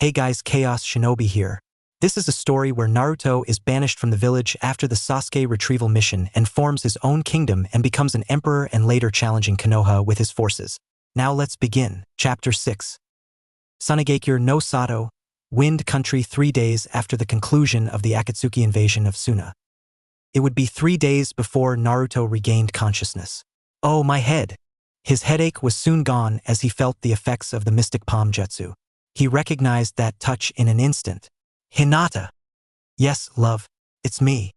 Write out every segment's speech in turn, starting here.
Hey guys, Chaos Shinobi here. This is a story where Naruto is banished from the village after the Sasuke Retrieval Mission and forms his own kingdom and becomes an emperor and later challenging Konoha with his forces. Now let's begin. Chapter 6. Sunigakure no Sato, Wind Country 3 days after the conclusion of the Akatsuki invasion of Suna. It would be 3 days before Naruto regained consciousness. Oh, my head! His headache was soon gone as he felt the effects of the mystic palm jutsu. He recognized that touch in an instant. Hinata! Yes, love, it's me.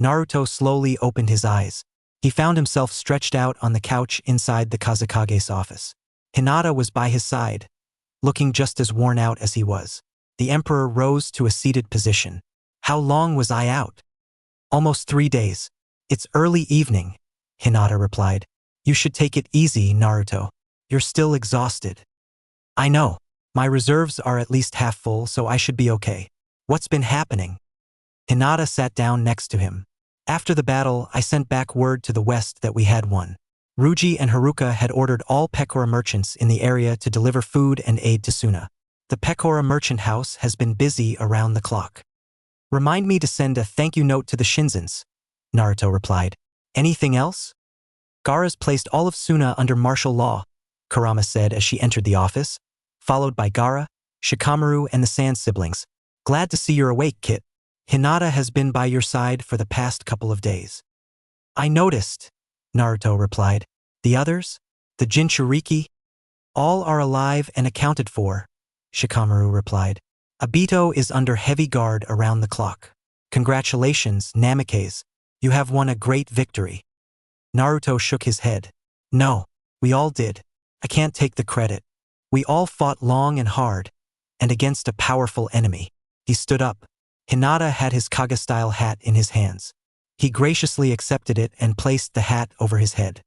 Naruto slowly opened his eyes. He found himself stretched out on the couch inside the Kazekage's office. Hinata was by his side, looking just as worn out as he was. The emperor rose to a seated position. How long was I out? Almost 3 days. It's early evening, Hinata replied. You should take it easy, Naruto. You're still exhausted. I know. My reserves are at least half full, so I should be okay. What's been happening? Hinata sat down next to him. After the battle, I sent back word to the west that we had won. Ruji and Haruka had ordered all Pecora merchants in the area to deliver food and aid to Suna. The Pecora merchant house has been busy around the clock. Remind me to send a thank you note to the Shinzens, Naruto replied. Anything else? Gaara's placed all of Suna under martial law, Kurama said as she entered the office, followed by Gaara, Shikamaru, and the Sand siblings. Glad to see you're awake, Kit. Hinata has been by your side for the past couple of days. I noticed, Naruto replied. The others? The Jinchuriki? All are alive and accounted for, Shikamaru replied. Obito is under heavy guard around the clock. Congratulations, Namikaze. You have won a great victory. Naruto shook his head. No, we all did. I can't take the credit. We all fought long and hard, and against a powerful enemy. He stood up. Hinata had his Kaga-style hat in his hands. He graciously accepted it and placed the hat over his head.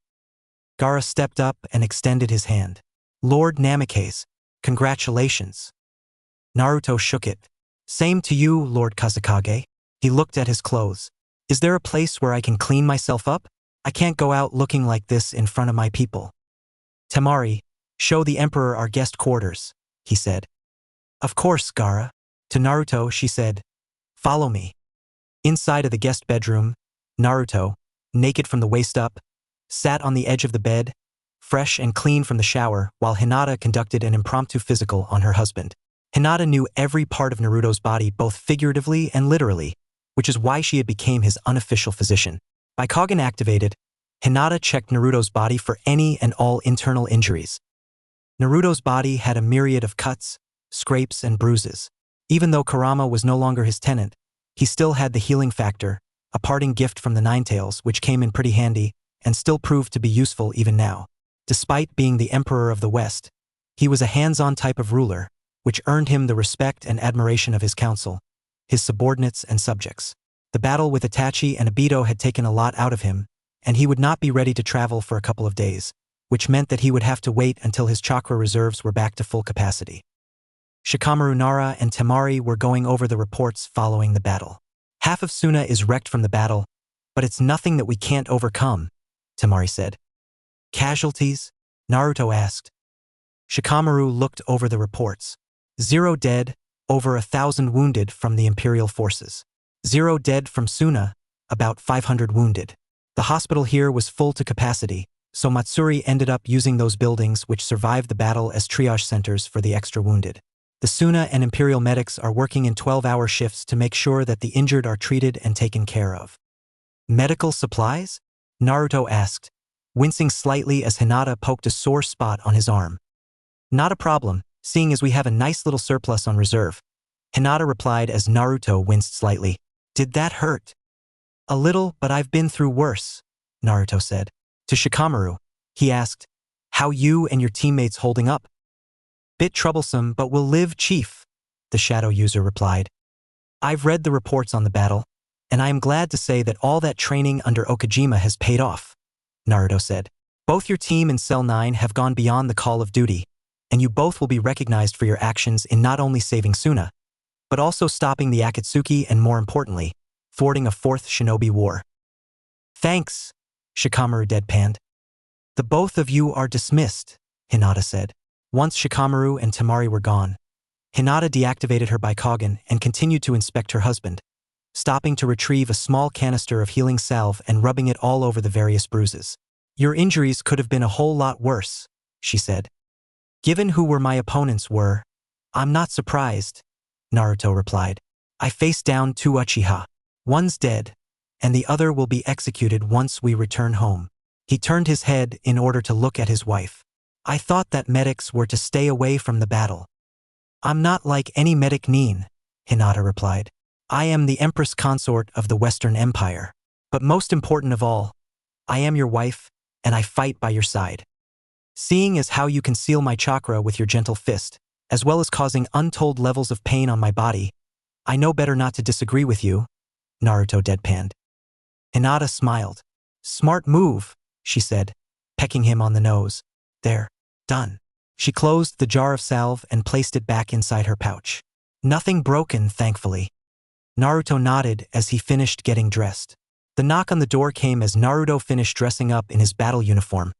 Gaara stepped up and extended his hand. Lord Namikaze, congratulations. Naruto shook it. Same to you, Lord Kazekage. He looked at his clothes. Is there a place where I can clean myself up? I can't go out looking like this in front of my people. Temari, show the Emperor our guest quarters, he said. Of course, Gaara. To Naruto, she said, follow me. Inside of the guest bedroom, Naruto, naked from the waist up, sat on the edge of the bed, fresh and clean from the shower, while Hinata conducted an impromptu physical on her husband. Hinata knew every part of Naruto's body both figuratively and literally, which is why she had become his unofficial physician. By Kagen activated, Hinata checked Naruto's body for any and all internal injuries. Naruto's body had a myriad of cuts, scrapes, and bruises. Even though Kurama was no longer his tenant, he still had the healing factor, a parting gift from the Ninetales which came in pretty handy and still proved to be useful even now. Despite being the Emperor of the West, he was a hands-on type of ruler, which earned him the respect and admiration of his council, his subordinates and subjects. The battle with Itachi and Obito had taken a lot out of him, and he would not be ready to travel for a couple of days, which meant that he would have to wait until his chakra reserves were back to full capacity. Shikamaru, Nara, and Temari were going over the reports following the battle. Half of Suna is wrecked from the battle, but it's nothing that we can't overcome, Temari said. Casualties? Naruto asked. Shikamaru looked over the reports. 0 dead, over 1,000 wounded from the Imperial forces. 0 dead from Suna, about 500 wounded. The hospital here was full to capacity, so Matsuri ended up using those buildings which survived the battle as triage centers for the extra wounded. The Suna and Imperial medics are working in 12-hour shifts to make sure that the injured are treated and taken care of. Medical supplies? Naruto asked, wincing slightly as Hinata poked a sore spot on his arm. Not a problem, seeing as we have a nice little surplus on reserve, Hinata replied as Naruto winced slightly. Did that hurt? A little, but I've been through worse, Naruto said. To Shikamaru, he asked, how you and your teammates holding up? Bit troublesome, but we'll live, Chief, the shadow user replied. I've read the reports on the battle, and I am glad to say that all that training under Okajima has paid off, Naruto said. Both your team and Cell 9 have gone beyond the call of duty, and you both will be recognized for your actions in not only saving Suna, but also stopping the Akatsuki and, more importantly, thwarting a 4th Shinobi War. Thanks, Shikamaru deadpanned. The both of you are dismissed, Hinata said. Once Shikamaru and Temari were gone, Hinata deactivated her Bikogan and continued to inspect her husband, stopping to retrieve a small canister of healing salve and rubbing it all over the various bruises. "Your injuries could have been a whole lot worse," she said. "Given who were my opponents were, I'm not surprised," Naruto replied. "I faced down 2 Uchiha. One's dead, and the other will be executed once we return home." He turned his head in order to look at his wife. "I thought that medics were to stay away from the battle." "I'm not like any medic nin," Hinata replied. "I am the Empress Consort of the Western Empire. But most important of all, I am your wife, and I fight by your side. Seeing as how you conceal my chakra with your gentle fist, as well as causing untold levels of pain on my body, I know better not to disagree with you," Naruto deadpanned. Hinata smiled. "Smart move," she said, pecking him on the nose. "There, done." She closed the jar of salve and placed it back inside her pouch. "Nothing broken, thankfully." Naruto nodded as he finished getting dressed. The knock on the door came as Naruto finished dressing up in his battle uniform,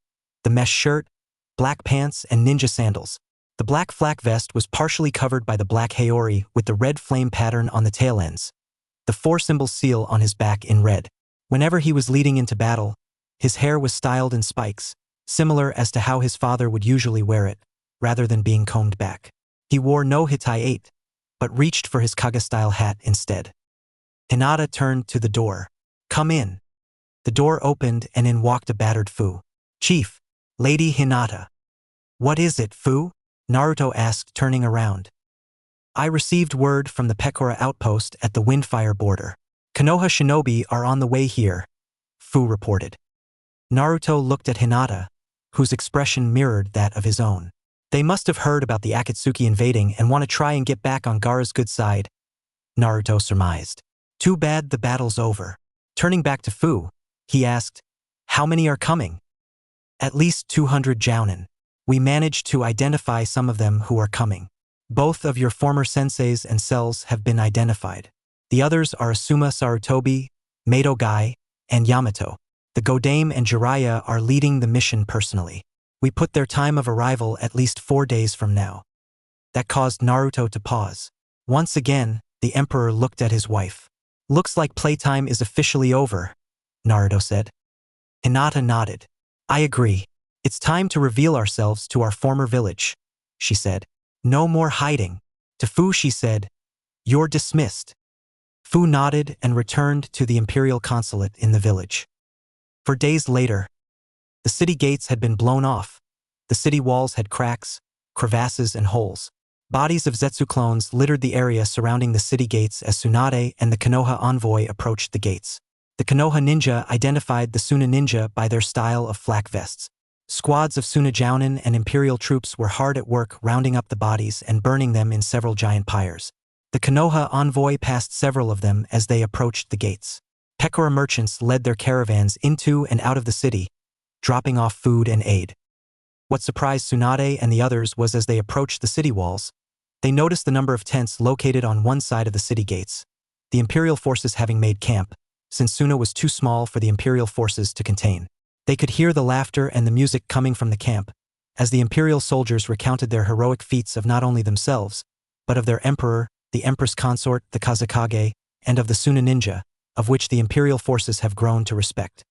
the mesh shirt, black pants, and ninja sandals. The black flak vest was partially covered by the black haori with the red flame pattern on the tail ends, the 4-symbol seal on his back in red. Whenever he was leading into battle, his hair was styled in spikes, similar as to how his father would usually wear it, rather than being combed back. He wore no Hitai 8, but reached for his Kaga-style hat instead. Hinata turned to the door. "Come in." The door opened and in walked a battered Fu. "Chief, Lady Hinata." "What is it, Fu?" Naruto asked, turning around. "I received word from the Pekora outpost at the Windfire border. Konoha Shinobi are on the way here," Fu reported. Naruto looked at Hinata, whose expression mirrored that of his own. "They must have heard about the Akatsuki invading and want to try and get back on Gaara's good side," Naruto surmised. "Too bad the battle's over." Turning back to Fu, he asked, "How many are coming?" "At least 200 jounin. We managed to identify some of them who are coming. Both of your former senseis and cells have been identified. The others are Asuma Sarutobi, Mado Gai, and Yamato. The Godame and Jiraiya are leading the mission personally. We put their time of arrival at least 4 days from now." That caused Naruto to pause. Once again, the Emperor looked at his wife. "Looks like playtime is officially over," Naruto said. Hinata nodded. "I agree. It's time to reveal ourselves to our former village," she said. "No more hiding." To Fu she said, "You're dismissed." Fu nodded and returned to the Imperial Consulate in the village. For days later, the city gates had been blown off. The city walls had cracks, crevasses, and holes. Bodies of Zetsu clones littered the area surrounding the city gates as Tsunade and the Konoha envoy approached the gates. The Konoha ninja identified the Suna ninja by their style of flak vests. Squads of Suna jounin and Imperial troops were hard at work rounding up the bodies and burning them in several giant pyres. The Konoha envoy passed several of them as they approached the gates. Pekora merchants led their caravans into and out of the city, dropping off food and aid. What surprised Tsunade and the others was as they approached the city walls, they noticed the number of tents located on one side of the city gates, the Imperial forces having made camp, since Suna was too small for the Imperial forces to contain. They could hear the laughter and the music coming from the camp, as the Imperial soldiers recounted their heroic feats of not only themselves, but of their Emperor, the Empress Consort, the Kazekage, and of the Suna ninja, of which the Imperial forces have grown to respect.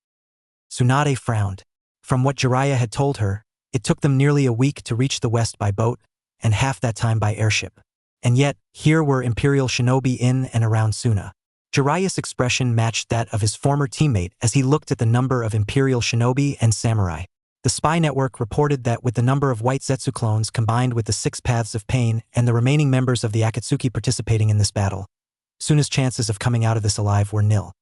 Tsunade frowned. From what Jiraiya had told her, it took them nearly a week to reach the west by boat, and half that time by airship. And yet, here were Imperial shinobi in and around Suna. Jiraiya's expression matched that of his former teammate as he looked at the number of Imperial shinobi and samurai. The spy network reported that with the number of white Zetsu clones combined with the 6 paths of pain and the remaining members of the Akatsuki participating in this battle, Suna's chances of coming out of this alive were nil.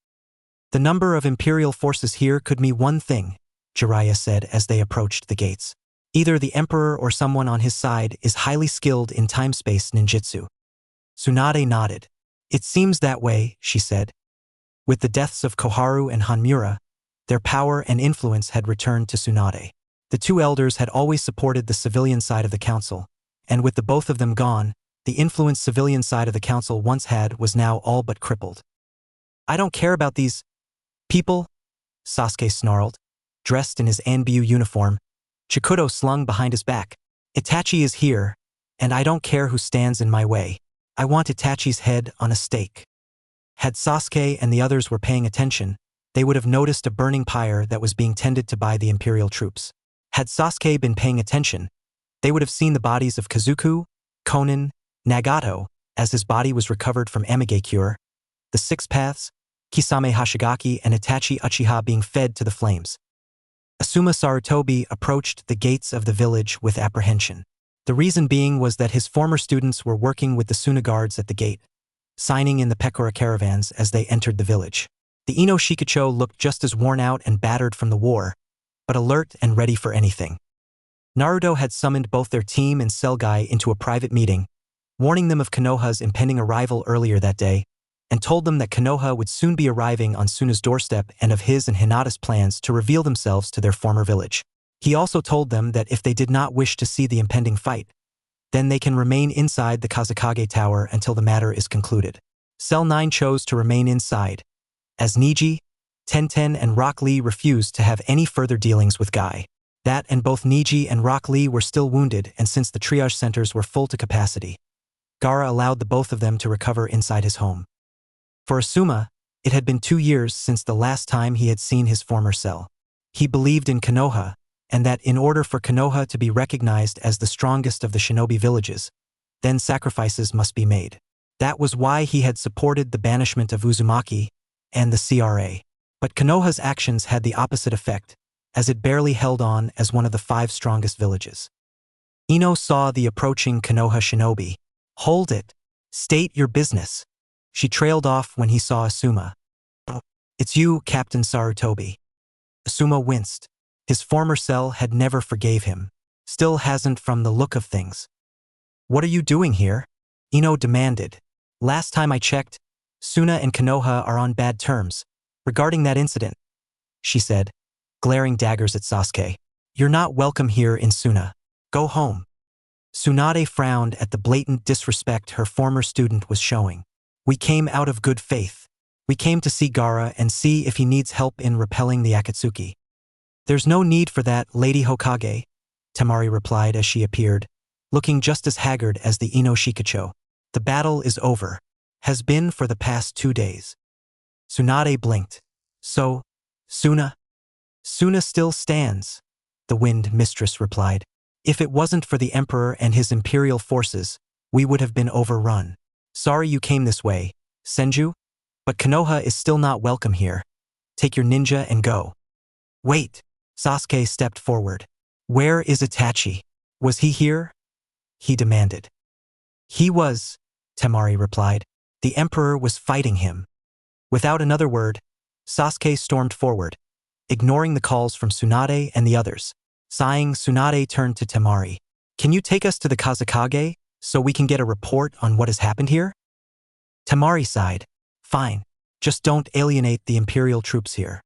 "The number of Imperial forces here could mean one thing," Jiraiya said as they approached the gates. "Either the Emperor or someone on his side is highly skilled in time-space ninjutsu." Tsunade nodded. "It seems that way," she said. With the deaths of Koharu and Hanmura, their power and influence had returned to Tsunade. The 2 elders had always supported the civilian side of the council, and with the both of them gone, the influence civilian side of the council once had was now all but crippled. "I don't care about these people," Sasuke snarled. Dressed in his Anbyu uniform, Chikuto slung behind his back. "Itachi is here, And I don't care who stands in my way. I want Itachi's head on a stake. Had Sasuke and the others were paying attention, they would have noticed a burning pyre that was being tended to by the Imperial troops. Had Sasuke been paying attention, they would have seen the bodies of Kazuku, Konan, Nagato, as his body was recovered from Amigakure, the Six Paths, Kisame Hashigaki and Itachi Uchiha being fed to the flames. Asuma Sarutobi approached the gates of the village with apprehension. The reason being was that his former students were working with the Suna guards at the gate, signing in the Pekora caravans as they entered the village. The Ino Shikacho looked just as worn out and battered from the war, but alert and ready for anything. Naruto had summoned both their team and Selgai into a private meeting, warning them of Konoha's impending arrival earlier that day, and told them that Konoha would soon be arriving on Suna's doorstep and of his and Hinata's plans to reveal themselves to their former village. He also told them that if they did not wish to see the impending fight, then they can remain inside the Kazekage Tower until the matter is concluded. Cell 9 chose to remain inside, as Niji, Tenten and Rock Lee refused to have any further dealings with Guy. That and both Niji and Rock Lee were still wounded, and since the triage centers were full to capacity, Gaara allowed the both of them to recover inside his home. For Asuma, it had been 2 years since the last time he had seen his former cell. He believed in Konoha, and that in order for Konoha to be recognized as the strongest of the shinobi villages, then sacrifices must be made. That was why he had supported the banishment of Uzumaki and the CRA. But Konoha's actions had the opposite effect, as it barely held on as one of the 5 strongest villages. Ino saw the approaching Konoha shinobi. "Hold it. State your business." She trailed off when he saw Asuma. "It's you, Captain Sarutobi." Asuma winced. His former cell had never forgave him. Still hasn't from the look of things. "What are you doing here?" Ino demanded. "Last time I checked, Suna and Konoha are on bad terms. Regarding that incident," she said, glaring daggers at Sasuke. "You're not welcome here in Suna. Go home." Tsunade frowned at the blatant disrespect her former student was showing. "We came out of good faith. We came to see Gaara and see if he needs help in repelling the Akatsuki." "There's no need for that, Lady Hokage," Temari replied as she appeared, looking just as haggard as the Ino Shikacho. "The battle is over. Has been for the past 2 days." Tsunade blinked. "So, Suna?" "Suna still stands," the Wind Mistress replied. "If it wasn't for the Emperor and his Imperial forces, we would have been overrun. Sorry you came this way, Senju, but Konoha is still not welcome here. Take your ninja and go." "Wait," Sasuke stepped forward. "Where is Itachi? Was he here?" he demanded. "He was," Temari replied. "The Emperor was fighting him." Without another word, Sasuke stormed forward, ignoring the calls from Tsunade and the others. Sighing, Tsunade turned to Temari. "Can you take us to the Kazekage so we can get a report on what has happened here?" Temari sighed. "Fine. Just don't alienate the Imperial troops here."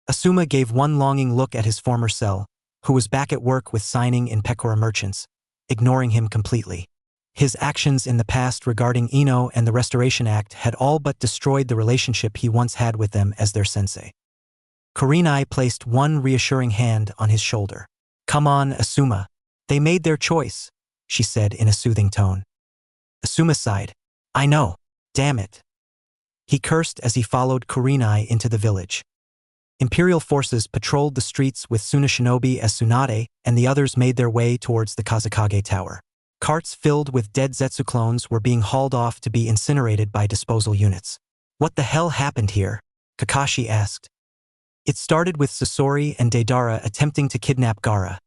Asuma gave one longing look at his former cell, who was back at work with signing in Pekora merchants, ignoring him completely. His actions in the past regarding Ino and the Restoration Act had all but destroyed the relationship he once had with them as their sensei. Kurenai placed one reassuring hand on his shoulder. "Come on, Asuma. They made their choice," she said in a soothing tone. Asuma sighed. "I know. Damn it." He cursed as he followed Kurenai into the village. Imperial forces patrolled the streets with Suna shinobi as Tsunade and the others made their way towards the Kazekage Tower. Carts filled with dead Zetsu clones were being hauled off to be incinerated by disposal units. "What the hell happened here?" Kakashi asked. "It started with Sasori and Deidara attempting to kidnap Gaara,"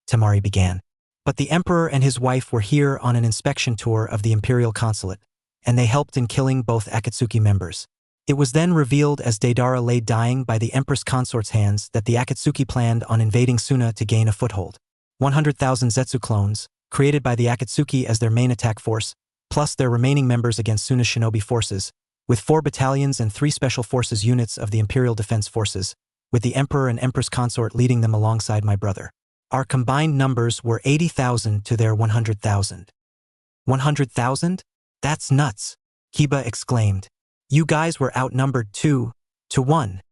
Temari began. "But the Emperor and his wife were here on an inspection tour of the Imperial Consulate, and they helped in killing both Akatsuki members. It was then revealed as Deidara lay dying by the Empress Consort's hands that the Akatsuki planned on invading Suna to gain a foothold. 100,000 Zetsu clones, created by the Akatsuki as their main attack force, plus their remaining members against Suna's shinobi forces, with 4 battalions and 3 special forces units of the Imperial Defense Forces, with the Emperor and Empress Consort leading them alongside my brother. Our combined numbers were 80,000 to their 100,000. 100,000? That's nuts, Kiba exclaimed. You guys were outnumbered 2-1.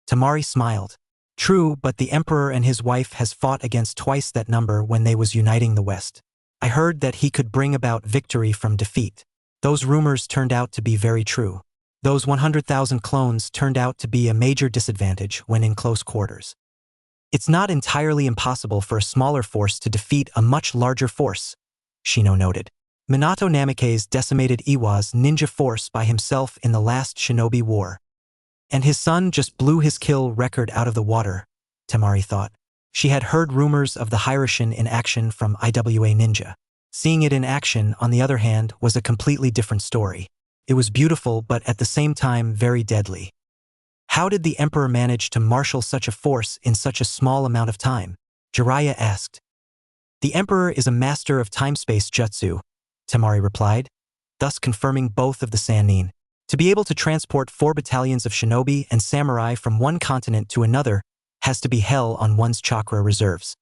Temari smiled. True, but the Emperor and his wife has fought against twice that number when they was uniting the West. I heard that he could bring about victory from defeat. Those rumors turned out to be very true. Those 100,000 clones turned out to be a major disadvantage when in close quarters. It's not entirely impossible for a smaller force to defeat a much larger force, Shino noted. Minato Namikaze decimated Iwa's ninja force by himself in the last Shinobi War. And his son just blew his kill record out of the water, Temari thought. She had heard rumors of the Hiroshin in action from IWA Ninja. Seeing it in action, on the other hand, was a completely different story. It was beautiful but at the same time very deadly. How did the Emperor manage to marshal such a force in such a small amount of time? Jiraiya asked. The Emperor is a master of time-space jutsu, Temari replied, thus confirming both of the Sannin. To be able to transport 4 battalions of shinobi and samurai from one continent to another has to be hell on one's chakra reserves.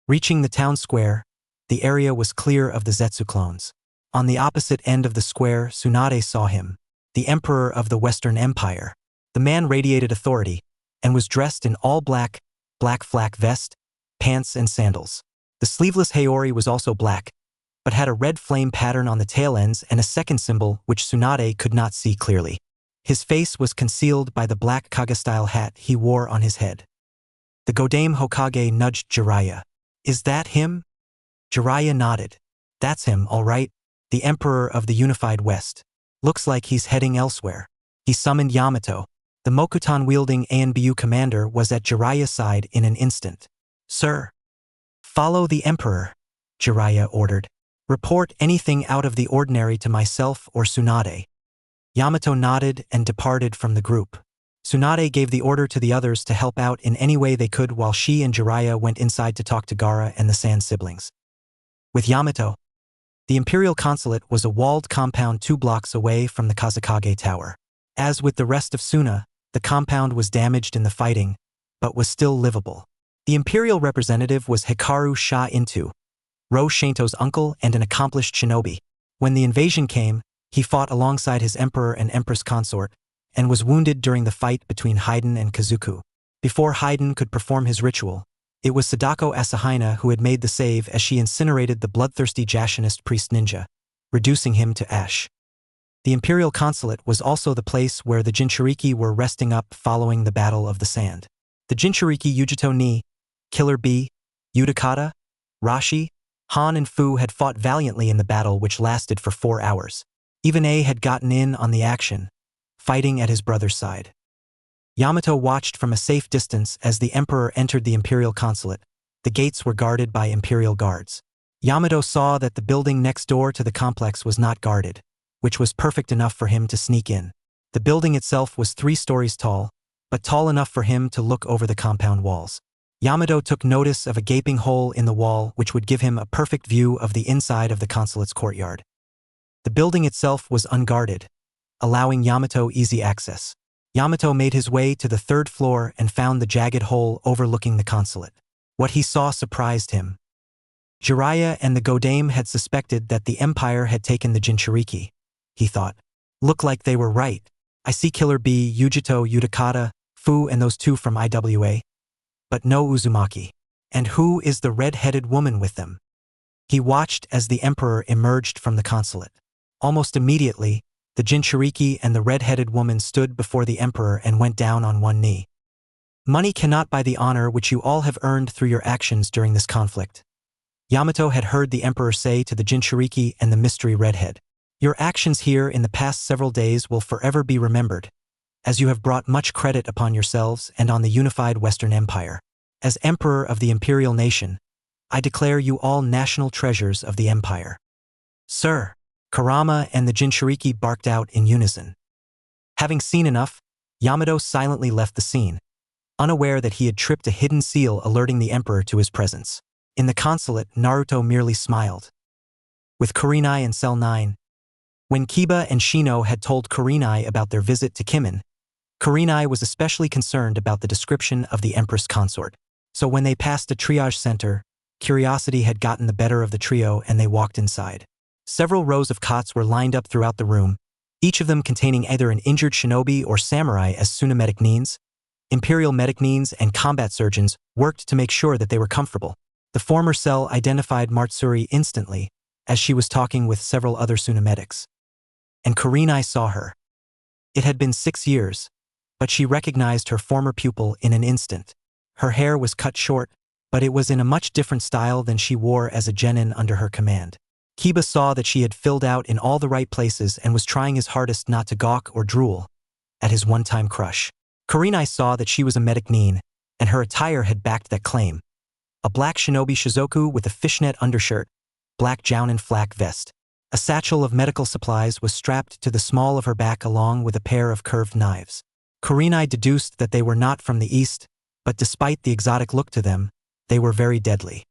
Reaching the town square, the area was clear of the Zetsu clones. On the opposite end of the square, Tsunade saw him, the Emperor of the Western Empire. The man radiated authority and was dressed in all black flak vest, pants and sandals. The sleeveless Haori was also black, but had a red flame pattern on the tail ends and a second symbol which Tsunade could not see clearly. His face was concealed by the black Kaga-style hat he wore on his head. The Godame Hokage nudged Jiraiya. Is that him? Jiraiya nodded. That's him, all right. The Emperor of the Unified West. Looks like he's heading elsewhere. He summoned Yamato. The Mokuton-wielding ANBU commander was at Jiraiya's side in an instant. Sir. Follow the Emperor, Jiraiya ordered. Report anything out of the ordinary to myself or Tsunade. Yamato nodded and departed from the group. Tsunade gave the order to the others to help out in any way they could while she and Jiraiya went inside to talk to Gaara and the Sand siblings. With Yamato, the Imperial Consulate was a walled compound 2 blocks away from the Kazekage Tower. As with the rest of Suna, the compound was damaged in the fighting, but was still livable. The Imperial representative was Hikaru Sha Intu, Ro Shinto's uncle and an accomplished shinobi. When the invasion came, he fought alongside his Emperor and Empress consort, and was wounded during the fight between Haiden and Kazuku. Before Haiden could perform his ritual, it was Sadako Asahina who had made the save as she incinerated the bloodthirsty Jashinist priest ninja, reducing him to ash. The Imperial Consulate was also the place where the Jinchuriki were resting up following the Battle of the Sand. The Jinchuriki Yujito ni, Killer Bee, Utakata, Rashi, Han and Fu had fought valiantly in the battle which lasted for 4 hours. Even A had gotten in on the action, fighting at his brother's side. Yamato watched from a safe distance as the Emperor entered the Imperial Consulate. The gates were guarded by Imperial guards. Yamato saw that the building next door to the complex was not guarded, which was perfect enough for him to sneak in. The building itself was 3 stories tall, but tall enough for him to look over the compound walls. Yamato took notice of a gaping hole in the wall which would give him a perfect view of the inside of the consulate's courtyard. The building itself was unguarded, allowing Yamato easy access. Yamato made his way to the 3rd floor and found the jagged hole overlooking the consulate. What he saw surprised him. Jiraiya and the Godame had suspected that the Empire had taken the Jinchuriki, he thought. Look like they were right. I see Killer Bee, Yujito, Utakata, Fu and those 2 from IWA. But no Uzumaki. And who is the red-headed woman with them? He watched as the Emperor emerged from the consulate. Almost immediately, the Jinchuriki and the red-headed woman stood before the Emperor and went down on one knee. Money cannot buy the honor which you all have earned through your actions during this conflict. Yamato had heard the Emperor say to the Jinchuriki and the mystery redhead. Your actions here in the past several days will forever be remembered, as you have brought much credit upon yourselves and on the unified Western Empire. As Emperor of the Imperial Nation, I declare you all national treasures of the Empire. Sir, Kurama and the Jinchuriki barked out in unison. Having seen enough, Yamato silently left the scene, unaware that he had tripped a hidden seal alerting the Emperor to his presence. In the consulate, Naruto merely smiled. With Kurenai and Cell 9, when Kiba and Shino had told Kurenai about their visit to Kimin, Kurenai was especially concerned about the description of the Empress consort. So when they passed a triage center, curiosity had gotten the better of the trio and they walked inside. Several rows of cots were lined up throughout the room, each of them containing either an injured shinobi or samurai as Suna medic nines. Imperial medic nines and combat surgeons worked to make sure that they were comfortable. The former cell identified Matsuri instantly, as she was talking with several other Tsunamedics. And Kurenai saw her. It had been 6 years, but she recognized her former pupil in an instant. Her hair was cut short, but it was in a much different style than she wore as a genin under her command. Kiba saw that she had filled out in all the right places and was trying his hardest not to gawk or drool at his one-time crush. Kurenai saw that she was a medic nin, and her attire had backed that claim. A black shinobi shizoku with a fishnet undershirt, black jounin flak vest. A satchel of medical supplies was strapped to the small of her back along with a pair of curved knives. Kurenai deduced that they were not from the east, but despite the exotic look to them, they were very deadly.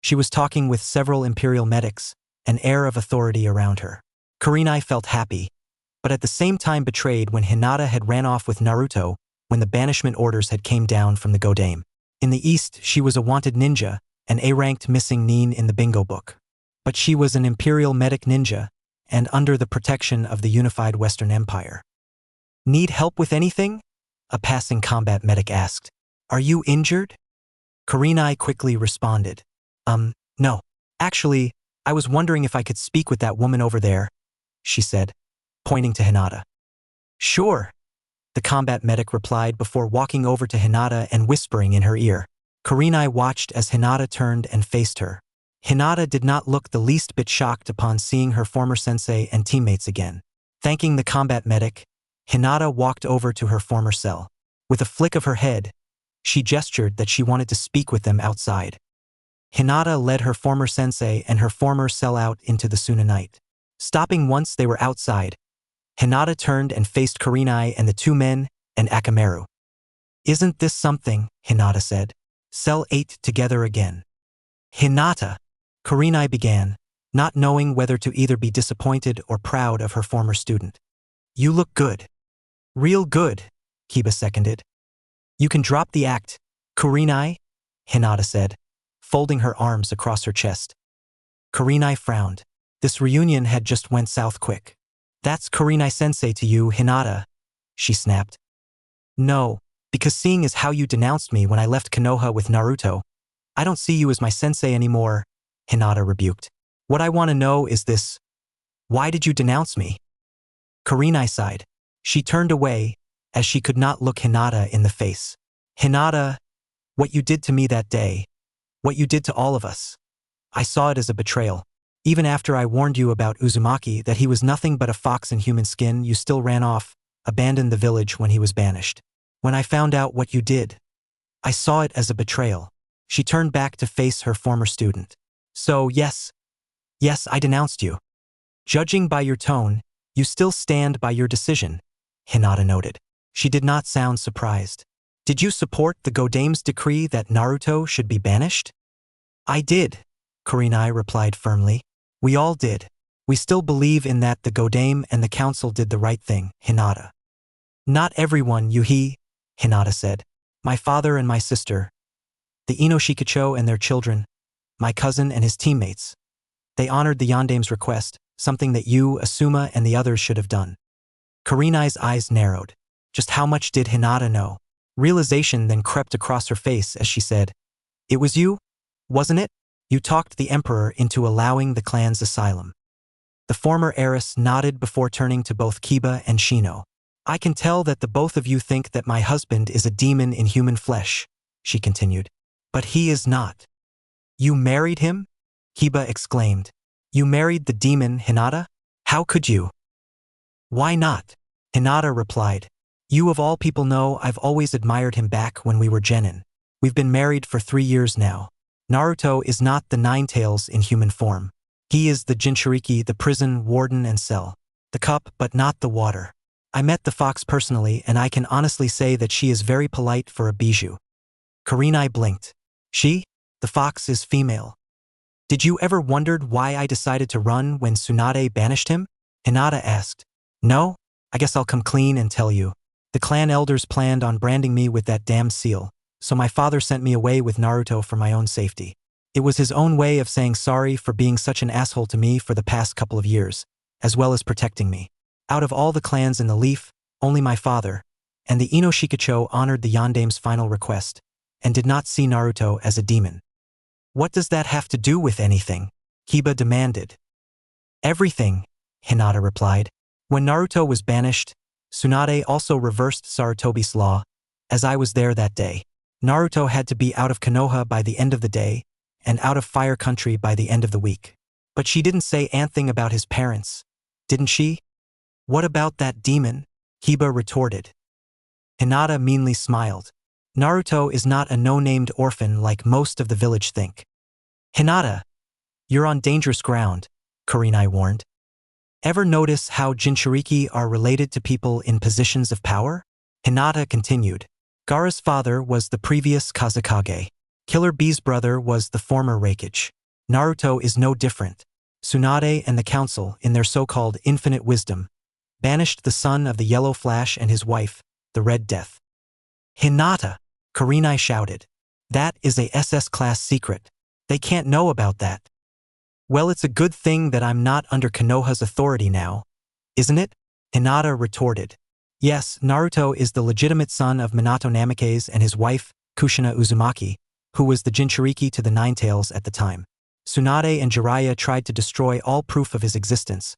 She was talking with several imperial medics, an air of authority around her. Kurenai felt happy, but at the same time betrayed when Hinata had ran off with Naruto when the banishment orders had came down from the Godame. In the east, she was a wanted ninja, an A-ranked missing nin in the bingo book. But she was an imperial medic ninja, and under the protection of the unified Western Empire. Need help with anything? A passing combat medic asked. Are you injured? Kurenai quickly responded. No. Actually, I was wondering if I could speak with that woman over there, she said, pointing to Hinata. Sure, the combat medic replied before walking over to Hinata and whispering in her ear. Kurenai watched as Hinata turned and faced her. Hinata did not look the least bit shocked upon seeing her former sensei and teammates again. Thanking the combat medic, Hinata walked over to her former cell. With a flick of her head, she gestured that she wanted to speak with them outside. Hinata led her former sensei and her former cell out into the Suna night. Stopping once they were outside, Hinata turned and faced Kurenai and the two men and Akamaru. Isn't this something? Hinata said. Cell 8 together again. Hinata, Kurenai began, not knowing whether to either be disappointed or proud of her former student. You look good. Real good, Kiba seconded. You can drop the act, Kurenai, Hinata said, folding her arms across her chest. Kurenai frowned. This reunion had just went south quick. That's Kurenai-sensei to you, Hinata, she snapped. No, because seeing as how you denounced me when I left Konoha with Naruto, I don't see you as my sensei anymore, Hinata rebuked. What I want to know is this. Why did you denounce me? Kurenai sighed. She turned away, as she could not look Hinata in the face. Hinata, what you did to me that day, what you did to all of us. I saw it as a betrayal. Even after I warned you about Uzumaki that he was nothing but a fox in human skin, you still ran off, abandoned the village when he was banished. When I found out what you did, I saw it as a betrayal. She turned back to face her former student. So yes, I denounced you. Judging by your tone, you still stand by your decision, Hinata noted. She did not sound surprised. Did you support the Godame's decree that Naruto should be banished? I did, Kurenai replied firmly. We all did. We still believe in that the Godame and the council did the right thing, Hinata. Not everyone, Yuhi, Hinata said. My father and my sister, the Inoshikacho and their children, my cousin and his teammates. They honored the Yandame's request, something that you, Asuma, and the others should have done. Kurenai's eyes narrowed. Just how much did Hinata know? Realization then crept across her face as she said, It was you, wasn't it? You talked the Emperor into allowing the clan's asylum. The former heiress nodded before turning to both Kiba and Shino. I can tell that the both of you think that my husband is a demon in human flesh, she continued. But he is not. You married him? Kiba exclaimed. You married the demon, Hinata? How could you? Why not? Hinata replied. You of all people know I've always admired him back when we were genin. We've been married for 3 years now. Naruto is not the Nine-Tails in human form. He is the Jinchuriki, the prison, warden, and cell. The cup, but not the water. I met the fox personally, and I can honestly say that she is very polite for a bijou. Kurenai blinked. She? The fox is female. Did you ever wondered why I decided to run when Tsunade banished him? Hinata asked. No? I guess I'll come clean and tell you. The clan elders planned on branding me with that damn seal, so my father sent me away with Naruto for my own safety. It was his own way of saying sorry for being such an asshole to me for the past couple of years, as well as protecting me. Out of all the clans in the Leaf, only my father, and the Inoshikacho honored the Yandame's final request, and did not see Naruto as a demon. What does that have to do with anything? Kiba demanded. Everything, Hinata replied. When Naruto was banished, Tsunade also reversed Sarutobi's law, as I was there that day. Naruto had to be out of Konoha by the end of the day, and out of Fire Country by the end of the week. But she didn't say anything about his parents, didn't she? What about that demon? Kiba retorted. Hinata meanly smiled. Naruto is not a no-named orphan like most of the village think. Hinata, you're on dangerous ground, Kurenai warned. Ever notice how Jinchuriki are related to people in positions of power? Hinata continued. Gaara's father was the previous Kazekage. Killer Bee's brother was the former Raikage. Naruto is no different. Tsunade and the council, in their so-called infinite wisdom, banished the son of the Yellow Flash and his wife, the Red Death. Hinata, Kurenai shouted. That is a SS-class secret. They can't know about that. Well, it's a good thing that I'm not under Konoha's authority now, isn't it? Hinata retorted. Yes, Naruto is the legitimate son of Minato Namikaze and his wife, Kushina Uzumaki, who was the Jinchuriki to the Ninetales at the time. Tsunade and Jiraiya tried to destroy all proof of his existence,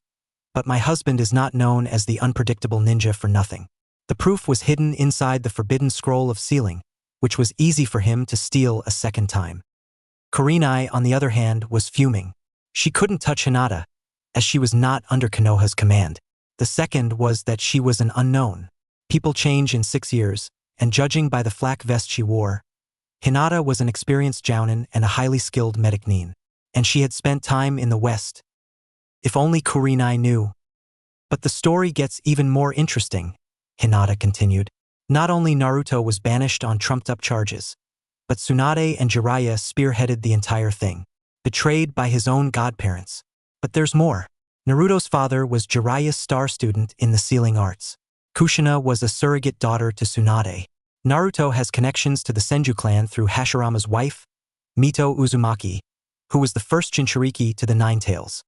but my husband is not known as the unpredictable ninja for nothing. The proof was hidden inside the forbidden scroll of sealing, which was easy for him to steal a second time. Kurenai, on the other hand, was fuming. She couldn't touch Hinata, as she was not under Konoha's command. The second was that she was an unknown. People change in 6 years, and judging by the flak vest she wore, Hinata was an experienced jounin and a highly skilled medic nin. And she had spent time in the West. If only Kurenai knew. But the story gets even more interesting, Hinata continued. Not only Naruto was banished on trumped-up charges, but Tsunade and Jiraiya spearheaded the entire thing, betrayed by his own godparents. But there's more. Naruto's father was Jiraiya's star student in the sealing arts. Kushina was a surrogate daughter to Tsunade. Naruto has connections to the Senju clan through Hashirama's wife, Mito Uzumaki, who was the first Jinchuriki to the Ninetales.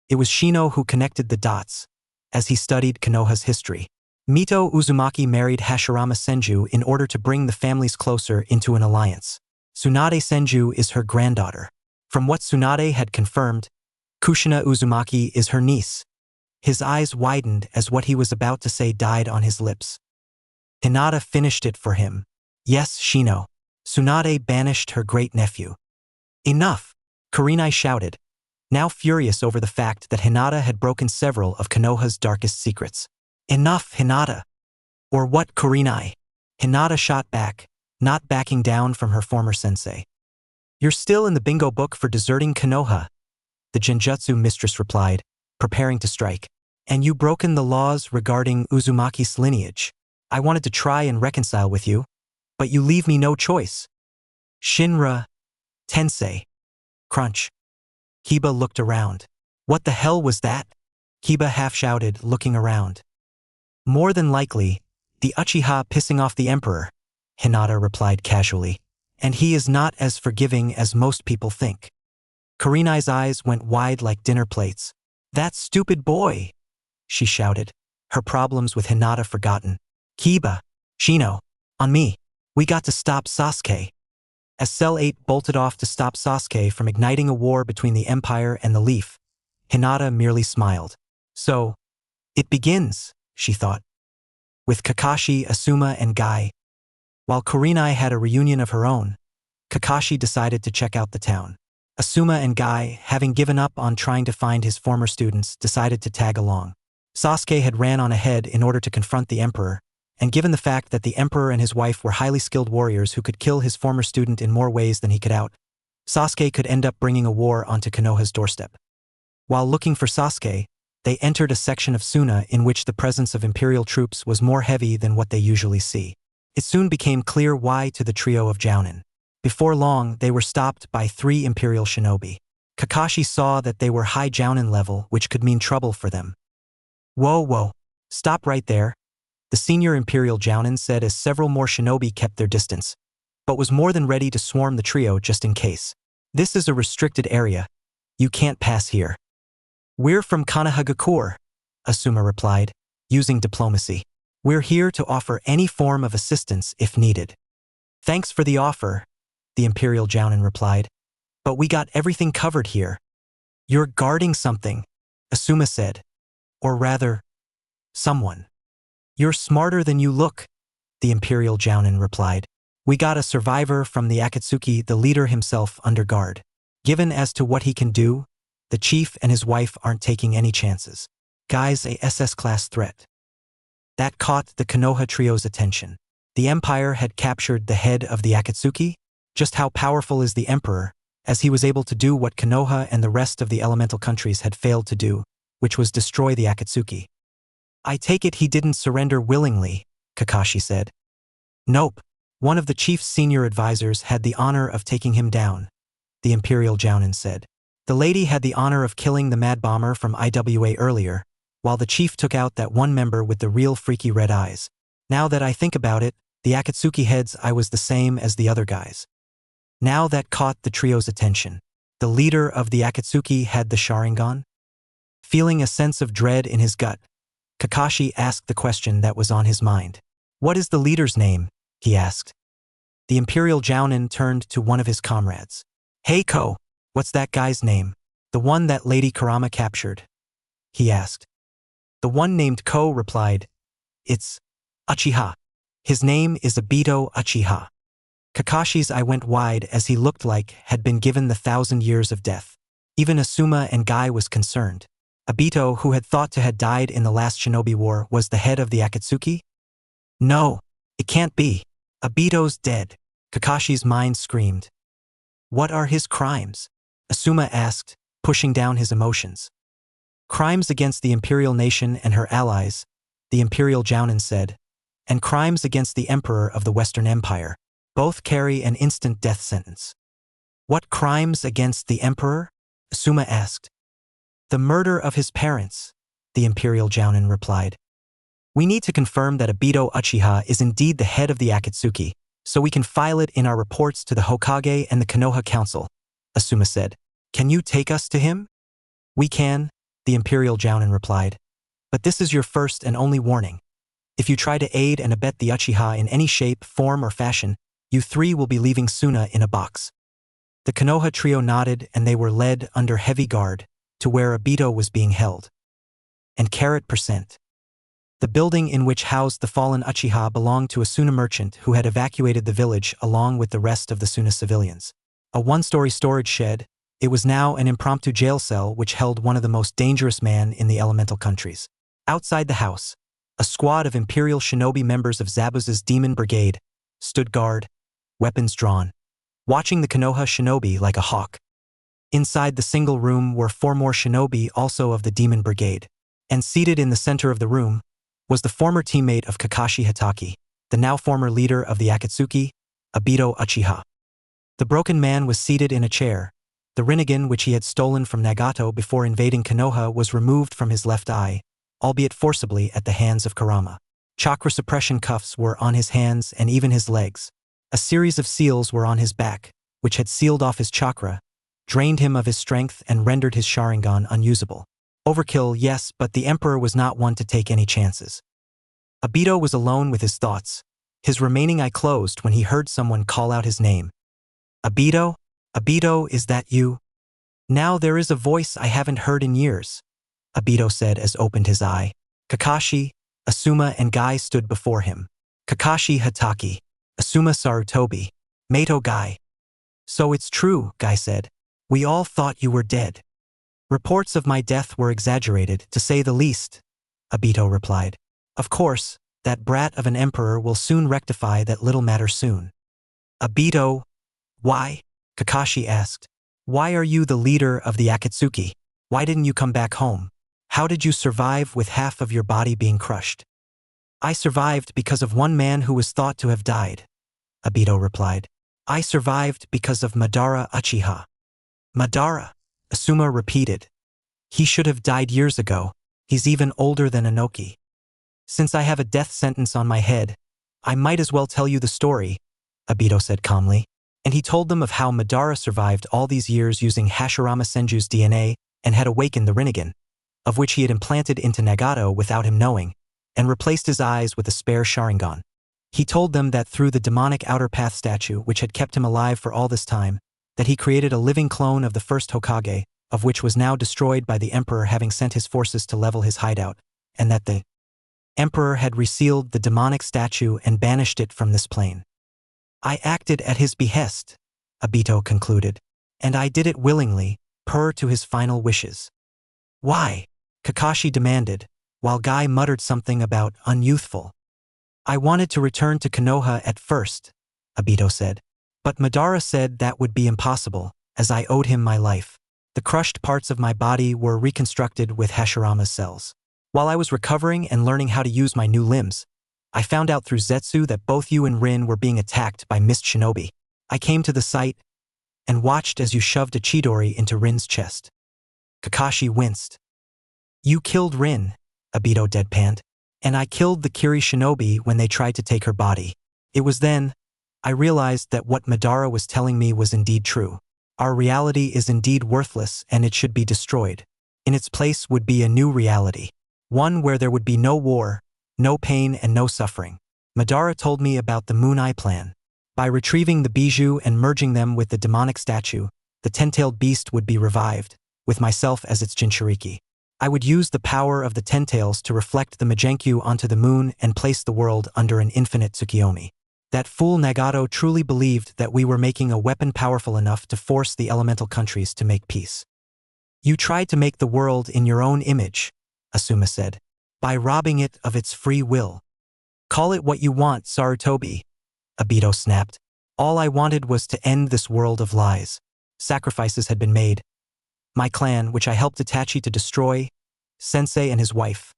It was Shino who connected the dots, as he studied Konoha's history. Mito Uzumaki married Hashirama Senju in order to bring the families closer into an alliance. Tsunade Senju is her granddaughter. From what Tsunade had confirmed, Kushina Uzumaki is her niece. His eyes widened as what he was about to say died on his lips. Hinata finished it for him. Yes, Shino. Tsunade banished her great-nephew. Enough! Kurenai shouted, now furious over the fact that Hinata had broken several of Konoha's darkest secrets. Enough, Hinata! Or what, Kurenai? Hinata shot back, not backing down from her former sensei. You're still in the bingo book for deserting Konoha, the Genjutsu mistress replied, preparing to strike. And you broken the laws regarding Uzumaki's lineage. I wanted to try and reconcile with you, but you leave me no choice. Shinra Tensei. Crunch. Kiba looked around. What the hell was that? Kiba half-shouted, looking around. More than likely, the Uchiha pissing off the Emperor, Hinata replied casually, and he is not as forgiving as most people think. Kurenai's eyes went wide like dinner plates. That stupid boy, she shouted, her problems with Hinata forgotten. Kiba, Shino, on me. We got to stop Sasuke. As Cell 8 bolted off to stop Sasuke from igniting a war between the Empire and the Leaf, Hinata merely smiled. So, it begins, she thought. With Kakashi, Asuma, and Guy. While Kurenai had a reunion of her own, Kakashi decided to check out the town. Asuma and Guy, having given up on trying to find his former students, decided to tag along. Sasuke had ran on ahead in order to confront the Emperor, and given the fact that the Emperor and his wife were highly skilled warriors who could kill his former student in more ways than he could out, Sasuke could end up bringing a war onto Konoha's doorstep. While looking for Sasuke, they entered a section of Suna in which the presence of Imperial troops was more heavy than what they usually see. It soon became clear why to the trio of Jounin. Before long, they were stopped by 3 Imperial shinobi. Kakashi saw that they were high Jounin level, which could mean trouble for them. Whoa, stop right there, the senior Imperial Jounin said as several more shinobi kept their distance, but was more than ready to swarm the trio just in case. This is a restricted area. You can't pass here. We're from Konohagakure, Asuma replied, using diplomacy. We're here to offer any form of assistance if needed. Thanks for the offer, the Imperial Jounin replied. But we got everything covered here. You're guarding something, Asuma said. Or rather, someone. You're smarter than you look, the Imperial Jounin replied. We got a survivor from the Akatsuki, the leader himself, under guard. Given as to what he can do, the chief and his wife aren't taking any chances. Guys, a SS-class threat. That caught the Konoha trio's attention. The Empire had captured the head of the Akatsuki? Just how powerful is the Emperor, as he was able to do what Konoha and the rest of the elemental countries had failed to do, which was destroy the Akatsuki. I take it he didn't surrender willingly, Kakashi said. Nope. One of the chief's senior advisors had the honor of taking him down, the Imperial Jounin said. The lady had the honor of killing the mad bomber from IWA earlier, while the chief took out that one member with the real freaky red eyes. Now that I think about it, the Akatsuki heads, I was the same as the other guys. Now that caught the trio's attention. The leader of the Akatsuki had the Sharingan? Feeling a sense of dread in his gut, Kakashi asked the question that was on his mind. What is the leader's name? He asked. The Imperial Jounin turned to one of his comrades. Hey Ko, what's that guy's name? The one that Lady Kurama captured? He asked. The one named Ko replied, It's Uchiha. His name is Obito Uchiha. Kakashi's eye went wide as he looked like had been given the 1,000 years of death. Even Asuma and Guy was concerned. Obito, who had thought to had died in the last Shinobi War, was the head of the Akatsuki? No, it can't be. Obito's dead, Kakashi's mind screamed. What are his crimes? Asuma asked, pushing down his emotions. Crimes against the imperial nation and her allies, the Imperial Jounin said, and crimes against the Emperor of the Western Empire. Both carry an instant death sentence. What crimes against the Emperor? Asuma asked. The murder of his parents, the Imperial Jounin replied. We need to confirm that Obito Uchiha is indeed the head of the Akatsuki, so we can file it in our reports to the Hokage and the Konoha Council, Asuma said. Can you take us to him? We can, the Imperial Jounin replied. But this is your first and only warning. If you try to aid and abet the Uchiha in any shape, form, or fashion, you three will be leaving Suna in a box. The Konoha trio nodded and they were led under heavy guard to where Obito was being held. And %. The building in which housed the fallen Uchiha belonged to a Suna merchant who had evacuated the village along with the rest of the Suna civilians. A one-story storage shed, it was now an impromptu jail cell which held one of the most dangerous men in the elemental countries. Outside the house, a squad of Imperial Shinobi members of Zabuza's Demon Brigade stood guard, weapons drawn, watching the Konoha Shinobi like a hawk. Inside the single room were 4 more Shinobi also of the Demon Brigade, and seated in the center of the room was the former teammate of Kakashi Hatake, the now former leader of the Akatsuki, Obito Uchiha. The broken man was seated in a chair. The Rinnegan which he had stolen from Nagato before invading Konoha was removed from his left eye, albeit forcibly at the hands of Kurama. Chakra suppression cuffs were on his hands and even his legs. A series of seals were on his back, which had sealed off his chakra, drained him of his strength and rendered his Sharingan unusable. Overkill, yes, but the Emperor was not one to take any chances. Obito was alone with his thoughts. His remaining eye closed when he heard someone call out his name. Obito? Obito, is that you? Now there is a voice I haven't heard in years, Obito said as opened his eye. Kakashi, Asuma and Guy stood before him. Kakashi Hatake, Asuma Sarutobi, Mato Guy. So it's true, Guy said. We all thought you were dead. Reports of my death were exaggerated, to say the least, Obito replied. Of course, that brat of an emperor will soon rectify that little matter soon. Obito, why? Kakashi asked. Why are you the leader of the Akatsuki? Why didn't you come back home? How did you survive with half of your body being crushed? I survived because of one man who was thought to have died, Obito replied. I survived because of Madara Uchiha. Madara, Asuma repeated. He should have died years ago. He's even older than Inoki. Since I have a death sentence on my head, I might as well tell you the story, Obito said calmly. And he told them of how Madara survived all these years using Hashirama Senju's DNA and had awakened the Rinnegan, of which he had implanted into Nagato without him knowing, and replaced his eyes with a spare Sharingan. He told them that through the demonic Outer Path statue which had kept him alive for all this time, that he created a living clone of the first Hokage, of which was now destroyed by the Emperor having sent his forces to level his hideout, and that the Emperor had resealed the demonic statue and banished it from this plane. I acted at his behest, Obito concluded, and I did it willingly, per to his final wishes. Why? Kakashi demanded, while Guy muttered something about unyouthful. I wanted to return to Konoha at first, Obito said. But Madara said that would be impossible, as I owed him my life. The crushed parts of my body were reconstructed with Hashirama's cells. While I was recovering and learning how to use my new limbs, I found out through Zetsu that both you and Rin were being attacked by Mist Shinobi. I came to the site and watched as you shoved a Chidori into Rin's chest. Kakashi winced. You killed Rin, Obito deadpanned, and I killed the Kiri Shinobi when they tried to take her body. It was then I realized that what Madara was telling me was indeed true. Our reality is indeed worthless and it should be destroyed. In its place would be a new reality. One where there would be no war, no pain and no suffering. Madara told me about the Moon Eye plan. By retrieving the bijou and merging them with the demonic statue, the ten-tailed beast would be revived, with myself as its Jinchuriki. I would use the power of the ten tails to reflect the Magenkyu onto the moon and place the world under an infinite Tsukiyomi. That fool Nagato truly believed that we were making a weapon powerful enough to force the elemental countries to make peace. You tried to make the world in your own image, Asuma said, by robbing it of its free will. Call it what you want, Sarutobi, Obito snapped. All I wanted was to end this world of lies. Sacrifices had been made. My clan, which I helped Itachi to destroy, Sensei and his wife.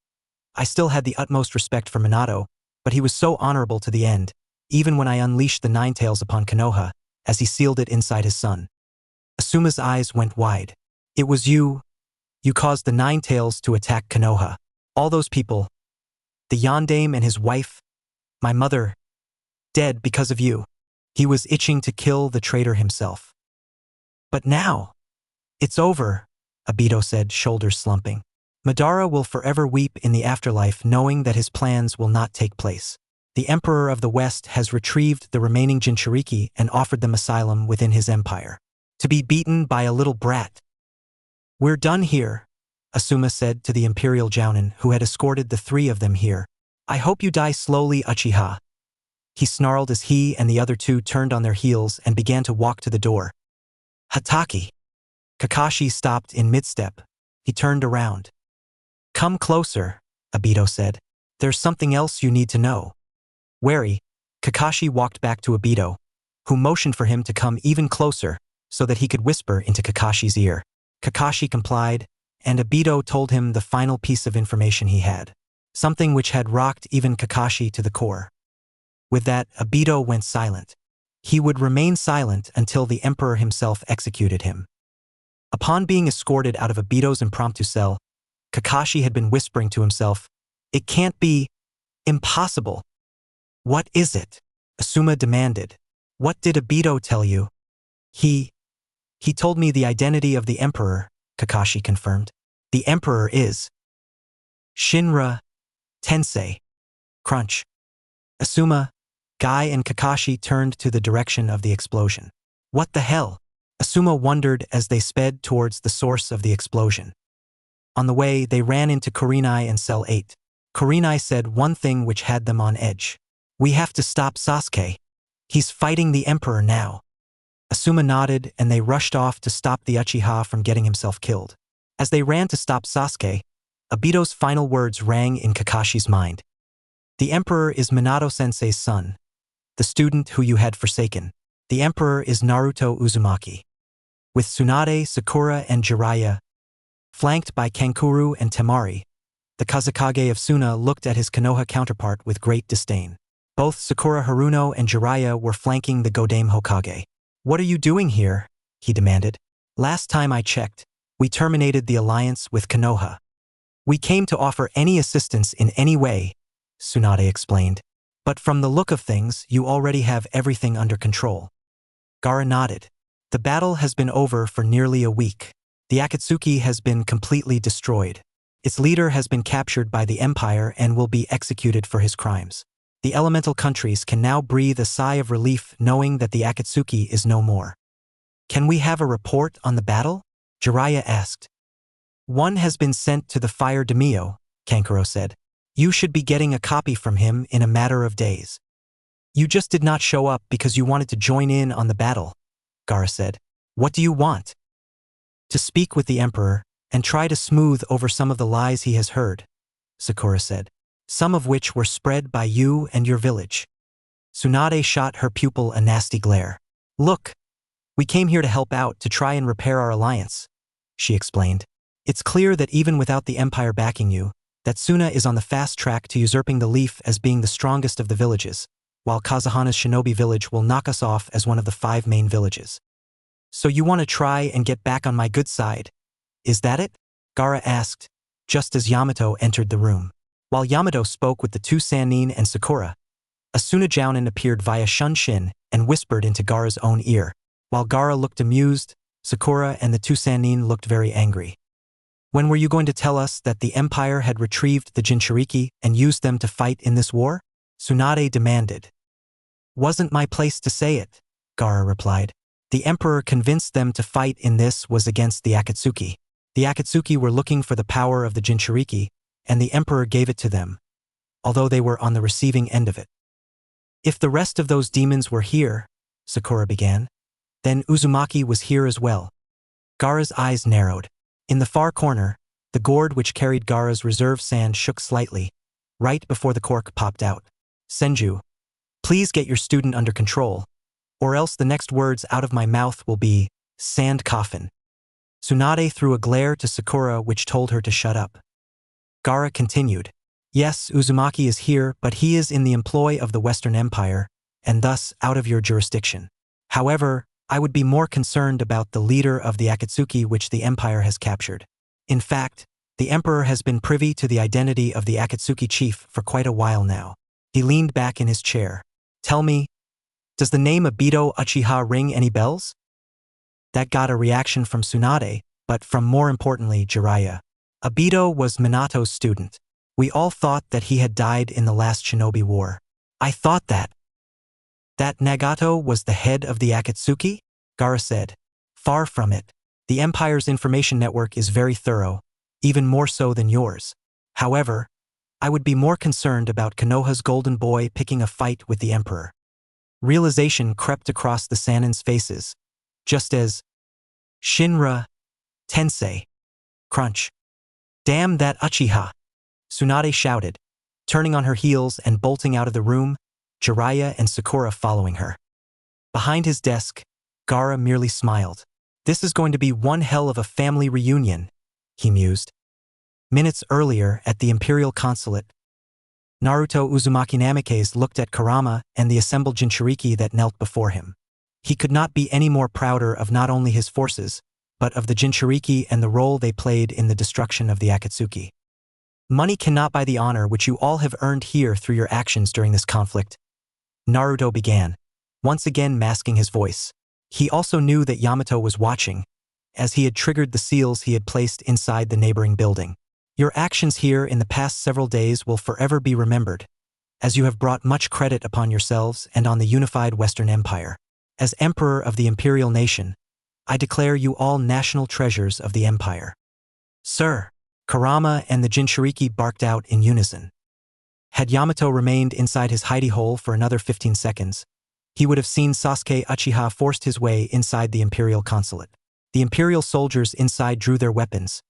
I still had the utmost respect for Minato, but he was so honorable to the end, even when I unleashed the Nine Tails upon Konoha, as he sealed it inside his son. Asuma's eyes went wide. It was you. You caused the Nine Tails to attack Konoha. All those people. The Yondaime and his wife. My mother. Dead because of you. He was itching to kill the traitor himself. But now. It's over, Obito said, shoulders slumping. Madara will forever weep in the afterlife knowing that his plans will not take place. The Emperor of the West has retrieved the remaining Jinchuriki and offered them asylum within his empire. To be beaten by a little brat. We're done here, Asuma said to the Imperial Jounin who had escorted the three of them here. I hope you die slowly, Uchiha. He snarled as he and the other two turned on their heels and began to walk to the door. Hatake. Kakashi stopped in mid-step. He turned around. Come closer, Obito said. There's something else you need to know. Wary, Kakashi walked back to Obito, who motioned for him to come even closer so that he could whisper into Kakashi's ear. Kakashi complied, and Obito told him the final piece of information he had, something which had rocked even Kakashi to the core. With that, Obito went silent. He would remain silent until the Emperor himself executed him. Upon being escorted out of Obito's impromptu cell, Kakashi had been whispering to himself, "It can't be. Impossible." "What is it?" Asuma demanded. "What did Obito tell you?" He told me the identity of the Emperor," Kakashi confirmed. "The Emperor is Shinra Tensei." Crunch. Asuma, Guy and Kakashi turned to the direction of the explosion. "What the hell?" Asuma wondered as they sped towards the source of the explosion. On the way, they ran into Kurenai and Cell 8. Kurenai said one thing which had them on edge. "We have to stop Sasuke. He's fighting the Emperor now." Asuma nodded and they rushed off to stop the Uchiha from getting himself killed. As they ran to stop Sasuke, Obito's final words rang in Kakashi's mind. "The Emperor is Minato-sensei's son, the student who you had forsaken. The Emperor is Naruto Uzumaki." With Tsunade, Sakura, and Jiraiya, flanked by Kankuro and Temari, the Kazekage of Suna looked at his Konoha counterpart with great disdain. Both Sakura Haruno and Jiraiya were flanking the Godame Hokage. "What are you doing here?" he demanded. "Last time I checked, we terminated the alliance with Konoha. We came to offer any assistance in any way," Tsunade explained. "But from the look of things, you already have everything under control." Gaara nodded. "The battle has been over for nearly a week. The Akatsuki has been completely destroyed. Its leader has been captured by the Empire and will be executed for his crimes. The elemental countries can now breathe a sigh of relief knowing that the Akatsuki is no more." Can we have a report on the battle? Jiraiya asked. One has been sent to the Fire Daimyo, Kankuro said. You should be getting a copy from him in a matter of days. You just did not show up because you wanted to join in on the battle, Gaara said. What do you want? To speak with the Emperor and try to smooth over some of the lies he has heard, Sakura said, some of which were spread by you and your village. Tsunade shot her pupil a nasty glare. Look, we came here to help out, to try and repair our alliance, she explained. It's clear that even without the Empire backing you, that Suna is on the fast track to usurping the Leaf as being the strongest of the villages, while Kazuhana's Shinobi village will knock us off as one of the 5 main villages. So you want to try and get back on my good side, is that it? Gaara asked, just as Yamato entered the room. While Yamato spoke with the 2 Sannin and Sakura, Asuna Jounin appeared via Shunshin and whispered into Gaara's own ear. While Gaara looked amused, Sakura and the 2 Sannin looked very angry. When were you going to tell us that the Empire had retrieved the Jinchuriki and used them to fight in this war? Tsunade demanded. Wasn't my place to say it, Gaara replied. The Emperor convinced them to fight in this was against the Akatsuki. The Akatsuki were looking for the power of the Jinchuriki, and the Emperor gave it to them, although they were on the receiving end of it. If the rest of those demons were here, Sakura began, then Uzumaki was here as well. Gaara's eyes narrowed. In the far corner, the gourd which carried Gaara's reserve sand shook slightly, right before the cork popped out. Senju, please get your student under control, or else the next words out of my mouth will be, sand coffin. Tsunade threw a glare to Sakura which told her to shut up. Gaara continued. Yes, Uzumaki is here, but he is in the employ of the Western Empire, and thus out of your jurisdiction. However, I would be more concerned about the leader of the Akatsuki which the Empire has captured. In fact, the Emperor has been privy to the identity of the Akatsuki chief for quite a while now. He leaned back in his chair. Tell me, does the name Obito Uchiha ring any bells? That got a reaction from Tsunade, but from more importantly Jiraiya. Obito was Minato's student. We all thought that he had died in the last Shinobi War. I thought that Nagato was the head of the Akatsuki? Gaara said. Far from it. The Empire's information network is very thorough, even more so than yours. However, I would be more concerned about Konoha's golden boy picking a fight with the Emperor. Realization crept across the Sannin's faces, just as Shinra Tensei. Crunch. Damn that Uchiha! Tsunade shouted, turning on her heels and bolting out of the room, Jiraiya and Sakura following her. Behind his desk, Gaara merely smiled. This is going to be one hell of a family reunion, he mused. Minutes earlier, at the Imperial Consulate, Naruto Uzumaki Namikaze looked at Kurama and the assembled Jinchuriki that knelt before him. He could not be any more prouder of not only his forces, but of the Jinchuriki and the role they played in the destruction of the Akatsuki. Money cannot buy the honor which you all have earned here through your actions during this conflict, Naruto began, once again masking his voice. He also knew that Yamato was watching, as he had triggered the seals he had placed inside the neighboring building. Your actions here in the past several days will forever be remembered, as you have brought much credit upon yourselves and on the unified Western Empire. As Emperor of the Imperial Nation, I declare you all national treasures of the Empire. Sir! Kurama and the Jinchuriki barked out in unison. Had Yamato remained inside his hidey hole for another 15 seconds, he would have seen Sasuke Uchiha forced his way inside the Imperial Consulate. The Imperial soldiers inside drew their weapons,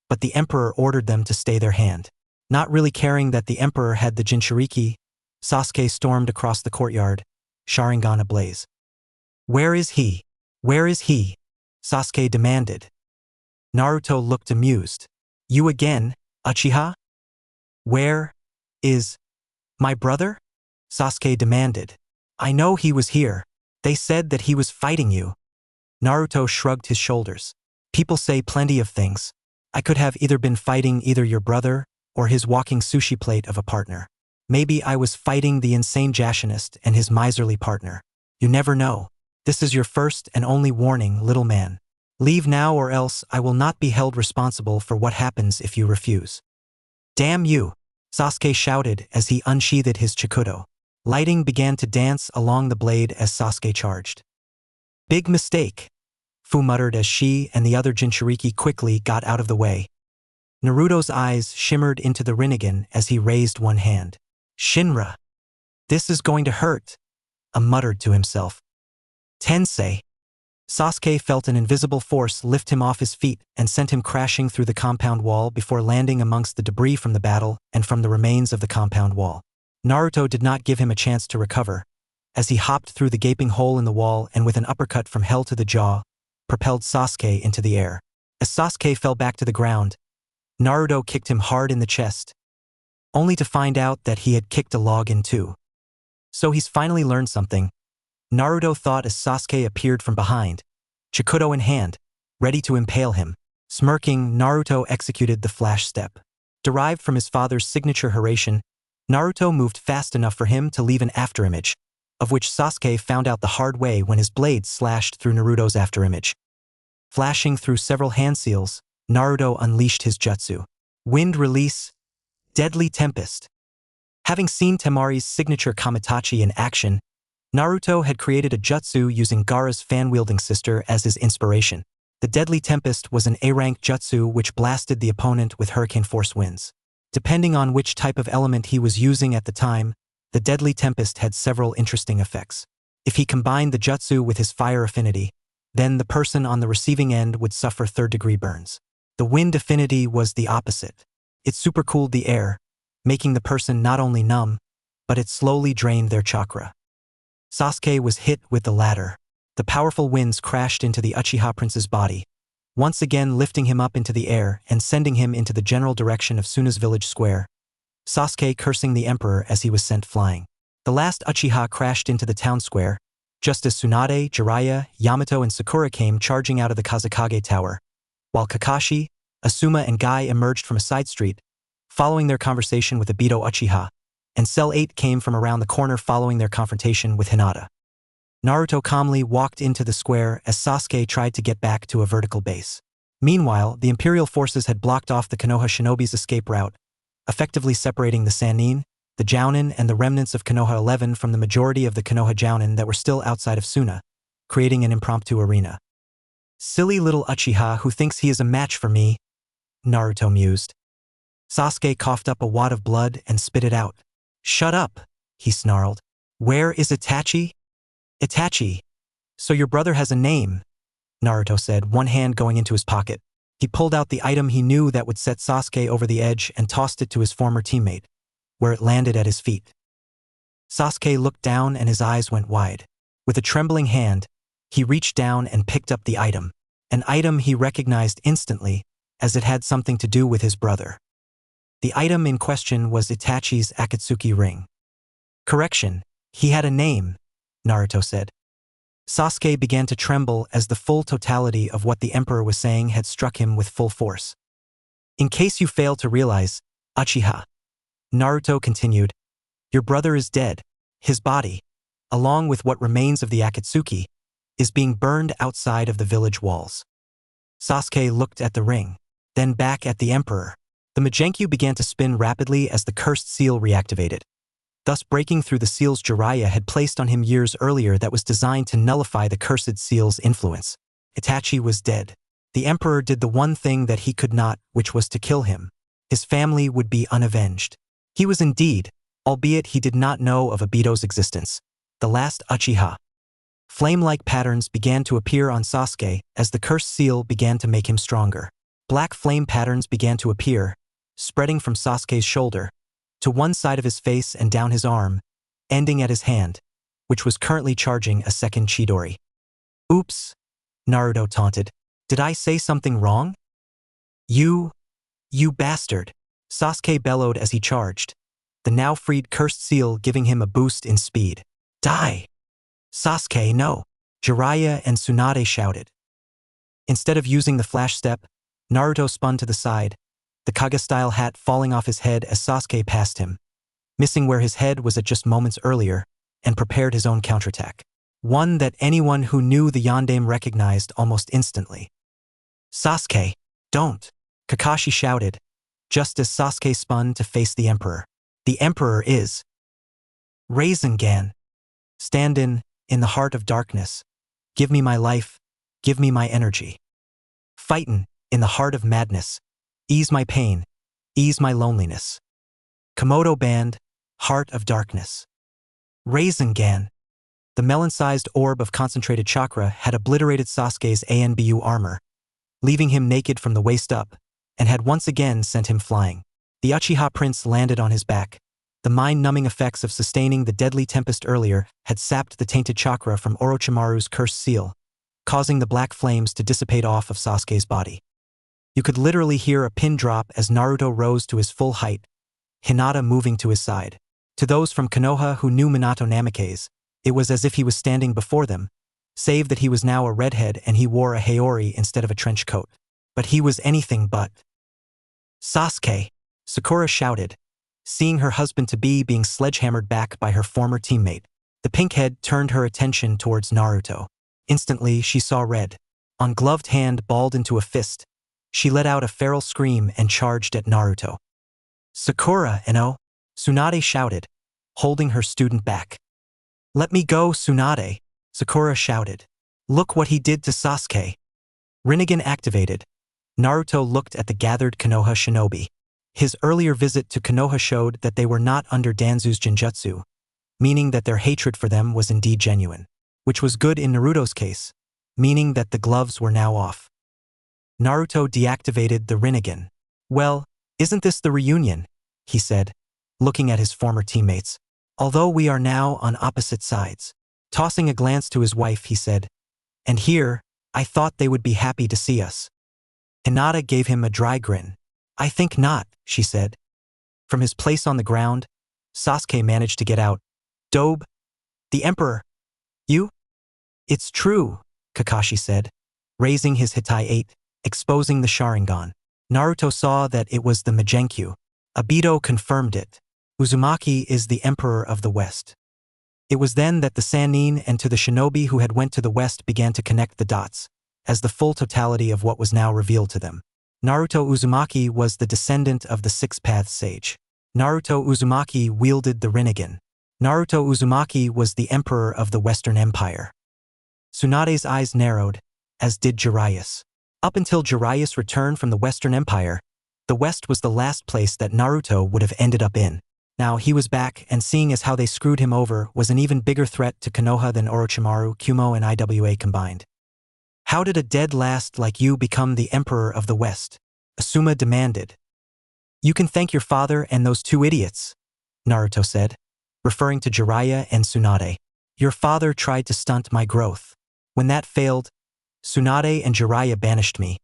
but the Emperor ordered them to stay their hand. Not really caring that the Emperor had the Jinchuriki, Sasuke stormed across the courtyard, Sharingan ablaze. Where is he? Where is he? Sasuke demanded. Naruto looked amused. You again, Uchiha? Where is my brother? Sasuke demanded. I know he was here. They said that he was fighting you. Naruto shrugged his shoulders. People say plenty of things. I could have either been fighting either your brother or his walking sushi plate of a partner. Maybe I was fighting the insane Jashinist and his miserly partner. You never know. This is your first and only warning, little man. Leave now or else I will not be held responsible for what happens if you refuse. Damn you! Sasuke shouted as he unsheathed his chikudo. Lighting began to dance along the blade as Sasuke charged. Big mistake. Fu muttered as she and the other Jinchuriki quickly got out of the way. Naruto's eyes shimmered into the Rinnegan as he raised one hand. Shinra. This is going to hurt, muttered to himself. Tensei. Sasuke felt an invisible force lift him off his feet and sent him crashing through the compound wall before landing amongst the debris from the battle and from the remains of the compound wall. Naruto did not give him a chance to recover, as he hopped through the gaping hole in the wall and with an uppercut from hell to the jaw, propelled Sasuke into the air. As Sasuke fell back to the ground, Naruto kicked him hard in the chest, only to find out that he had kicked a log in two. So he's finally learned something, Naruto thought as Sasuke appeared from behind, Chikudo in hand, ready to impale him. Smirking, Naruto executed the flash step. Derived from his father's signature Hiraishin, Naruto moved fast enough for him to leave an afterimage, of which Sasuke found out the hard way when his blade slashed through Naruto's afterimage. Flashing through several hand seals, Naruto unleashed his jutsu. Wind release, deadly tempest. Having seen Temari's signature Kamitachi in action, Naruto had created a jutsu using Gaara's fan-wielding sister as his inspiration. The Deadly Tempest was an A-rank jutsu which blasted the opponent with hurricane force winds. Depending on which type of element he was using at the time, the Deadly Tempest had several interesting effects. If he combined the jutsu with his fire affinity, then the person on the receiving end would suffer third-degree burns. The wind affinity was the opposite. It supercooled the air, making the person not only numb, but it slowly drained their chakra. Sasuke was hit with the latter. The powerful winds crashed into the Uchiha prince's body, once again lifting him up into the air and sending him into the general direction of Suna's village square, Sasuke cursing the Emperor as he was sent flying. The last Uchiha crashed into the town square, just as Tsunade, Jiraiya, Yamato and Sakura came charging out of the Kazekage Tower, while Kakashi, Asuma and Guy emerged from a side street, following their conversation with Obito Uchiha, and Cell 8 came from around the corner following their confrontation with Hinata. Naruto calmly walked into the square as Sasuke tried to get back to a vertical base. Meanwhile, the Imperial forces had blocked off the Konoha Shinobi's escape route, effectively separating the Sannin, the Jounin and the remnants of Konoha 11 from the majority of the Konoha Jounin that were still outside of Suna, creating an impromptu arena. Silly little Uchiha who thinks he is a match for me, Naruto mused. Sasuke coughed up a wad of blood and spit it out. Shut up, he snarled. Where is Itachi? Itachi. So your brother has a name, Naruto said, one hand going into his pocket. He pulled out the item he knew that would set Sasuke over the edge and tossed it to his former teammate, where it landed at his feet. Sasuke looked down and his eyes went wide. With a trembling hand, he reached down and picked up the item, an item he recognized instantly, as it had something to do with his brother. The item in question was Itachi's Akatsuki ring. Correction, he had a name, Naruto said. Sasuke began to tremble as the full totality of what the Emperor was saying had struck him with full force. In case you fail to realize, Uchiha, Naruto continued, your brother is dead. His body, along with what remains of the Akatsuki, is being burned outside of the village walls. Sasuke looked at the ring, then back at the Emperor. The Magenkyu began to spin rapidly as the cursed seal reactivated, thus breaking through the seals Jiraiya had placed on him years earlier that was designed to nullify the cursed seal's influence. Itachi was dead. The Emperor did the one thing that he could not, which was to kill him. His family would be unavenged. He was indeed, albeit he did not know of Obito's existence, the last Uchiha. Flame-like patterns began to appear on Sasuke as the cursed seal began to make him stronger. Black flame patterns began to appear, spreading from Sasuke's shoulder, to one side of his face and down his arm, ending at his hand, which was currently charging a second Chidori. Oops, Naruto taunted. Did I say something wrong? You bastard, Sasuke bellowed as he charged, the now freed cursed seal giving him a boost in speed. Die! Sasuke, no! Jiraiya and Tsunade shouted. Instead of using the flash step, Naruto spun to the side, the Kaga-style hat falling off his head as Sasuke passed him, missing where his head was at just moments earlier, and prepared his own counterattack. One that anyone who knew the Yondaime recognized almost instantly. Sasuke, don't! Kakashi shouted, just as Sasuke spun to face the Emperor. The Emperor is Rasengan. Stand in the heart of darkness. Give me my life, Give me my energy. Fightin', in the heart of madness. Ease my pain. Ease my loneliness. Komodo Band, Heart of Darkness. Rasengan. The melon-sized orb of concentrated chakra had obliterated Sasuke's ANBU armor, leaving him naked from the waist up, and had once again sent him flying. The Uchiha prince landed on his back. The mind-numbing effects of sustaining the deadly tempest earlier had sapped the tainted chakra from Orochimaru's cursed seal, causing the black flames to dissipate off of Sasuke's body. You could literally hear a pin drop as Naruto rose to his full height, Hinata moving to his side. To those from Konoha who knew Minato Namikaze, it was as if he was standing before them, save that he was now a redhead and he wore a haori instead of a trench coat. But he was anything but. Sasuke! Sakura shouted, seeing her husband-to-be being sledgehammered back by her former teammate. The pinkhead turned her attention towards Naruto. Instantly, she saw red. Ungloved hand balled into a fist. She let out a feral scream and charged at Naruto. Sakura, Ino! Tsunade shouted, holding her student back. Let me go, Tsunade! Sakura shouted. Look what he did to Sasuke. Rinnegan activated. Naruto looked at the gathered Konoha shinobi. His earlier visit to Konoha showed that they were not under Danzu's genjutsu, meaning that their hatred for them was indeed genuine, which was good in Naruto's case, meaning that the gloves were now off. Naruto deactivated the Rinnegan. Well, isn't this the reunion? He said, looking at his former teammates. Although we are now on opposite sides. Tossing a glance to his wife, he said, and here, I thought they would be happy to see us. Hinata gave him a dry grin. I think not, she said. From his place on the ground, Sasuke managed to get out. Dobe, the Emperor. You? It's true, Kakashi said, raising his Hitai 8, exposing the Sharingan. Naruto saw that it was the Magenkyu. Obito confirmed it. Uzumaki is the Emperor of the West. It was then that the Sannin and to the shinobi who had went to the West began to connect the dots, as the full totality of what was now revealed to them. Naruto Uzumaki was the descendant of the Six-Path Sage. Naruto Uzumaki wielded the Rinnegan. Naruto Uzumaki was the Emperor of the Western Empire. Tsunade's eyes narrowed, as did Jiraiya's. Up until Jiraiya's return from the Western Empire, the West was the last place that Naruto would have ended up in. Now he was back, and seeing as how they screwed him over was an even bigger threat to Konoha than Orochimaru, Kumo, and IWA combined. How did a dead last like you become the Emperor of the West? Asuma demanded. You can thank your father and those two idiots, Naruto said, referring to Jiraiya and Tsunade. Your father tried to stunt my growth. When that failed, Tsunade and Jiraiya banished me,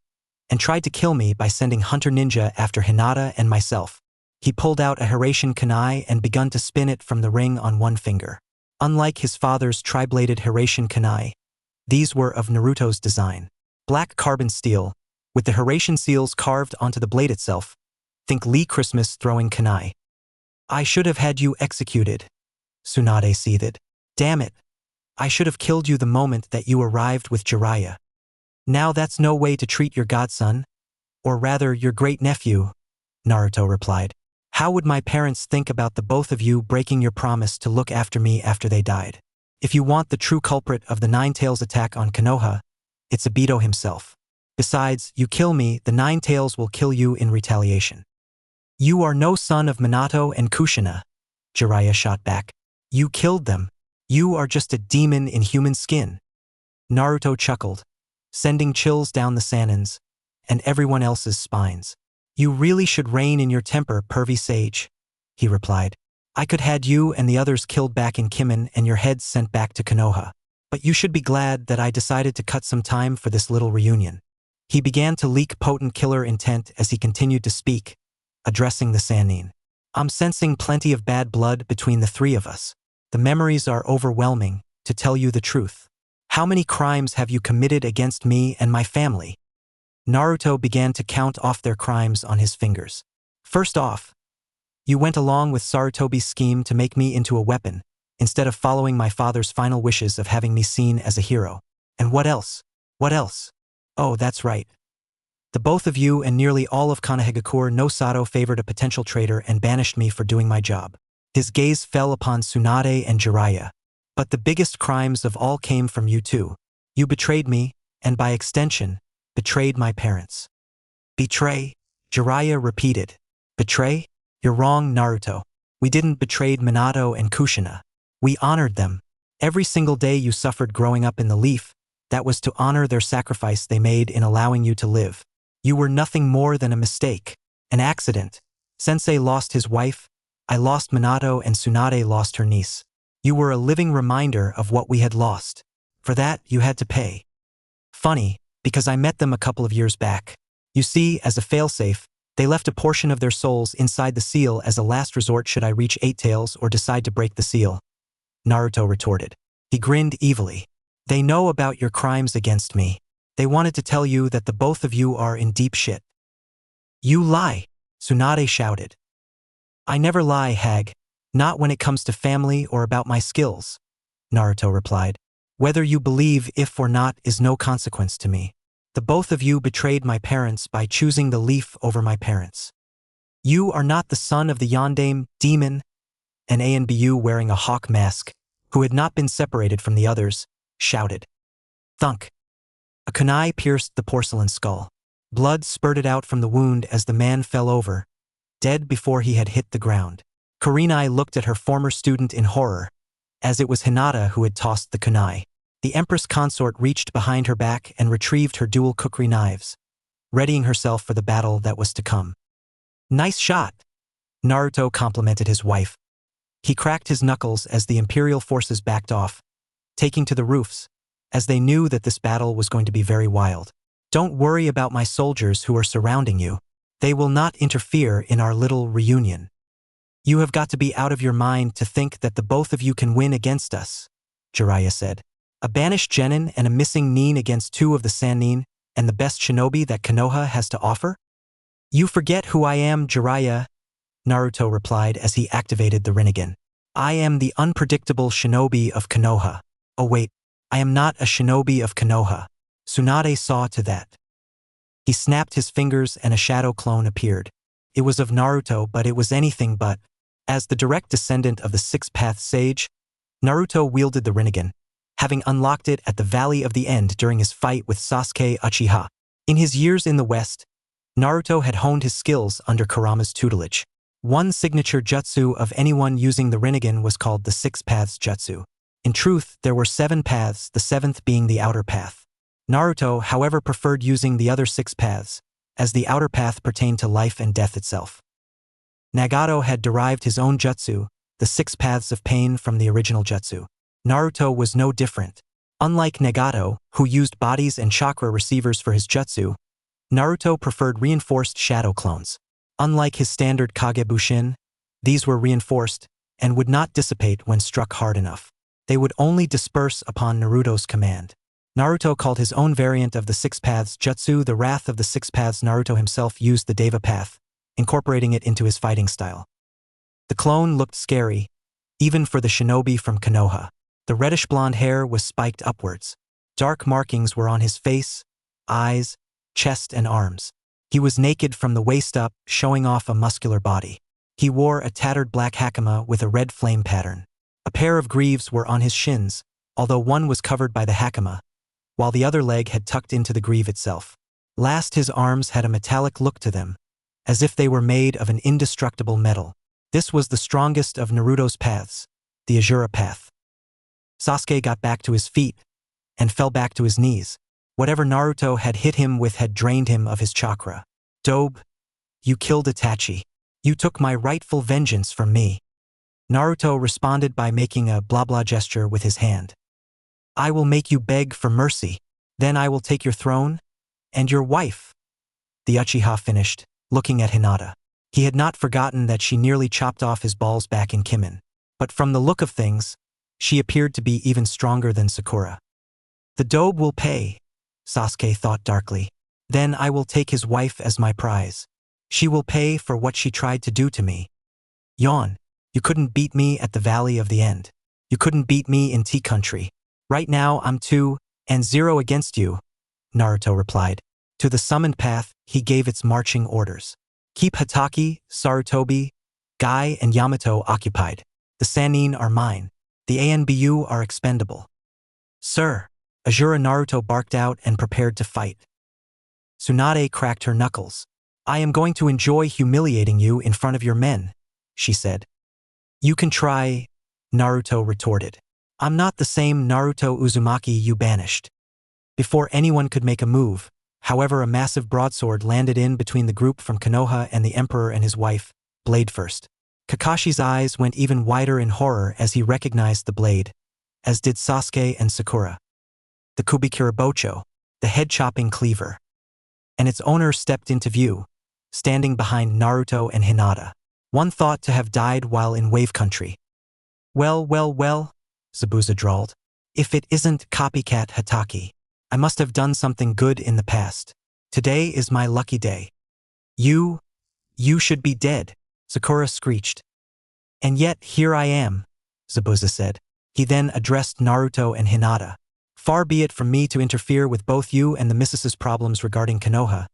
and tried to kill me by sending Hunter Ninja after Hinata and myself. He pulled out a Hiraishin kunai and begun to spin it from the ring on one finger. Unlike his father's tri-bladed Hiraishin kunai, these were of Naruto's design. Black carbon steel, with the Hiraishin seals carved onto the blade itself. Think Lee Christmas throwing kunai. I should have had you executed, Tsunade seethed. Damn it. I should have killed you the moment that you arrived with Jiraiya. Now that's no way to treat your godson, or rather your great-nephew, Naruto replied. How would my parents think about the both of you breaking your promise to look after me after they died? If you want the true culprit of the Nine Tails attack on Konoha, it's Obito himself. Besides, you kill me, the Nine Tails will kill you in retaliation. You are no son of Minato and Kushina, Jiraiya shot back. You killed them. You are just a demon in human skin. Naruto chuckled, sending chills down the Sannins and everyone else's spines. You really should rein in your temper, pervy sage, he replied. I could had you and the others killed back in Kimen and your heads sent back to Konoha. But you should be glad that I decided to cut some time for this little reunion. He began to leak potent killer intent as he continued to speak, addressing the Sannin. I'm sensing plenty of bad blood between the three of us. The memories are overwhelming, to tell you the truth. How many crimes have you committed against me and my family? Naruto began to count off their crimes on his fingers. First off, you went along with Sarutobi's scheme to make me into a weapon, instead of following my father's final wishes of having me seen as a hero. And what else? What else? Oh, that's right. The both of you and nearly all of Konohagakure no Sato favored a potential traitor and banished me for doing my job. His gaze fell upon Tsunade and Jiraiya. But the biggest crimes of all came from you two. You betrayed me, and by extension, betrayed my parents. Betray? Jiraiya repeated. Betray? You're wrong, Naruto. We didn't betray Minato and Kushina. We honored them. Every single day you suffered growing up in the leaf, that was to honor their sacrifice they made in allowing you to live. You were nothing more than a mistake, an accident. Sensei lost his wife, I lost Minato, and Tsunade lost her niece. You were a living reminder of what we had lost. For that, you had to pay. Funny, because I met them a couple of years back. You see, as a failsafe, they left a portion of their souls inside the seal as a last resort should I reach Eight Tails or decide to break the seal. Naruto retorted. He grinned evilly. They know about your crimes against me. They wanted to tell you that the both of you are in deep shit. You lie, Tsunade shouted. I never lie, hag. Not when it comes to family or about my skills, Naruto replied. Whether you believe if or not is no consequence to me. The both of you betrayed my parents by choosing the leaf over my parents. You are not the son of the Yondaime demon, an ANBU wearing a hawk mask, who had not been separated from the others, shouted. Thunk. A kunai pierced the porcelain skull. Blood spurted out from the wound as the man fell over, dead before he had hit the ground. Kurenai looked at her former student in horror, as it was Hinata who had tossed the kunai. The Empress consort reached behind her back and retrieved her dual kukri knives, readying herself for the battle that was to come. Nice shot, Naruto complimented his wife. He cracked his knuckles as the Imperial forces backed off, taking to the roofs, as they knew that this battle was going to be very wild. Don't worry about my soldiers who are surrounding you. They will not interfere in our little reunion. You have got to be out of your mind to think that the both of you can win against us, Jiraiya said. A banished genin and a missing nin against two of the Sannin and the best shinobi that Konoha has to offer? You forget who I am, Jiraiya, Naruto replied as he activated the Rinnegan. I am the unpredictable shinobi of Konoha. Oh wait, I am not a shinobi of Konoha. Tsunade saw to that. He snapped his fingers and a shadow clone appeared. It was of Naruto, but it was anything but. As the direct descendant of the Six-Path Sage, Naruto wielded the Rinnegan, having unlocked it at the Valley of the End during his fight with Sasuke Uchiha. In his years in the West, Naruto had honed his skills under Kurama's tutelage. One signature jutsu of anyone using the Rinnegan was called the Six Paths Jutsu. In truth, there were 7 paths, the 7th being the outer path. Naruto, however, preferred using the other 6 paths, as the outer path pertained to life and death itself. Nagato had derived his own jutsu, the 6 paths of pain, from the original jutsu. Naruto was no different. Unlike Nagato, who used bodies and chakra receivers for his jutsu, Naruto preferred reinforced shadow clones. Unlike his standard Kagebushin, these were reinforced and would not dissipate when struck hard enough. They would only disperse upon Naruto's command. Naruto called his own variant of the 6 paths jutsu the Wrath of the 6 Paths. Naruto himself used the Deva path, incorporating it into his fighting style. The clone looked scary, even for the shinobi from Konoha. The reddish-blonde hair was spiked upwards. Dark markings were on his face, eyes, chest and arms. He was naked from the waist up, showing off a muscular body. He wore a tattered black hakama with a red flame pattern. A pair of greaves were on his shins, although one was covered by the hakama, while the other leg had tucked into the greave itself. Last, his arms had a metallic look to them, as if they were made of an indestructible metal. This was the strongest of Naruto's paths, the Azura path. Sasuke got back to his feet and fell back to his knees. Whatever Naruto had hit him with had drained him of his chakra. Dobe, you killed Itachi. You took my rightful vengeance from me. Naruto responded by making a blah-blah gesture with his hand. I will make you beg for mercy. Then I will take your throne and your wife. The Uchiha finished, looking at Hinata. He had not forgotten that she nearly chopped off his balls back in Kimen. But from the look of things, she appeared to be even stronger than Sakura. The Dobe will pay, Sasuke thought darkly. Then I will take his wife as my prize. She will pay for what she tried to do to me. Yawn. You couldn't beat me at the Valley of the End. You couldn't beat me in T-Country. Right now I'm 2-0 against you, Naruto replied. To the summoned path, he gave its marching orders. Keep Hatake, Sarutobi, Guy and Yamato occupied. The Sannin are mine. The ANBU are expendable. Sir, Azura Naruto barked out and prepared to fight. Tsunade cracked her knuckles. I am going to enjoy humiliating you in front of your men, she said. You can try, Naruto retorted. I'm not the same Naruto Uzumaki you banished. Before anyone could make a move, however, a massive broadsword landed in between the group from Konoha and the Emperor and his wife, blade first. Kakashi's eyes went even wider in horror as he recognized the blade, as did Sasuke and Sakura. The Kubikirabocho, the head-chopping cleaver. And its owner stepped into view, standing behind Naruto and Hinata. One thought to have died while in Wave Country. Well, Zabuza drawled. If it isn't copycat Hatake. I must have done something good in the past. Today is my lucky day. You should be dead, Sakura screeched. And yet here I am, Zabuza said. He then addressed Naruto and Hinata. Far be it from me to interfere with both you and the Mrs.'s problems regarding Konoha,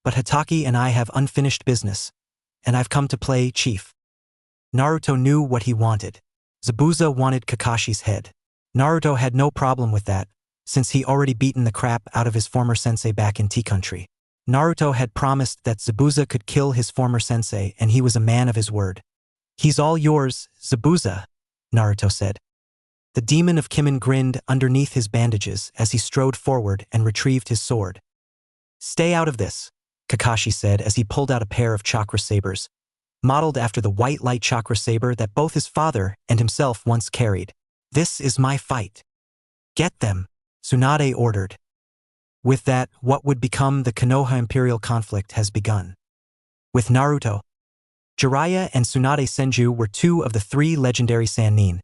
but Hatake and I have unfinished business, and I've come to play chief. Naruto knew what he wanted. Zabuza wanted Kakashi's head. Naruto had no problem with that, since he already beaten the crap out of his former sensei back in T-Country. Naruto had promised that Zabuza could kill his former sensei, and he was a man of his word. He's all yours, Zabuza, Naruto said. The demon of Kimen grinned underneath his bandages as he strode forward and retrieved his sword. Stay out of this, Kakashi said as he pulled out a pair of chakra sabers, modeled after the white light chakra saber that both his father and himself once carried. This is my fight. Get them, Tsunade ordered. With that, what would become the Konoha Imperial conflict has begun. With Naruto, Jiraiya and Tsunade Senju were two of the three legendary Sannin,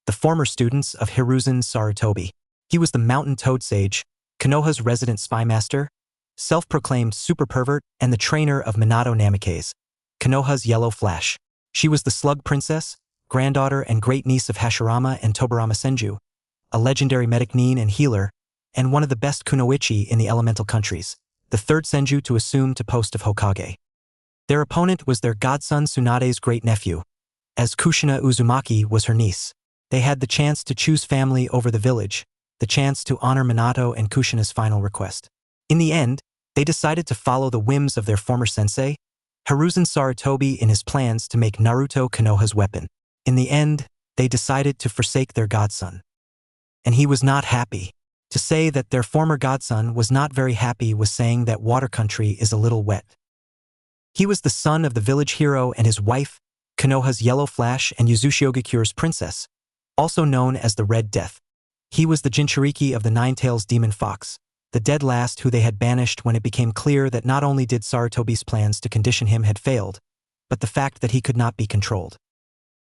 the former students of Hiruzen Sarutobi. He was the Mountain Toad Sage, Konoha's resident spymaster, self-proclaimed super pervert, and the trainer of Minato Namikaze, Konoha's Yellow Flash. She was the Slug Princess, granddaughter and great-niece of Hashirama and Tobarama Senju, a legendary medic nin and healer, and one of the best kunoichi in the elemental countries, the third Senju to assume the post of Hokage. Their opponent was their godson Tsunade's great-nephew, as Kushina Uzumaki was her niece. They had the chance to choose family over the village, the chance to honor Minato and Kushina's final request. In the end, they decided to follow the whims of their former sensei, Hiruzen Sarutobi, in his plans to make Naruto Konoha's weapon. In the end, they decided to forsake their godson. And he was not happy. To say that their former godson was not very happy was saying that water country is a little wet. He was the son of the village hero and his wife, Konoha's Yellow Flash and Uzushiogakura's princess, also known as the Red Death. He was the Jinchuriki of the Nine-Tails Demon Fox, the dead last who they had banished when it became clear that not only did Sarutobi's plans to condition him had failed, but the fact that he could not be controlled.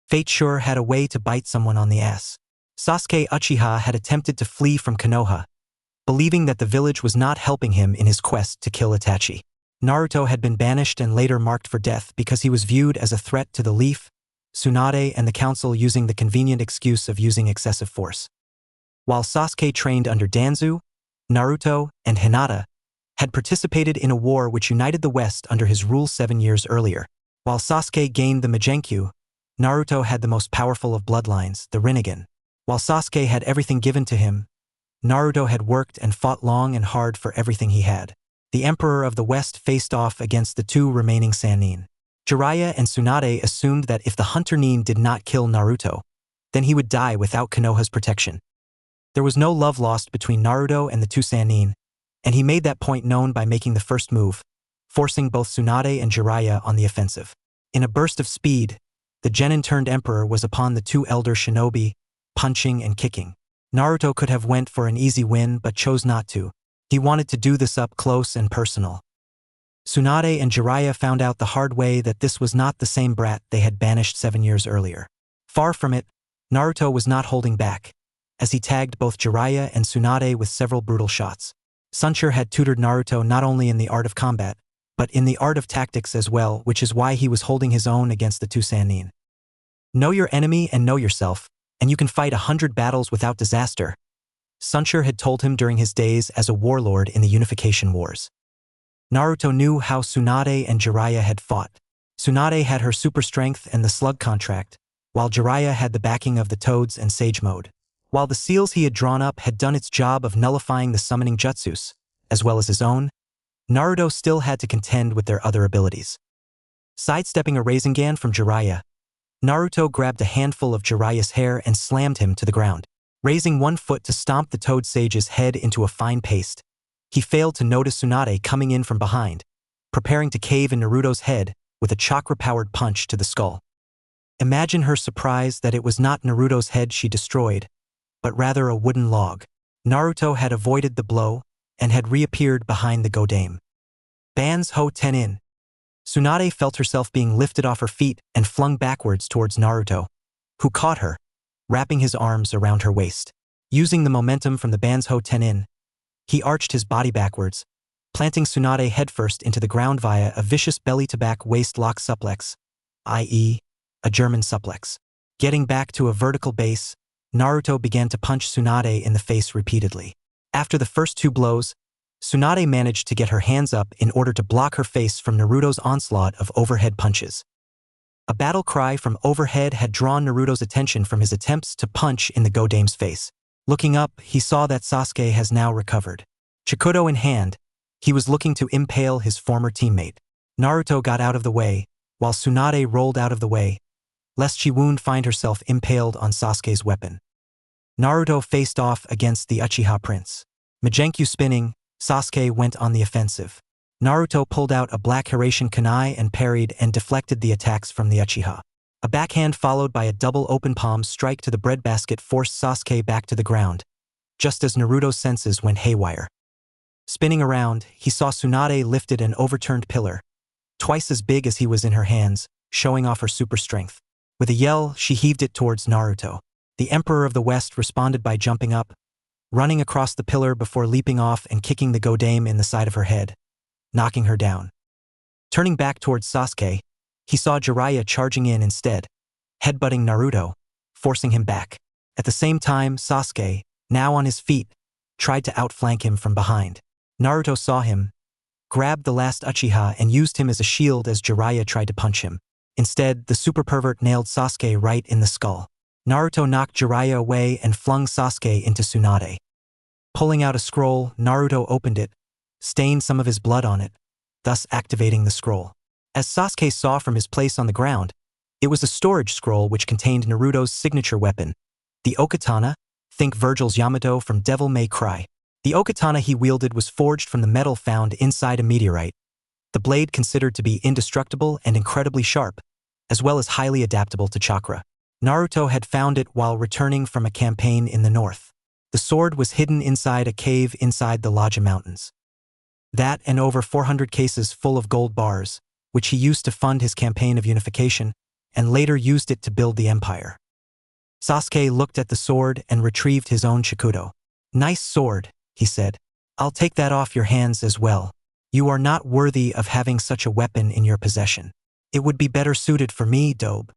Fate sure had a way to bite someone on the ass. Sasuke Uchiha had attempted to flee from Konoha, believing that the village was not helping him in his quest to kill Itachi. Naruto had been banished and later marked for death because he was viewed as a threat to the Leaf, Tsunade and the council, using the convenient excuse of using excessive force. While Sasuke trained under Danzu, Naruto, and Hinata had participated in a war which united the West under his rule 7 years earlier. While Sasuke gained the Migenkyu, Naruto had the most powerful of bloodlines, the Rinnegan. While Sasuke had everything given to him, Naruto had worked and fought long and hard for everything he had. The Emperor of the West faced off against the two remaining Sannin. Jiraiya and Tsunade assumed that if the Hunter Nin did not kill Naruto, then he would die without Konoha's protection. There was no love lost between Naruto and the two Sannin, and he made that point known by making the first move, forcing both Tsunade and Jiraiya on the offensive. In a burst of speed, the Genin-turned-Emperor was upon the two elder Shinobi, punching and kicking. Naruto could have went for an easy win but chose not to. He wanted to do this up close and personal. Tsunade and Jiraiya found out the hard way that this was not the same brat they had banished 7 years earlier. Far from it, Naruto was not holding back, as he tagged both Jiraiya and Tsunade with several brutal shots. Sunshur had tutored Naruto not only in the art of combat, but in the art of tactics as well, which is why he was holding his own against the two Sannin. Know your enemy and know yourself, and you can fight 100 battles without disaster, Sunshur had told him during his days as a warlord in the Unification Wars. Naruto knew how Tsunade and Jiraiya had fought. Tsunade had her super strength and the slug contract, while Jiraiya had the backing of the Toads and Sage Mode. While the seals he had drawn up had done its job of nullifying the summoning jutsus, as well as his own, Naruto still had to contend with their other abilities. Sidestepping a Rasengan from Jiraiya, Naruto grabbed a handful of Jiraiya's hair and slammed him to the ground. Raising one foot to stomp the Toad Sage's head into a fine paste, he failed to notice Tsunade coming in from behind, preparing to cave in Naruto's head with a chakra-powered punch to the skull. Imagine her surprise that it was not Naruto's head she destroyed, but rather a wooden log. Naruto had avoided the blow and had reappeared behind the Godame. Ban's Ho Tenin. Tsunade felt herself being lifted off her feet and flung backwards towards Naruto, who caught her, wrapping his arms around her waist. Using the momentum from the Ban's Ho Tenin, he arched his body backwards, planting Tsunade headfirst into the ground via a vicious belly-to-back waist-lock suplex, i.e., a German suplex. Getting back to a vertical base, Naruto began to punch Tsunade in the face repeatedly. After the first two blows, Tsunade managed to get her hands up in order to block her face from Naruto's onslaught of overhead punches. A battle cry from overhead had drawn Naruto's attention from his attempts to punch in the Godame's face. Looking up, he saw that Sasuke has now recovered. Chikudo in hand, he was looking to impale his former teammate. Naruto got out of the way, while Tsunade rolled out of the way, lest she would find herself impaled on Sasuke's weapon. Naruto faced off against the Uchiha Prince. Magenkyu spinning, Sasuke went on the offensive. Naruto pulled out a black Hiraishin kunai and parried and deflected the attacks from the Uchiha. A backhand followed by a double open palm strike to the breadbasket forced Sasuke back to the ground, just as Naruto's senses went haywire. Spinning around, he saw Tsunade lifted an overturned pillar, twice as big as he was in her hands, showing off her super strength. With a yell, she heaved it towards Naruto. The Emperor of the West responded by jumping up, running across the pillar before leaping off and kicking the Godame in the side of her head, knocking her down. Turning back towards Sasuke, he saw Jiraiya charging in instead, headbutting Naruto, forcing him back. At the same time, Sasuke, now on his feet, tried to outflank him from behind. Naruto saw him, grabbed the last Uchiha and used him as a shield as Jiraiya tried to punch him. Instead, the super pervert nailed Sasuke right in the skull. Naruto knocked Jiraiya away and flung Sasuke into Tsunade. Pulling out a scroll, Naruto opened it, stained some of his blood on it, thus activating the scroll. As Sasuke saw from his place on the ground, it was a storage scroll which contained Naruto's signature weapon, the Okatana, think Virgil's Yamato from Devil May Cry. The Okatana he wielded was forged from the metal found inside a meteorite, the blade considered to be indestructible and incredibly sharp, as well as highly adaptable to chakra. Naruto had found it while returning from a campaign in the north. The sword was hidden inside a cave inside the Laja Mountains. That and over 400 cases full of gold bars, which he used to fund his campaign of unification, and later used it to build the empire. Sasuke looked at the sword and retrieved his own Chikudo. "Nice sword," he said. "I'll take that off your hands as well. You are not worthy of having such a weapon in your possession. It would be better suited for me, Dobe."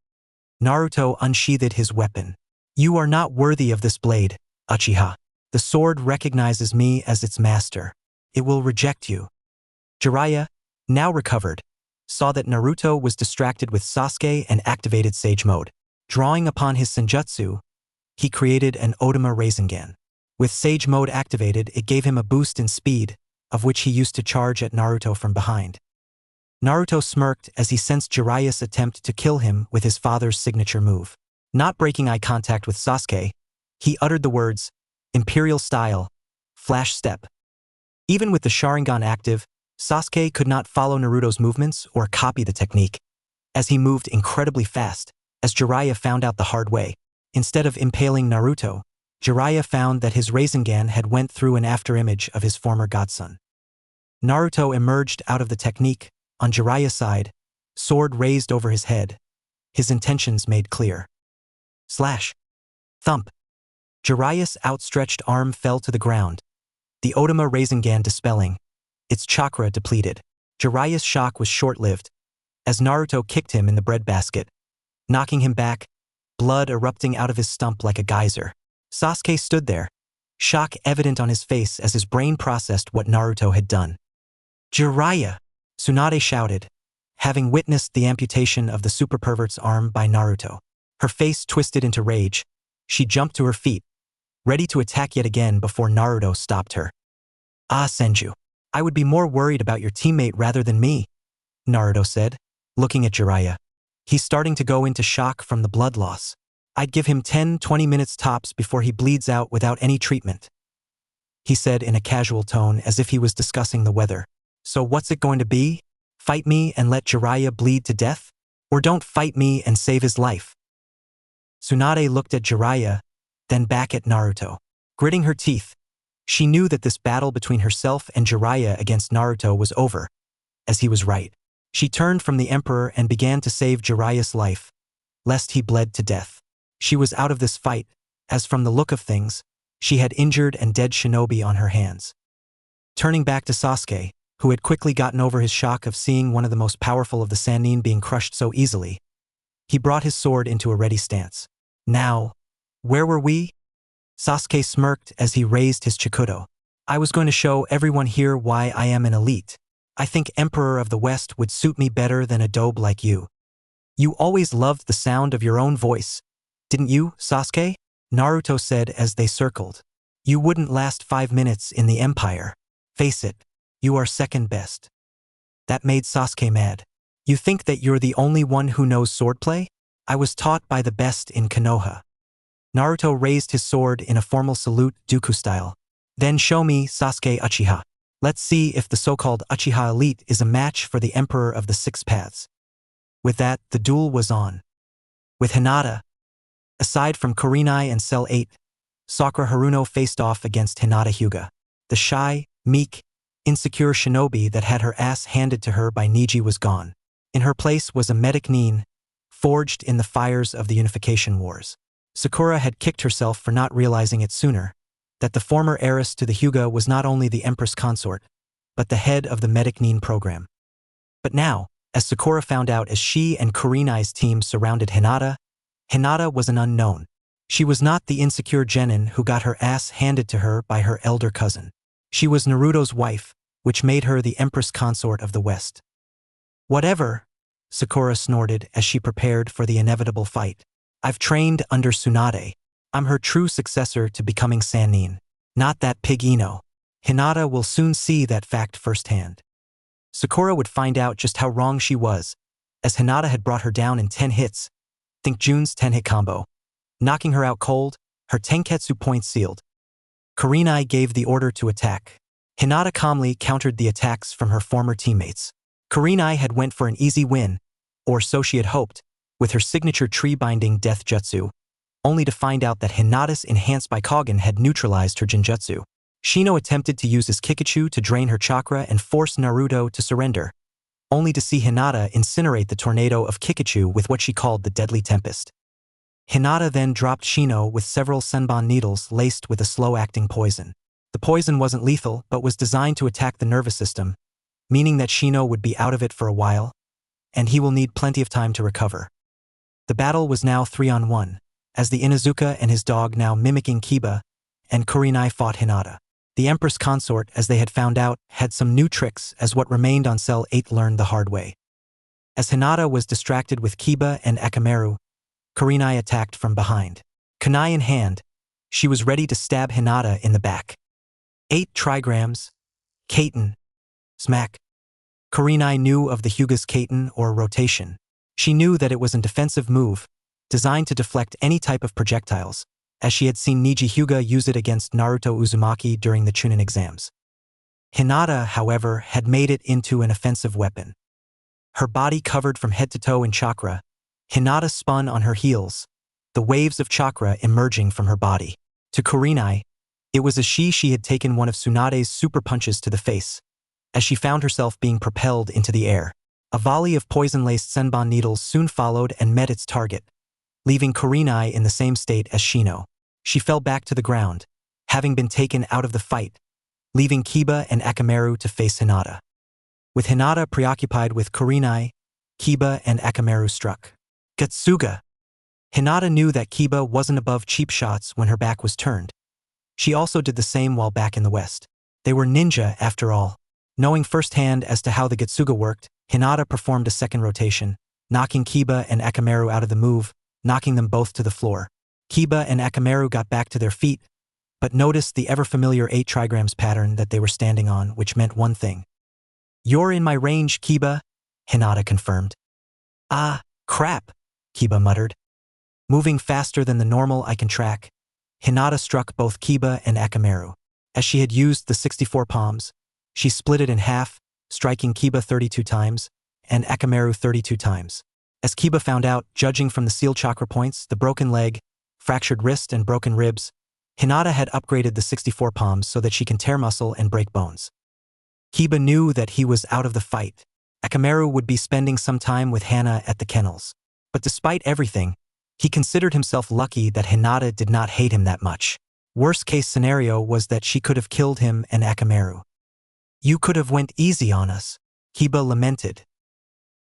Naruto unsheathed his weapon. "You are not worthy of this blade, Uchiha. The sword recognizes me as its master. It will reject you." Jiraiya, now recovered, saw that Naruto was distracted with Sasuke and activated Sage Mode. Drawing upon his Senjutsu, he created an Otama Rasengan. With Sage Mode activated, it gave him a boost in speed, of which he used to charge at Naruto from behind. Naruto smirked as he sensed Jiraiya's attempt to kill him with his father's signature move. Not breaking eye contact with Sasuke, he uttered the words, "Imperial style, flash step." Even with the Sharingan active, Sasuke could not follow Naruto's movements or copy the technique, as he moved incredibly fast, as Jiraiya found out the hard way. Instead of impaling Naruto, Jiraiya found that his Rasengan had went through an afterimage of his former godson. Naruto emerged out of the technique, on Jiraiya's side, sword raised over his head, his intentions made clear. Slash. Thump. Jiraiya's outstretched arm fell to the ground, the Otama Rasengan dispelling, its chakra depleted. Jiraiya's shock was short-lived, as Naruto kicked him in the breadbasket, knocking him back, blood erupting out of his stump like a geyser. Sasuke stood there, shock evident on his face as his brain processed what Naruto had done. "Jiraiya!" Tsunade shouted, having witnessed the amputation of the super pervert's arm by Naruto. Her face twisted into rage. She jumped to her feet, ready to attack yet again before Naruto stopped her. "Ah, Senju. I would be more worried about your teammate rather than me," Naruto said, looking at Jiraiya. "He's starting to go into shock from the blood loss. I'd give him 10-20 minutes tops before he bleeds out without any treatment," he said in a casual tone as if he was discussing the weather. "So what's it going to be? Fight me and let Jiraiya bleed to death? Or don't fight me and save his life?" Tsunade looked at Jiraiya, then back at Naruto. Gritting her teeth, she knew that this battle between herself and Jiraiya against Naruto was over, as he was right. She turned from the Emperor and began to save Jiraiya's life, lest he bled to death. She was out of this fight, as from the look of things, she had injured and dead Shinobi on her hands. Turning back to Sasuke, who had quickly gotten over his shock of seeing one of the most powerful of the Sannin being crushed so easily, he brought his sword into a ready stance. "Now, where were we?" Sasuke smirked as he raised his Chikudo. "I was going to show everyone here why I am an elite. I think Emperor of the West would suit me better than a dobe like you. You always loved the sound of your own voice, didn't you, Sasuke?" Naruto said as they circled. "You wouldn't last 5 minutes in the Empire. Face it, you are second best." That made Sasuke mad. "You think that you're the only one who knows swordplay? I was taught by the best in Konoha." Naruto raised his sword in a formal salute Dooku style. "Then show me Sasuke Uchiha. Let's see if the so-called Uchiha elite is a match for the Emperor of the Six Paths." With that, the duel was on. With Hinata, aside from Kurenai and Cell 8, Sakura Haruno faced off against Hinata Hyuga. The shy, meek, insecure shinobi that had her ass handed to her by Neji was gone. In her place was a medic Nin, forged in the fires of the Unification Wars. Sakura had kicked herself for not realizing it sooner, that the former heiress to the Hyuga was not only the Empress consort, but the head of the medic Nin program. But now, as Sakura found out as she and Kurenai's team surrounded Hinata, Hinata was an unknown. She was not the insecure genin who got her ass handed to her by her elder cousin. She was Naruto's wife, which made her the Empress consort of the West. "Whatever," Sakura snorted as she prepared for the inevitable fight. "I've trained under Tsunade. I'm her true successor to becoming Sannin, not that pig Ino. Hinata will soon see that fact firsthand." Sakura would find out just how wrong she was, as Hinata had brought her down in 10 hits. Think Jun's 10-hit combo. Knocking her out cold, her Tenketsu point sealed. Kurenai gave the order to attack. Hinata calmly countered the attacks from her former teammates. Kurenai had went for an easy win, or so she had hoped, with her signature tree-binding death jutsu, only to find out that Hinata's enhanced by Kagen had neutralized her Jinjutsu. Shino attempted to use his Kikachu to drain her chakra and force Naruto to surrender, only to see Hinata incinerate the tornado of Kikachu with what she called the Deadly Tempest. Hinata then dropped Shino with several Senbon needles laced with a slow-acting poison. The poison wasn't lethal, but was designed to attack the nervous system, meaning that Shino would be out of it for a while, and he will need plenty of time to recover. The battle was now 3-on-1, as the Inuzuka and his dog, now mimicking Kiba, and Kurenai fought Hinata. The Empress consort, as they had found out, had some new tricks as what remained on Cell 8 learned the hard way. As Hinata was distracted with Kiba and Akamaru, Kurenai attacked from behind. Kunai in hand, she was ready to stab Hinata in the back. 8 trigrams, Kaiten, smack. Kurenai knew of the Hyuga's Kaiten or rotation. She knew that it was a defensive move, designed to deflect any type of projectiles, as she had seen Neji Hyuga use it against Naruto Uzumaki during the Chunin exams. Hinata, however, had made it into an offensive weapon. Her body covered from head to toe in chakra, Hinata spun on her heels, the waves of chakra emerging from her body. To Kurenai, it was as she had taken one of Tsunade's super punches to the face, as she found herself being propelled into the air. A volley of poison-laced Senbon needles soon followed and met its target, leaving Kurenai in the same state as Shino. She fell back to the ground, having been taken out of the fight, leaving Kiba and Akamaru to face Hinata. With Hinata preoccupied with Kurenai, Kiba and Akamaru struck. Getsuga! Hinata knew that Kiba wasn't above cheap shots when her back was turned. She also did the same while back in the West. They were ninja, after all. Knowing firsthand as to how the Getsuga worked, Hinata performed a second rotation, knocking Kiba and Akamaru out of the move, knocking them both to the floor. Kiba and Akamaru got back to their feet, but noticed the ever-familiar 8 trigrams pattern that they were standing on, which meant one thing. "You're in my range, Kiba," Hinata confirmed. "Ah, crap," Kiba muttered. Moving faster than the normal I can track, Hinata struck both Kiba and Akamaru. As she had used the 64 palms, she split it in half, striking Kiba 32 times, and Akamaru 32 times. As Kiba found out, judging from the seal chakra points, the broken leg, fractured wrist and broken ribs, Hinata had upgraded the 64 palms so that she can tear muscle and break bones. Kiba knew that he was out of the fight. Akamaru would be spending some time with Hana at the kennels. But despite everything, he considered himself lucky that Hinata did not hate him that much. Worst-case scenario was that she could have killed him and Akamaru. "You could have went easy on us," Kiba lamented.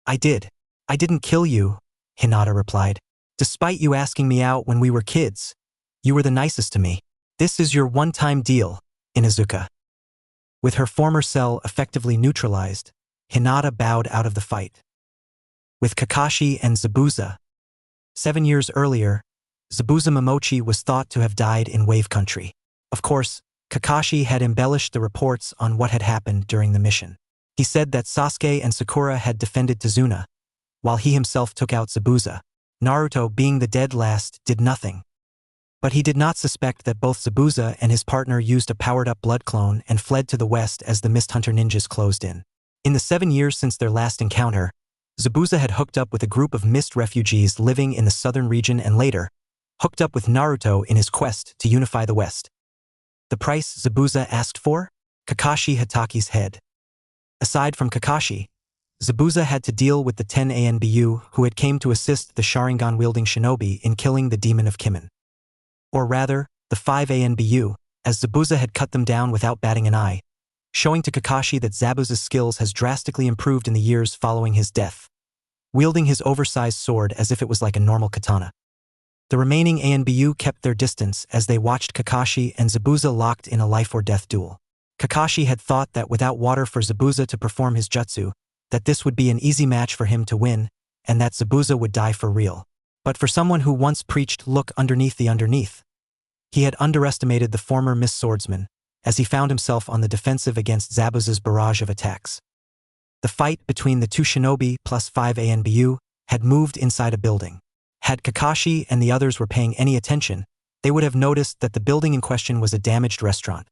I didn't kill you," Hinata replied. "Despite you asking me out when we were kids, you were the nicest to me. This is your one-time deal, Inuzuka." With her former cell effectively neutralized, Hinata bowed out of the fight. With Kakashi and Zabuza. 7 years earlier, Zabuza Momochi was thought to have died in Wave Country. Of course, Kakashi had embellished the reports on what had happened during the mission. He said that Sasuke and Sakura had defended Tazuna, while he himself took out Zabuza. Naruto, being the dead last, did nothing. But he did not suspect that both Zabuza and his partner used a powered-up blood clone and fled to the west as the Mist Hunter ninjas closed in. In the 7 years since their last encounter, Zabuza had hooked up with a group of Mist refugees living in the southern region and later, hooked up with Naruto in his quest to unify the West. The price Zabuza asked for? Kakashi Hataki's head. Aside from Kakashi, Zabuza had to deal with the 10 ANBU who had came to assist the Sharingan-wielding Shinobi in killing the Demon of Kimen. Or rather, the 5 ANBU, as Zabuza had cut them down without batting an eye, showing to Kakashi that Zabuza's skills has drastically improved in the years following his death, wielding his oversized sword as if it was like a normal katana. The remaining ANBU kept their distance as they watched Kakashi and Zabuza locked in a life-or-death duel. Kakashi had thought that without water for Zabuza to perform his jutsu, that this would be an easy match for him to win, and that Zabuza would die for real. But for someone who once preached look underneath the underneath, he had underestimated the former Mist Swordsman, as he found himself on the defensive against Zabuza's barrage of attacks. The fight between the 2 Shinobi plus 5 ANBU had moved inside a building. Had Kakashi and the others were paying any attention, they would have noticed that the building in question was a damaged restaurant,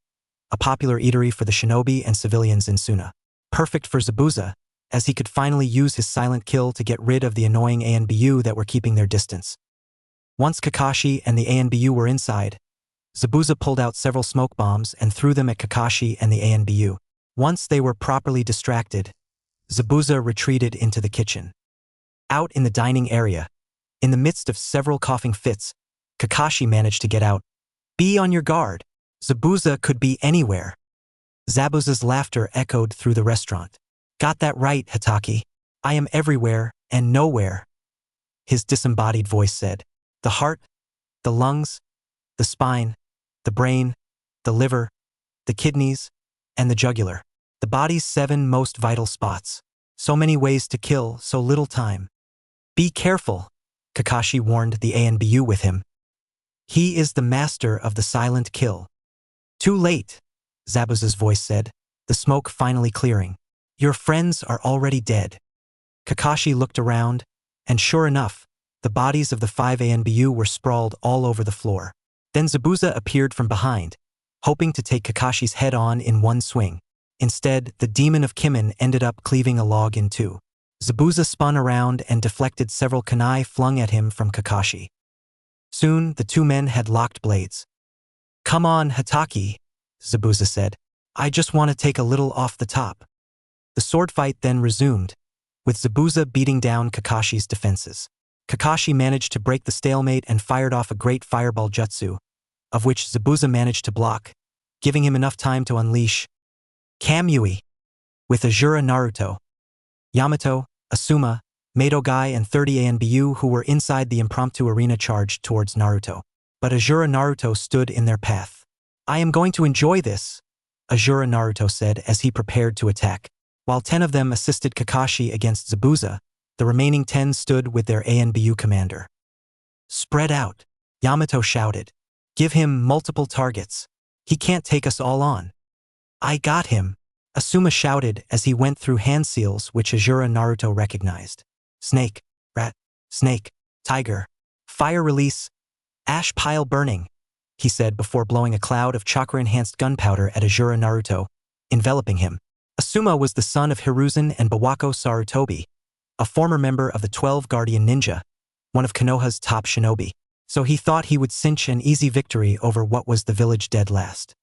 a popular eatery for the Shinobi and civilians in Suna. Perfect for Zabuza, as he could finally use his silent kill to get rid of the annoying ANBU that were keeping their distance. Once Kakashi and the ANBU were inside, Zabuza pulled out several smoke bombs and threw them at Kakashi and the ANBU. Once they were properly distracted, Zabuza retreated into the kitchen. Out in the dining area, in the midst of several coughing fits, Kakashi managed to get out. "Be on your guard. Zabuza could be anywhere." Zabuza's laughter echoed through the restaurant. "Got that right, Hataki. I am everywhere and nowhere," his disembodied voice said. "The heart, the lungs, the spine, the brain, the liver, the kidneys, and the jugular. The body's 7 most vital spots. So many ways to kill, so little time. Be careful," Kakashi warned the ANBU with him. "He is the master of the silent kill." "Too late," Zabuza's voice said, the smoke finally clearing. "Your friends are already dead." Kakashi looked around, and sure enough, the bodies of the 5 ANBU were sprawled all over the floor. Then Zabuza appeared from behind, hoping to take Kakashi's head on in one swing. Instead, the Demon of Kimen ended up cleaving a log in 2. Zabuza spun around and deflected several kunai flung at him from Kakashi. Soon, the 2 men had locked blades. "Come on, Hataki," Zabuza said. "I just want to take a little off the top." The sword fight then resumed, with Zabuza beating down Kakashi's defenses. Kakashi managed to break the stalemate and fired off a great fireball jutsu, of which Zabuza managed to block, giving him enough time to unleash Kamui. With Azura Naruto, Yamato, Asuma, Madogai and 30 ANBU who were inside the impromptu arena charged towards Naruto. But Azura Naruto stood in their path. "I am going to enjoy this," Azura Naruto said as he prepared to attack. While 10 of them assisted Kakashi against Zabuza, the remaining 10 stood with their ANBU commander. "Spread out," Yamato shouted. Give him multiple targets. He can't take us all on. I got him, Asuma shouted as he went through hand seals which Azura Naruto recognized. Snake, rat, snake, tiger, fire release, ash pile burning, he said before blowing a cloud of chakra-enhanced gunpowder at Azura Naruto, enveloping him. Asuma was the son of Hiruzen and Bawako Sarutobi, a former member of the 12 Guardian Ninja, one of Konoha's top shinobi, so he thought he would cinch an easy victory over what was the village dead last.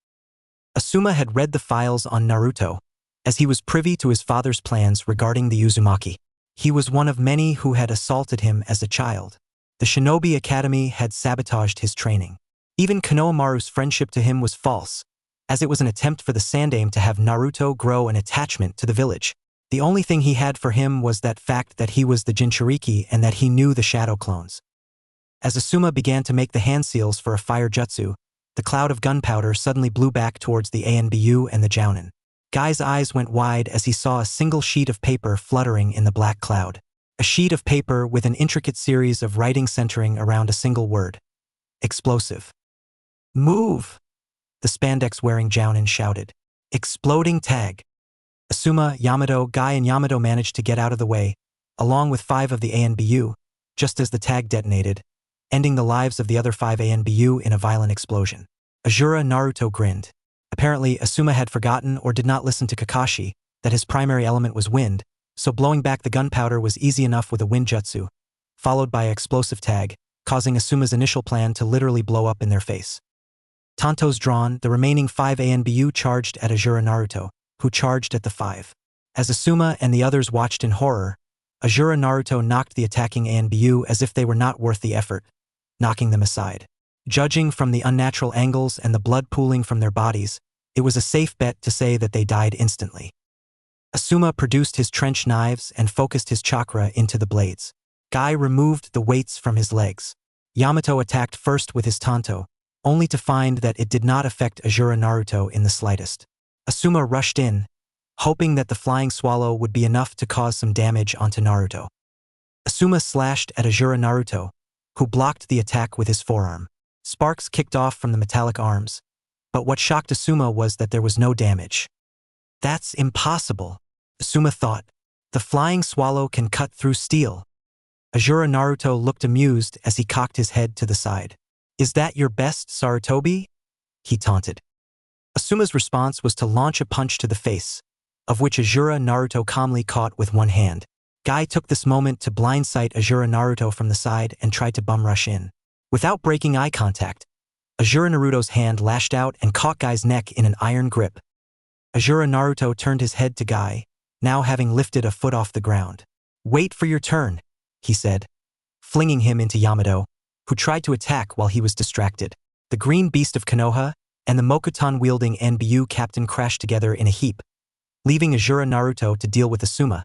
Asuma had read the files on Naruto, as he was privy to his father's plans regarding the Uzumaki. He was one of many who had assaulted him as a child. The Shinobi Academy had sabotaged his training. Even Konohamaru's friendship to him was false, as it was an attempt for the Sandaime to have Naruto grow an attachment to the village. The only thing he had for him was that fact that he was the Jinchuriki and that he knew the shadow clones. As Asuma began to make the hand seals for a fire jutsu, the cloud of gunpowder suddenly blew back towards the ANBU and the Jounin. Guy's eyes went wide as he saw a single sheet of paper fluttering in the black cloud. A sheet of paper with an intricate series of writing centering around a single word. Explosive. Move! The spandex-wearing Jounin shouted. Exploding tag. Asuma, Yamato, Guy and Yamato managed to get out of the way, along with 5 of the ANBU, just as the tag detonated, ending the lives of the other 5 ANBU in a violent explosion. Azura Naruto grinned. Apparently, Asuma had forgotten or did not listen to Kakashi that his primary element was wind, so blowing back the gunpowder was easy enough with a wind jutsu, followed by an explosive tag, causing Asuma's initial plan to literally blow up in their face. Tantos drawn, the remaining 5 ANBU charged at Azura Naruto, who charged at the 5. As Asuma and the others watched in horror, Azura Naruto knocked the attacking ANBU as if they were not worth the effort, knocking them aside. Judging from the unnatural angles and the blood pooling from their bodies, it was a safe bet to say that they died instantly. Asuma produced his trench knives and focused his chakra into the blades. Guy removed the weights from his legs. Yamato attacked first with his tanto, only to find that it did not affect Azura Naruto in the slightest. Asuma rushed in, hoping that the flying swallow would be enough to cause some damage onto Naruto. Asuma slashed at Azura Naruto, who blocked the attack with his forearm. Sparks kicked off from the metallic arms, but what shocked Asuma was that there was no damage. That's impossible, Asuma thought. The flying swallow can cut through steel. Azura Naruto looked amused as he cocked his head to the side. Is that your best, Sarutobi? He taunted. Asuma's response was to launch a punch to the face, of which Azura Naruto calmly caught with one hand. Guy took this moment to blindsight Azura Naruto from the side and tried to bum rush in. Without breaking eye contact, Azura Naruto's hand lashed out and caught Guy's neck in an iron grip. Azura Naruto turned his head to Guy, now having lifted a foot off the ground. Wait for your turn, he said, flinging him into Yamato, who tried to attack while he was distracted. The green beast of Konoha and the Mokuton-wielding NBU captain crashed together in a heap, leaving Azura Naruto to deal with Asuma,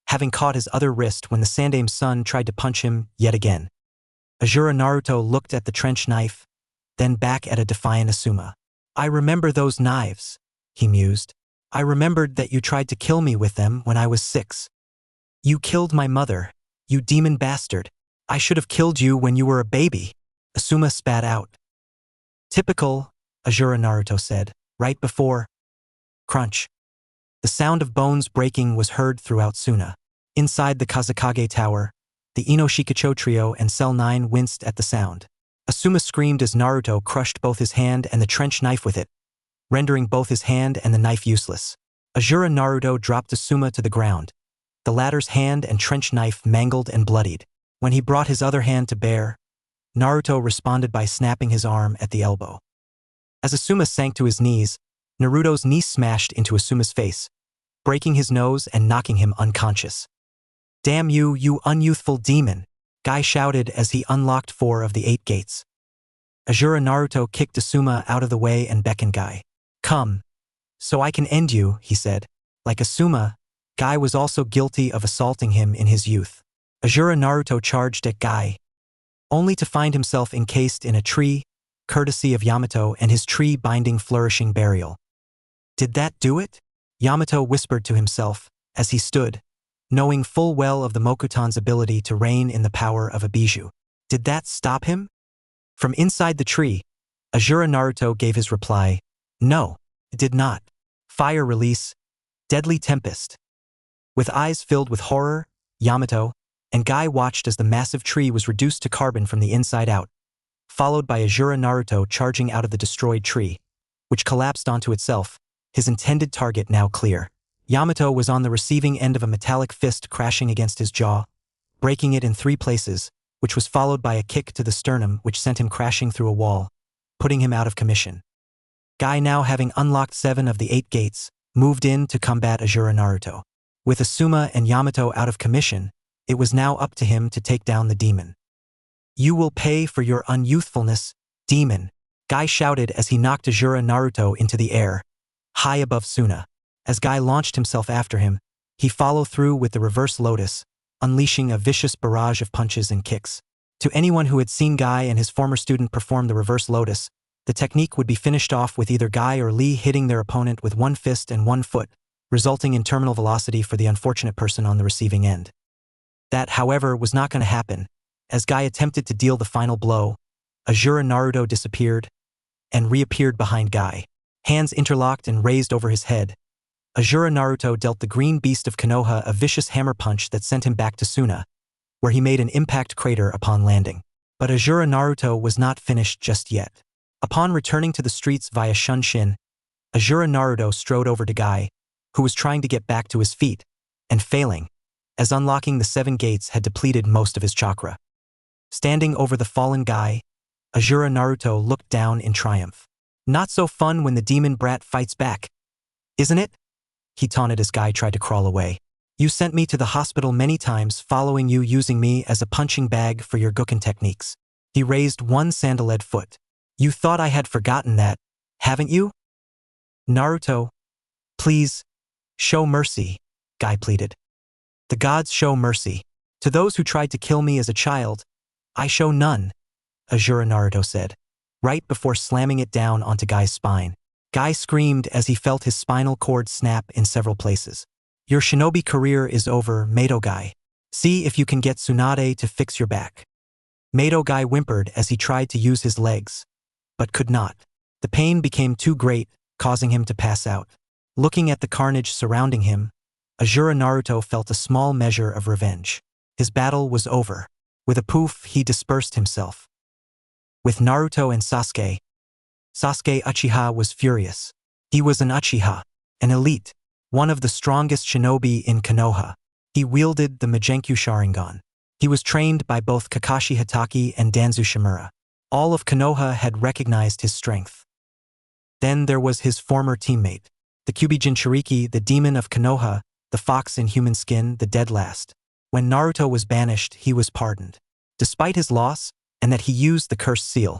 having caught his other wrist when the Sandaime's son tried to punch him yet again. Azura Naruto looked at the trench knife, then back at a defiant Asuma. I remember those knives, he mused. I remembered that you tried to kill me with them when I was 6. You killed my mother, you demon bastard. I should have killed you when you were a baby, Asuma spat out. Typical, Azura Naruto said, right before. Crunch. The sound of bones breaking was heard throughout Suna. Inside the Kazakage Tower, the Inoshikacho trio and Cell 9 winced at the sound. Asuma screamed as Naruto crushed both his hand and the trench knife with it, rendering both his hand and the knife useless. Azura Naruto dropped Asuma to the ground, the latter's hand and trench knife mangled and bloodied. When he brought his other hand to bear, Naruto responded by snapping his arm at the elbow. As Asuma sank to his knees, Naruto's knee smashed into Asuma's face, breaking his nose and knocking him unconscious. Damn you, you unyouthful demon, Guy shouted as he unlocked 4 of the 8 gates. Azura Naruto kicked Asuma out of the way and beckoned Guy. Come, so I can end you, he said. Like Asuma, Guy was also guilty of assaulting him in his youth. Azura Naruto charged at Guy, only to find himself encased in a tree, courtesy of Yamato and his tree-binding flourishing burial. Did that do it? Yamato whispered to himself as he stood, knowing full well of the Mokuton's ability to reign in the power of a bijou. Did that stop him? From inside the tree, Azura Naruto gave his reply, "No, it did not." Fire release, deadly tempest. With eyes filled with horror, Yamato and Guy watched as the massive tree was reduced to carbon from the inside out, followed by Azura Naruto charging out of the destroyed tree, which collapsed onto itself, his intended target now clear. Yamato was on the receiving end of a metallic fist crashing against his jaw, breaking it in 3 places, which was followed by a kick to the sternum which sent him crashing through a wall, putting him out of commission. Guy, now having unlocked 7 of the 8 gates, moved in to combat Azura Naruto. With Asuma and Yamato out of commission, it was now up to him to take down the demon. "You will pay for your unyouthfulness, demon," Guy shouted as he knocked Azura Naruto into the air, high above Suna. As Guy launched himself after him, he followed through with the reverse lotus, unleashing a vicious barrage of punches and kicks. To anyone who had seen Guy and his former student perform the reverse lotus, the technique would be finished off with either Guy or Lee hitting their opponent with 1 fist and 1 foot, resulting in terminal velocity for the unfortunate person on the receiving end. That, however, was not going to happen. As Guy attempted to deal the final blow, Azura Naruto disappeared and reappeared behind Guy. Hands interlocked and raised over his head, Azura Naruto dealt the green beast of Konoha a vicious hammer punch that sent him back to Suna, where he made an impact crater upon landing. But Azura Naruto was not finished just yet. Upon returning to the streets via Shunshin, Azura Naruto strode over to Guy, who was trying to get back to his feet, and failing, as unlocking the 7 gates had depleted most of his chakra. Standing over the fallen Guy, Azura Naruto looked down in triumph. "Not so fun when the demon brat fights back, isn't it?" he taunted as Guy tried to crawl away. "You sent me to the hospital many times, following you, using me as a punching bag for your Gukken techniques." He raised one sandaled foot. "You thought I had forgotten that, haven't you?" "Naruto, please, show mercy," Guy pleaded. "The gods show mercy. To those who tried to kill me as a child, I show none," Azura Naruto said, right before slamming it down onto Guy's spine. Guy screamed as he felt his spinal cord snap in several places. "Your shinobi career is over, Mato Guy. See if you can get Tsunade to fix your back." Mato Guy whimpered as he tried to use his legs, but could not. The pain became too great, causing him to pass out. Looking at the carnage surrounding him, Azura Naruto felt a small measure of revenge. His battle was over. With a poof, he dispersed himself. With Naruto and Sasuke Uchiha was furious. He was an Uchiha, an elite, one of the strongest shinobi in Konoha. He wielded the Magenkyu Sharingan. He was trained by both Kakashi Hatake and Danzu Shimura. All of Konoha had recognized his strength. Then there was his former teammate, the Kyubi Jinchuriki, the demon of Konoha, the fox in human skin, the dead last. When Naruto was banished, he was pardoned. Despite his loss, and that he used the cursed seal,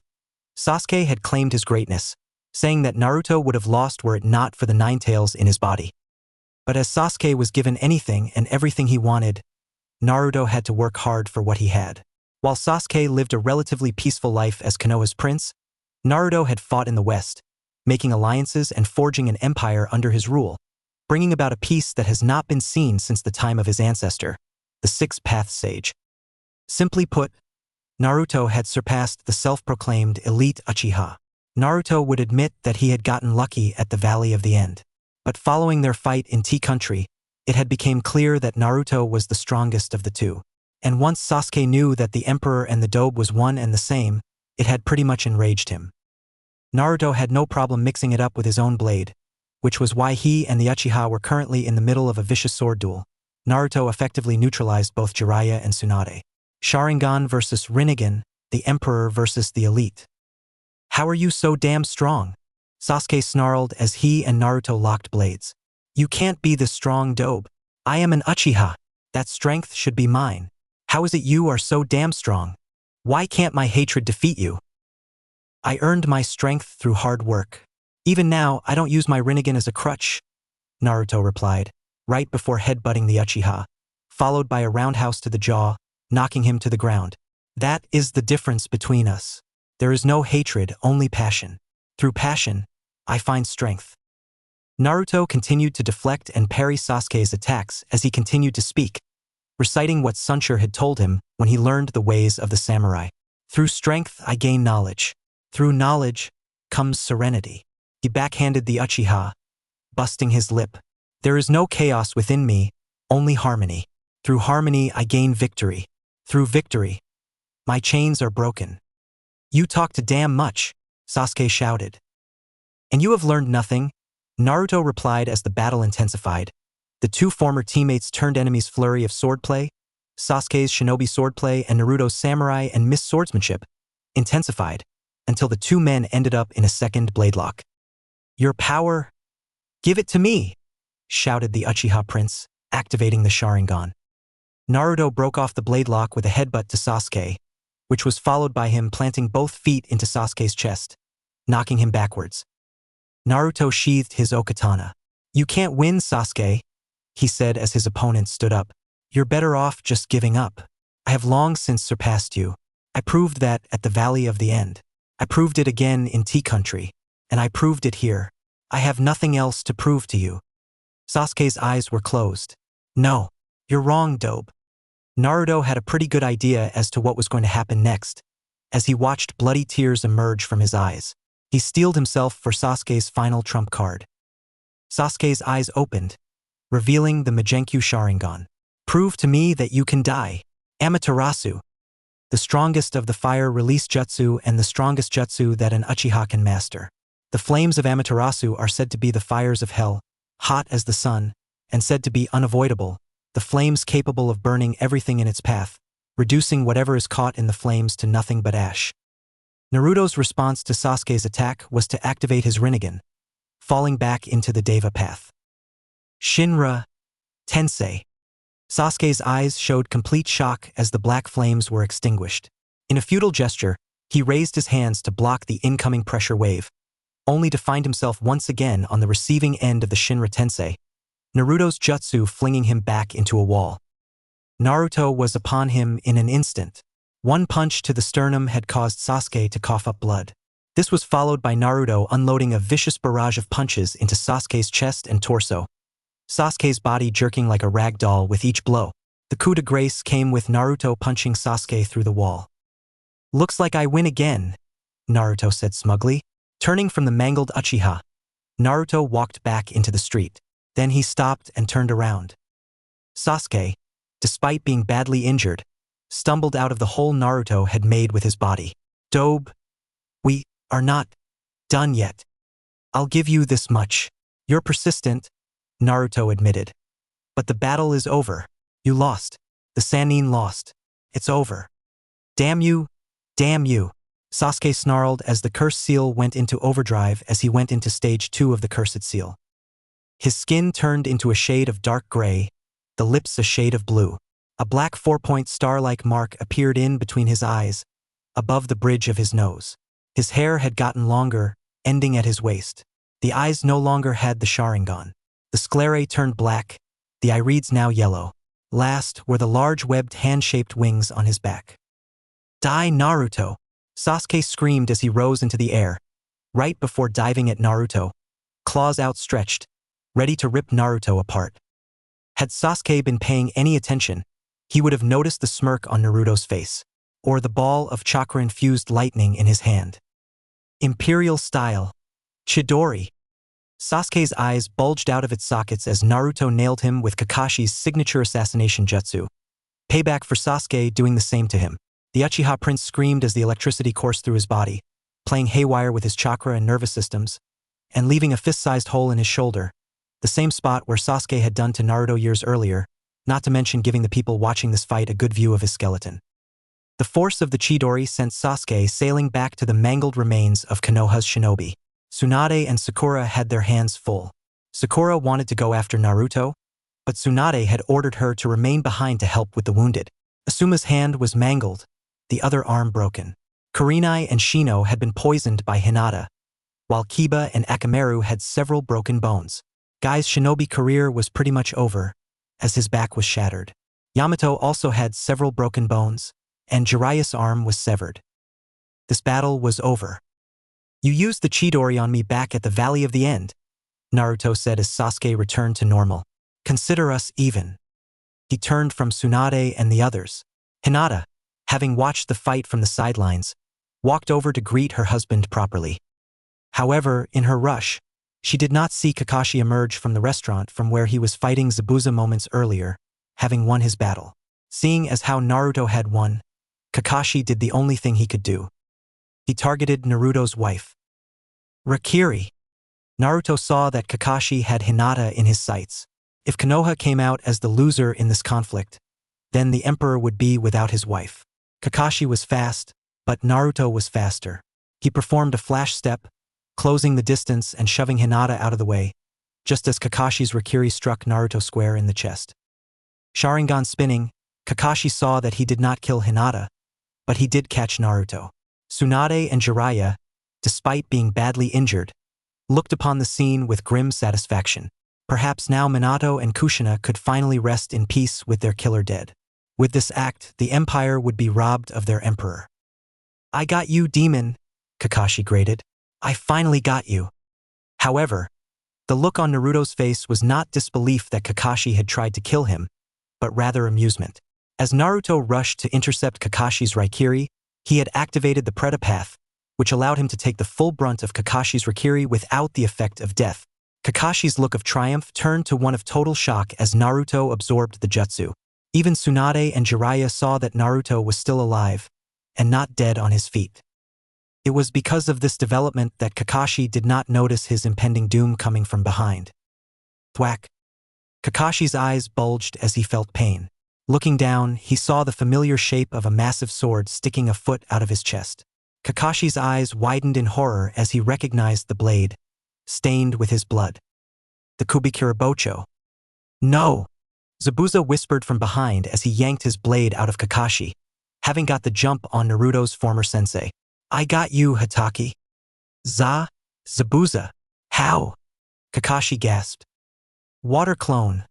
Sasuke had claimed his greatness, saying that Naruto would have lost were it not for the 9 tails in his body. But as Sasuke was given anything and everything he wanted, Naruto had to work hard for what he had. While Sasuke lived a relatively peaceful life as Konoha's prince, Naruto had fought in the West, making alliances and forging an empire under his rule, bringing about a peace that has not been seen since the time of his ancestor, the 6th-path sage. Simply put, Naruto had surpassed the self-proclaimed elite Uchiha. Naruto would admit that he had gotten lucky at the Valley of the End. But following their fight in Tea Country, it had become clear that Naruto was the strongest of the two. And once Sasuke knew that the Emperor and the Dobe was one and the same, it had pretty much enraged him. Naruto had no problem mixing it up with his own blade, which was why he and the Uchiha were currently in the middle of a vicious sword duel. Naruto effectively neutralized both Jiraiya and Tsunade. Sharingan versus Rinnegan, the Emperor versus the Elite. "How are you so damn strong?" Sasuke snarled as he and Naruto locked blades. "You can't be this strong, Dobe. I am an Uchiha. That strength should be mine. How is it you are so damn strong? Why can't my hatred defeat you?" "I earned my strength through hard work. Even now, I don't use my Rinnegan as a crutch," Naruto replied, right before headbutting the Uchiha, followed by a roundhouse to the jaw, knocking him to the ground. "That is the difference between us. There is no hatred, only passion. Through passion, I find strength." Naruto continued to deflect and parry Sasuke's attacks as he continued to speak, reciting what Sunshur had told him when he learned the ways of the samurai. "Through strength I gain knowledge. Through knowledge comes serenity. He backhanded the Uchiha, busting his lip. There is no chaos within me, only harmony. Through harmony I gain victory. Through victory, my chains are broken. You talk too damn much, Sasuke shouted. And you have learned nothing? Naruto replied as the battle intensified. The two former teammates turned enemies' flurry of swordplay, Sasuke's shinobi swordplay and Naruto's samurai and mist swordsmanship, intensified, until the two men ended up in a second blade lock. Your power? Give it to me, shouted the Uchiha prince, activating the Sharingan. Naruto broke off the blade lock with a headbutt to Sasuke, which was followed by him planting both feet into Sasuke's chest, knocking him backwards. Naruto sheathed his okatana. You can't win, Sasuke, he said as his opponent stood up. You're better off just giving up. I have long since surpassed you. I proved that at the Valley of the End. I proved it again in Tea Country, and I proved it here. I have nothing else to prove to you. Sasuke's eyes were closed. No, you're wrong, Dobe. Naruto had a pretty good idea as to what was going to happen next, as he watched bloody tears emerge from his eyes. He steeled himself for Sasuke's final trump card. Sasuke's eyes opened, revealing the Magenkyu Sharingan. Prove to me that you can die. Amaterasu, the strongest of the fire release jutsu and the strongest jutsu that an Uchiha can master. The flames of Amaterasu are said to be the fires of hell, hot as the sun, and said to be unavoidable, the flames capable of burning everything in its path, reducing whatever is caught in the flames to nothing but ash. Naruto's response to Sasuke's attack was to activate his Rinnegan, falling back into the Deva path. Shinra Tensei. Sasuke's eyes showed complete shock as the black flames were extinguished. In a futile gesture, he raised his hands to block the incoming pressure wave, only to find himself once again on the receiving end of the Shinra Tensei, Naruto's jutsu flinging him back into a wall. Naruto was upon him in an instant. One punch to the sternum had caused Sasuke to cough up blood. This was followed by Naruto unloading a vicious barrage of punches into Sasuke's chest and torso, Sasuke's body jerking like a rag doll with each blow. The coup de grace came with Naruto punching Sasuke through the wall. Looks like I win again, Naruto said smugly. Turning from the mangled Uchiha, Naruto walked back into the street. Then he stopped and turned around. Sasuke, despite being badly injured, stumbled out of the hole Naruto had made with his body. Dobe, we are not done yet. I'll give you this much. You're persistent, Naruto admitted. But the battle is over. You lost. The Sannin lost. It's over. Damn you, Sasuke snarled as the cursed seal went into overdrive as he went into stage 2 of the cursed seal. His skin turned into a shade of dark gray, the lips a shade of blue. A black 4-point star-like mark appeared in between his eyes, above the bridge of his nose. His hair had gotten longer, ending at his waist. The eyes no longer had the Sharingan. The sclerae turned black, the irides now yellow. Last were the large webbed hand-shaped wings on his back. Die, Naruto! Sasuke screamed as he rose into the air, right before diving at Naruto, claws outstretched, ready to rip Naruto apart. Had Sasuke been paying any attention, he would have noticed the smirk on Naruto's face, or the ball of chakra-infused lightning in his hand. Imperial style. Chidori. Sasuke's eyes bulged out of its sockets as Naruto nailed him with Kakashi's signature assassination jutsu. Payback for Sasuke doing the same to him. The Uchiha prince screamed as the electricity coursed through his body, playing haywire with his chakra and nervous systems, and leaving a fist-sized hole in his shoulder, the same spot where Sasuke had done to Naruto years earlier, not to mention giving the people watching this fight a good view of his skeleton. The force of the Chidori sent Sasuke sailing back to the mangled remains of Konoha's shinobi. Tsunade and Sakura had their hands full. Sakura wanted to go after Naruto, but Tsunade had ordered her to remain behind to help with the wounded. Asuma's hand was mangled, the other arm broken. Kurenai and Shino had been poisoned by Hinata, while Kiba and Akamaru had several broken bones. Guy's shinobi career was pretty much over, as his back was shattered. Yamato also had several broken bones, and Jiraiya's arm was severed. This battle was over. You used the Chidori on me back at the Valley of the End, Naruto said as Sasuke returned to normal. Consider us even. He turned from Tsunade and the others. Hinata, having watched the fight from the sidelines, walked over to greet her husband properly. However, in her rush, she did not see Kakashi emerge from the restaurant from where he was fighting Zabuza moments earlier, having won his battle. Seeing as how Naruto had won, Kakashi did the only thing he could do. He targeted Naruto's wife. Rakiri. Naruto saw that Kakashi had Hinata in his sights. If Konoha came out as the loser in this conflict, then the Emperor would be without his wife. Kakashi was fast, but Naruto was faster. He performed a flash step, closing the distance and shoving Hinata out of the way, just as Kakashi's Rakiri struck Naruto square in the chest. Sharingan spinning, Kakashi saw that he did not kill Hinata, but he did catch Naruto. Tsunade and Jiraiya, despite being badly injured, looked upon the scene with grim satisfaction. Perhaps now Minato and Kushina could finally rest in peace with their killer dead. With this act, the Empire would be robbed of their Emperor. "I got you, demon," Kakashi grated. "I finally got you." However, the look on Naruto's face was not disbelief that Kakashi had tried to kill him, but rather amusement. As Naruto rushed to intercept Kakashi's Raikiri, he had activated the Preta Path, which allowed him to take the full brunt of Kakashi's Raikiri without the effect of death. Kakashi's look of triumph turned to one of total shock as Naruto absorbed the jutsu. Even Tsunade and Jiraiya saw that Naruto was still alive, and not dead on his feet. It was because of this development that Kakashi did not notice his impending doom coming from behind. Thwack. Kakashi's eyes bulged as he felt pain. Looking down, he saw the familiar shape of a massive sword sticking a foot out of his chest. Kakashi's eyes widened in horror as he recognized the blade, stained with his blood. The Kubikirabocho. "No!" Zabuza whispered from behind as he yanked his blade out of Kakashi, having got the jump on Naruto's former sensei. "I got you, Hatake." Zabuza. How?" Kakashi gasped. "Water clone,"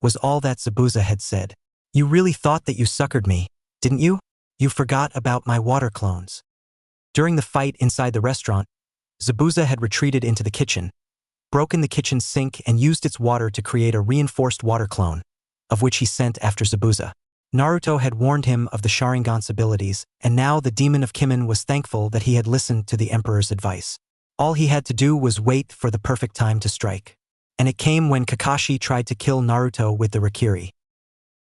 was all that Zabuza had said. "You really thought that you suckered me, didn't you? You forgot about my water clones." During the fight inside the restaurant, Zabuza had retreated into the kitchen, broken the kitchen sink and used its water to create a reinforced water clone, of which he sent after Zabuza. Naruto had warned him of the Sharingan's abilities, and now the demon of Kimen was thankful that he had listened to the Emperor's advice. All he had to do was wait for the perfect time to strike. And it came when Kakashi tried to kill Naruto with the Raikiri.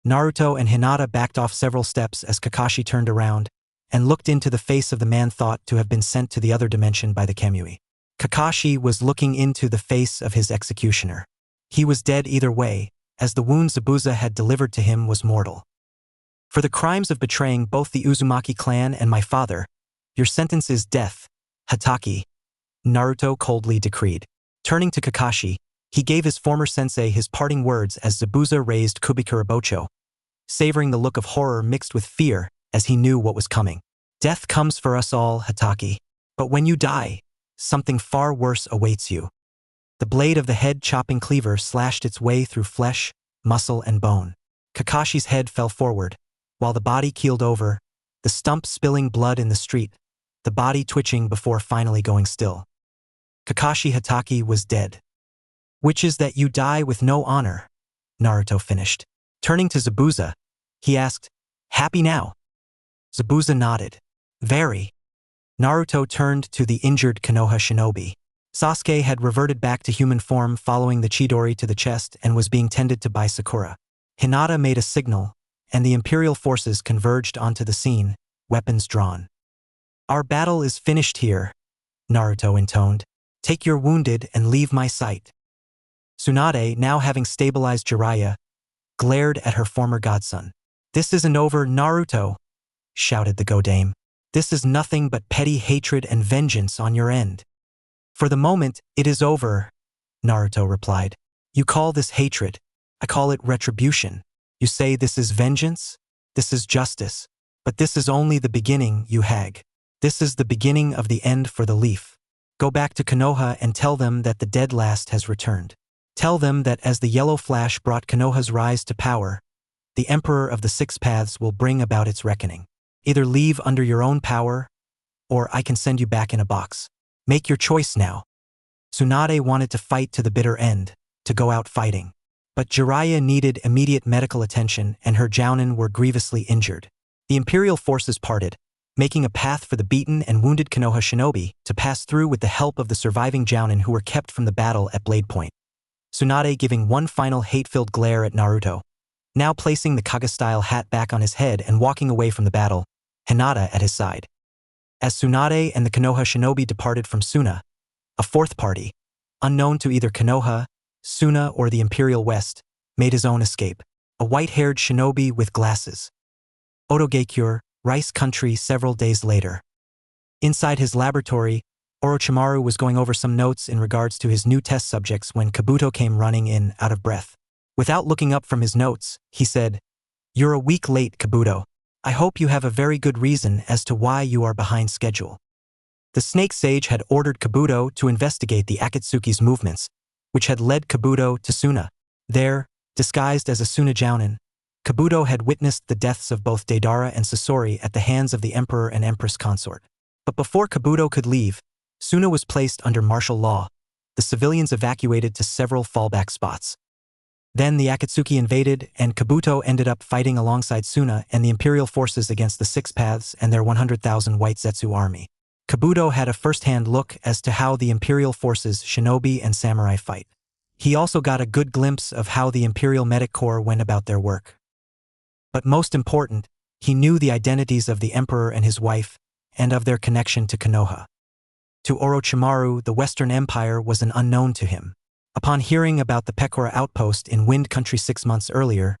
Naruto and Hinata backed off several steps as Kakashi turned around and looked into the face of the man thought to have been sent to the other dimension by the Kamui. Kakashi was looking into the face of his executioner. He was dead either way, as the wound Zabuza had delivered to him was mortal. "For the crimes of betraying both the Uzumaki clan and my father, your sentence is death, Hatake," Naruto coldly decreed. Turning to Kakashi, he gave his former sensei his parting words as Zabuza raised Kubikirabocho, savoring the look of horror mixed with fear as he knew what was coming. "Death comes for us all, Hatake. But when you die, something far worse awaits you." The blade of the head-chopping cleaver slashed its way through flesh, muscle, and bone. Kakashi's head fell forward, while the body keeled over, the stump spilling blood in the street, the body twitching before finally going still. Kakashi Hatake was dead. "Which is that you die with no honor," Naruto finished. Turning to Zabuza, he asked, "Happy now?" Zabuza nodded. "Very." Naruto turned to the injured Konoha shinobi. Sasuke had reverted back to human form following the Chidori to the chest and was being tended to by Sakura. Hinata made a signal, and the Imperial forces converged onto the scene, weapons drawn. "Our battle is finished here," Naruto intoned. "Take your wounded and leave my sight." Tsunade, now having stabilized Jiraiya, glared at her former godson. "This isn't over, Naruto," shouted the Godame. "This is nothing but petty hatred and vengeance on your end." "For the moment, it is over," Naruto replied. "You call this hatred. I call it retribution. You say this is vengeance? This is justice. But this is only the beginning, you hag. This is the beginning of the end for the Leaf. Go back to Konoha and tell them that the dead last has returned. Tell them that as the yellow flash brought Konoha's rise to power, the Emperor of the Six Paths will bring about its reckoning. Either leave under your own power, or I can send you back in a box. Make your choice now." Tsunade wanted to fight to the bitter end, to go out fighting. But Jiraiya needed immediate medical attention and her jounin were grievously injured. The Imperial forces parted, making a path for the beaten and wounded Konoha shinobi to pass through with the help of the surviving jounin who were kept from the battle at blade point. Tsunade giving one final hate-filled glare at Naruto, now placing the Kaga-style hat back on his head and walking away from the battle, Hinata at his side. As Tsunade and the Konoha shinobi departed from Suna, a fourth party, unknown to either Konoha, Suna, or the Imperial West, made his own escape. A white-haired shinobi with glasses. Otogekure, Rice Country several days later. Inside his laboratory, Orochimaru was going over some notes in regards to his new test subjects when Kabuto came running in, out of breath. Without looking up from his notes, he said, "You're a week late, Kabuto. I hope you have a very good reason as to why you are behind schedule." The Snake Sage had ordered Kabuto to investigate the Akatsuki's movements, which had led Kabuto to Suna. There, disguised as a Suna jounin, Kabuto had witnessed the deaths of both Deidara and Sasori at the hands of the Emperor and Empress consort. But before Kabuto could leave, Suna was placed under martial law, the civilians evacuated to several fallback spots. Then the Akatsuki invaded, and Kabuto ended up fighting alongside Suna and the Imperial forces against the Six Paths and their 100,000 White Zetsu army. Kabuto had a first-hand look as to how the Imperial forces, shinobi and samurai fight. He also got a good glimpse of how the Imperial Medic Corps went about their work. But most important, he knew the identities of the Emperor and his wife, and of their connection to Konoha. To Orochimaru, the Western Empire was an unknown to him. Upon hearing about the Pekora outpost in Wind Country 6 months earlier,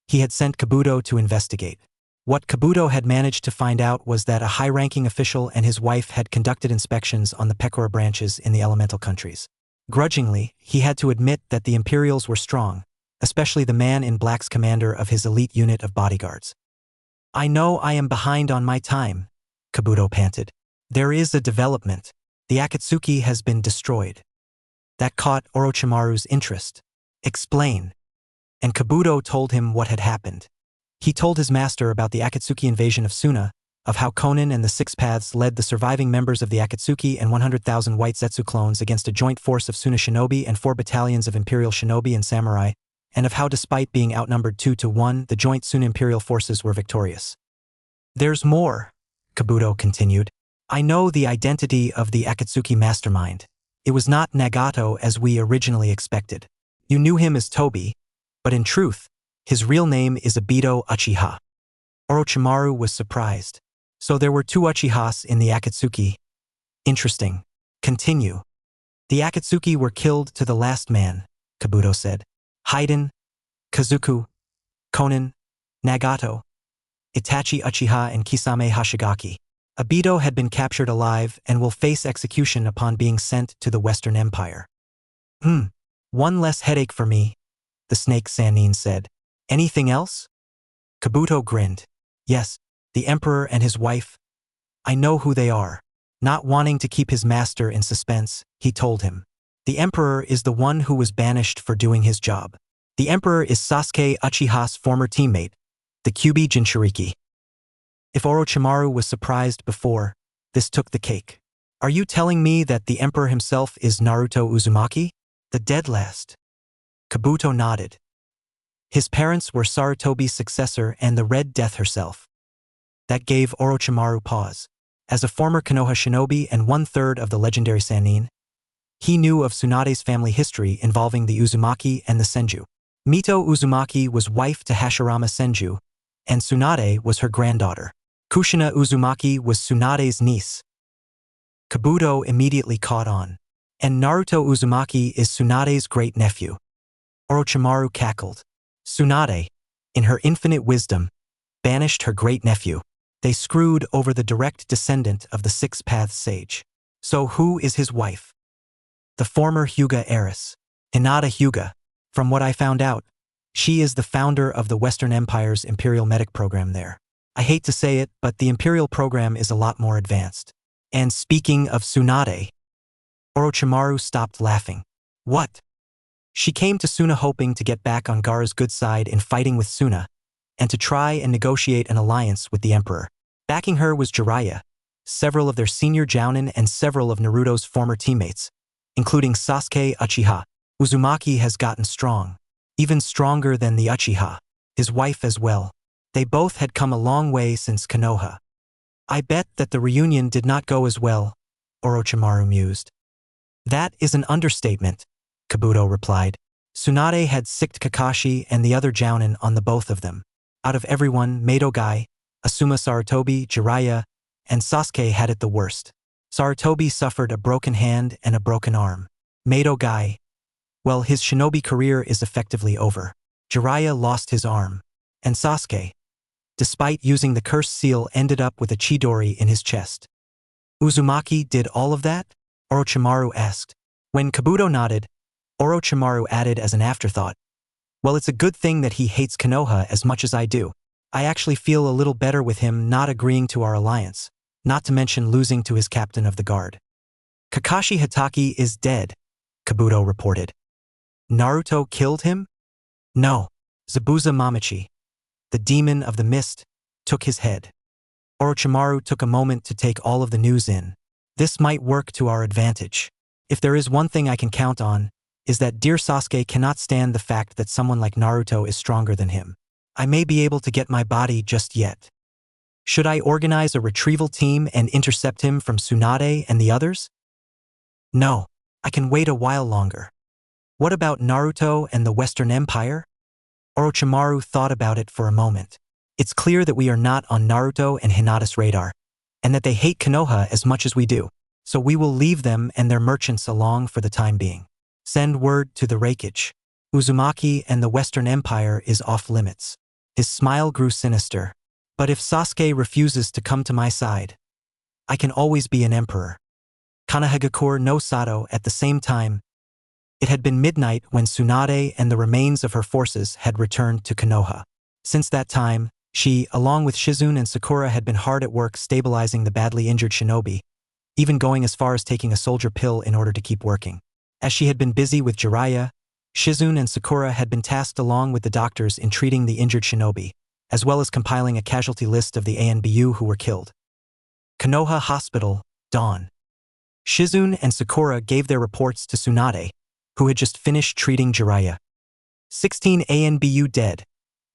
he had sent Kabuto to investigate. What Kabuto had managed to find out was that a high-ranking official and his wife had conducted inspections on the Pekora branches in the elemental countries. Grudgingly, he had to admit that the Imperials were strong, especially the man in black's commander of his elite unit of bodyguards. "I know I am behind on my time," Kabuto panted. "There is a development. The Akatsuki has been destroyed." That caught Orochimaru's interest. "Explain." And Kabuto told him what had happened. He told his master about the Akatsuki invasion of Suna, of how Konin and the Six Paths led the surviving members of the Akatsuki and 100,000 White Zetsu clones against a joint force of Suna shinobi and 4 battalions of Imperial shinobi and samurai, and of how despite being outnumbered 2-1, the joint Suna Imperial forces were victorious. "There's more," Kabuto continued. "I know the identity of the Akatsuki mastermind. It was not Nagato as we originally expected. You knew him as Tobi, but in truth, his real name is Obito Uchiha." Orochimaru was surprised. "So there were 2 Uchihas in the Akatsuki. Interesting. Continue." "The Akatsuki were killed to the last man," Kabuto said. "Haiden, Kazuku, Konin, Nagato, Itachi Uchiha and Kisame Hashigaki. Obito had been captured alive and will face execution upon being sent to the Western Empire." One less headache for me," the Snake Sannin said. "Anything else?" Kabuto grinned. "Yes, the Emperor and his wife. I know who they are." Not wanting to keep his master in suspense, he told him. "The Emperor is the one who was banished for doing his job. The Emperor is Sasuke Uchiha's former teammate, the Kyuubi Jinchuriki." If Orochimaru was surprised before, this took the cake. "Are you telling me that the Emperor himself is Naruto Uzumaki? The dead last?" Kabuto nodded. His parents were Sarutobi's successor and the Red Death herself. That gave Orochimaru pause. As a former Konoha shinobi and 1/3 of the legendary Sannin, he knew of Tsunade's family history involving the Uzumaki and the Senju. Mito Uzumaki was wife to Hashirama Senju, and Tsunade was her granddaughter. Kushina Uzumaki was Tsunade's niece. Kabuto immediately caught on. "And Naruto Uzumaki is Tsunade's great-nephew." Orochimaru cackled. Tsunade, in her infinite wisdom, banished her great-nephew. They screwed over the direct descendant of the Six Paths sage. So who is his wife? The former Hyuga heiress, Hinata Hyuga. From what I found out, she is the founder of the Western Empire's Imperial Medic program there. I hate to say it, but the Imperial program is a lot more advanced. And speaking of Tsunade, Orochimaru stopped laughing. What? She came to Suna hoping to get back on Gaara's good side in fighting with Suna, and to try and negotiate an alliance with the Emperor. Backing her was Jiraiya, several of their senior jounin and several of Naruto's former teammates, including Sasuke Uchiha. Uzumaki has gotten strong, even stronger than the Uchiha, his wife as well. They both had come a long way since Konoha. I bet that the reunion did not go as well, Orochimaru mused. That is an understatement, Kabuto replied. Tsunade had sicked Kakashi and the other Jounin on the both of them. Out of everyone, Madogai, Asuma Sarutobi, Jiraiya, and Sasuke had it the worst. Sarutobi suffered a broken hand and a broken arm. Madogai, well, his shinobi career is effectively over. Jiraiya lost his arm. And Sasuke, despite using the cursed seal, ended up with a Chidori in his chest. Uzumaki did all of that? Orochimaru asked. When Kabuto nodded, Orochimaru added as an afterthought, well, it's a good thing that he hates Konoha as much as I do. I actually feel a little better with him not agreeing to our alliance, not to mention losing to his captain of the guard. Kakashi Hatake is dead, Kabuto reported. Naruto killed him? No. Zabuza Mamachi, the demon of the mist, took his head. Orochimaru took a moment to take all of the news in. This might work to our advantage. If there is one thing I can count on, is that dear Sasuke cannot stand the fact that someone like Naruto is stronger than him. I may be able to get my body just yet. Should I organize a retrieval team and intercept him from Tsunade and the others? No, I can wait a while longer. What about Naruto and the Western Empire? Orochimaru thought about it for a moment. It's clear that we are not on Naruto and Hinata's radar, and that they hate Konoha as much as we do, so we will leave them and their merchants along for the time being. Send word to the Reikage. Uzumaki and the Western Empire is off limits. His smile grew sinister. But if Sasuke refuses to come to my side, I can always be an emperor. Konohagakure no Sato at the same time. It had been midnight when Tsunade and the remains of her forces had returned to Konoha. Since that time, she, along with Shizune and Sakura, had been hard at work stabilizing the badly injured shinobi, even going as far as taking a soldier pill in order to keep working. As she had been busy with Jiraiya, Shizune and Sakura had been tasked along with the doctors in treating the injured shinobi, as well as compiling a casualty list of the ANBU who were killed. Konoha Hospital, dawn. Shizune and Sakura gave their reports to Tsunade, who had just finished treating Jiraiya. 16 ANBU dead,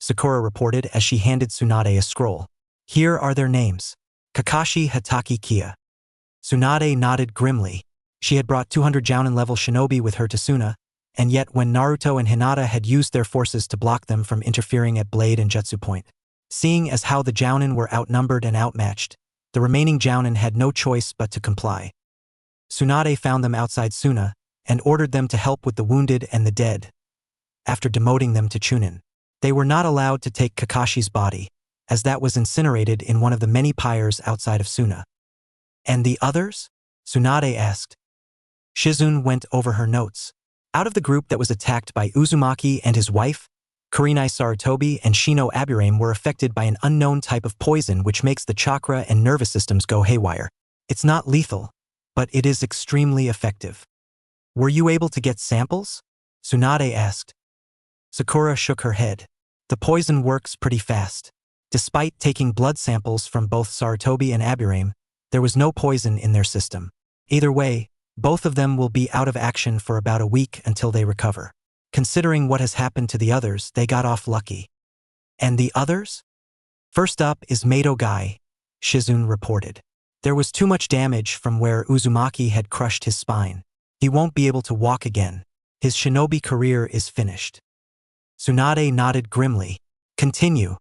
Sakura reported as she handed Tsunade a scroll. Here are their names. Kakashi Hatake Kia. Tsunade nodded grimly. She had brought 200 Jounin-level shinobi with her to Suna, and yet when Naruto and Hinata had used their forces to block them from interfering at Blade and Jutsu Point. Seeing as how the Jounin were outnumbered and outmatched, the remaining Jounin had no choice but to comply. Tsunade found them outside Suna, and ordered them to help with the wounded and the dead. After demoting them to Chunin, they were not allowed to take Kakashi's body, as that was incinerated in one of the many pyres outside of Suna. And the others? Tsunade asked. Shizune went over her notes. Out of the group that was attacked by Uzumaki and his wife, Kurenai Sarutobi and Shino Aburame were affected by an unknown type of poison which makes the chakra and nervous systems go haywire. It's not lethal, but it is extremely effective. Were you able to get samples? Tsunade asked. Sakura shook her head. The poison works pretty fast. Despite taking blood samples from both Sarutobi and Aburame, there was no poison in their system. Either way, both of them will be out of action for about a week until they recover. Considering what has happened to the others, they got off lucky. And the others? First up is Madogai, Shizune reported. There was too much damage from where Uzumaki had crushed his spine. He won't be able to walk again. His shinobi career is finished. Tsunade nodded grimly. Continue.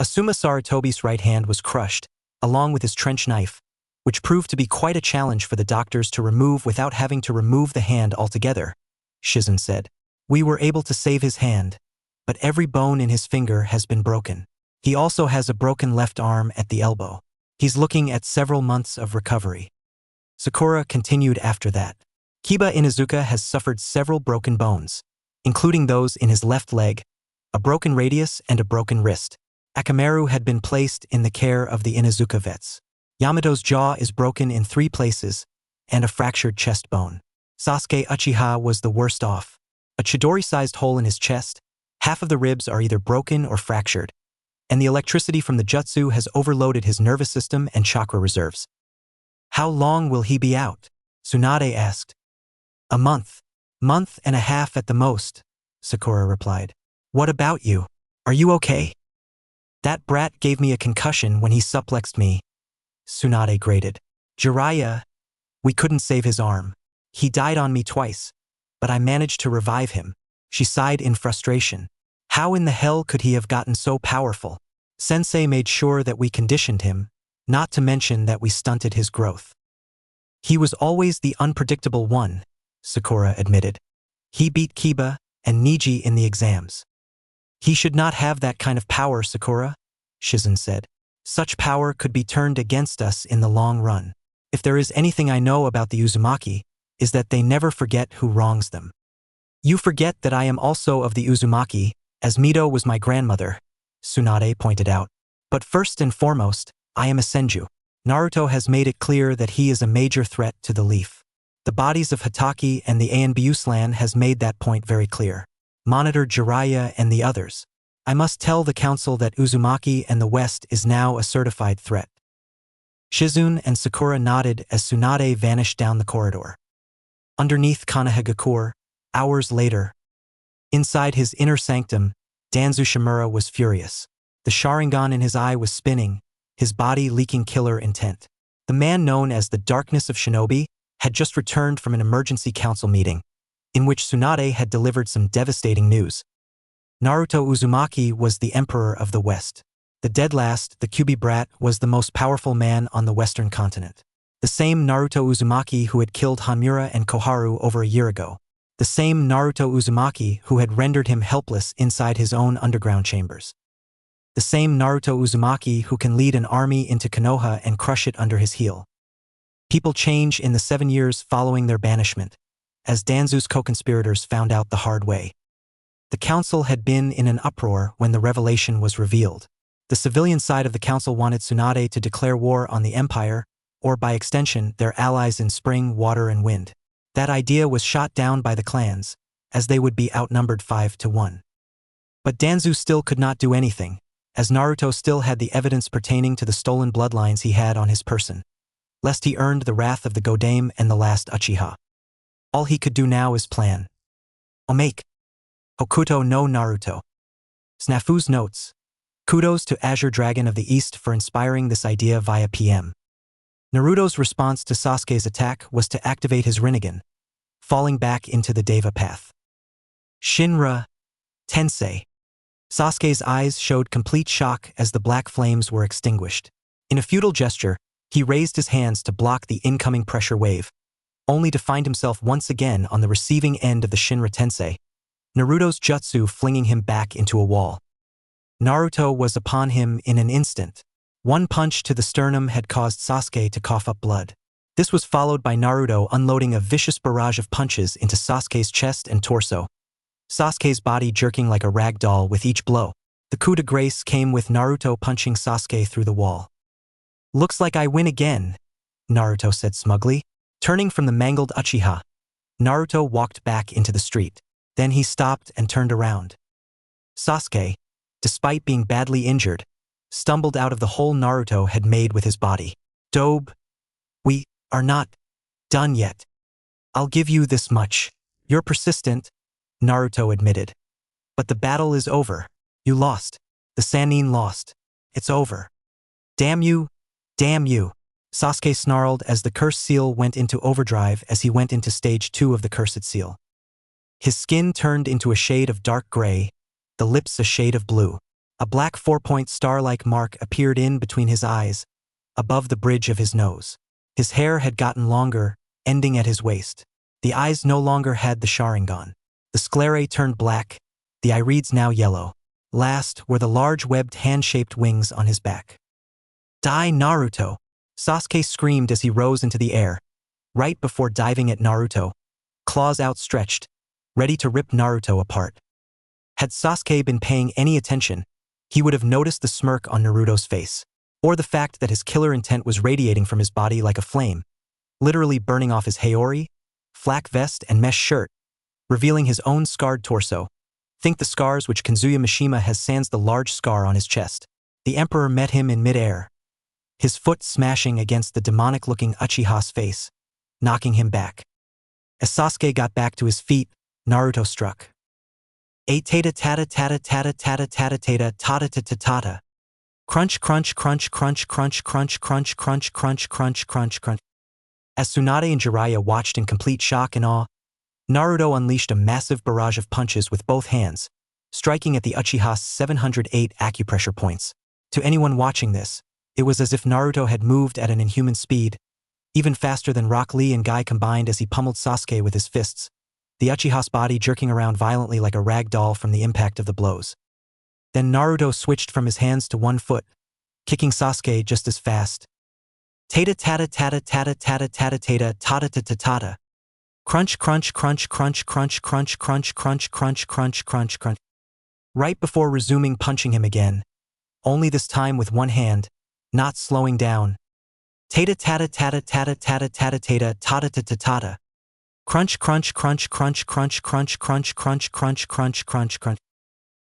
Asuma Sarutobi's right hand was crushed, along with his trench knife, which proved to be quite a challenge for the doctors to remove without having to remove the hand altogether, Shizune said. We were able to save his hand, but every bone in his finger has been broken. He also has a broken left arm at the elbow. He's looking at several months of recovery. Sakura continued after that. Kiba Inuzuka has suffered several broken bones, including those in his left leg, a broken radius and a broken wrist. Akamaru had been placed in the care of the Inuzuka vets. Yamato's jaw is broken in 3 places, and a fractured chest bone. Sasuke Uchiha was the worst off. A Chidori-sized hole in his chest, half of the ribs are either broken or fractured, and the electricity from the jutsu has overloaded his nervous system and chakra reserves. How long will he be out? Tsunade asked. A month. Month and a half at the most, Sakura replied. What about you? Are you okay? That brat gave me a concussion when he suplexed me. Tsunade grated. Jiraiya, we couldn't save his arm. He died on me twice, but I managed to revive him. She sighed in frustration. How in the hell could he have gotten so powerful? Sensei made sure that we conditioned him, not to mention that we stunted his growth. He was always the unpredictable one, Sakura admitted. He beat Kiba and Niji in the exams. He should not have that kind of power, Sakura, Shizen said. Such power could be turned against us in the long run. If there is anything I know about the Uzumaki, is that they never forget who wrongs them. You forget that I am also of the Uzumaki, as Mito was my grandmother, Tsunade pointed out. But first and foremost, I am a Senju. Naruto has made it clear that he is a major threat to the Leaf. The bodies of Hatake and the Anbuslan has made that point very clear. Monitor Jiraiya and the others. I must tell the council that Uzumaki and the West is now a certified threat. Shizune and Sakura nodded as Tsunade vanished down the corridor. Underneath Konohagakure, hours later, inside his inner sanctum, Danzu Shimura was furious. The Sharingan in his eye was spinning, his body leaking killer intent. The man known as the Darkness of Shinobi had just returned from an emergency council meeting, in which Tsunade had delivered some devastating news. Naruto Uzumaki was the Emperor of the West. The dead last, the Kyuubi brat, was the most powerful man on the Western continent. The same Naruto Uzumaki who had killed Hanmura and Koharu over a year ago. The same Naruto Uzumaki who had rendered him helpless inside his own underground chambers. The same Naruto Uzumaki who can lead an army into Konoha and crush it under his heel. People change in the 7 years following their banishment, as Danzu's co-conspirators found out the hard way. The council had been in an uproar when the revelation was revealed. The civilian side of the council wanted Tsunade to declare war on the Empire, or by extension, their allies in spring, water, and wind. That idea was shot down by the clans, as they would be outnumbered 5-1. But Danzu still could not do anything, as Naruto still had the evidence pertaining to the stolen bloodlines he had on his person, lest he earned the wrath of the Godame and the last Uchiha. All he could do now is plan. Omake. Hokuto no Naruto. Snafu's notes. Kudos to Azure Dragon of the East for inspiring this idea via PM. Naruto's response to Sasuke's attack was to activate his Rinnegan, falling back into the Deva path. Shinra Tensei. Sasuke's eyes showed complete shock as the black flames were extinguished. In a futile gesture, he raised his hands to block the incoming pressure wave, only to find himself once again on the receiving end of the Shinra Tensei, Naruto's jutsu flinging him back into a wall. Naruto was upon him in an instant. One punch to the sternum had caused Sasuke to cough up blood. This was followed by Naruto unloading a vicious barrage of punches into Sasuke's chest and torso, Sasuke's body jerking like a rag doll with each blow. The coup de grace came with Naruto punching Sasuke through the wall. Looks like I win again, Naruto said smugly. Turning from the mangled Uchiha, Naruto walked back into the street. Then he stopped and turned around. Sasuke, despite being badly injured, stumbled out of the hole Naruto had made with his body. Dobe, we are not done yet. I'll give you this much. You're persistent, Naruto admitted. But the battle is over. You lost. The Sannin lost. It's over. Damn you, damn you. Sasuke snarled as the cursed seal went into overdrive as he went into stage 2 of the cursed seal. His skin turned into a shade of dark gray, the lips a shade of blue. A black 4-point star-like mark appeared in between his eyes, above the bridge of his nose. His hair had gotten longer, ending at his waist. The eyes no longer had the Sharingan. The sclerae turned black, the irides now yellow. Last were the large webbed hand-shaped wings on his back. Die Naruto! Sasuke screamed as he rose into the air, right before diving at Naruto, claws outstretched, ready to rip Naruto apart. Had Sasuke been paying any attention, he would have noticed the smirk on Naruto's face, or the fact that his killer intent was radiating from his body like a flame, literally burning off his Haori, flak vest and mesh shirt, revealing his own scarred torso. Think the scars which Kazuya Mishima has sans the large scar on his chest. The Emperor met him in mid-air, his foot smashing against the demonic-looking Uchiha's face, knocking him back. As Sasuke got back to his feet, Naruto struck. A tata tata tata tata tata tata tata tata tata tata. Crunch, crunch, crunch, crunch, crunch, crunch, crunch, crunch, crunch, crunch, crunch, crunch. As Tsunade and Jiraiya watched in complete shock and awe, Naruto unleashed a massive barrage of punches with both hands, striking at the Uchiha's 708 acupressure points. To anyone watching this, it was as if Naruto had moved at an inhuman speed, even faster than Rock Lee and Guy combined as he pummeled Sasuke with his fists, the Uchiha's body jerking around violently like a rag doll from the impact of the blows. Then Naruto switched from his hands to one foot, kicking Sasuke just as fast. Tata tata tata tata tata tata tata tata tata tata. Crunch crunch crunch crunch crunch crunch crunch crunch crunch crunch crunch crunch. Right before resuming punching him again, only this time with one hand, not slowing down. Tata tata tata tata tata tata tata tata tata tata. Crunch crunch crunch crunch crunch crunch crunch crunch crunch crunch crunch crunch.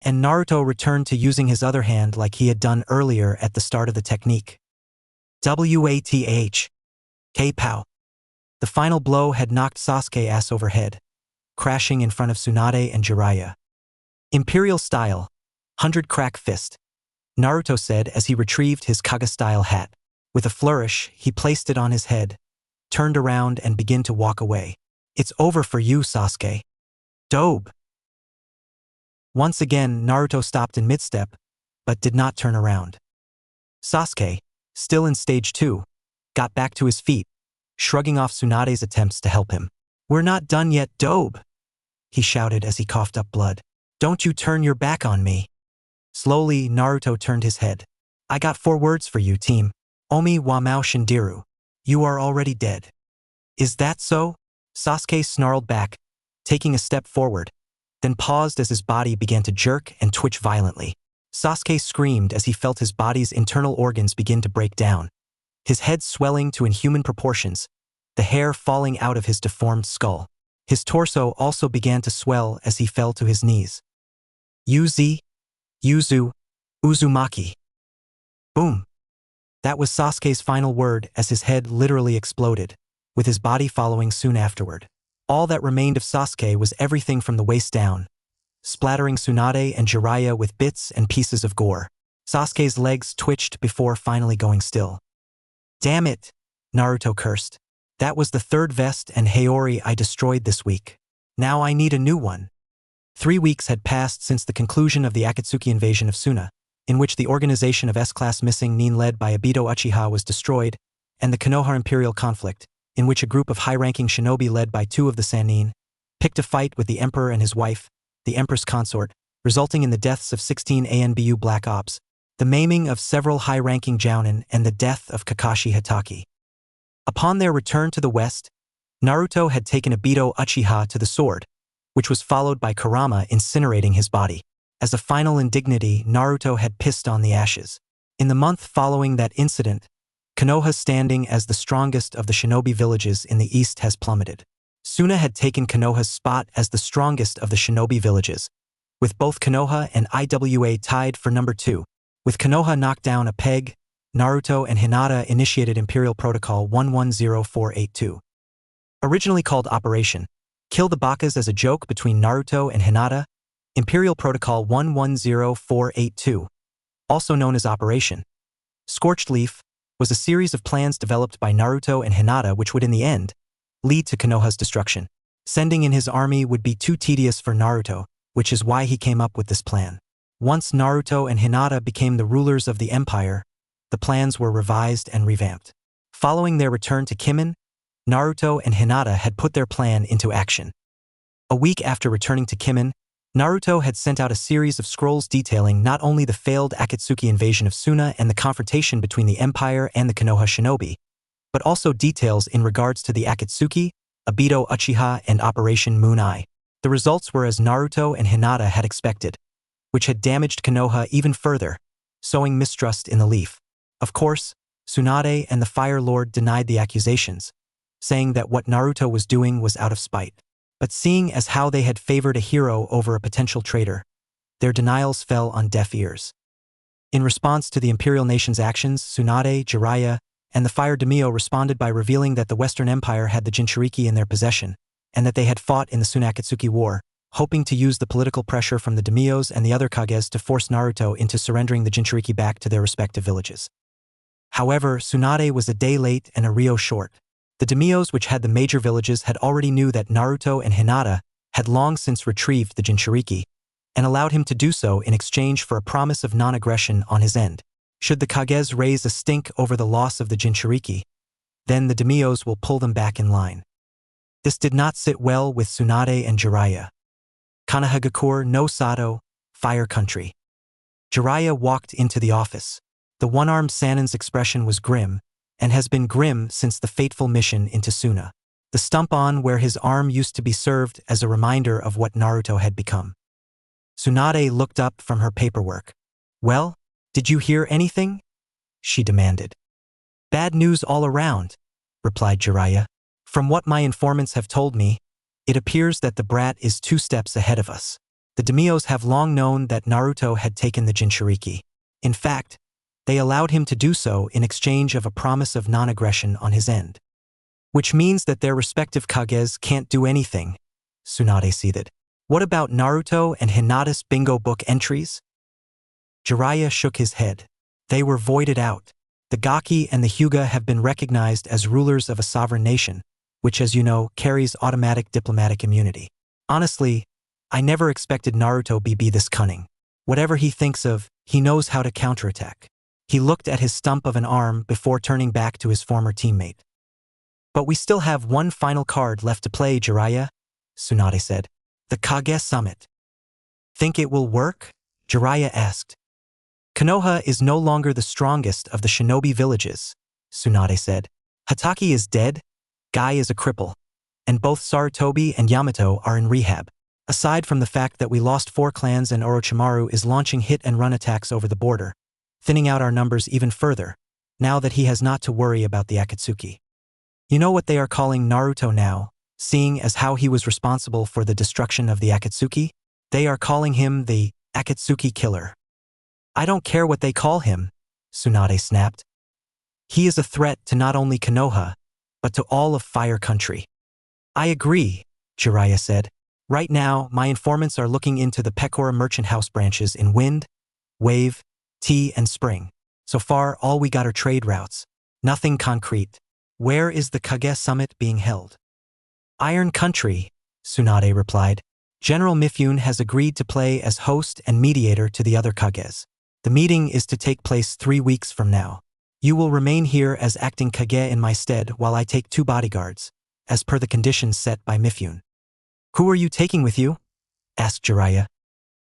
And Naruto returned to using his other hand like he had done earlier at the start of the technique. Wath. K-pow. The final blow had knocked Sasuke ass over head, crashing in front of Tsunade and Jiraiya. Imperial style, 100 crack fist, Naruto said as he retrieved his Kaga-style hat. With a flourish, he placed it on his head, turned around and began to walk away. It's over for you, Sasuke. Dobe. Once again, Naruto stopped in mid-step, but did not turn around. Sasuke, still in stage 2, got back to his feet, shrugging off Tsunade's attempts to help him. We're not done yet, Dobe, he shouted as he coughed up blood. Don't you turn your back on me. Slowly, Naruto turned his head. I got 4 words for you, team. Omi wa Mao Shindiru. You are already dead. Is that so? Sasuke snarled back, taking a step forward, then paused as his body began to jerk and twitch violently. Sasuke screamed as he felt his body's internal organs begin to break down, his head swelling to inhuman proportions, the hair falling out of his deformed skull. His torso also began to swell as he fell to his knees. Yuzu, Uzumaki. Boom. That was Sasuke's final word as his head literally exploded, with his body following soon afterward. All that remained of Sasuke was everything from the waist down, splattering Tsunade and Jiraiya with bits and pieces of gore. Sasuke's legs twitched before finally going still. Damn it, Naruto cursed. That was the 3rd vest and Haori I destroyed this week. Now I need a new one. 3 weeks had passed since the conclusion of the Akatsuki invasion of Suna, in which the organization of S-class missing Nin led by Obito Uchiha was destroyed, and the Konoha Imperial conflict, in which a group of high-ranking shinobi led by 2 of the Sannin picked a fight with the Emperor and his wife, the Empress consort, resulting in the deaths of 16 ANBU Black Ops, the maiming of several high-ranking Jounin, and the death of Kakashi Hatake. Upon their return to the west, Naruto had taken Obito Uchiha to the sword, which was followed by Kurama incinerating his body. As a final indignity, Naruto had pissed on the ashes. In the month following that incident, Konoha's standing as the strongest of the shinobi villages in the east has plummeted. Suna had taken Konoha's spot as the strongest of the shinobi villages, with both Konoha and Iwa tied for number 2. With Konoha knocked down a peg, Naruto and Hinata initiated Imperial Protocol 110482. Originally called Operation Kill the Bakas as a joke between Naruto and Hinata, Imperial Protocol 110482, also known as Operation Scorched Leaf, was a series of plans developed by Naruto and Hinata which would in the end lead to Konoha's destruction. Sending in his army would be too tedious for Naruto, which is why he came up with this plan. Once Naruto and Hinata became the rulers of the empire, the plans were revised and revamped. Following their return to Kimen, Naruto and Hinata had put their plan into action. A week after returning to Kimen, Naruto had sent out a series of scrolls detailing not only the failed Akatsuki invasion of Suna and the confrontation between the Empire and the Konoha shinobi, but also details in regards to the Akatsuki, Obito Uchiha, and Operation Moon Eye. The results were as Naruto and Hinata had expected, which had damaged Konoha even further, sowing mistrust in the Leaf. Of course, Tsunade and the Fire Lord denied the accusations, saying that what Naruto was doing was out of spite. But seeing as how they had favored a hero over a potential traitor, their denials fell on deaf ears. In response to the Imperial Nation's actions, Tsunade, Jiraiya, and the Fire Daimyo responded by revealing that the Western Empire had the Jinchuriki in their possession, and that they had fought in the Sunakatsuki War, hoping to use the political pressure from the daimyos and the other kages to force Naruto into surrendering the Jinchuriki back to their respective villages. However, Tsunade was a day late and a ryo short. The daimyos, which had the major villages, had already knew that Naruto and Hinata had long since retrieved the Jinchuriki, and allowed him to do so in exchange for a promise of non-aggression on his end. Should the kages raise a stink over the loss of the Jinchuriki, then the daimyos will pull them back in line. This did not sit well with Tsunade and Jiraiya. Konoha no Sato, Fire Country. Jiraiya walked into the office. The one-armed Sanin's expression was grim, and has been grim since the fateful mission into Suna. The stump on where his arm used to be served as a reminder of what Naruto had become. Tsunade looked up from her paperwork. "Well, did you hear anything?" she demanded. "Bad news all around," replied Jiraiya. "From what my informants have told me, it appears that the brat is 2 steps ahead of us. The daimyos have long known that Naruto had taken the Jinchuriki. In fact, they allowed him to do so in exchange of a promise of non-aggression on his end. Which means that their respective kages can't do anything," Tsunade seethed. "What about Naruto and Hinata's bingo book entries?" Jiraiya shook his head. "They were voided out. The Gaki and the Hyuga have been recognized as rulers of a sovereign nation, which, as you know, carries automatic diplomatic immunity. Honestly, I never expected Naruto be this cunning. Whatever he thinks of, he knows how to counterattack." He looked at his stump of an arm before turning back to his former teammate. "But we still have one final card left to play, Jiraiya," Tsunade said. "The Kage Summit." "Think it will work?" Jiraiya asked. "Konoha is no longer the strongest of the shinobi villages," Tsunade said. "Hatake is dead, Guy is a cripple, and both Sarutobi and Yamato are in rehab. Aside from the fact that we lost 4 clans and Orochimaru is launching hit-and-run attacks over the border, thinning out our numbers even further, now that he has not to worry about the Akatsuki. You know what they are calling Naruto now, seeing as how he was responsible for the destruction of the Akatsuki? They are calling him the Akatsuki Killer." "I don't care what they call him," Tsunade snapped. "He is a threat to not only Konoha, but to all of Fire Country." "I agree," Jiraiya said. "Right now, my informants are looking into the Pecora Merchant House branches in Wind, Wave, Tea, and Spring. So far, all we got are trade routes. Nothing concrete. Where is the Kage Summit being held?" "Iron Country," Tsunade replied. "General Mifune has agreed to play as host and mediator to the other kages. The meeting is to take place 3 weeks from now. You will remain here as acting kage in my stead while I take 2 bodyguards, as per the conditions set by Mifune." "Who are you taking with you?" asked Jiraiya.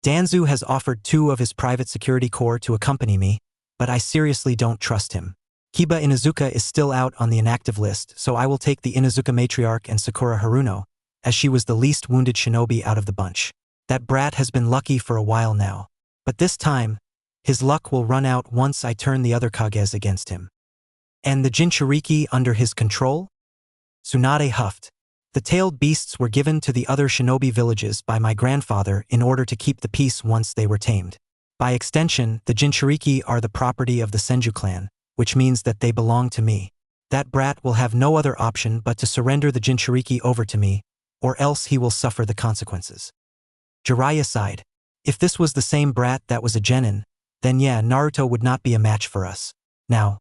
"Danzu has offered 2 of his private security corps to accompany me, but I seriously don't trust him. Kiba Inuzuka is still out on the inactive list, so I will take the Inuzuka matriarch and Sakura Haruno, as she was the least wounded shinobi out of the bunch. That brat has been lucky for a while now, but this time, his luck will run out once I turn the other kages against him." "And the Jinchuriki under his control?" Tsunade huffed. "The tailed beasts were given to the other shinobi villages by my grandfather in order to keep the peace once they were tamed. By extension, the Jinchuriki are the property of the Senju clan, which means that they belong to me. That brat will have no other option but to surrender the Jinchuriki over to me, or else he will suffer the consequences." Jiraiya sighed. "If this was the same brat that was a genin, then yeah, Naruto would not be a match for us. Now,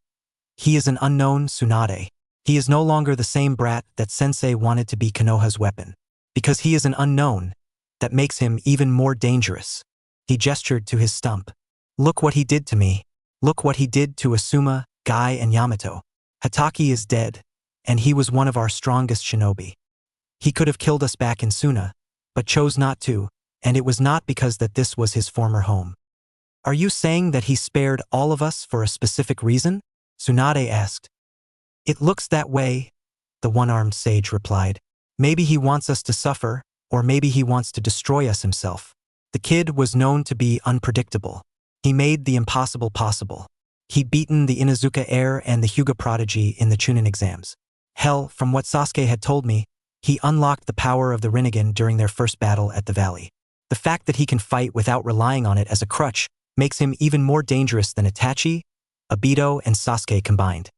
he is an unknown Tsunade. He is no longer the same brat that Sensei wanted to be Konoha's weapon. Because he is an unknown, that makes him even more dangerous." He gestured to his stump. "Look what he did to me. Look what he did to Asuma, Guy, and Yamato. Hatake is dead, and he was one of our strongest shinobi. He could have killed us back in Suna, but chose not to, and it was not because that this was his former home." "Are you saying that he spared all of us for a specific reason?" Tsunade asked. "It looks that way," the one-armed sage replied. "Maybe he wants us to suffer, or maybe he wants to destroy us himself. The kid was known to be unpredictable. He made the impossible possible. He beaten the Inuzuka heir and the Hyuga prodigy in the Chunin exams. Hell, from what Sasuke had told me, he unlocked the power of the Rinnegan during their first battle at the valley. The fact that he can fight without relying on it as a crutch makes him even more dangerous than Itachi, Obito, and Sasuke combined."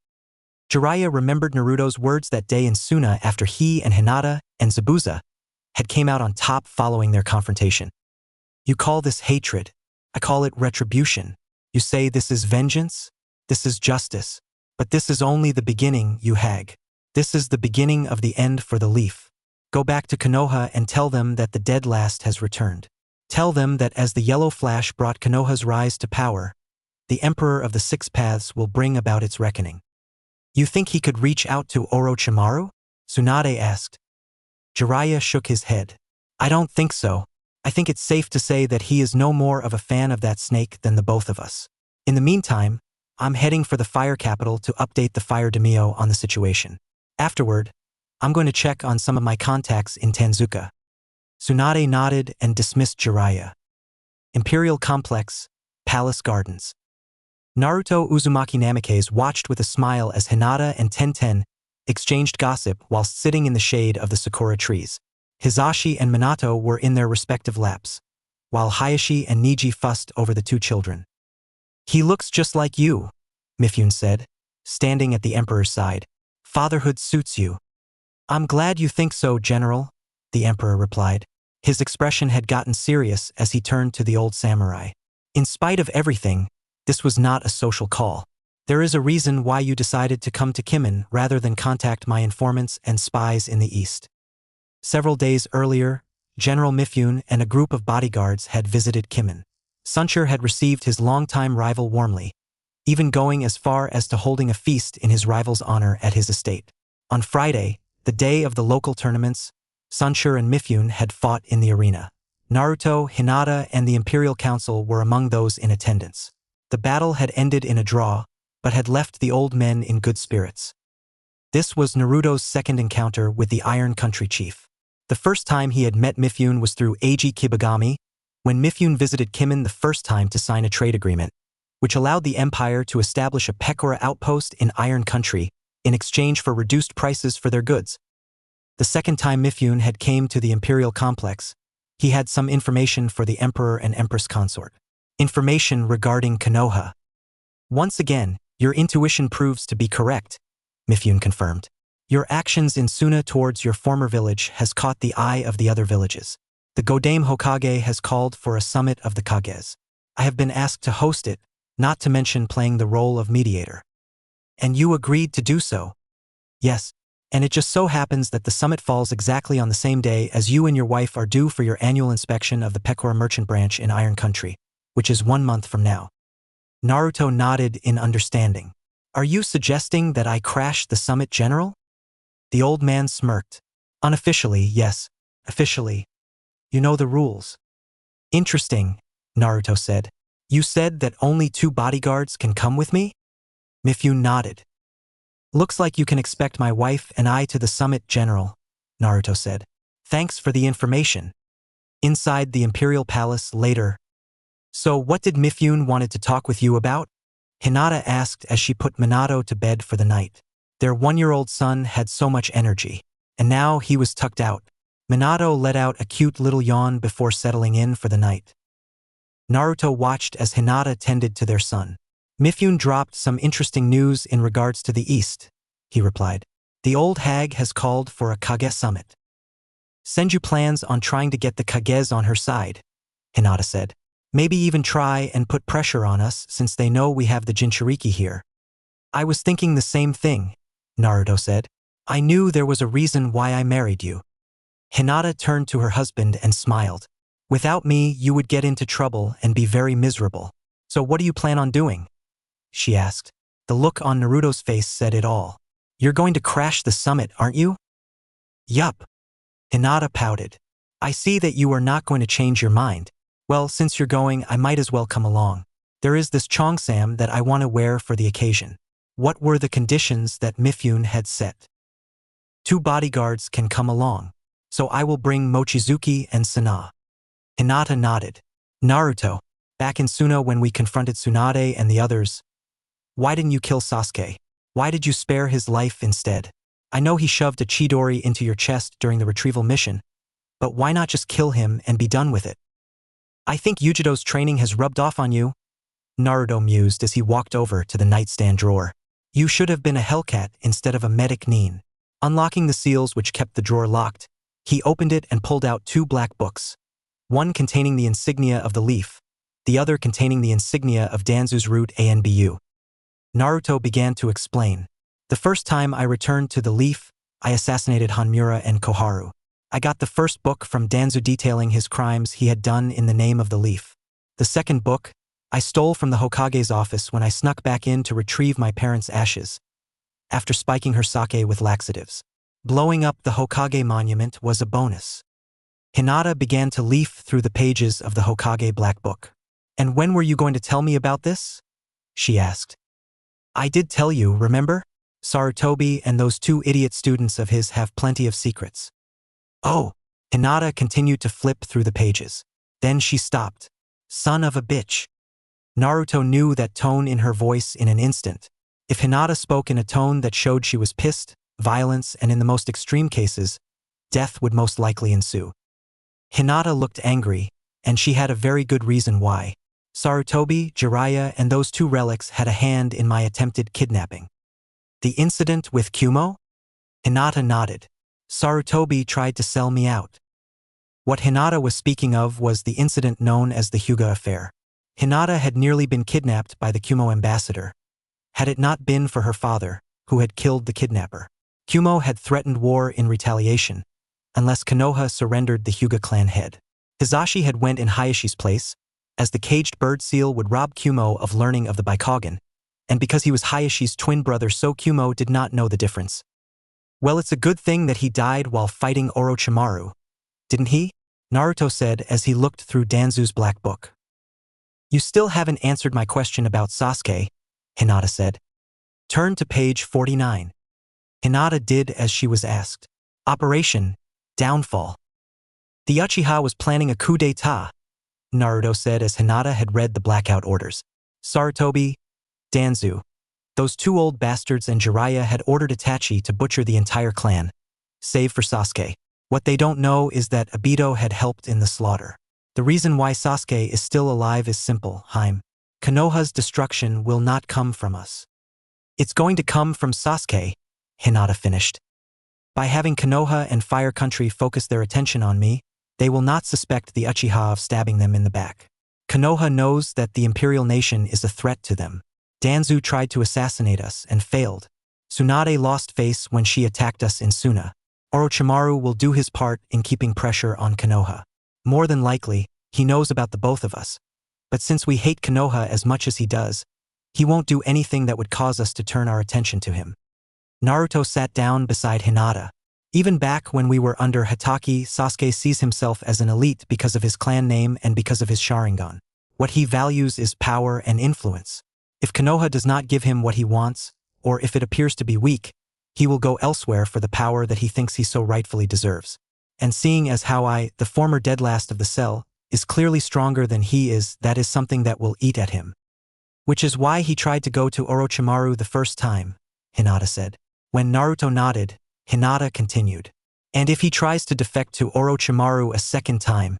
Jiraiya remembered Naruto's words that day in Suna after he and Hinata and Zabuza had came out on top following their confrontation. You call this hatred. I call it retribution. You say this is vengeance? This is justice. But this is only the beginning, you hag. This is the beginning of the end for the Leaf. Go back to Konoha and tell them that the dead last has returned. Tell them that as the yellow flash brought Konoha's rise to power, the Emperor of the Six Paths will bring about its reckoning. You think he could reach out to Orochimaru? Tsunade asked. Jiraiya shook his head. I don't think so. I think it's safe to say that he is no more of a fan of that snake than the both of us. In the meantime, I'm heading for the Fire Capital to update the Fire Daimyo on the situation. Afterward, I'm going to check on some of my contacts in Tanzuka. Tsunade nodded and dismissed Jiraiya. Imperial Complex, Palace Gardens. Naruto Uzumaki Namikaze watched with a smile as Hinata and Tenten exchanged gossip whilst sitting in the shade of the sakura trees. Hizashi and Minato were in their respective laps, while Hayashi and Niji fussed over the two children. He looks just like you, Mifune said, standing at the Emperor's side. Fatherhood suits you. I'm glad you think so, General, the Emperor replied. His expression had gotten serious as he turned to the old samurai. In spite of everything, this was not a social call. There is a reason why you decided to come to Kimin rather than contact my informants and spies in the east. Several days earlier, General Mifune and a group of bodyguards had visited Kimin. Sunshire had received his longtime rival warmly, even going as far as to holding a feast in his rival's honor at his estate. On Friday, the day of the local tournaments, Sunshire and Mifune had fought in the arena. Naruto, Hinata, and the Imperial Council were among those in attendance. The battle had ended in a draw, but had left the old men in good spirits. This was Naruto's second encounter with the Iron Country chief. The first time he had met Mifune was through Eiji Kibagami, when Mifune visited Kimin the first time to sign a trade agreement, which allowed the Empire to establish a Pekora outpost in Iron Country in exchange for reduced prices for their goods. The second time Mifune had came to the Imperial Complex, he had some information for the Emperor and Empress consort. Information regarding Konoha. Once again, your intuition proves to be correct, Mifune confirmed. Your actions in Suna towards your former village has caught the eye of the other villages. The Godame Hokage has called for a summit of the Kages. I have been asked to host it, not to mention playing the role of mediator. And you agreed to do so? Yes, and it just so happens that the summit falls exactly on the same day as you and your wife are due for your annual inspection of the Pekora Merchant Branch in Iron Country, which is 1 month from now. Naruto nodded in understanding. Are you suggesting that I crash the summit, General? The old man smirked. Unofficially, yes. Officially. You know the rules. Interesting, Naruto said. You said that only 2 bodyguards can come with me? Mifune nodded. Looks like you can expect my wife and I to the summit, General, Naruto said. Thanks for the information. Inside the Imperial Palace later. So what did Mifune wanted to talk with you about? Hinata asked as she put Minato to bed for the night. Their 1-year-old son had so much energy, and now he was tucked out. Minato let out a cute little yawn before settling in for the night. Naruto watched as Hinata tended to their son. Mifune dropped some interesting news in regards to the east, he replied. The old hag has called for a Kage summit. Senju plans on trying to get the Kages on her side, Hinata said. Maybe even try and put pressure on us since they know we have the Jinchuriki here. I was thinking the same thing, Naruto said. I knew there was a reason why I married you. Hinata turned to her husband and smiled. Without me, you would get into trouble and be very miserable. So what do you plan on doing? She asked. The look on Naruto's face said it all. You're going to crash the summit, aren't you? Yup. Hinata pouted. I see that you are not going to change your mind. Well, since you're going, I might as well come along. There is this cheongsam that I want to wear for the occasion. What were the conditions that Mifune had set? 2 bodyguards can come along, so I will bring Mochizuki and Sana. Hinata nodded. Naruto, back in Suna when we confronted Tsunade and the others, why didn't you kill Sasuke? Why did you spare his life instead? I know he shoved a Chidori into your chest during the retrieval mission, but why not just kill him and be done with it? I think Yujido's training has rubbed off on you, Naruto mused as he walked over to the nightstand drawer. You should have been a Hellcat instead of a medic Nin. Unlocking the seals which kept the drawer locked, He opened it and pulled out 2 black books, one containing the insignia of the leaf, the other containing the insignia of Danzu's root Anbu. Naruto began to explain. The first time I returned to the leaf, I assassinated Hanmura and Koharu. I got the first book from Danzu detailing his crimes he had done in the name of the leaf. The second book, I stole from the Hokage's office when I snuck back in to retrieve my parents' ashes, after spiking her sake with laxatives. Blowing up the Hokage monument was a bonus. Hinata began to leaf through the pages of the Hokage Black Book. "And when were you going to tell me about this?" she asked. "I did tell you, remember? Sarutobi and those 2 idiot students of his have plenty of secrets." "Oh." Hinata continued to flip through the pages. Then she stopped. "Son of a bitch." Naruto knew that tone in her voice in an instant. If Hinata spoke in a tone that showed she was pissed, violence, and in the most extreme cases, death would most likely ensue. Hinata looked angry, and she had a very good reason why. Sarutobi, Jiraiya, and those 2 relics had a hand in my attempted kidnapping. "The incident with Kumo?" Hinata nodded. "Sarutobi tried to sell me out." What Hinata was speaking of was the incident known as the Hyuga affair. Hinata had nearly been kidnapped by the Kumo ambassador, had it not been for her father, who had killed the kidnapper. Kumo had threatened war in retaliation, unless Konoha surrendered the Hyuga clan head. Hizashi had went in Hayashi's place, as the caged bird seal would rob Kumo of learning of the Byakugan, and because he was Hayashi's twin brother, so Kumo did not know the difference. "Well, it's a good thing that he died while fighting Orochimaru, didn't he?" Naruto said as he looked through Danzu's Black Book. "You still haven't answered my question about Sasuke," Hinata said. "Turn to page 49. Hinata did as she was asked. Operation Downfall. "The Uchiha was planning a coup d'etat," Naruto said as Hinata had read the blackout orders. "Sarutobi, Danzu, those 2 old bastards, and Jiraiya had ordered Itachi to butcher the entire clan, save for Sasuke. What they don't know is that Obito had helped in the slaughter. The reason why Sasuke is still alive is simple, Haim. Konoha's destruction will not come from us. It's going to come from Sasuke," Hinata finished. "By having Konoha and Fire Country focus their attention on me, they will not suspect the Uchiha of stabbing them in the back. Konoha knows that the Imperial Nation is a threat to them. Danzu tried to assassinate us and failed. Tsunade lost face when she attacked us in Suna. Orochimaru will do his part in keeping pressure on Konoha. More than likely, he knows about the both of us. But since we hate Konoha as much as he does, he won't do anything that would cause us to turn our attention to him." Naruto sat down beside Hinata. Even back when we were under Hatake, Sasuke sees himself as an elite because of his clan name and because of his Sharingan. What he values is power and influence. If Konoha does not give him what he wants, or if it appears to be weak, he will go elsewhere for the power that he thinks he so rightfully deserves. And seeing as how I, the former dead last of the cell, is clearly stronger than he is, that is something that will eat at him. Which is why he tried to go to Orochimaru the first time, Hinata said. When Naruto nodded, Hinata continued. And if he tries to defect to Orochimaru a second time?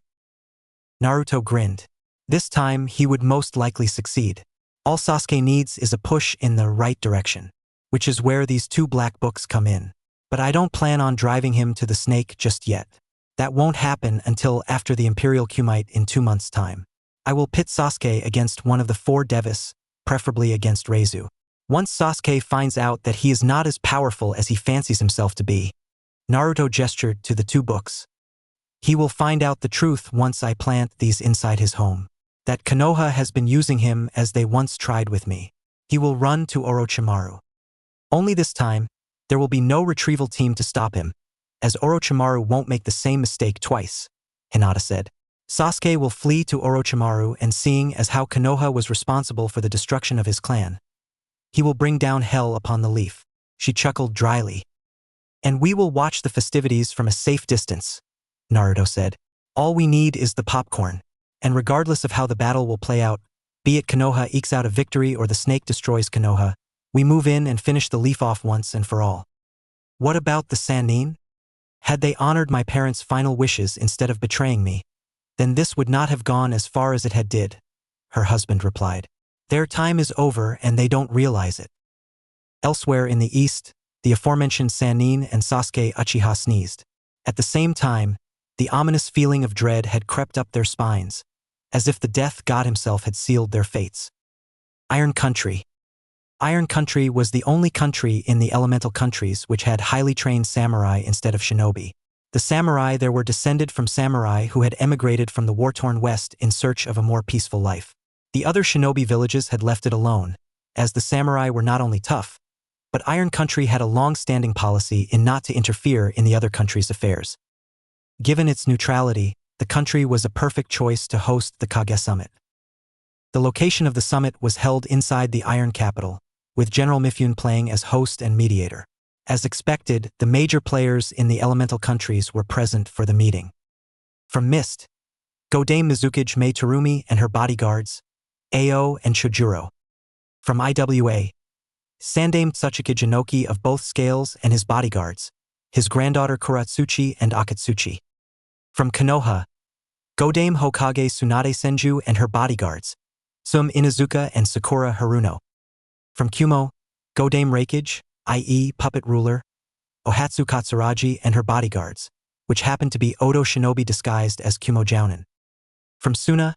Naruto grinned. This time he would most likely succeed. All Sasuke needs is a push in the right direction, which is where these 2 black books come in. But I don't plan on driving him to the snake just yet. That won't happen until after the Imperial Kumite in 2 months' time. I will pit Sasuke against one of the 4 Devas, preferably against Reizu. Once Sasuke finds out that he is not as powerful as he fancies himself to be, Naruto gestured to the 2 books. He will find out the truth once I plant these inside his home. That Konoha has been using him as they once tried with me. He will run to Orochimaru. Only this time, there will be no retrieval team to stop him, as Orochimaru won't make the same mistake twice, Hinata said. Sasuke will flee to Orochimaru, and seeing as how Konoha was responsible for the destruction of his clan, he will bring down hell upon the leaf. She chuckled dryly. And we will watch the festivities from a safe distance, Naruto said. All we need is the popcorn. And regardless of how the battle will play out, be it Konoha ekes out a victory or the snake destroys Konoha, we move in and finish the leaf off once and for all. What about the Sannin? Had they honored my parents' final wishes instead of betraying me, then this would not have gone as far as it had did, her husband replied. Their time is over and they don't realize it. Elsewhere in the east, the aforementioned Sannin and Sasuke Uchiha sneezed. At the same time, the ominous feeling of dread had crept up their spines, as if the death god himself had sealed their fates. Iron Country. Iron Country was the only country in the elemental countries which had highly trained samurai instead of shinobi. The samurai there were descended from samurai who had emigrated from the war-torn West in search of a more peaceful life. The other shinobi villages had left it alone, as the samurai were not only tough, but Iron Country had a long-standing policy in not to interfere in the other country's affairs. Given its neutrality, the country was a perfect choice to host the Kage Summit. The location of the summit was held inside the Iron Capital, with General Mifune playing as host and mediator. As expected, the major players in the elemental countries were present for the meeting. From Mist, Godame Mizukage Mei Terumi and her bodyguards, Ao and Chojuro. From IWA, Sandame Tsuchika Jinoki of both scales and his bodyguards, his granddaughter Kuratsuchi and Akatsuchi. From Konoha, Godame Hokage Tsunade Senju and her bodyguards, Sum Inazuka and Sakura Haruno. From Kumo, Godame Reikage, i.e. puppet ruler, Ohatsu Katsuraji and her bodyguards, which happened to be Odo Shinobi disguised as Kumo Jounin. From Suna,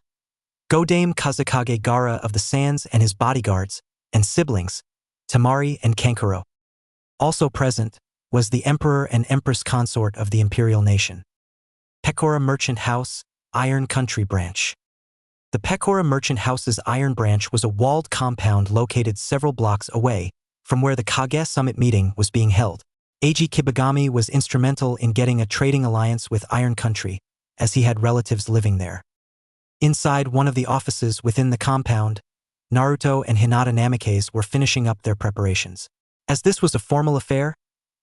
Godame Kazakage Gaara of the Sands and his bodyguards, and siblings, Tamari and Kankuro. Also present was the Emperor and Empress consort of the Imperial Nation. Pecora Merchant House, Iron Country Branch. The Pecora Merchant House's Iron Branch was a walled compound located several blocks away from where the Kage Summit meeting was being held. Eiji Kibagami was instrumental in getting a trading alliance with Iron Country, as he had relatives living there. Inside one of the offices within the compound, Naruto and Hinata Namikaze were finishing up their preparations. As this was a formal affair,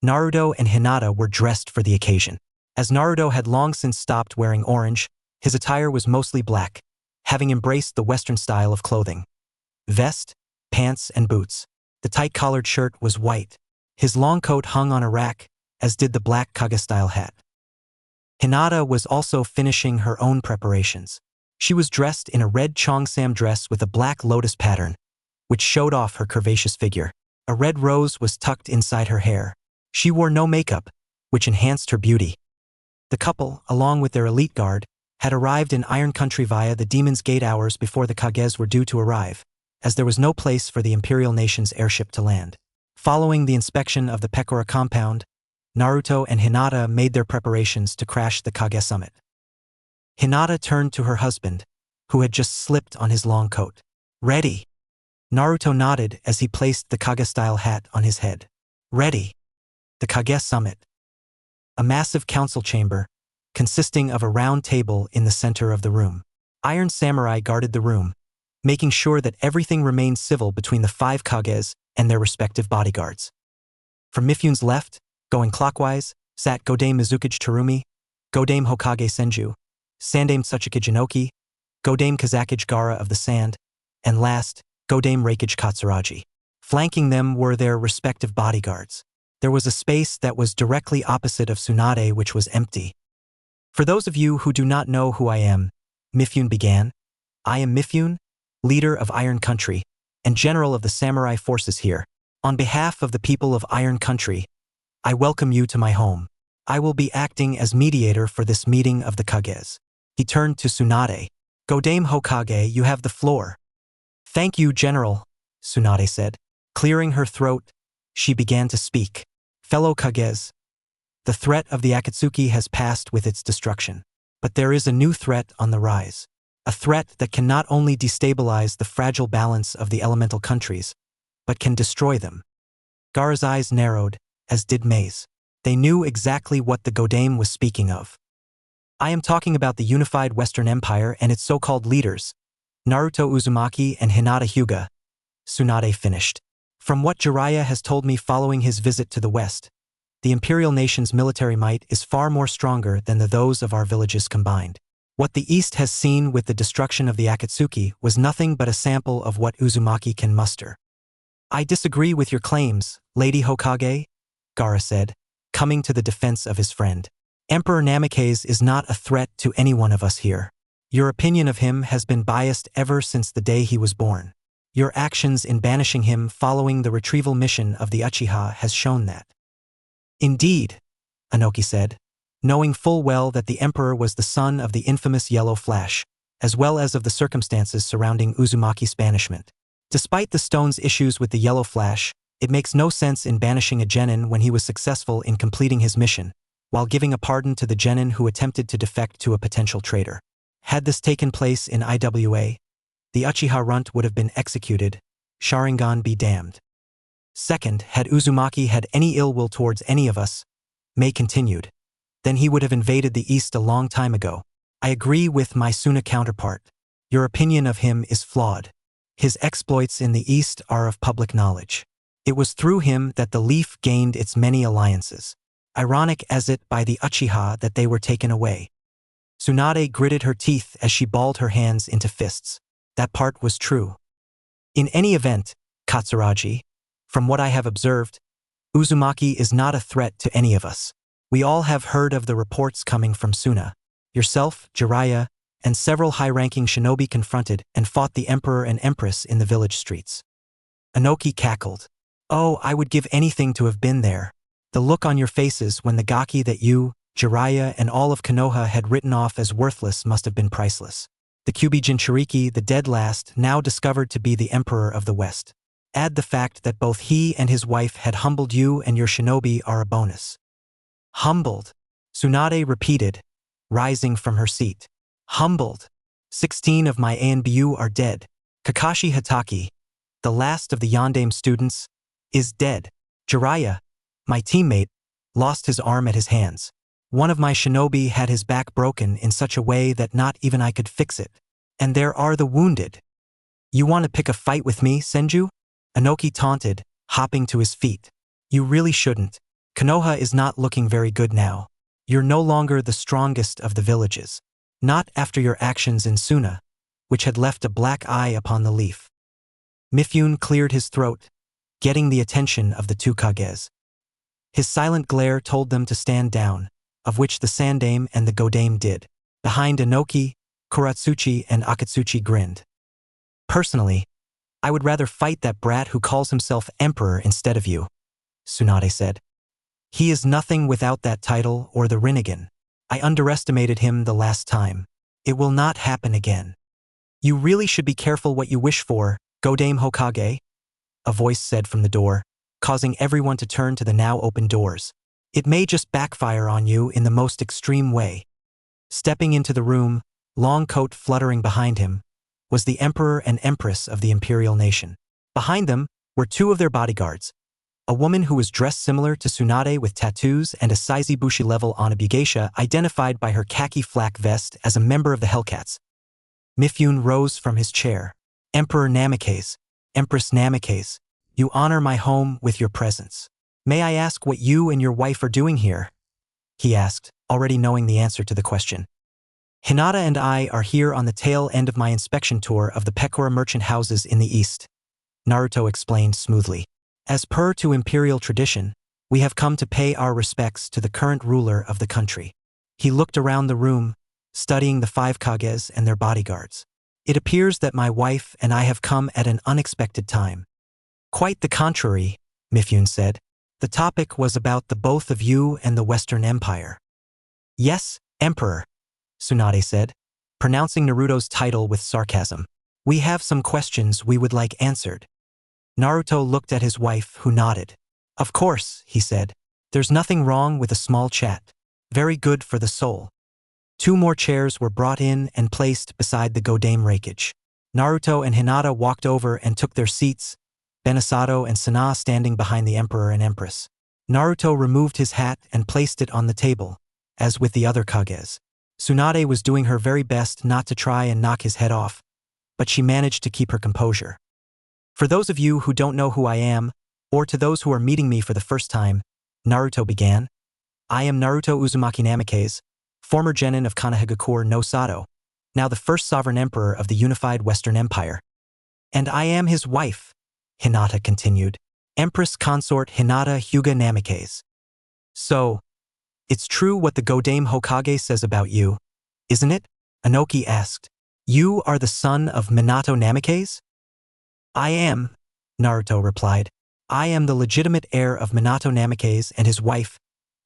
Naruto and Hinata were dressed for the occasion. As Naruto had long since stopped wearing orange, his attire was mostly black, having embraced the Western style of clothing. Vest, pants, and boots. The tight-collared shirt was white. His long coat hung on a rack, as did the black Kage-style hat. Hinata was also finishing her own preparations. She was dressed in a red cheongsam dress with a black lotus pattern, which showed off her curvaceous figure. A red rose was tucked inside her hair. She wore no makeup, which enhanced her beauty. The couple, along with their elite guard, had arrived in Iron Country via the Demon's Gate hours before the Kages were due to arrive, as there was no place for the Imperial Nation's airship to land. Following the inspection of the Pecora compound, Naruto and Hinata made their preparations to crash the Kage Summit. Hinata turned to her husband, who had just slipped on his long coat. "Ready." Naruto nodded as he placed the Kage-style hat on his head. "Ready." The Kage Summit. A massive council chamber, consisting of a round table in the center of the room. Iron samurai guarded the room, making sure that everything remained civil between the 5 Kages and their respective bodyguards. From Mifune's left, going clockwise, sat Godame Mizukage Terumi, Godame Hokage Senju, Sandame Tsuchika Jinoki, Godame Kazakage Gaara of the Sand, and last, Godame Reikage Katsuraji. Flanking them were their respective bodyguards. There was a space that was directly opposite of Tsunade which was empty. "For those of you who do not know who I am," Mifune began, "I am Mifune, leader of Iron Country, and general of the samurai forces here. On behalf of the people of Iron Country, I welcome you to my home. I will be acting as mediator for this meeting of the Kages." He turned to Tsunade. "Godame Hokage, you have the floor." "Thank you, General," Tsunade said. Clearing her throat, she began to speak. "Fellow Kages, the threat of the Akatsuki has passed with its destruction. But there is a new threat on the rise. A threat that can not only destabilize the fragile balance of the elemental countries, but can destroy them." Gaara's eyes narrowed, as did Mei's. They knew exactly what the Godame was speaking of. "I am talking about the unified Western Empire and its so-called leaders, Naruto Uzumaki and Hinata Hyuga," Tsunade finished. "From what Jiraiya has told me following his visit to the West, the Imperial Nation's military might is far more stronger than those of our villages combined. What the East has seen with the destruction of the Akatsuki was nothing but a sample of what Uzumaki can muster." "I disagree with your claims, Lady Hokage," Gaara said, coming to the defense of his friend. "Emperor Namikaze is not a threat to any one of us here. Your opinion of him has been biased ever since the day he was born. Your actions in banishing him following the retrieval mission of the Uchiha has shown that." "Indeed," Anoki said, knowing full well that the Emperor was the son of the infamous Yellow Flash, as well as of the circumstances surrounding Uzumaki's banishment. Despite the stone's issues with the Yellow Flash, it makes no sense in banishing a genin when he was successful in completing his mission, while giving a pardon to the genin who attempted to defect to a potential traitor. Had this taken place in IWA, the Uchiha runt would have been executed, Sharingan be damned. Second, had Uzumaki had any ill will towards any of us, May continued, then he would have invaded the East a long time ago. I agree with my Suna counterpart. Your opinion of him is flawed. His exploits in the East are of public knowledge. It was through him that the Leaf gained its many alliances. Ironic as it by the Uchiha that they were taken away. Tsunade gritted her teeth as she balled her hands into fists. That part was true. In any event, Katsuragi, from what I have observed, Uzumaki is not a threat to any of us. We all have heard of the reports coming from Suna. Yourself, Jiraiya, and several high-ranking shinobi confronted and fought the Emperor and Empress in the village streets. Inoki cackled. Oh, I would give anything to have been there. The look on your faces when the gaki that you, Jiraiya, and all of Konoha had written off as worthless must have been priceless. The Kyubi Jinchuriki, the dead last, now discovered to be the Emperor of the West. Add the fact that both he and his wife had humbled you and your shinobi are a bonus. Humbled, Tsunade repeated, rising from her seat. Humbled. 16 of my ANBU are dead. Kakashi Hatake, the last of the Yondaime students, is dead. Jiraiya, my teammate, lost his arm at his hands. One of my shinobi had his back broken in such a way that not even I could fix it. And there are the wounded. You want to pick a fight with me, Senju? Inoki taunted, hopping to his feet. You really shouldn't. Konoha is not looking very good now. You're no longer the strongest of the villages. Not after your actions in Suna, which had left a black eye upon the Leaf. Mifune cleared his throat, getting the attention of the two Kages. His silent glare told them to stand down, of which the Sandaime and the Godaime did. Behind Inoki, Kuratsuchi and Akatsuchi grinned. Personally, I would rather fight that brat who calls himself Emperor instead of you, Tsunade said. He is nothing without that title or the Rinnegan. I underestimated him the last time. It will not happen again. You really should be careful what you wish for, Godaime Hokage, a voice said from the door, causing everyone to turn to the now open doors. It may just backfire on you in the most extreme way. Stepping into the room, long coat fluttering behind him, was the Emperor and Empress of the Imperial Nation. Behind them were two of their bodyguards, a woman who was dressed similar to Tsunade with tattoos and a Saizibushi-level Onibugeisha identified by her khaki flak vest as a member of the Hellcats. Mifune rose from his chair. Emperor Namikaze, Empress Namikaze, you honor my home with your presence. May I ask what you and your wife are doing here? He asked, already knowing the answer to the question. Hinata and I are here on the tail end of my inspection tour of the Pekora merchant houses in the east, Naruto explained smoothly. As per to imperial tradition, we have come to pay our respects to the current ruler of the country. He looked around the room, studying the 5 Kages and their bodyguards. It appears that my wife and I have come at an unexpected time. Quite the contrary, Mifune said. The topic was about the both of you and the Western Empire. Yes, Emperor, Tsunade said, pronouncing Naruto's title with sarcasm. We have some questions we would like answered. Naruto looked at his wife, who nodded. Of course, he said. There's nothing wrong with a small chat. Very good for the soul. 2 more chairs were brought in and placed beside the Godaime rakage. Naruto and Hinata walked over and took their seats, Benasato and Sana standing behind the Emperor and Empress. Naruto removed his hat and placed it on the table, as with the other Kages. Tsunade was doing her very best not to try and knock his head off, but she managed to keep her composure. For those of you who don't know who I am, or to those who are meeting me for the first time, Naruto began. I am Naruto Uzumaki Namikaze, former genin of Konohagakure no Sato, now the first sovereign emperor of the unified Western Empire. And I am his wife, Hinata continued, Empress Consort Hinata Hyuga Namikaze. So, it's true what the Godaime Hokage says about you, isn't it? Inoki asked. You are the son of Minato Namikaze? I am, Naruto replied. I am the legitimate heir of Minato Namikaze and his wife,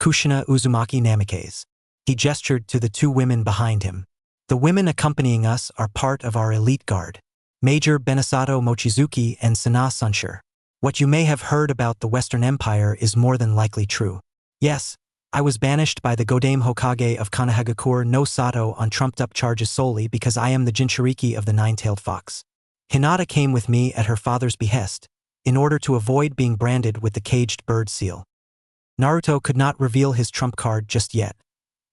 Kushina Uzumaki Namikaze. He gestured to the two women behind him. The women accompanying us are part of our elite guard. Major Benesato Mochizuki and Sana Sunshire. What you may have heard about the Western Empire is more than likely true. Yes, I was banished by the Godame Hokage of Konohagakure no Sato on trumped-up charges solely because I am the Jinchuriki of the Nine-Tailed Fox. Hinata came with me at her father's behest, in order to avoid being branded with the caged bird seal. Naruto could not reveal his trump card just yet,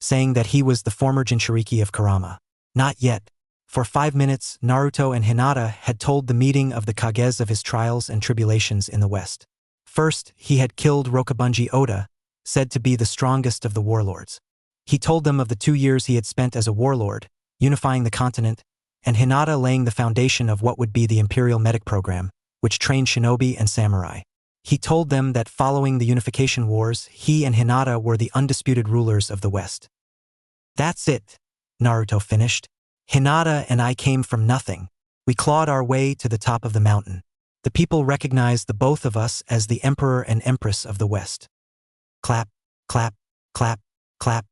saying that he was the former Jinchuriki of Kurama. Not yet. For 5 minutes, Naruto and Hinata had told the meeting of the Kages of his trials and tribulations in the West. First, he had killed Rokubunji Oda, said to be the strongest of the warlords. He told them of the 2 years he had spent as a warlord, unifying the continent, and Hinata laying the foundation of what would be the Imperial Medic Program, which trained shinobi and samurai. He told them that following the unification wars, he and Hinata were the undisputed rulers of the West. That's it, Naruto finished. Hinata and I came from nothing. We clawed our way to the top of the mountain. The people recognized the both of us as the Emperor and Empress of the West. Clap, clap, clap, clap.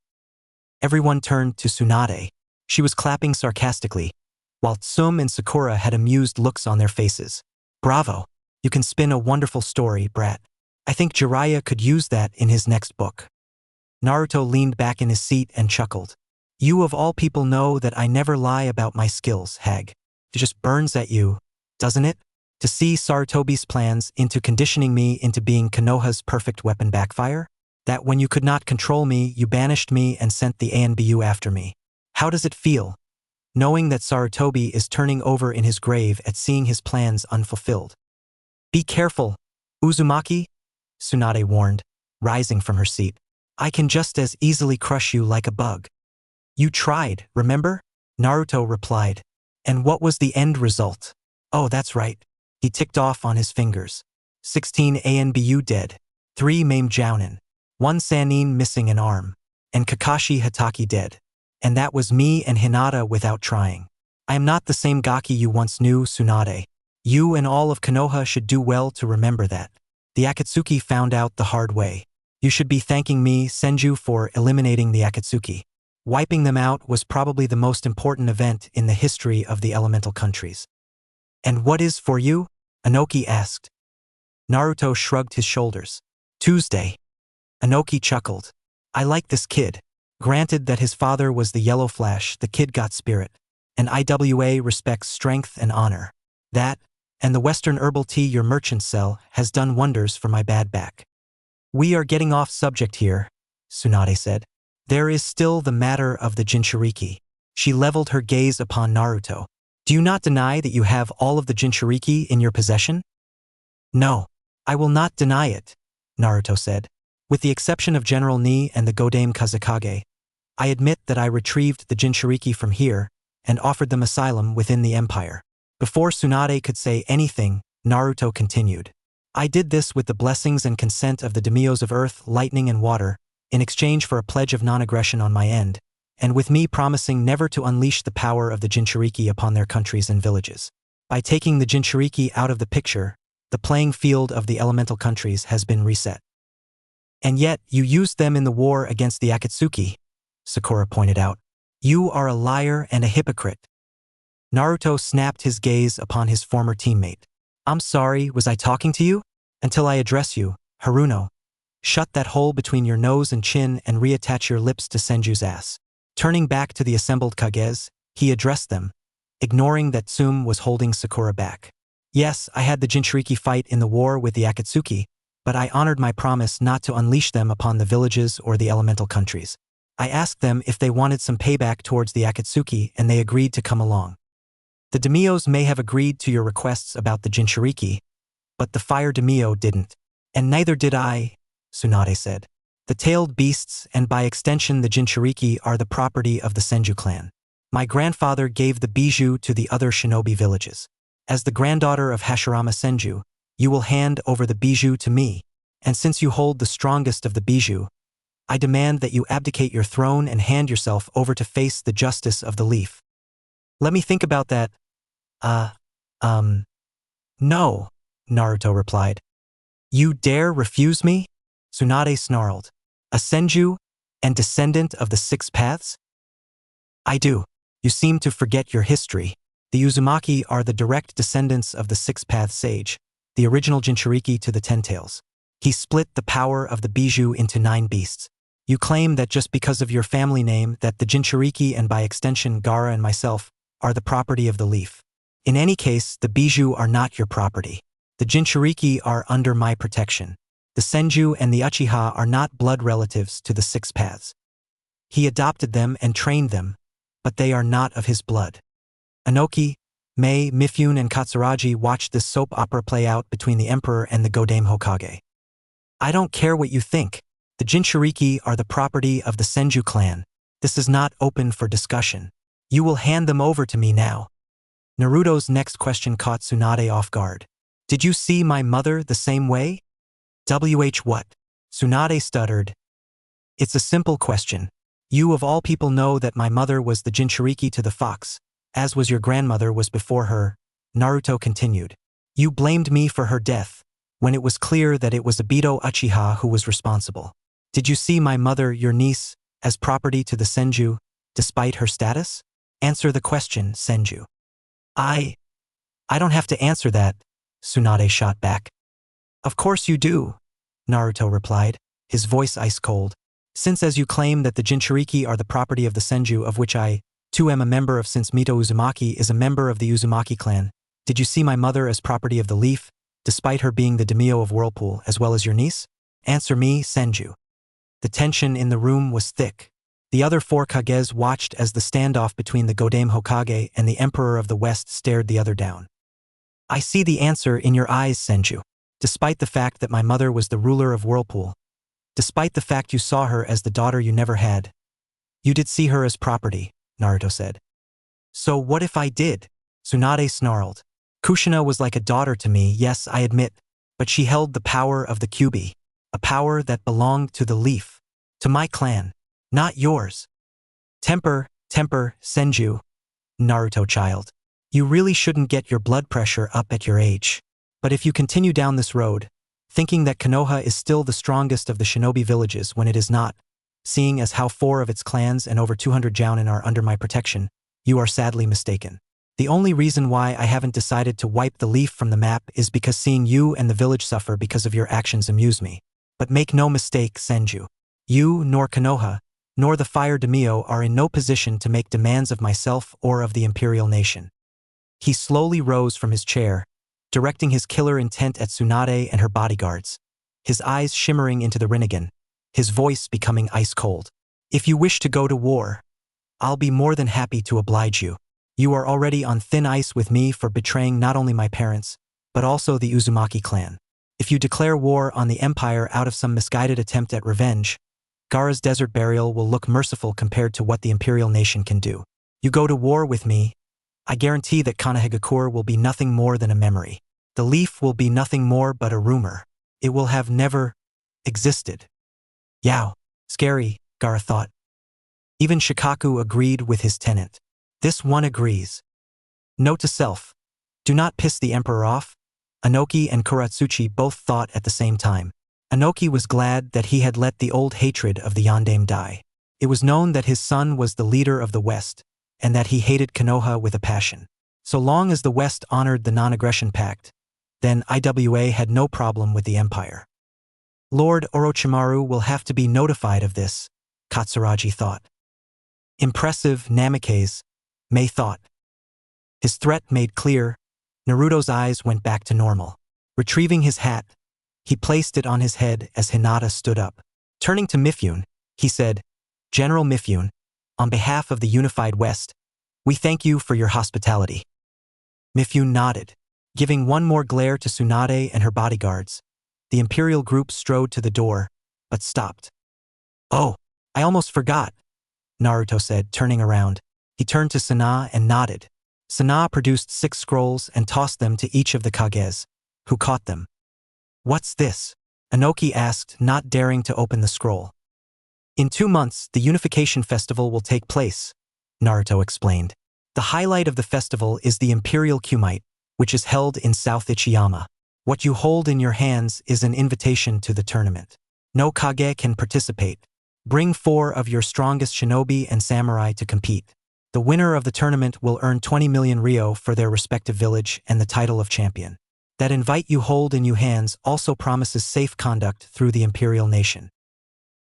Everyone turned to Tsunade. She was clapping sarcastically, while Tsum and Sakura had amused looks on their faces. Bravo! You can spin a wonderful story, brat. I think Jiraiya could use that in his next book. Naruto leaned back in his seat and chuckled. You of all people know that I never lie about my skills, hag. It just burns at you, doesn't it? To see Sarutobi's plans into conditioning me into being Konoha's perfect weapon backfire? That when you could not control me, you banished me and sent the ANBU after me. How does it feel, knowing that Sarutobi is turning over in his grave at seeing his plans unfulfilled? Be careful, Uzumaki, Tsunade warned, rising from her seat. I can just as easily crush you like a bug. You tried, remember? Naruto replied. And what was the end result? Oh, that's right. He ticked off on his fingers. 16 ANBU dead, 3 maimed jounin, 1 Sannin missing an arm, and Kakashi Hatake dead. And that was me and Hinata without trying. I am not the same Gaki you once knew, Tsunade. You and all of Konoha should do well to remember that. The Akatsuki found out the hard way. You should be thanking me, Senju, for eliminating the Akatsuki. Wiping them out was probably the most important event in the history of the elemental countries. And what is for you? Inoki asked. Naruto shrugged his shoulders. Tuesday. Inoki chuckled. I like this kid. Granted that his father was the Yellow Flash, the kid got spirit. And IWA respects strength and honor. That, and the Western herbal tea your merchants sell, has done wonders for my bad back. We are getting off subject here, Tsunade said. There is still the matter of the Jinchuriki. She leveled her gaze upon Naruto. Do you not deny that you have all of the Jinchuriki in your possession? No, I will not deny it, Naruto said. With the exception of General Ni and the Godame Kazekage, I admit that I retrieved the Jinchuriki from here and offered them asylum within the Empire. Before Tsunade could say anything, Naruto continued. I did this with the blessings and consent of the daimyos of earth, lightning, and water, in exchange for a pledge of non-aggression on my end, and with me promising never to unleash the power of the Jinchuriki upon their countries and villages. By taking the Jinchuriki out of the picture, the playing field of the elemental countries has been reset. And yet, you used them in the war against the Akatsuki, Sakura pointed out. You are a liar and a hypocrite. Naruto snapped his gaze upon his former teammate. I'm sorry, was I talking to you? Until I address you, Haruno. Shut that hole between your nose and chin and reattach your lips to Senju's ass. Turning back to the assembled Kages, he addressed them, ignoring that Tsum was holding Sakura back. Yes, I had the Jinchuriki fight in the war with the Akatsuki, but I honored my promise not to unleash them upon the villages or the elemental countries. I asked them if they wanted some payback towards the Akatsuki, and they agreed to come along. The daimyos may have agreed to your requests about the Jinchuriki, but the fire daimyo didn't. And neither did I, Tsunade said. The tailed beasts and by extension the Jinchuriki are the property of the Senju clan. My grandfather gave the bijou to the other shinobi villages. As the granddaughter of Hashirama Senju, you will hand over the bijou to me, and since you hold the strongest of the bijou, I demand that you abdicate your throne and hand yourself over to face the justice of the leaf. Let me think about that. No, Naruto replied. You dare refuse me? Tsunade snarled. A Senju, and descendant of the Six Paths? I do. You seem to forget your history. The Uzumaki are the direct descendants of the Six Paths sage, the original Jinchuriki to the Ten Tails. He split the power of the Bijou into 9 beasts. You claim that just because of your family name that the Jinchuriki and by extension Gaara and myself are the property of the leaf. In any case, the Bijou are not your property. The Jinchuriki are under my protection. The Senju and the Uchiha are not blood relatives to the Six Paths. He adopted them and trained them, but they are not of his blood. Anoki, Mei, Mifune, and Katsuragi watched this soap opera play out between the Emperor and the Godame Hokage. I don't care what you think. The Jinchuriki are the property of the Senju clan. This is not open for discussion. You will hand them over to me now. Naruto's next question caught Tsunade off guard. Did you see my mother the same way? What? Tsunade stuttered. It's a simple question. You of all people know that my mother was the Jinchuriki to the fox, as was your grandmother was before her, Naruto continued. You blamed me for her death, when it was clear that it was Obito Uchiha who was responsible. Did you see my mother, your niece, as property to the Senju, despite her status? Answer the question, Senju. I don't have to answer that, Tsunade shot back. Of course you do, Naruto replied, his voice ice-cold. Since as you claim that the Jinchuriki are the property of the Senju of which I, too, am a member of, since Mito Uzumaki is a member of the Uzumaki clan, did you see my mother as property of the leaf, despite her being the daimyo of Whirlpool as well as your niece? Answer me, Senju. The tension in the room was thick. The other 4 Kages watched as the standoff between the Godame Hokage and the Emperor of the West stared the other down. I see the answer in your eyes, Senju. Despite the fact that my mother was the ruler of Whirlpool, despite the fact you saw her as the daughter you never had, you did see her as property, Naruto said. So what if I did? Tsunade snarled. Kushina was like a daughter to me, yes, I admit, but she held the power of the Kyuubi, a power that belonged to the leaf, to my clan, not yours. Temper, Senju. Naruto child. You really shouldn't get your blood pressure up at your age. But if you continue down this road, thinking that Konoha is still the strongest of the shinobi villages when it is not, seeing as how 4 of its clans and over 200 jounin are under my protection, you are sadly mistaken. The only reason why I haven't decided to wipe the leaf from the map is because seeing you and the village suffer because of your actions amuse me. But make no mistake, Senju. You, nor Konoha, nor the Fire Daimyo are in no position to make demands of myself or of the imperial nation. He slowly rose from his chair, directing his killer intent at Tsunade and her bodyguards, his eyes shimmering into the Rinnegan, his voice becoming ice-cold. If you wish to go to war, I'll be more than happy to oblige you. You are already on thin ice with me for betraying not only my parents, but also the Uzumaki clan. If you declare war on the Empire out of some misguided attempt at revenge, Gaara's desert burial will look merciful compared to what the imperial nation can do. You go to war with me, I guarantee that Konohagakure will be nothing more than a memory. The leaf will be nothing more but a rumor. It will have never existed. Yow, scary, Gaara thought. Even Shikaku agreed with his tenant. This one agrees. Note to self, do not piss the emperor off. Anoki and Kuratsuchi both thought at the same time. Anoki was glad that he had let the old hatred of the Yondaime die. It was known that his son was the leader of the West, and that he hated Konoha with a passion. So long as the West honored the non-aggression pact, then IWA had no problem with the Empire. Lord Orochimaru will have to be notified of this, Katsuragi thought. Impressive, Namikaze, Mei thought. His threat made clear, Naruto's eyes went back to normal. Retrieving his hat, he placed it on his head as Hinata stood up. Turning to Mifune, he said, General Mifune, on behalf of the unified West, we thank you for your hospitality. Mifune nodded, giving one more glare to Tsunade and her bodyguards. The Imperial group strode to the door, but stopped. Oh, I almost forgot, Naruto said, turning around. He turned to Sana and nodded. Sana produced 6 scrolls and tossed them to each of the Kages, who caught them. What's this? Anoki asked, not daring to open the scroll. In 2 months, the Unification Festival will take place, Naruto explained. The highlight of the festival is the Imperial Kumite, which is held in South Ichiyama. What you hold in your hands is an invitation to the tournament. No Kage can participate, Bring 4 of your strongest shinobi and samurai to compete. The winner of the tournament will earn 20 million ryo for their respective village and the title of champion. That invite you hold in your hands also promises safe conduct through the imperial nation.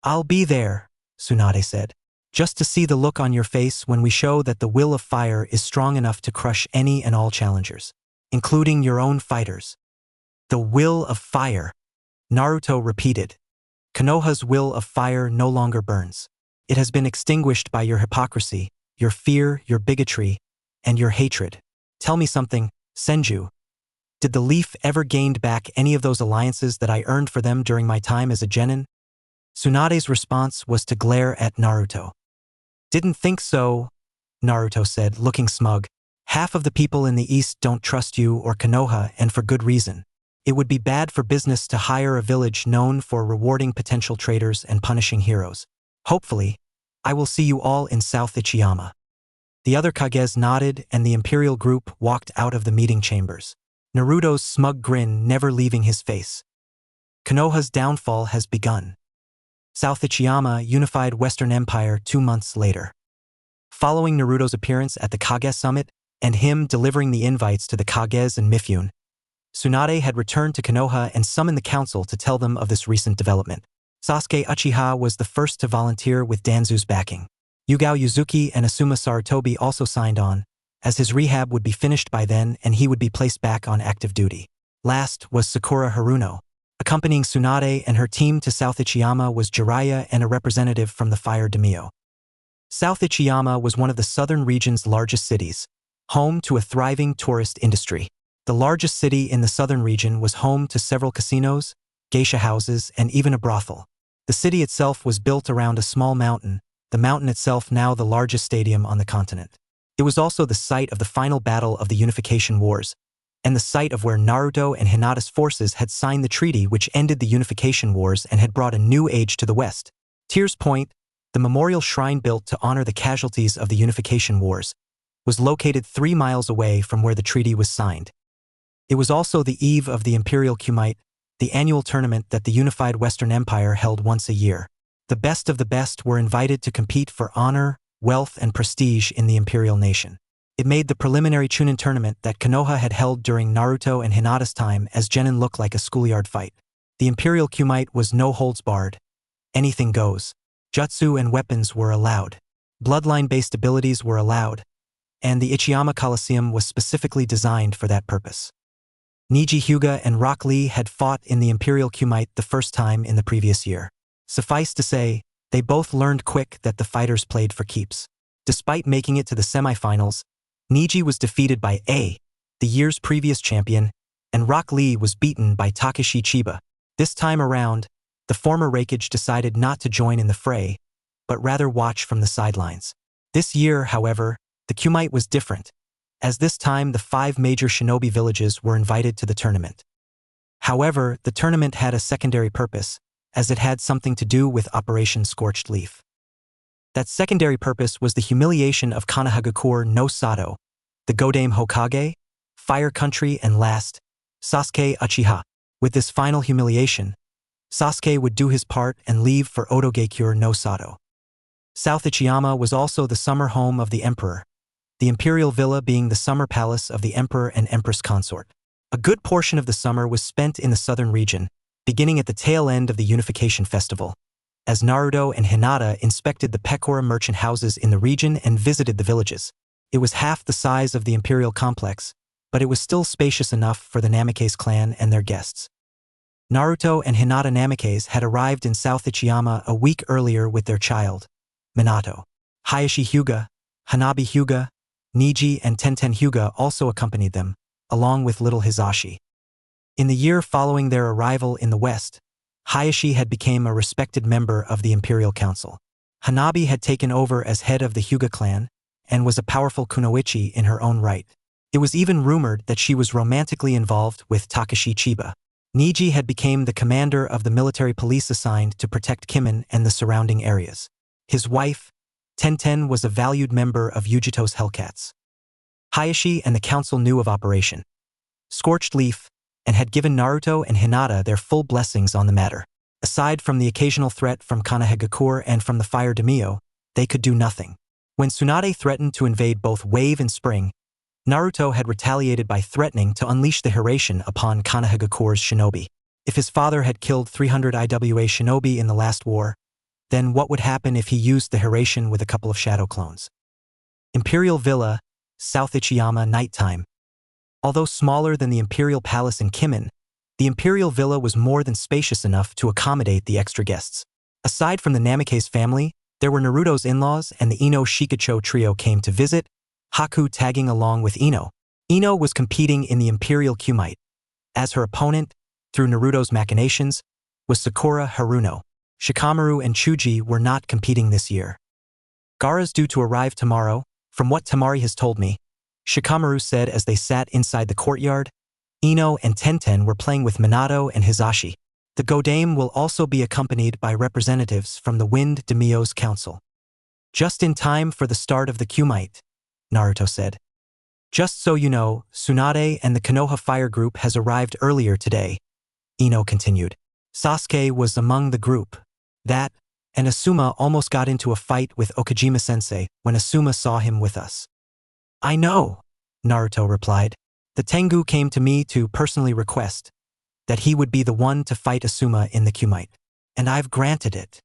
I'll be there, Tsunade said, just to see the look on your face when we show that the will of fire is strong enough to crush any and all challengers, including your own fighters. The will of fire, Naruto repeated. Konoha's will of fire no longer burns. It has been extinguished by your hypocrisy, your fear, your bigotry, and your hatred. Tell me something, Senju. Did the Leaf ever gained back any of those alliances that I earned for them during my time as a genin? Tsunade's response was to glare at Naruto. Didn't think so, Naruto said, looking smug. Half of the people in the East don't trust you or Konoha, and for good reason. It would be bad for business to hire a village known for rewarding potential traitors and punishing heroes. Hopefully, I will see you all in South Ichiyama. The other Kages nodded and the Imperial group walked out of the meeting chambers, Naruto's smug grin never leaving his face. Konoha's downfall has begun. South Ichiyama unified Western Empire 2 months later. Following Naruto's appearance at the Kage Summit and him delivering the invites to the Kages and Mifune, Tsunade had returned to Konoha and summoned the council to tell them of this recent development. Sasuke Uchiha was the first to volunteer with Danzu's backing. Yugao Yuzuki and Asuma Sarutobi also signed on, as his rehab would be finished by then and he would be placed back on active duty. Last was Sakura Haruno. Accompanying Tsunade and her team to South Ichiyama was Jiraiya and a representative from the Fire Daimyo. South Ichiyama was one of the southern region's largest cities, home to a thriving tourist industry. The largest city in the southern region was home to several casinos, geisha houses, and even a brothel. The city itself was built around a small mountain, the mountain itself now the largest stadium on the continent. It was also the site of the final battle of the Unification Wars, and the site of where Naruto and Hinata's forces had signed the treaty which ended the Unification Wars and had brought a new age to the West. Tears Point, the memorial shrine built to honor the casualties of the Unification Wars, was located 3 miles away from where the treaty was signed. It was also the eve of the Imperial Kumite, the annual tournament that the unified Western Empire held once a year. The best of the best were invited to compete for honor, wealth, and prestige in the Imperial nation. It made the preliminary Chunin tournament that Konoha had held during Naruto and Hinata's time as genin look like a schoolyard fight. The Imperial Kumite was no holds barred. Anything goes. Jutsu and weapons were allowed. Bloodline-based abilities were allowed. And the Ichiyama Coliseum was specifically designed for that purpose. Neji Hyuga and Rock Lee had fought in the Imperial Kumite the first time in the previous year. Suffice to say, they both learned quick that the fighters played for keeps. Despite making it to the semifinals, Neji was defeated by A, the year's previous champion, and Rock Lee was beaten by Takeshi Chiba. This time around, the former Raikage decided not to join in the fray, but rather watch from the sidelines. This year, however, the Kumite was different, as this time the 5 major shinobi villages were invited to the tournament. However, the tournament had a secondary purpose, as it had something to do with Operation Scorched Leaf. That secondary purpose was the humiliation of Konohagakure no Sato, the Godame Hokage, Fire Country, and last, Sasuke Uchiha. With this final humiliation, Sasuke would do his part and leave for Otogakure no Sato. South Ichiyama was also the summer home of the Emperor, the imperial villa being the summer palace of the Emperor and Empress consort. A good portion of the summer was spent in the southern region, beginning at the tail end of the Unification Festival, as Naruto and Hinata inspected the Pekora merchant houses in the region and visited the villages. It was half the size of the imperial complex, but it was still spacious enough for the Namikaze clan and their guests. Naruto and Hinata Namikaze had arrived in South Ichiyama a week earlier with their child, Minato. Hayashi Hyuga, Hanabi Hyuga, Neji, and Tenten Hyuga also accompanied them, along with little Hisashi. In the year following their arrival in the West, Hayashi had become a respected member of the Imperial Council. Hanabi had taken over as head of the Hyuga clan and was a powerful kunoichi in her own right. It was even rumored that she was romantically involved with Takeshi Chiba. Neji had become the commander of the military police assigned to protect Kimen and the surrounding areas. His wife, Tenten, was a valued member of Yujito's Hellcats. Hayashi and the council knew of Operation Scorched Leaf and had given Naruto and Hinata their full blessings on the matter. Aside from the occasional threat from Konoha and from the fire daimyo, they could do nothing. When Tsunade threatened to invade both Wave and Spring, Naruto had retaliated by threatening to unleash the Hiraishin upon Konoha's shinobi. If his father had killed 300 IWA shinobi in the last war, then what would happen if he used the Hiraishin with a couple of shadow clones? Imperial Villa, South Ichiyama, nighttime. Although smaller than the Imperial Palace in Kimin, the Imperial Villa was more than spacious enough to accommodate the extra guests. Aside from the Namikaze family, there were Naruto's in-laws and the Ino Shikacho trio came to visit, Haku tagging along with Ino. Ino was competing in the Imperial Kumite. As her opponent, through Naruto's machinations, was Sakura Haruno. Shikamaru and Chuji were not competing this year. Gaara's due to arrive tomorrow, from what Tamari has told me, Shikamaru said as they sat inside the courtyard. Ino and Tenten were playing with Minato and Hizashi. The Godame will also be accompanied by representatives from the Wind Daimyo's council. Just in time for the start of the Kumite, Naruto said. Just so you know, Tsunade and the Konoha fire group has arrived earlier today, Ino continued. Sasuke was among the group. That, and Asuma almost got into a fight with Okajima-sensei when Asuma saw him with us. I know, Naruto replied. The Tengu came to me to personally request that he would be the one to fight Asuma in the Kumite, and I've granted it.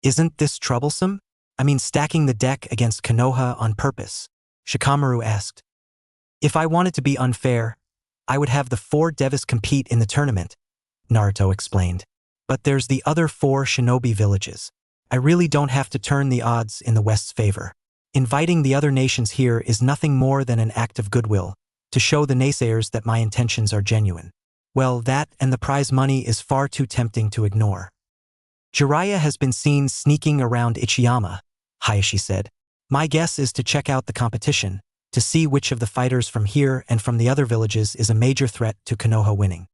Isn't this troublesome? I mean stacking the deck against Konoha on purpose, Shikamaru asked. If I wanted to be unfair, I would have the 4 Devas compete in the tournament, Naruto explained. But there's the other 4 shinobi villages. I really don't have to turn the odds in the West's favor. Inviting the other nations here is nothing more than an act of goodwill, to show the naysayers that my intentions are genuine. Well, that and the prize money is far too tempting to ignore. Jiraiya has been seen sneaking around Ichiyama, Hayashi said. My guess is to check out the competition, to see which of the fighters from here and from the other villages is a major threat to Konoha winning.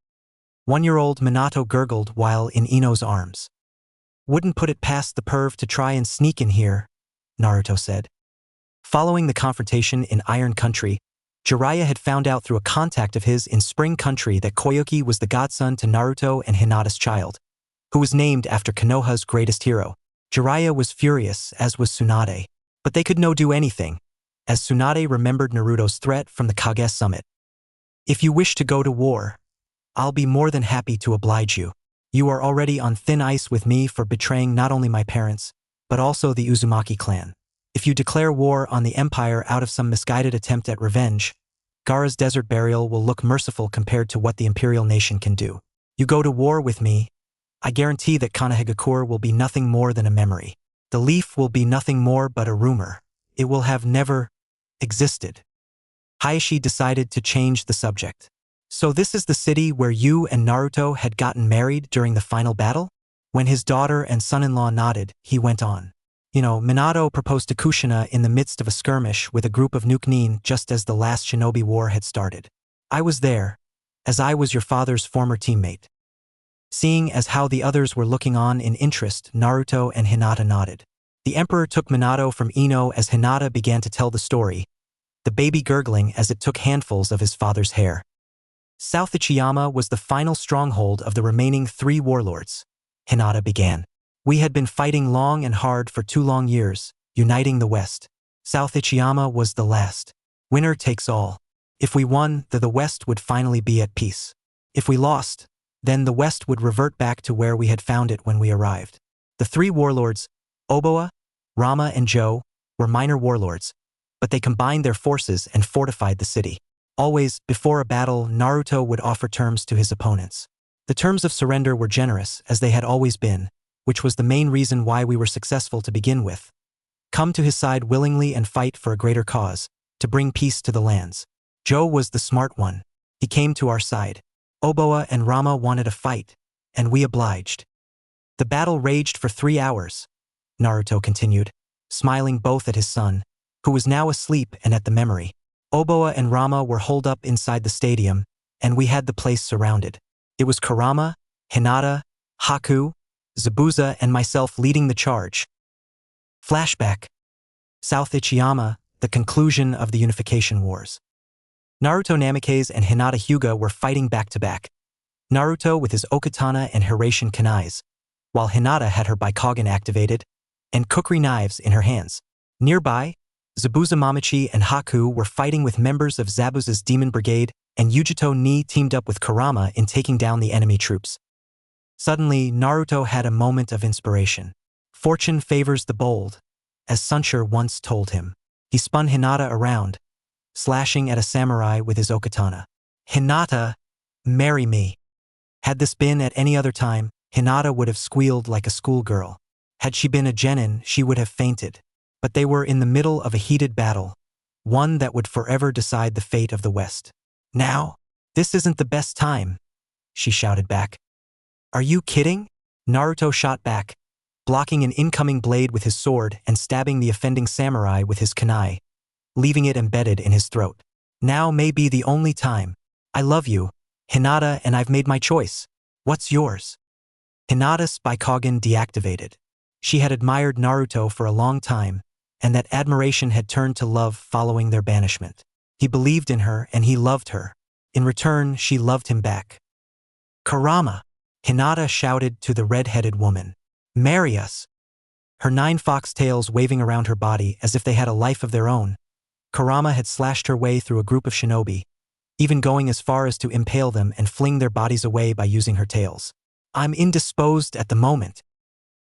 1-year-old Minato gurgled while in Ino's arms. Wouldn't put it past the perv to try and sneak in here, Naruto said. Following the confrontation in Iron Country, Jiraiya had found out through a contact of his in Spring Country that Koyuki was the godson to Naruto and Hinata's child, who was named after Konoha's greatest hero. Jiraiya was furious, as was Tsunade. But they could no do anything, as Tsunade remembered Naruto's threat from the Kage summit. If you wish to go to war, I'll be more than happy to oblige you. You are already on thin ice with me for betraying not only my parents, but also the Uzumaki clan. If you declare war on the Empire out of some misguided attempt at revenge, Gaara's desert burial will look merciful compared to what the Imperial nation can do. You go to war with me, I guarantee that Konoha will be nothing more than a memory. The leaf will be nothing more but a rumor. It will have never existed. Hayashi decided to change the subject. So this is the city where you and Naruto had gotten married during the final battle? When his daughter and son-in-law nodded, he went on. Minato proposed to Kushina in the midst of a skirmish with a group of Nukenin just as the last Shinobi War had started. I was there, as I was your father's former teammate. Seeing as how the others were looking on in interest, Naruto and Hinata nodded. The Emperor took Minato from Ino as Hinata began to tell the story, the baby gurgling as it took handfuls of his father's hair. South Ichiyama was the final stronghold of the remaining 3 warlords. Hinata began. We had been fighting long and hard for 2 long years, uniting the West. South Ichiyama was the last. Winner takes all. If we won, the West would finally be at peace. If we lost, then the West would revert back to where we had found it when we arrived. The 3 warlords, Oboa, Rama and Joe, were minor warlords, but they combined their forces and fortified the city. Always, before a battle, Naruto would offer terms to his opponents. The terms of surrender were generous, as they had always been, which was the main reason why we were successful to begin with. Come to his side willingly and fight for a greater cause, to bring peace to the lands. Joe was the smart one. He came to our side. Oboa and Rama wanted a fight, and we obliged. The battle raged for 3 hours, Naruto continued, smiling both at his son, who was now asleep and at the memory. Oboa and Rama were holed up inside the stadium, and we had the place surrounded. It was Kurama, Hinata, Haku, Zabuza and myself leading the charge. Flashback. South Ichiyama, the conclusion of the Unification Wars. Naruto Namikaze and Hinata Hyuga were fighting back-to-back. Naruto with his Okatana and Hiraishin Kanais, while Hinata had her Bikogan activated and kukri knives in her hands. Nearby, Zabuza Mamachi and Haku were fighting with members of Zabuza's Demon Brigade, and Yujito Ni teamed up with Kurama in taking down the enemy troops. Suddenly, Naruto had a moment of inspiration. Fortune favors the bold, as Sunshur once told him. He spun Hinata around, slashing at a samurai with his okatana. "Hinata, marry me." Had this been at any other time, Hinata would have squealed like a schoolgirl. Had she been a genin, she would have fainted. But they were in the middle of a heated battle, one that would forever decide the fate of the West. "Now? This isn't the best time," she shouted back. "Are you kidding?" Naruto shot back, blocking an incoming blade with his sword and stabbing the offending samurai with his kunai, leaving it embedded in his throat. "Now may be the only time. I love you, Hinata, and I've made my choice. What's yours?" Hinata's Bikogan deactivated. She had admired Naruto for a long time, and that admiration had turned to love following their banishment. He believed in her and he loved her. In return, she loved him back. "Kurama!" Hinata shouted to the red-headed woman. "Marry us!" Her 9 foxtails waving around her body as if they had a life of their own, Kurama had slashed her way through a group of shinobi, even going as far as to impale them and fling their bodies away by using her tails. "I'm indisposed at the moment."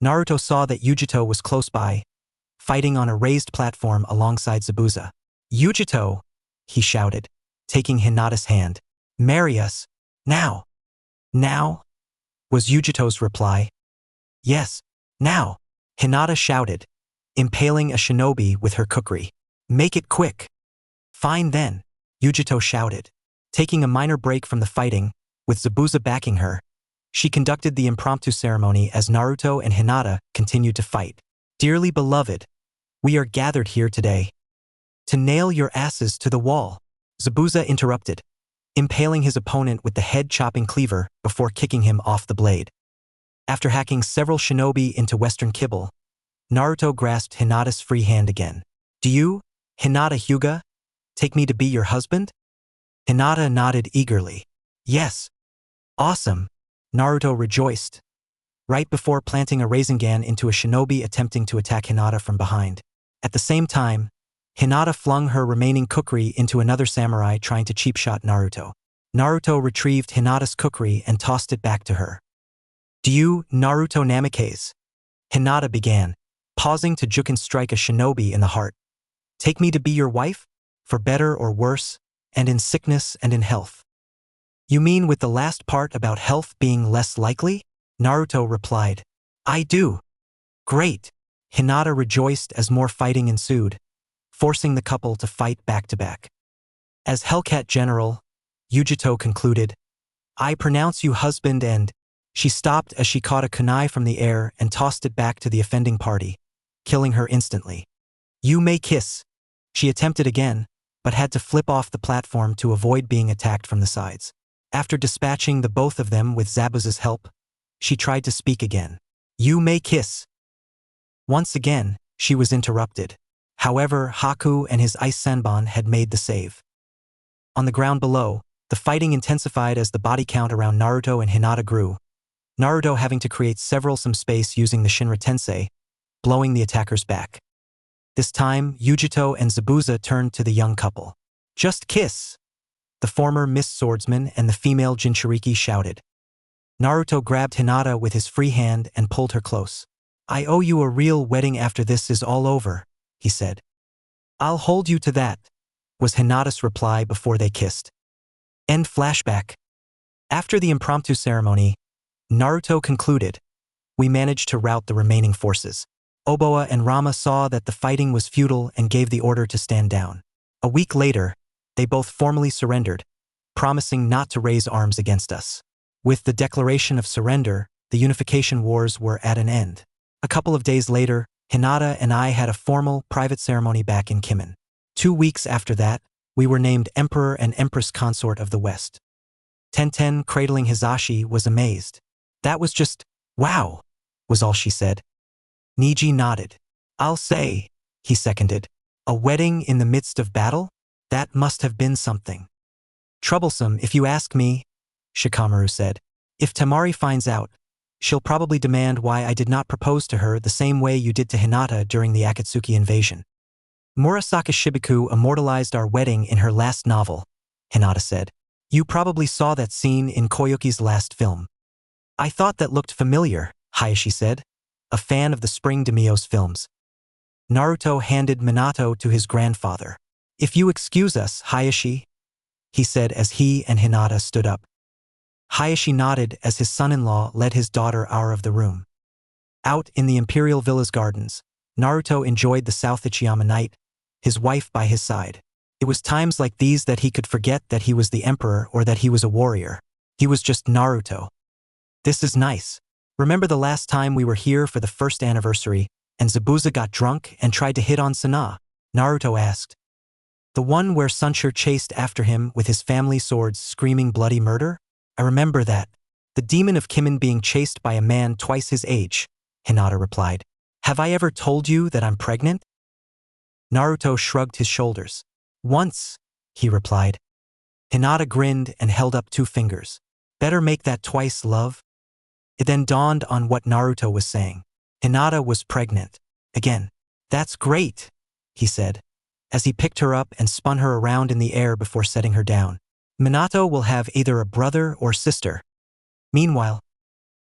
Naruto saw that Yujito was close by, fighting on a raised platform alongside Zabuza. "Yujito!" he shouted, taking Hinata's hand. "Marry us, now!" "Now?" was Yujito's reply. "Yes, now!" Hinata shouted, impaling a shinobi with her kukri. "Make it quick!" "Fine then," Yujito shouted. Taking a minor break from the fighting, with Zabuza backing her, she conducted the impromptu ceremony as Naruto and Hinata continued to fight. "Dearly beloved, we are gathered here today to nail your asses to the wall," Zabuza interrupted, impaling his opponent with the head-chopping cleaver before kicking him off the blade. After hacking several shinobi into Western kibble, Naruto grasped Hinata's free hand again. "Do you, Hinata Hyuga, take me to be your husband?" Hinata nodded eagerly. "Yes." "Awesome," Naruto rejoiced, right before planting a Rasengan into a shinobi attempting to attack Hinata from behind. At the same time, Hinata flung her remaining kukri into another samurai trying to cheap-shot Naruto. Naruto retrieved Hinata's kukri and tossed it back to her. "Do you, Naruto Namikaze?" Hinata began, pausing to juke and strike a shinobi in the heart. "Take me to be your wife? For better or worse, and in sickness and in health." "You mean with the last part about health being less likely?" Naruto replied. "I do." "Great." Hinata rejoiced as more fighting ensued, forcing the couple to fight back-to-back. "As Hellcat General," Yujito concluded, "I pronounce you husband and—" She stopped as she caught a kunai from the air and tossed it back to the offending party, killing her instantly. "You may kiss." She attempted again, but had to flip off the platform to avoid being attacked from the sides. After dispatching the both of them with Zabuza's help, she tried to speak again. "You may kiss." Once again, she was interrupted. However, Haku and his ice senbon had made the save. On the ground below, the fighting intensified as the body count around Naruto and Hinata grew, Naruto having to create some space using the Shinra Tensei, blowing the attackers back. This time, Yujito and Zabuza turned to the young couple. "Just kiss!" the former mist swordsman and the female Jinchuriki shouted. Naruto grabbed Hinata with his free hand and pulled her close. "I owe you a real wedding after this is all over," he said. "I'll hold you to that," was Hinata's reply before they kissed. End flashback. After the impromptu ceremony, Naruto concluded, "We managed to rout the remaining forces." Oboa and Rama saw that the fighting was futile and gave the order to stand down. A week later, they both formally surrendered, promising not to raise arms against us. With the declaration of surrender, the unification wars were at an end. A couple of days later, Hinata and I had a formal, private ceremony back in Kimen. 2 weeks after that, we were named Emperor and Empress Consort of the West. Tenten, cradling Hizashi, was amazed. "That was just, wow," was all she said. Niji nodded. "I'll say," he seconded. "A wedding in the midst of battle? That must have been something." "Troublesome, if you ask me," Shikamaru said. "If Tamari finds out, She'll probably demand why I did not propose to her the same way you did to Hinata during the Akatsuki invasion. Murasaki Shibuku immortalized our wedding in her last novel, Hinata said. You probably saw that scene in Koyuki's last film. I thought that looked familiar, Hayashi said, a fan of the Spring de Mio's films. Naruto handed Minato to his grandfather. If you excuse us, Hayashi, he said as he and Hinata stood up. Hayashi nodded as his son-in-law led his daughter out of the room. Out in the Imperial Villa's gardens, Naruto enjoyed the South Uchiha night, his wife by his side. It was times like these that he could forget that he was the emperor or that he was a warrior. He was just Naruto. This is nice. Remember the last time we were here for the first anniversary, and Zabuza got drunk and tried to hit on Sana? Naruto asked. The one where Sunshir chased after him with his family swords screaming bloody murder? I remember that. The demon of Kimen being chased by a man twice his age, Hinata replied. Have I ever told you that I'm pregnant? Naruto shrugged his shoulders. Once, he replied. Hinata grinned and held up 2 fingers. Better make that twice, love. It then dawned on what Naruto was saying. Hinata was pregnant. Again. That's great, he said, as he picked her up and spun her around in the air before setting her down. Minato will have either a brother or sister. Meanwhile,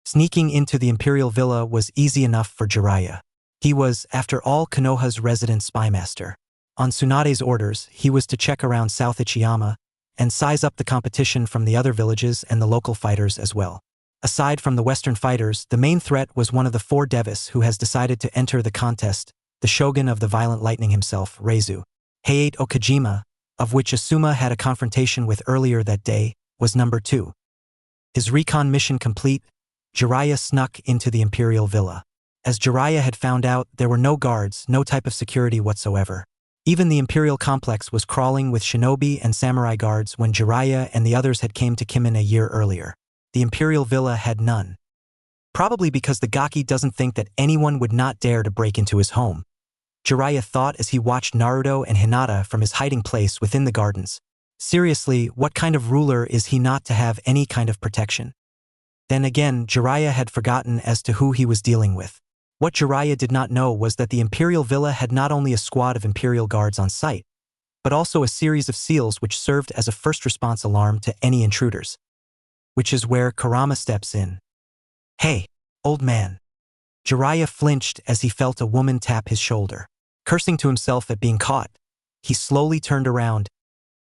sneaking into the Imperial Villa was easy enough for Jiraiya. He was, after all, Konoha's resident spymaster. On Tsunade's orders, he was to check around South Ichiyama and size up the competition from the other villages and the local fighters as well. Aside from the Western fighters, the main threat was one of the 4 Devis who has decided to enter the contest, the shogun of the Violent Lightning himself, Reizu. Heiate Okajima, of which Asuma had a confrontation with earlier that day, was number 2. His recon mission complete, Jiraiya snuck into the Imperial Villa. As Jiraiya had found out, there were no guards, no type of security whatsoever. Even the Imperial complex was crawling with shinobi and samurai guards when Jiraiya and the others had came to Kimen a year earlier. The Imperial Villa had none. Probably because the Gaki doesn't think that anyone would not dare to break into his home. Jiraiya thought as he watched Naruto and Hinata from his hiding place within the gardens. Seriously, what kind of ruler is he not to have any kind of protection? Then again, Jiraiya had forgotten as to who he was dealing with. What Jiraiya did not know was that the Imperial Villa had not only a squad of Imperial guards on site, but also a series of seals which served as a first response alarm to any intruders. Which is where Kurama steps in. Hey, old man. Jiraiya flinched as he felt a woman tap his shoulder. Cursing to himself at being caught, he slowly turned around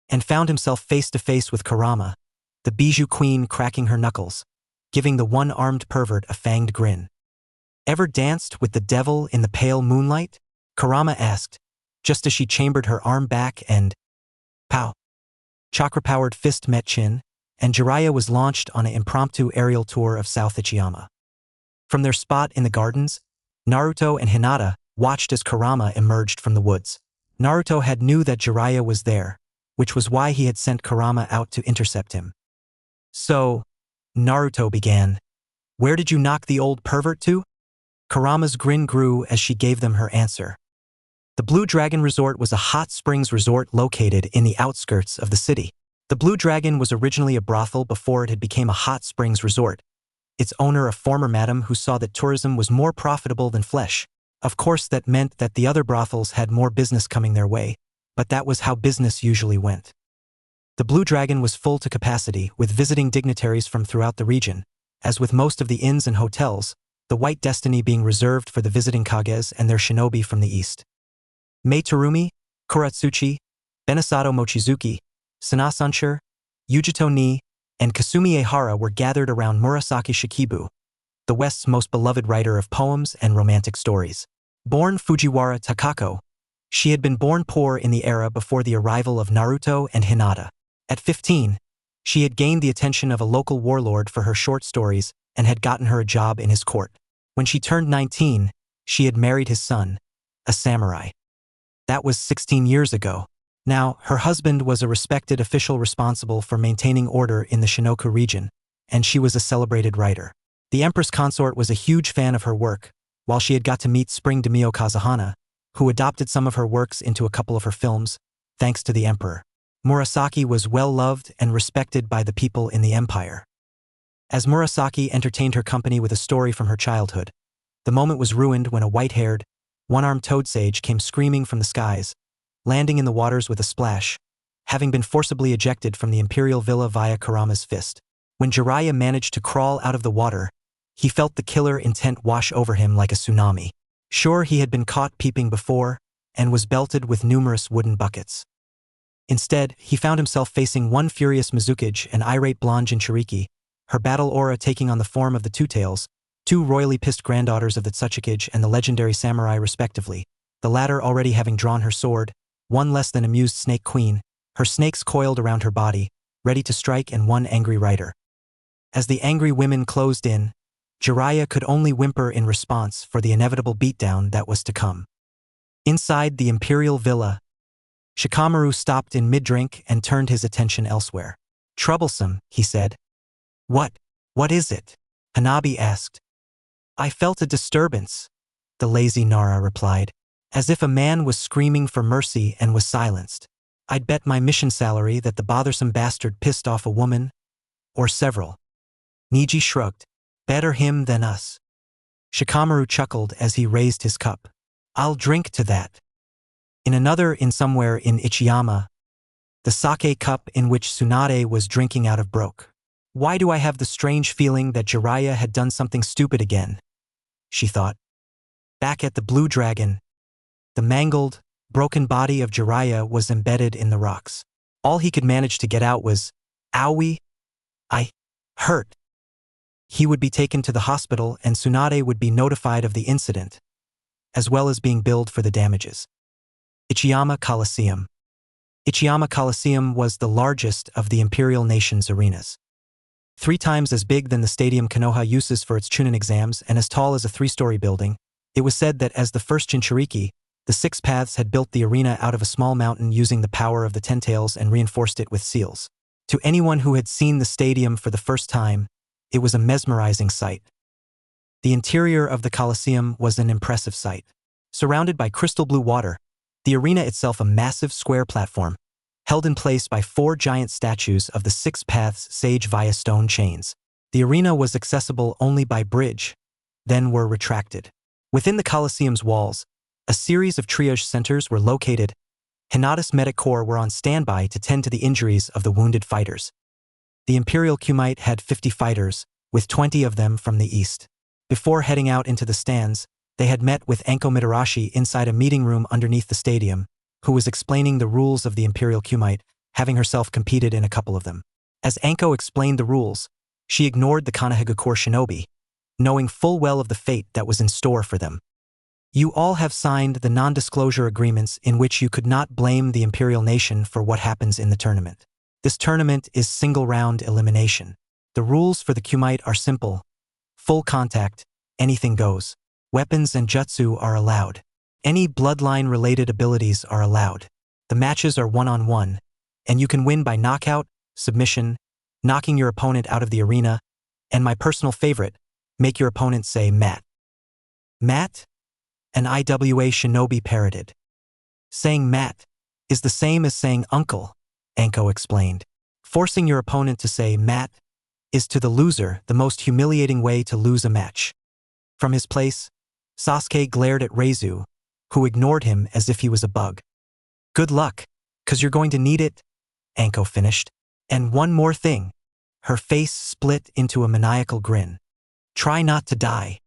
and found himself face to face with Kurama, the bijou queen cracking her knuckles, giving the one-armed pervert a fanged grin. Ever danced with the devil in the pale moonlight? Kurama asked, just as she chambered her arm back and pow. Chakra-powered fist met chin, and Jiraiya was launched on an impromptu aerial tour of South Ichiyama. From their spot in the gardens, Naruto and Hinata watched as Kurama emerged from the woods. Naruto had knew that Jiraiya was there, which was why he had sent Kurama out to intercept him. So, Naruto began, where did you knock the old pervert to? Kurama's grin grew as she gave them her answer. The Blue Dragon Resort was a hot springs resort located in the outskirts of the city. The Blue Dragon was originally a brothel before it had become a hot springs resort. Its owner a former madam who saw that tourism was more profitable than flesh. Of course that meant that the other brothels had more business coming their way, but that was how business usually went. The Blue Dragon was full to capacity with visiting dignitaries from throughout the region. As with most of the inns and hotels, the White Destiny being reserved for the visiting Kages and their shinobi from the east. Mei Terumi, Kuratsuchi, Benasato Mochizuki, Sanasanshir, Yujito Ni, and Kasumi Ehara were gathered around Murasaki Shikibu, the West's most beloved writer of poems and romantic stories. Born Fujiwara Takako, she had been born poor in the era before the arrival of Naruto and Hinata. At 15, she had gained the attention of a local warlord for her short stories and had gotten her a job in his court. When she turned 19, she had married his son, a samurai. That was 16 years ago. Now, her husband was a respected official responsible for maintaining order in the Shinoku region, and she was a celebrated writer. The Empress consort was a huge fan of her work, while she had got to meet Spring de Mio Kazuhana, who adopted some of her works into a couple of her films, thanks to the Emperor. Murasaki was well loved and respected by the people in the empire. As Murasaki entertained her company with a story from her childhood, the moment was ruined when a white-haired, one-armed toad sage came screaming from the skies, landing in the waters with a splash, having been forcibly ejected from the imperial villa via Kurama's fist. When Jiraiya managed to crawl out of the water, he felt the killer intent wash over him like a tsunami. Sure, he had been caught peeping before, and was belted with numerous wooden buckets. Instead, he found himself facing one furious Mizukage and irate blonde Jinchuriki, her battle aura taking on the form of the Two Tails, two royally pissed granddaughters of the Tsuchikage and the legendary samurai respectively, the latter already having drawn her sword, one less than amused Snake Queen, her snakes coiled around her body, ready to strike, and one angry rider. As the angry women closed in, Jiraiya could only whimper in response for the inevitable beatdown that was to come. Inside the imperial villa, Shikamaru stopped in mid-drink and turned his attention elsewhere. "Troublesome," he said. What is it?" Hanabi asked. "I felt a disturbance," the lazy Nara replied, as if a man was screaming for mercy and was silenced. "I'd bet my mission salary that the bothersome bastard pissed off a woman, or several." Niji shrugged. "Better him than us." Shikamaru chuckled as he raised his cup. "I'll drink to that." In somewhere in Ichiyama, the sake cup in which Tsunade was drinking out of broke. "Why do I have the strange feeling that Jiraiya had done something stupid again?" she thought. Back at the Blue Dragon, the mangled, broken body of Jiraiya was embedded in the rocks. All he could manage to get out was, "Owie, I hurt." He would be taken to the hospital and Tsunade would be notified of the incident, as well as being billed for the damages. Ichiyama Coliseum. Ichiyama Coliseum was the largest of the Imperial Nation's arenas. 3 times as big than the stadium Konoha uses for its Chunin exams and as tall as a 3-story building, it was said that as the first Jinchuriki, the Six Paths had built the arena out of a small mountain using the power of the Ten Tails and reinforced it with seals. To anyone who had seen the stadium for the first time, it was a mesmerizing sight. The interior of the Coliseum was an impressive sight. Surrounded by crystal blue water, the arena itself a massive square platform, held in place by 4 giant statues of the Six Paths sage via stone chains. The arena was accessible only by bridge, then were retracted. Within the Coliseum's walls, a series of triage centers were located. Hinata's medic corps were on standby to tend to the injuries of the wounded fighters. The Imperial Kumite had 50 fighters, with 20 of them from the east. Before heading out into the stands, they had met with Anko Mitarashi inside a meeting room underneath the stadium, who was explaining the rules of the Imperial Kumite, having herself competed in a couple of them. As Anko explained the rules, she ignored the Konoha Corps Shinobi, knowing full well of the fate that was in store for them. "You all have signed the non-disclosure agreements in which you could not blame the Imperial Nation for what happens in the tournament. This tournament is single-round elimination. The rules for the Kumite are simple. Full contact, anything goes. Weapons and jutsu are allowed. Any bloodline-related abilities are allowed. The matches are one-on-one, and you can win by knockout, submission, knocking your opponent out of the arena, and my personal favorite, make your opponent say Matt." "Matt?" an IWA Shinobi parroted. "Saying Matt is the same as saying uncle," Anko explained. "Forcing your opponent to say Matt is to the loser the most humiliating way to lose a match." From his place, Sasuke glared at Reizu, who ignored him as if he was a bug. "Good luck, 'cause you're going to need it," Anko finished. "And one more thing." Her face split into a maniacal grin. "Try not to die."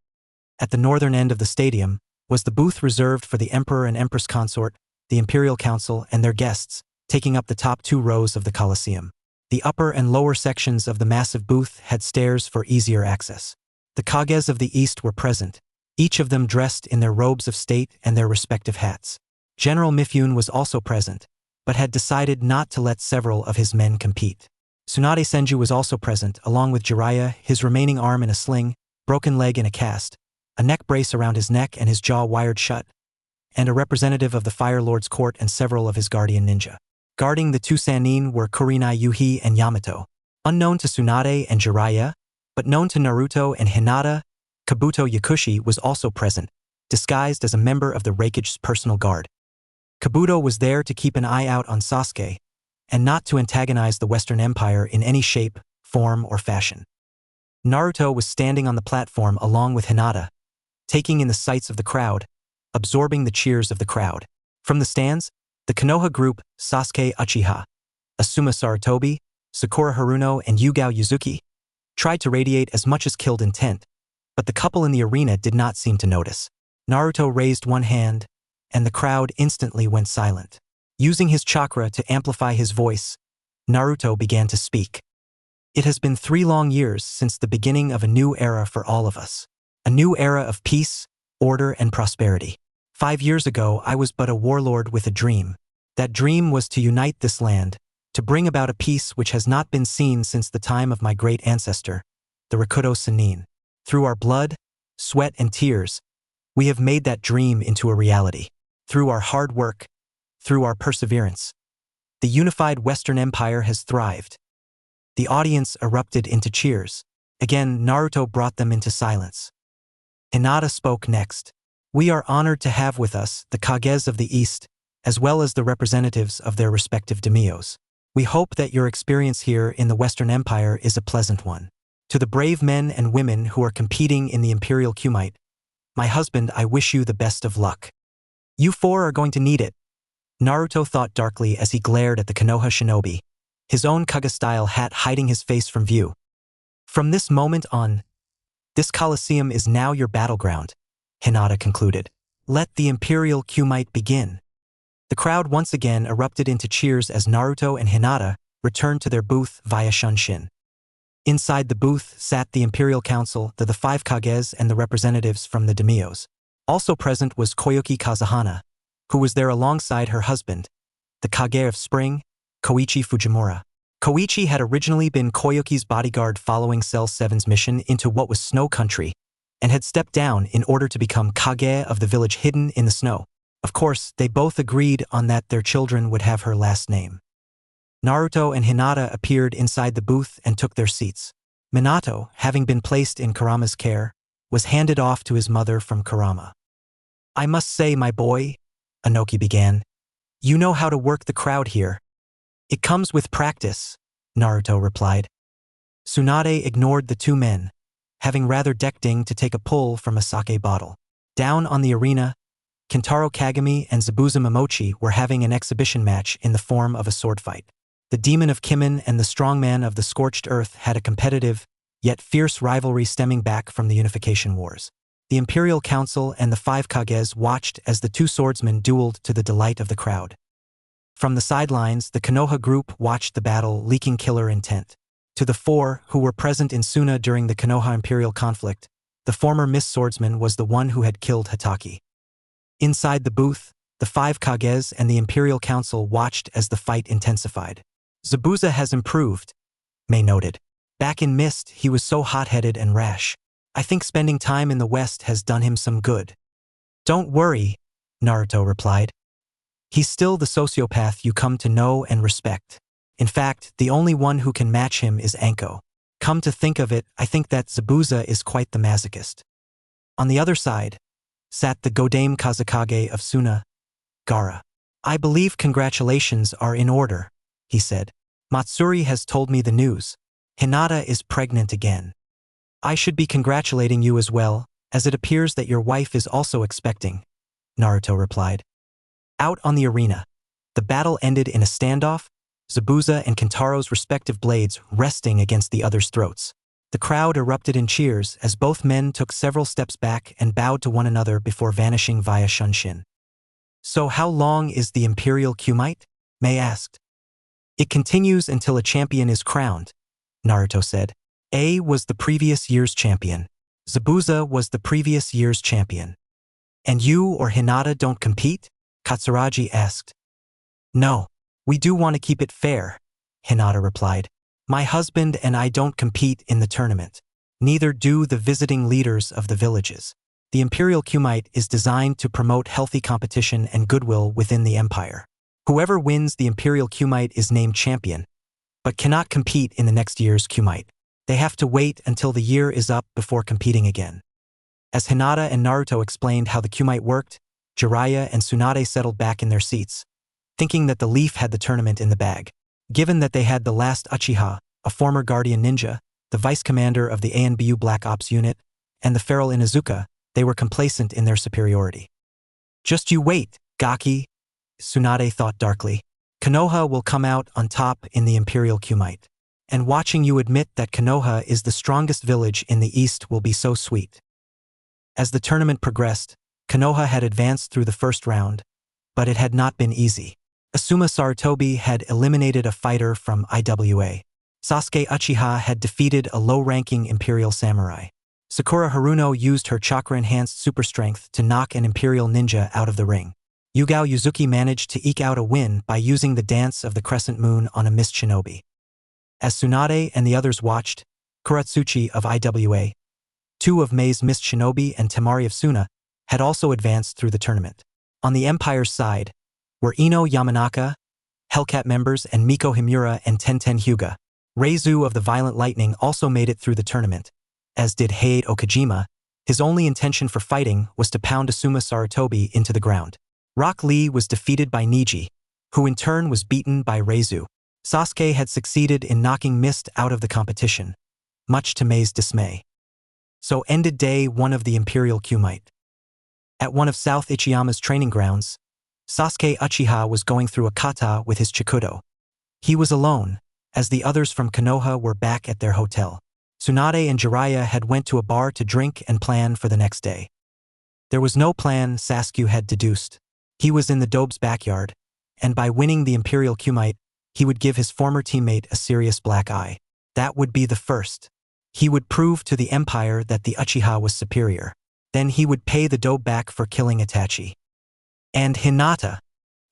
At the northern end of the stadium was the booth reserved for the Emperor and Empress consort, the Imperial Council, and their guests, taking up the top 2 rows of the Coliseum. The upper and lower sections of the massive booth had stairs for easier access. The Kages of the East were present, each of them dressed in their robes of state and their respective hats. General Mifune was also present, but had decided not to let several of his men compete. Tsunade Senju was also present, along with Jiraiya, his remaining arm in a sling, broken leg in a cast, a neck brace around his neck and his jaw wired shut, and a representative of the Fire Lord's court and several of his guardian ninja. Guarding the 2 Sannin were Kurenai Yuhi and Yamato. Unknown to Tsunade and Jiraiya, but known to Naruto and Hinata, Kabuto Yakushi was also present, disguised as a member of the Raikage's personal guard. Kabuto was there to keep an eye out on Sasuke, and not to antagonize the Western Empire in any shape, form, or fashion. Naruto was standing on the platform along with Hinata, taking in the sights of the crowd, absorbing the cheers of the crowd. From the stands, the Konoha group, Sasuke Uchiha, Asuma Sarutobi, Sakura Haruno, and Yugao Yuzuki, tried to radiate as much as killed intent, but the couple in the arena did not seem to notice. Naruto raised one hand, and the crowd instantly went silent. Using his chakra to amplify his voice, Naruto began to speak. It has been 3 long years since the beginning of a new era for all of us. A new era of peace, order, and prosperity. 5 years ago, I was but a warlord with a dream. That dream was to unite this land, to bring about a peace which has not been seen since the time of my great ancestor, the Rakuto Sannin. Through our blood, sweat, and tears, we have made that dream into a reality. Through our hard work, through our perseverance, the unified Western Empire has thrived. The audience erupted into cheers. Again, Naruto brought them into silence. Hinata spoke next. We are honored to have with us the Kages of the East, as well as the representatives of their respective daimyos. We hope that your experience here in the Western Empire is a pleasant one. To the brave men and women who are competing in the Imperial Kumite, my husband, I wish you the best of luck. You 4 are going to need it. Naruto thought darkly as he glared at the Konoha shinobi, his own Kaga-style hat hiding his face from view. From this moment on, this Colosseum is now your battleground, Hinata concluded. Let the Imperial Kumite begin. The crowd once again erupted into cheers as Naruto and Hinata returned to their booth via Shunshin. Inside the booth sat the Imperial Council, the 5 Kages, and the representatives from the daimyos. Also present was Koyuki Kazuhana, who was there alongside her husband, the Kage of Spring, Koichi Fujimura. Koichi had originally been Koyuki's bodyguard following Cell 7's mission into what was snow country, and had stepped down in order to become Kage of the village hidden in the snow. Of course, they both agreed on that their children would have her last name. Naruto and Hinata appeared inside the booth and took their seats. Minato, having been placed in Kurama's care, was handed off to his mother from Kurama. I must say, my boy, Inoki began, you know how to work the crowd here. It comes with practice, Naruto replied. Tsunade ignored the 2 men, having rather decked to take a pull from a sake bottle. Down on the arena, Kentaro Kagami and Zabuza Momochi were having an exhibition match in the form of a sword fight. The demon of Kimen and the strongman of the Scorched Earth had a competitive, yet fierce rivalry stemming back from the Unification Wars. The Imperial Council and the 5 Kages watched as the 2 swordsmen dueled to the delight of the crowd. From the sidelines, the Konoha group watched the battle, leaking killer intent. To the 4 who were present in Suna during the Konoha Imperial conflict, the former Miss Swordsman was the one who had killed Hataki. Inside the booth, the 5 Kages and the Imperial Council watched as the fight intensified. Zabuza has improved, Mei noted. Back in Mist, he was so hot-headed and rash. I think spending time in the West has done him some good. Don't worry, Naruto replied. He's still the sociopath you come to know and respect. In fact, the only one who can match him is Anko. Come to think of it, I think that Zabuza is quite the masochist. On the other side sat the Godame Kazakage of Suna, Gaara. I believe congratulations are in order, he said. Matsuri has told me the news. Hinata is pregnant again. I should be congratulating you as well, as it appears that your wife is also expecting, Naruto replied. Out on the arena, the battle ended in a standoff, Zabuza and Kentaro's respective blades resting against the other's throats. The crowd erupted in cheers as both men took several steps back and bowed to one another before vanishing via Shunshin. So how long is the Imperial Kumite? Mei asked. It continues until a champion is crowned, Naruto said. A was the previous year's champion. Zabuza was the previous year's champion. And you or Hinata don't compete? Katsuragi asked. No, we do want to keep it fair, Hinata replied. My husband and I don't compete in the tournament. Neither do the visiting leaders of the villages. The Imperial Kumite is designed to promote healthy competition and goodwill within the empire. Whoever wins the Imperial Kumite is named champion, but cannot compete in the next year's Kumite. They have to wait until the year is up before competing again. As Hinata and Naruto explained how the Kumite worked, Jiraiya and Tsunade settled back in their seats, thinking that the Leaf had the tournament in the bag. Given that they had the last Uchiha, a former guardian ninja, the vice commander of the ANBU Black Ops unit, and the feral Inuzuka, they were complacent in their superiority. Just you wait, Gaki, Tsunade thought darkly. Konoha will come out on top in the Imperial Kumite. And watching you admit that Konoha is the strongest village in the east will be so sweet. As the tournament progressed, Konoha had advanced through the first round, but it had not been easy. Asuma Sarutobi had eliminated a fighter from IWA. Sasuke Uchiha had defeated a low-ranking Imperial samurai. Sakura Haruno used her chakra-enhanced super strength to knock an Imperial ninja out of the ring. Yugao Yuzuki managed to eke out a win by using the dance of the crescent moon on a mist shinobi. As Tsunade and the others watched, Kuratsuchi of IWA, two of Mei's mist shinobi and Temari of Suna, had also advanced through the tournament. On the Empire's side were Ino Yamanaka, Hellcat members, and Miko Himura and Tenten Hyuga. Reizu of the Violent Lightning also made it through the tournament, as did Heiei Okajima. His only intention for fighting was to pound Asuma Sarutobi into the ground. Rock Lee was defeated by Niji, who in turn was beaten by Reizu. Sasuke had succeeded in knocking Mist out of the competition, much to Mei's dismay. So ended day 1 of the Imperial Kumite. At one of South Ichiyama's training grounds, Sasuke Uchiha was going through a kata with his Chikudo. He was alone, as the others from Konoha were back at their hotel. Tsunade and Jiraiya had went to a bar to drink and plan for the next day. There was no plan, Sasuke had deduced. He was in the Dobe's backyard, and by winning the Imperial Kumite, he would give his former teammate a serious black eye. That would be the first. He would prove to the Empire that the Uchiha was superior. Then he would pay the Dobe back for killing Itachi. And Hinata,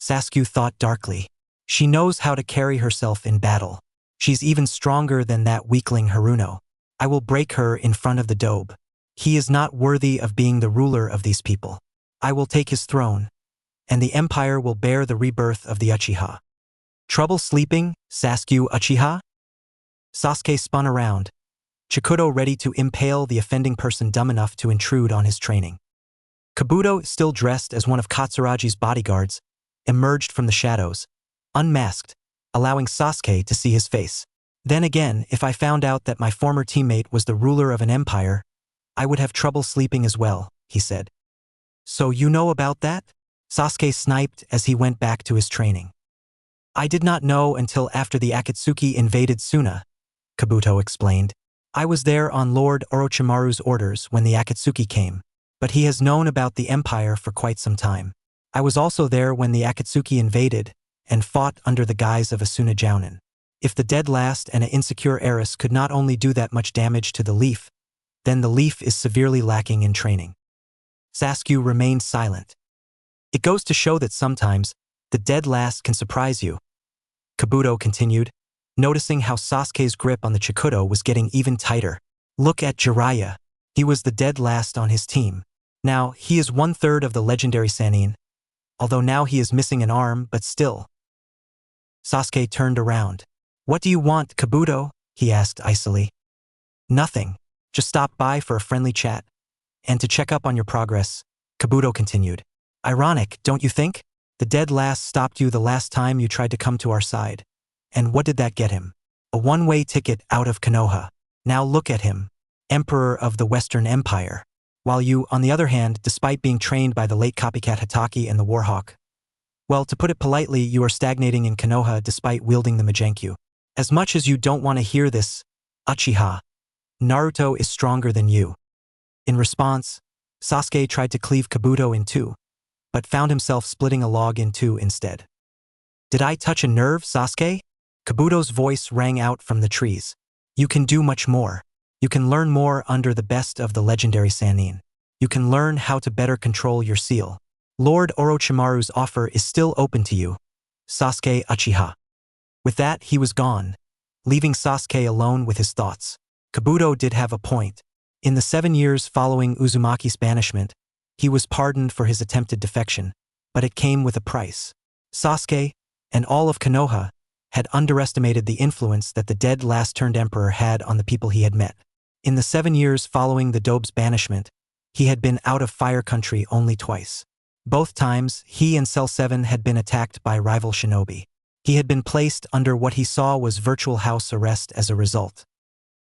Sasuke thought darkly. She knows how to carry herself in battle. She's even stronger than that weakling Haruno. I will break her in front of the Dobe. He is not worthy of being the ruler of these people. I will take his throne, and the Empire will bear the rebirth of the Uchiha. Trouble sleeping, Sasuke Uchiha? Sasuke spun around, Chikudo ready to impale the offending person dumb enough to intrude on his training. Kabuto, still dressed as one of Katsuragi's bodyguards, emerged from the shadows, unmasked, allowing Sasuke to see his face. Then again, if I found out that my former teammate was the ruler of an empire, I would have trouble sleeping as well, he said. So you know about that? Sasuke sniped as he went back to his training. I did not know until after the Akatsuki invaded Suna, Kabuto explained. I was there on Lord Orochimaru's orders when the Akatsuki came, but he has known about the Empire for quite some time. I was also there when the Akatsuki invaded and fought under the guise of Asuna Jounin. If the dead last and an insecure heiress could not only do that much damage to the leaf, then the leaf is severely lacking in training. Sasuke remained silent. It goes to show that sometimes the dead last can surprise you, Kabuto continued, noticing how Sasuke's grip on the Chikudo was getting even tighter. Look at Jiraiya. He was the dead last on his team. Now, he is 1/3 of the legendary Sannin, although now he is missing an arm, but still. Sasuke turned around. What do you want, Kabuto? He asked icily. Nothing. Just stop by for a friendly chat. And to check up on your progress, Kabuto continued. Ironic, don't you think? The dead last stopped you the last time you tried to come to our side. And what did that get him? A one-way ticket out of Konoha. Now look at him, Emperor of the Western Empire. While you, on the other hand, despite being trained by the late copycat Hatake and the Warhawk, well, to put it politely, you are stagnating in Konoha despite wielding the Magenkyu. As much as you don't want to hear this, Uchiha, Naruto is stronger than you. In response, Sasuke tried to cleave Kabuto in two, but found himself splitting a log in two instead. Did I touch a nerve, Sasuke? Kabuto's voice rang out from the trees. You can do much more. You can learn more under the best of the legendary Sannin. You can learn how to better control your seal. Lord Orochimaru's offer is still open to you, Sasuke Uchiha. With that, he was gone, leaving Sasuke alone with his thoughts. Kabuto did have a point. In the 7 years following Uzumaki's banishment, he was pardoned for his attempted defection, but it came with a price. Sasuke, and all of Konoha, had underestimated the influence that the dead last-turned emperor had on the people he had met. In the 7 years following the Dobe's banishment, he had been out of Fire Country only twice. Both times, he and Cell 7 had been attacked by rival shinobi. He had been placed under what he saw was virtual house arrest as a result.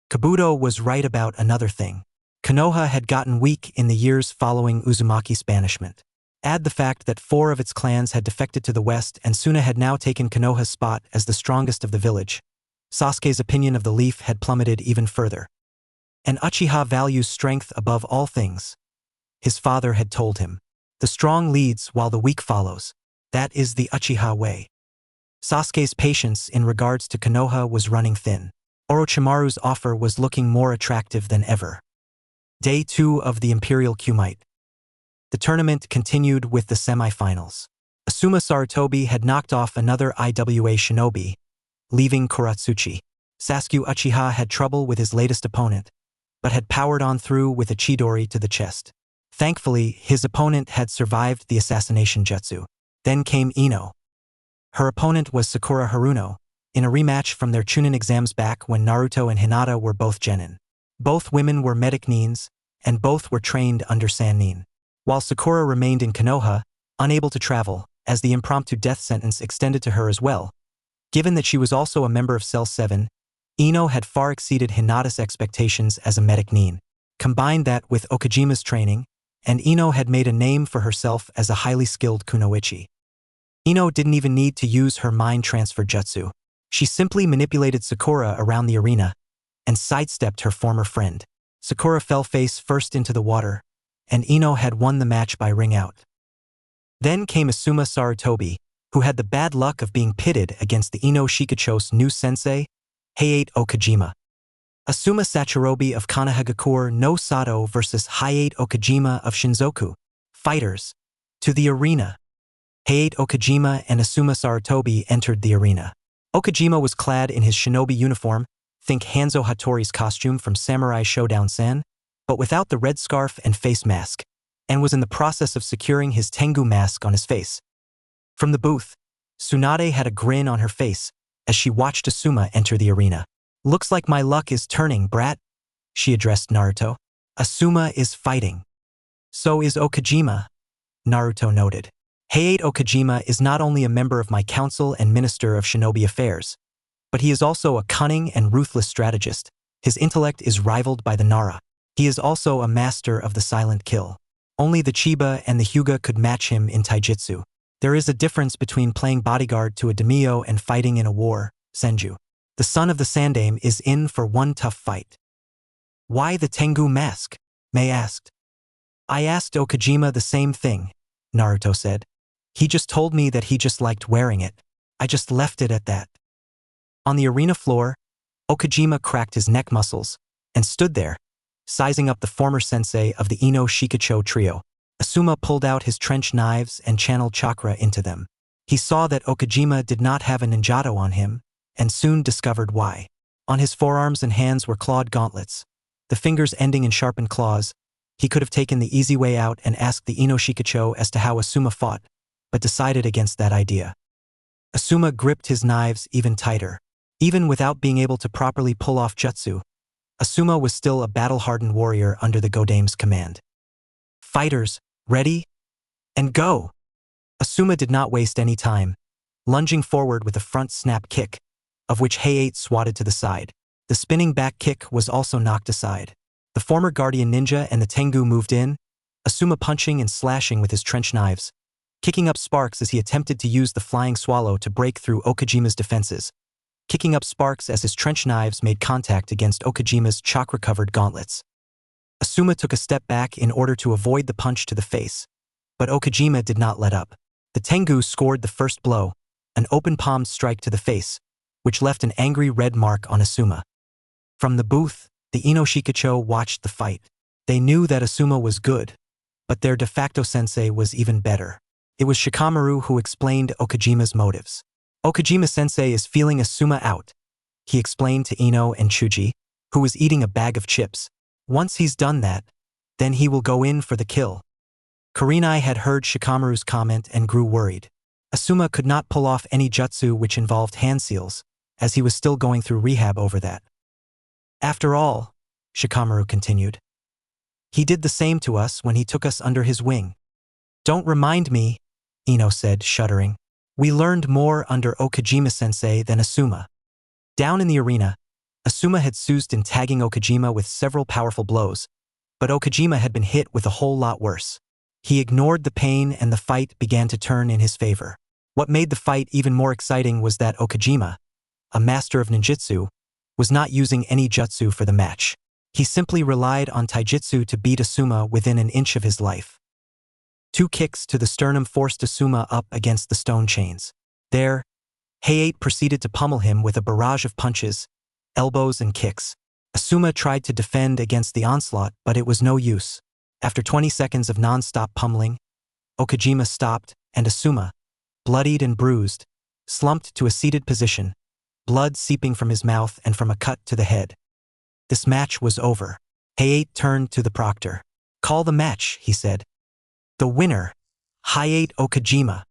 Kabuto was right about another thing. Konoha had gotten weak in the years following Uzumaki's banishment. Add the fact that 4 of its clans had defected to the west and Suna had now taken Konoha's spot as the strongest of the village. Sasuke's opinion of the leaf had plummeted even further. An Uchiha values strength above all things. His father had told him. The strong leads while the weak follows. That is the Uchiha way. Sasuke's patience in regards to Konoha was running thin. Orochimaru's offer was looking more attractive than ever. Day 2 of the Imperial Kumite. The tournament continued with the semi-finals. Asuma Sarutobi had knocked off another IWA Shinobi, leaving Kuratsuchi. Sasuke Uchiha had trouble with his latest opponent, but had powered on through with a Chidori to the chest. Thankfully, his opponent had survived the assassination jutsu. Then came Ino. Her opponent was Sakura Haruno, in a rematch from their Chunin exams back when Naruto and Hinata were both genin. Both women were medic nins, and both were trained under Sannin. While Sakura remained in Konoha, unable to travel, as the impromptu death sentence extended to her as well. Given that she was also a member of Cell 7, Ino had far exceeded Hinata's expectations as a medic nin. Combine that with Okajima's training, and Ino had made a name for herself as a highly skilled kunoichi. Ino didn't even need to use her mind transfer jutsu. She simply manipulated Sakura around the arena and sidestepped her former friend. Sakura fell face first into the water, and Ino had won the match by ring out. Then came Asuma Sarutobi, who had the bad luck of being pitted against the Ino Shikacho's new sensei, Hayate Okajima. Asuma Sachirobi of Konohagakure no Sato versus Hayate Okajima of Shinzoku. Fighters. To the arena. Hayate Okajima and Asuma Sarutobi entered the arena. Okajima was clad in his shinobi uniform, think Hanzo Hattori's costume from Samurai Shodown-san, but without the red scarf and face mask, and was in the process of securing his Tengu mask on his face. From the booth, Tsunade had a grin on her face as she watched Asuma enter the arena. "Looks like my luck is turning, brat," she addressed Naruto. "Asuma is fighting. So is Okajima," Naruto noted. Hayate Okajima is not only a member of my council and minister of shinobi affairs, but he is also a cunning and ruthless strategist. His intellect is rivaled by the Nara. He is also a master of the silent kill. Only the Chiba and the Hyuga could match him in taijutsu. There is a difference between playing bodyguard to a daimyo and fighting in a war, Senju. The son of the Sandame is in for one tough fight. "Why the Tengu mask?" Mei asked. "I asked Okajima the same thing," Naruto said. "He just told me that he just liked wearing it. I just left it at that." On the arena floor, Okajima cracked his neck muscles and stood there, sizing up the former sensei of the Ino Shikacho trio. Asuma pulled out his trench knives and channeled chakra into them. He saw that Okajima did not have a ninjato on him, and soon discovered why. On his forearms and hands were clawed gauntlets, the fingers ending in sharpened claws. He could have taken the easy way out and asked the Ino Shikacho as to how Asuma fought, but decided against that idea. Asuma gripped his knives even tighter. Even without being able to properly pull off jutsu, Asuma was still a battle-hardened warrior under the Godame's command. "Fighters, ready? And go!" Asuma did not waste any time, lunging forward with a front snap kick, of which Hayate swatted to the side. The spinning back kick was also knocked aside. The former guardian ninja and the Tengu moved in, Asuma punching and slashing with his trench knives, kicking up sparks as he attempted to use the flying swallow to break through Okajima's defenses, kicking up sparks as his trench knives made contact against Okajima's chakra-covered gauntlets. Asuma took a step back in order to avoid the punch to the face, but Okajima did not let up. The Tengu scored the first blow, an open-palmed strike to the face, which left an angry red mark on Asuma. From the booth, the Ino Shikacho watched the fight. They knew that Asuma was good, but their de facto sensei was even better. It was Shikamaru who explained Okajima's motives. "Okajima-sensei is feeling Asuma out," he explained to Ino and Chuji, who was eating a bag of chips. "Once he's done that, then he will go in for the kill." Kurenai had heard Shikamaru's comment and grew worried. Asuma could not pull off any jutsu which involved hand seals, as he was still going through rehab over that. "After all," Shikamaru continued, "he did the same to us when he took us under his wing." "Don't remind me," Ino said, shuddering. "We learned more under Okajima-sensei than Asuma." Down in the arena, Asuma had succeeded in tagging Okajima with several powerful blows, but Okajima had been hit with a whole lot worse. He ignored the pain and the fight began to turn in his favor. What made the fight even more exciting was that Okajima, a master of ninjutsu, was not using any jutsu for the match. He simply relied on taijutsu to beat Asuma within an inch of his life. 2 kicks to the sternum forced Asuma up against the stone chains. There, Hayate proceeded to pummel him with a barrage of punches, elbows and kicks. Asuma tried to defend against the onslaught, but it was no use. After 20 seconds of non-stop pummeling, Okajima stopped, and Asuma, bloodied and bruised, slumped to a seated position, blood seeping from his mouth and from a cut to the head. This match was over. Hayate turned to the proctor. "Call the match," he said. "The winner, Hayate Okajima."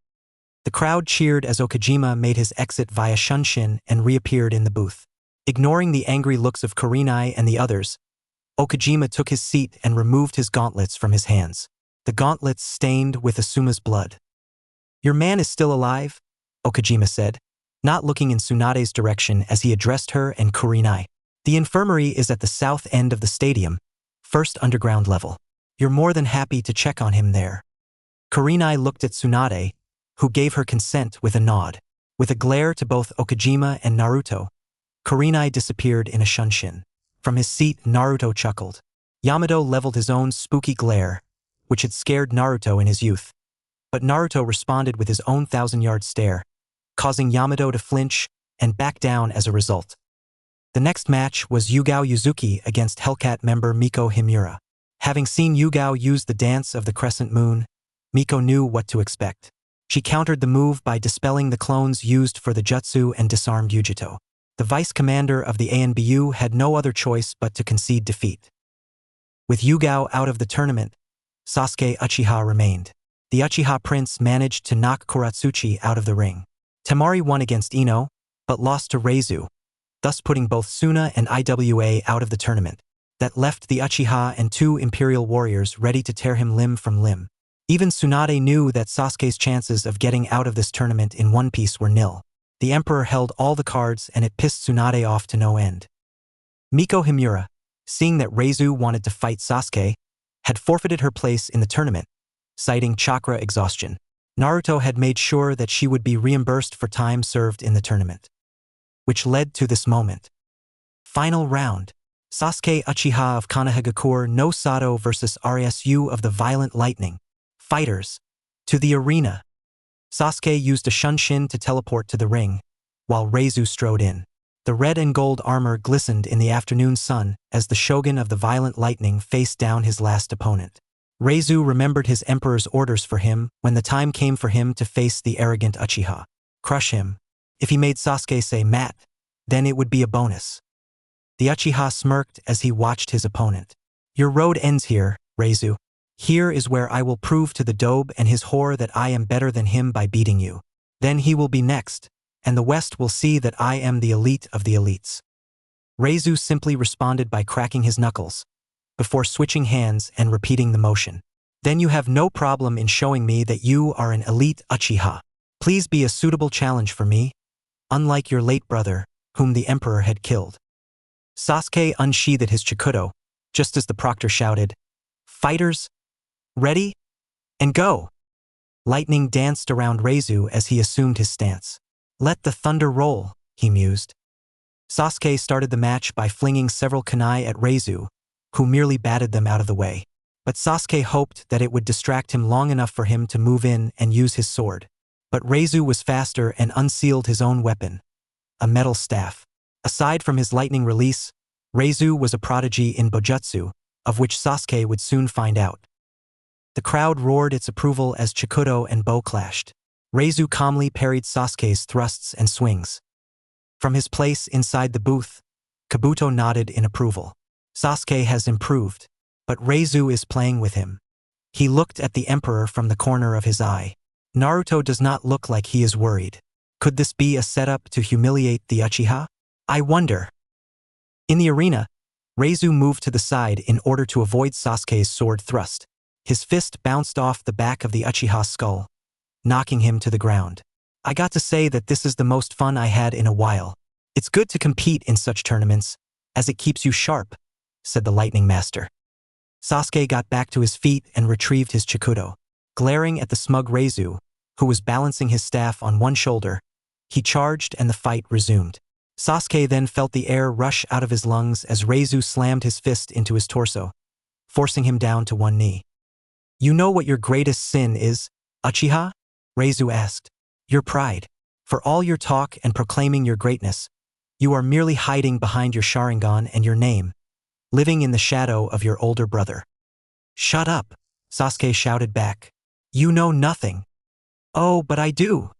The crowd cheered as Okajima made his exit via Shunshin and reappeared in the booth. Ignoring the angry looks of Kurenai and the others, Okajima took his seat and removed his gauntlets from his hands. The gauntlets stained with Asuma's blood. "Your man is still alive?" Okajima said, not looking in Tsunade's direction as he addressed her and Kurenai. "The infirmary is at the south end of the stadium, first underground level. You're more than happy to check on him there." Kurenai looked at Tsunade, who gave her consent with a nod. With a glare to both Okajima and Naruto, Kurenai disappeared in a shunshin. From his seat, Naruto chuckled. Yamato leveled his own spooky glare, which had scared Naruto in his youth. But Naruto responded with his own 1,000-yard stare, causing Yamato to flinch and back down as a result. The next match was Yugao Yuzuki against Hellcat member Miko Himura. Having seen Yugao use the dance of the crescent moon, Miko knew what to expect. She countered the move by dispelling the clones used for the jutsu and disarmed Yujito. The vice commander of the ANBU had no other choice but to concede defeat. With Yugao out of the tournament, Sasuke Uchiha remained. The Uchiha prince managed to knock Kuratsuchi out of the ring. Temari won against Ino, but lost to Reizu, thus putting both Suna and IWA out of the tournament. That left the Uchiha and 2 Imperial warriors ready to tear him limb from limb. Even Tsunade knew that Sasuke's chances of getting out of this tournament in one piece were nil. The Emperor held all the cards and it pissed Tsunade off to no end. Miko Himura, seeing that Reizu wanted to fight Sasuke, had forfeited her place in the tournament, citing chakra exhaustion. Naruto had made sure that she would be reimbursed for time served in the tournament. Which led to this moment. Final round. Sasuke Uchiha of Konohagakure no Sato versus RSU of the Violent Lightning. Fighters. To the arena. Sasuke used a shunshin to teleport to the ring, while Reizu strode in. The red and gold armor glistened in the afternoon sun as the shogun of the Violent Lightning faced down his last opponent. Reizu remembered his emperor's orders for him when the time came for him to face the arrogant Uchiha. Crush him. If he made Sasuke say "Mat," then it would be a bonus. The Uchiha smirked as he watched his opponent. "Your road ends here, Reizu. Here is where I will prove to the Dobe and his whore that I am better than him by beating you. Then he will be next, and the West will see that I am the elite of the elites." Reizu simply responded by cracking his knuckles, before switching hands and repeating the motion. "Then you have no problem in showing me that you are an elite Uchiha. Please be a suitable challenge for me, unlike your late brother, whom the Emperor had killed." Sasuke unsheathed his chikudo, just as the proctor shouted, "Fighters, ready? And go!" Lightning danced around Reizu as he assumed his stance. "Let the thunder roll," he mused. Sasuke started the match by flinging several kunai at Reizu, who merely batted them out of the way. But Sasuke hoped that it would distract him long enough for him to move in and use his sword. But Reizu was faster and unsealed his own weapon, a metal staff. Aside from his lightning release, Reizu was a prodigy in Bojutsu, of which Sasuke would soon find out. The crowd roared its approval as chikudo and bow clashed. Reizu calmly parried Sasuke's thrusts and swings. From his place inside the booth, Kabuto nodded in approval. Sasuke has improved, but Reizu is playing with him. He looked at the Emperor from the corner of his eye. Naruto does not look like he is worried. Could this be a setup to humiliate the Uchiha? I wonder. In the arena, Reizu moved to the side in order to avoid Sasuke's sword thrust. His fist bounced off the back of the Uchiha's skull, knocking him to the ground. I got to say that this is the most fun I had in a while. It's good to compete in such tournaments, As it keeps you sharp, said the lightning master. Sasuke got back to his feet and retrieved his chikudo. Glaring at the smug Reizu, who was balancing his staff on one shoulder, he charged and the fight resumed. Sasuke then felt the air rush out of his lungs as Reizu slammed his fist into his torso, forcing him down to one knee. You know what your greatest sin is, Uchiha? Reizu asked. Your pride. For all your talk and proclaiming your greatness, you are merely hiding behind your Sharingan and your name, living in the shadow of your older brother. Shut up, Sasuke shouted back. You know nothing. Oh, but I do,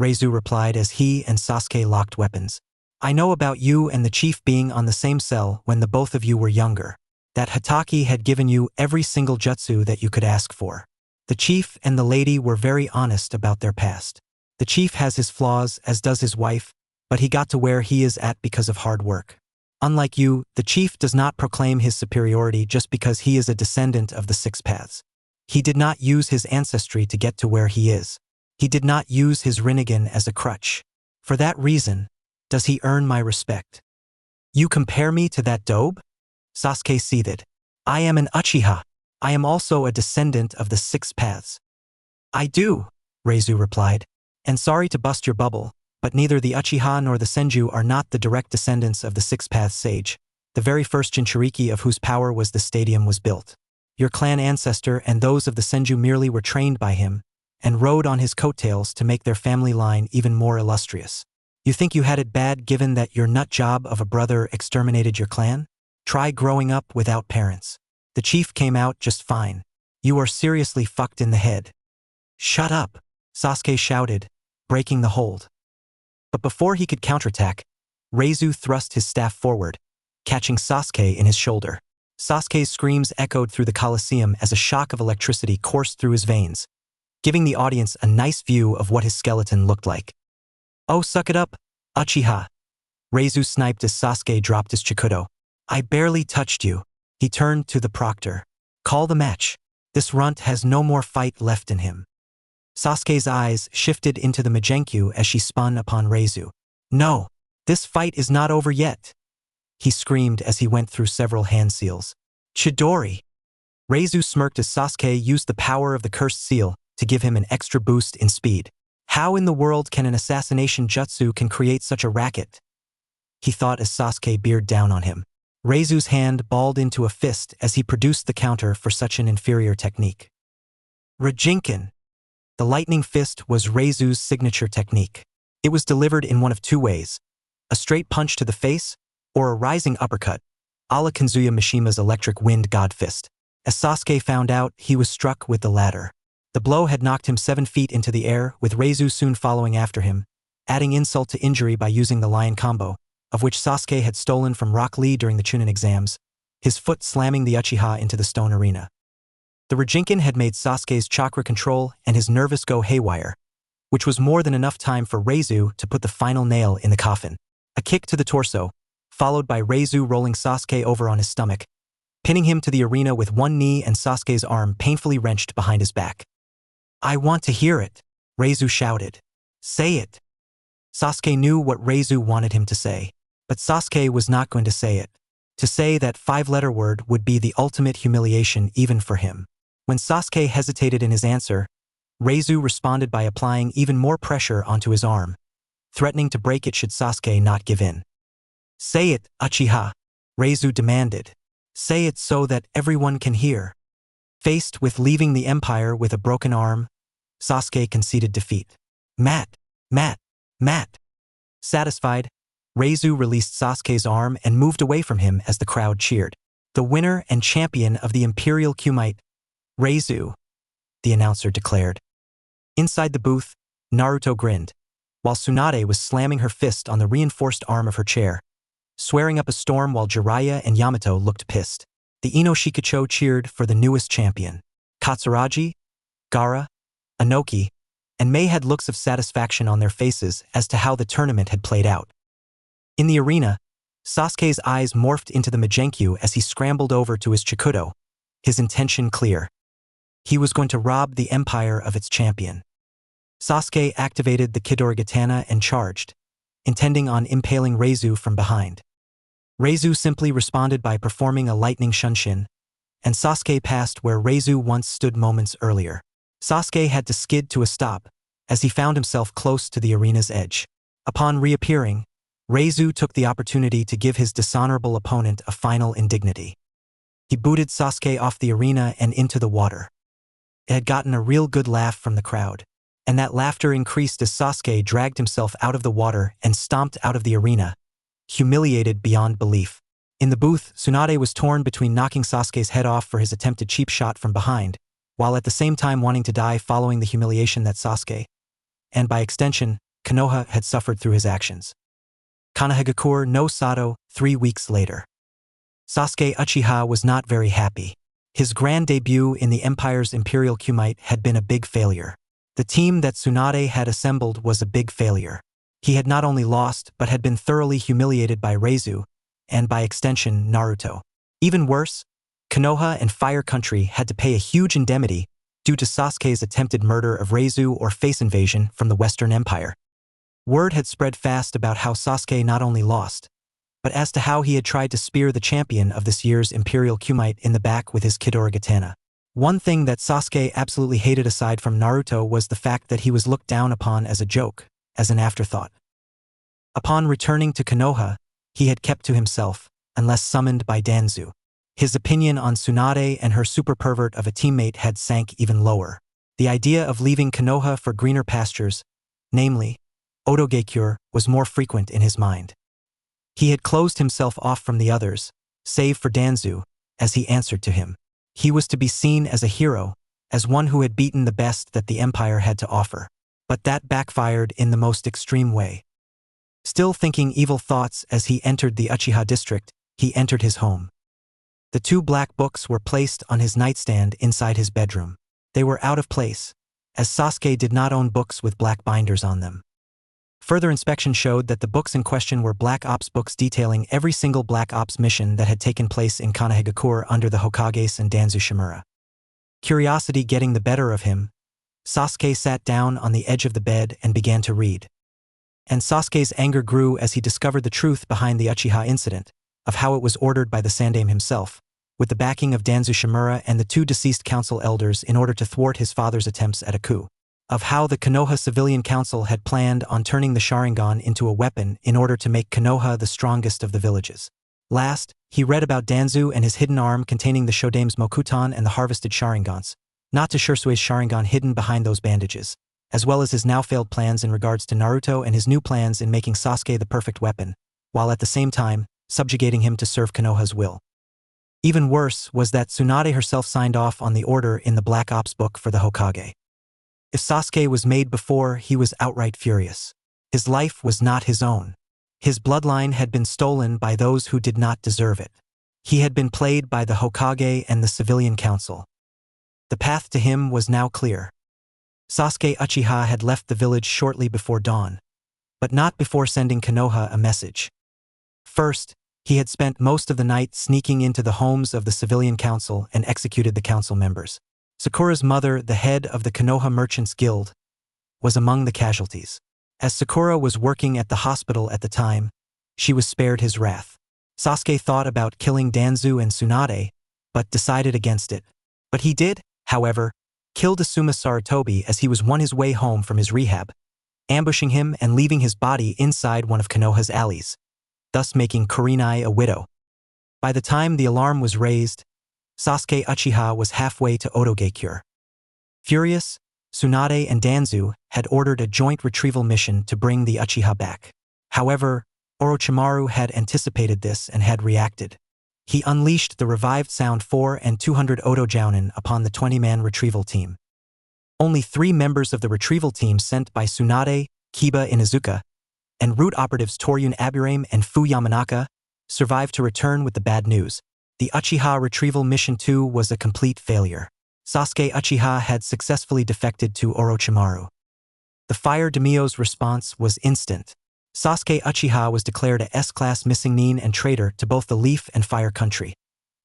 Reizu replied as he and Sasuke locked weapons. I know about you and the chief being on the same cell when the both of you were younger. That Hatake had given you every single jutsu that you could ask for. The chief and the lady were very honest about their past. The chief has his flaws, as does his wife, but he got to where he is at because of hard work. Unlike you, the chief does not proclaim his superiority just because he is a descendant of the Six Paths. He did not use his ancestry to get to where he is. He did not use his Rinnegan as a crutch. For that reason, does he earn my respect? You compare me to that dobe? Sasuke seethed. I am an Uchiha. I am also a descendant of the Six Paths. I do, Reizu replied. And sorry to bust your bubble, but neither the Uchiha nor the Senju are not the direct descendants of the Six Paths sage, the very first Jinchuriki of whose power was the stadium was built. Your clan ancestor and those of the Senju merely were trained by him, and rode on his coattails to make their family line even more illustrious. You think you had it bad given that your nut job of a brother exterminated your clan? Try growing up without parents. The chief came out just fine. You are seriously fucked in the head. Shut up, Sasuke shouted, breaking the hold. But before he could counterattack, Reizu thrust his staff forward, catching Sasuke in his shoulder. Sasuke's screams echoed through the Colosseum as a shock of electricity coursed through his veins, giving the audience a nice view of what his skeleton looked like. Oh, suck it up, Uchiha. Reizu sniped as Sasuke dropped his chikudo. I barely touched you. He turned to the proctor. Call the match. This runt has no more fight left in him. Sasuke's eyes shifted into the Magenkyu as she spun upon Reizu. No, this fight is not over yet, he screamed as he went through several hand seals. Chidori. Reizu smirked as Sasuke used the power of the cursed seal to give him an extra boost in speed. How in the world can an assassination jutsu can create such a racket? He thought as Sasuke beared down on him. Reizu's hand balled into a fist as he produced the counter for such an inferior technique. Rajinkin. The lightning fist was Reizu's signature technique. It was delivered in one of two ways, a straight punch to the face or a rising uppercut, a la Kanzuya Mishima's electric wind god fist. As Sasuke found out, he was struck with the latter. The blow had knocked him 7 feet into the air, with Reizu soon following after him, adding insult to injury by using the lion combo, of which Sasuke had stolen from Rock Lee during the Chunin exams, his foot slamming the Uchiha into the stone arena. The Rajinkin had made Sasuke's chakra control and his nervous go haywire, which was more than enough time for Reizu to put the final nail in the coffin. A kick to the torso, followed by Reizu rolling Sasuke over on his stomach, pinning him to the arena with one knee and Sasuke's arm painfully wrenched behind his back. I want to hear it, Reizu shouted. Say it. Sasuke knew what Reizu wanted him to say, but Sasuke was not going to say it. To say that 5-letter word would be the ultimate humiliation even for him. When Sasuke hesitated in his answer, Reizu responded by applying even more pressure onto his arm, threatening to break it should Sasuke not give in. Say it, Uchiha, Reizu demanded. Say it so that everyone can hear. Faced with leaving the Empire with a broken arm, Sasuke conceded defeat. Mat. Satisfied, Reizu released Sasuke's arm and moved away from him as the crowd cheered. The winner and champion of the Imperial Kumite, Reizu, the announcer declared. Inside the booth, Naruto grinned, while Tsunade was slamming her fist on the reinforced arm of her chair, swearing up a storm while Jiraiya and Yamato looked pissed. The Ino Shikacho cheered for the newest champion. Katsuragi, Gaara, Inoki, and Mei had looks of satisfaction on their faces as to how the tournament had played out. In the arena, Sasuke's eyes morphed into the Magenkyu as he scrambled over to his Chikudo, his intention clear. He was going to rob the Empire of its champion. Sasuke activated the Chidori Katana and charged, intending on impaling Reizu from behind. Reizu simply responded by performing a lightning shunshin, and Sasuke passed where Reizu once stood moments earlier. Sasuke had to skid to a stop, as he found himself close to the arena's edge. Upon reappearing, Reizu took the opportunity to give his dishonorable opponent a final indignity. He booted Sasuke off the arena and into the water. It had gotten a real good laugh from the crowd, and that laughter increased as Sasuke dragged himself out of the water and stomped out of the arena, humiliated beyond belief. In the booth, Tsunade was torn between knocking Sasuke's head off for his attempted cheap shot from behind, while at the same time wanting to die following the humiliation that Sasuke, and by extension, Konoha, had suffered through his actions. Konohagakure no Sato, 3 weeks later. Sasuke Uchiha was not very happy. His grand debut in the Empire's Imperial Kumite had been a big failure. The team that Tsunade had assembled was a big failure. He had not only lost but had been thoroughly humiliated by Reizu, and by extension Naruto. Even worse, Konoha and Fire Country had to pay a huge indemnity due to Sasuke's attempted murder of Reizu or face invasion from the Western Empire. Word had spread fast about how Sasuke not only lost, but as to how he had tried to spear the champion of this year's Imperial Kumite in the back with his Kidorigatana. One thing that Sasuke absolutely hated aside from Naruto was the fact that he was looked down upon as a joke, as an afterthought. Upon returning to Konoha, he had kept to himself, unless summoned by Danzu. His opinion on Tsunade and her super pervert of a teammate had sank even lower. The idea of leaving Konoha for greener pastures, namely, Otogekure, was more frequent in his mind. He had closed himself off from the others, save for Danzu, as he answered to him. He was to be seen as a hero, as one who had beaten the best that the Empire had to offer. But that backfired in the most extreme way. Still thinking evil thoughts as he entered the Uchiha district, he entered his home. The 2 black books were placed on his nightstand inside his bedroom. They were out of place, as Sasuke did not own books with black binders on them. Further inspection showed that the books in question were Black Ops books detailing every single Black Ops mission that had taken place in Konohagakure under the Hokages and Danzu Shimura. Curiosity getting the better of him, Sasuke sat down on the edge of the bed and began to read. And Sasuke's anger grew as he discovered the truth behind the Uchiha incident, of how it was ordered by the Sandaime himself, with the backing of Danzu Shimura and the 2 deceased council elders in order to thwart his father's attempts at a coup. Of how the Konoha Civilian Council had planned on turning the Sharingan into a weapon in order to make Konoha the strongest of the villages. Last, he read about Danzu and his hidden arm containing the Shodaime's Mokuton and the harvested Sharingans, not to Shursue's Sharingan hidden behind those bandages, as well as his now failed plans in regards to Naruto and his new plans in making Sasuke the perfect weapon, while at the same time, subjugating him to serve Konoha's will. Even worse was that Tsunade herself signed off on the order in the Black Ops book for the Hokage. If Sasuke was made before, he was outright furious. His life was not his own. His bloodline had been stolen by those who did not deserve it. He had been played by the Hokage and the Civilian Council. The path to him was now clear. Sasuke Uchiha had left the village shortly before dawn, but not before sending Konoha a message. First, he had spent most of the night sneaking into the homes of the Civilian Council and executed the council members. Sakura's mother, the head of the Konoha Merchants Guild, was among the casualties. As Sakura was working at the hospital at the time, she was spared his wrath. Sasuke thought about killing Danzu and Tsunade, but decided against it. But he did, however, killed Asuma Sarutobi as he was on his way home from his rehab, ambushing him and leaving his body inside one of Konoha's alleys, thus making Kurenai a widow. By the time the alarm was raised, Sasuke Uchiha was halfway to Otogekure. Furious, Tsunade and Danzu had ordered a joint retrieval mission to bring the Uchiha back. However, Orochimaru had anticipated this and had reacted. He unleashed the revived Sound 4 and 200 Otojounin upon the 20-man retrieval team. Only 3 members of the retrieval team sent by Tsunade, Kiba Inuzuka, and root operatives Toryun Aburame and Fu Yamanaka survived to return with the bad news. The Uchiha Retrieval Mission 2 was a complete failure. Sasuke Uchiha had successfully defected to Orochimaru. The Fire Daimyo's response was instant. Sasuke Uchiha was declared a S-class missing nin and traitor to both the Leaf and Fire Country,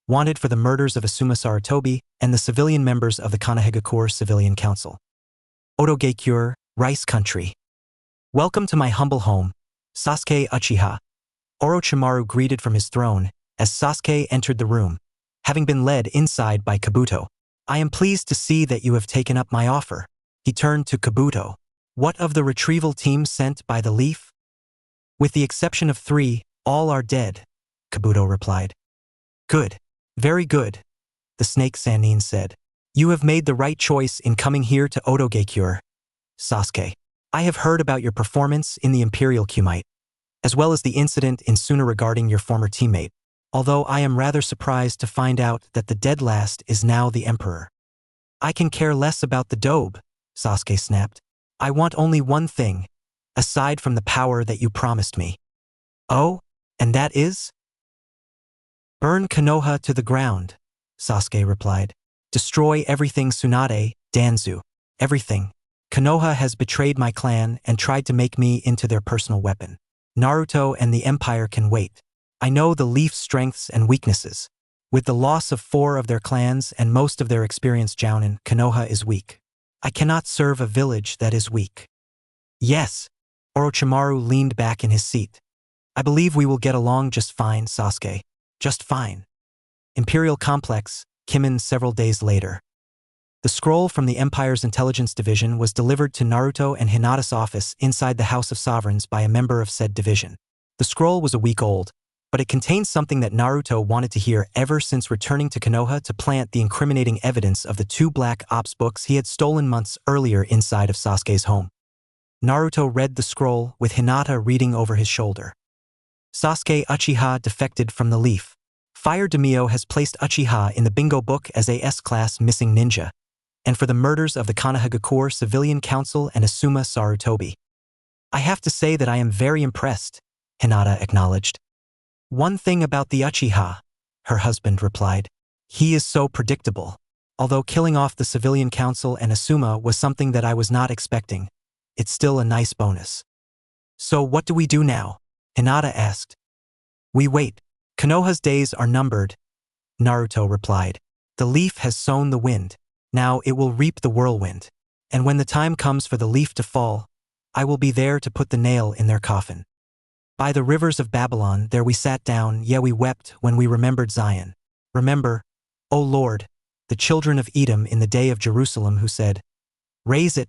wanted for the murders of Asuma Sarutobi and the civilian members of the Konohagakure Civilian Council. Otogekure, Rice Country. Welcome to my humble home, Sasuke Uchiha. Orochimaru greeted from his throne as Sasuke entered the room, having been led inside by Kabuto. I am pleased to see that you have taken up my offer. He turned to Kabuto. What of the retrieval team sent by the leaf? With the exception of 3, all are dead, Kabuto replied. Good. Very good, the snake Sannin said. You have made the right choice in coming here to Odogekure, Sasuke. I have heard about your performance in the Imperial Kumite, as well as the incident in Suna regarding your former teammate, although I am rather surprised to find out that the dead last is now the Emperor. I can care less about the dobe, Sasuke snapped. I want only one thing, aside from the power that you promised me. Oh, and that is? Burn Konoha to the ground, Sasuke replied. Destroy everything Tsunade, Danzu. Everything. Konoha has betrayed my clan and tried to make me into their personal weapon. Naruto and the Empire can wait. I know the Leaf's strengths and weaknesses. With the loss of 4 of their clans and most of their experienced jounin, Konoha is weak. I cannot serve a village that is weak. Yes. Orochimaru leaned back in his seat. I believe we will get along just fine, Sasuke. Just fine. Imperial Complex, Kimin several days later. The scroll from the Empire's Intelligence Division was delivered to Naruto and Hinata's office inside the House of Sovereigns by a member of said division. The scroll was a week old, but it contained something that Naruto wanted to hear ever since returning to Konoha to plant the incriminating evidence of the 2 Black Ops books he had stolen months earlier inside of Sasuke's home. Naruto read the scroll with Hinata reading over his shoulder. Sasuke Uchiha defected from the Leaf. Fire Daimyo has placed Uchiha in the bingo book as a S-class missing ninja, and for the murders of the Konohagakure Civilian Council and Asuma Sarutobi. I have to say that I am very impressed, Hinata acknowledged. One thing about the Uchiha, her husband replied. He is so predictable. Although killing off the Civilian Council and Asuma was something that I was not expecting, it's still a nice bonus. So what do we do now? Hinata asked. We wait. Konoha's days are numbered, Naruto replied. The leaf has sown the wind. Now it will reap the whirlwind. And when the time comes for the leaf to fall, I will be there to put the nail in their coffin. By the rivers of Babylon there we sat down, yea we wept when we remembered Zion. Remember, O Lord, the children of Edom in the day of Jerusalem who said, raise it,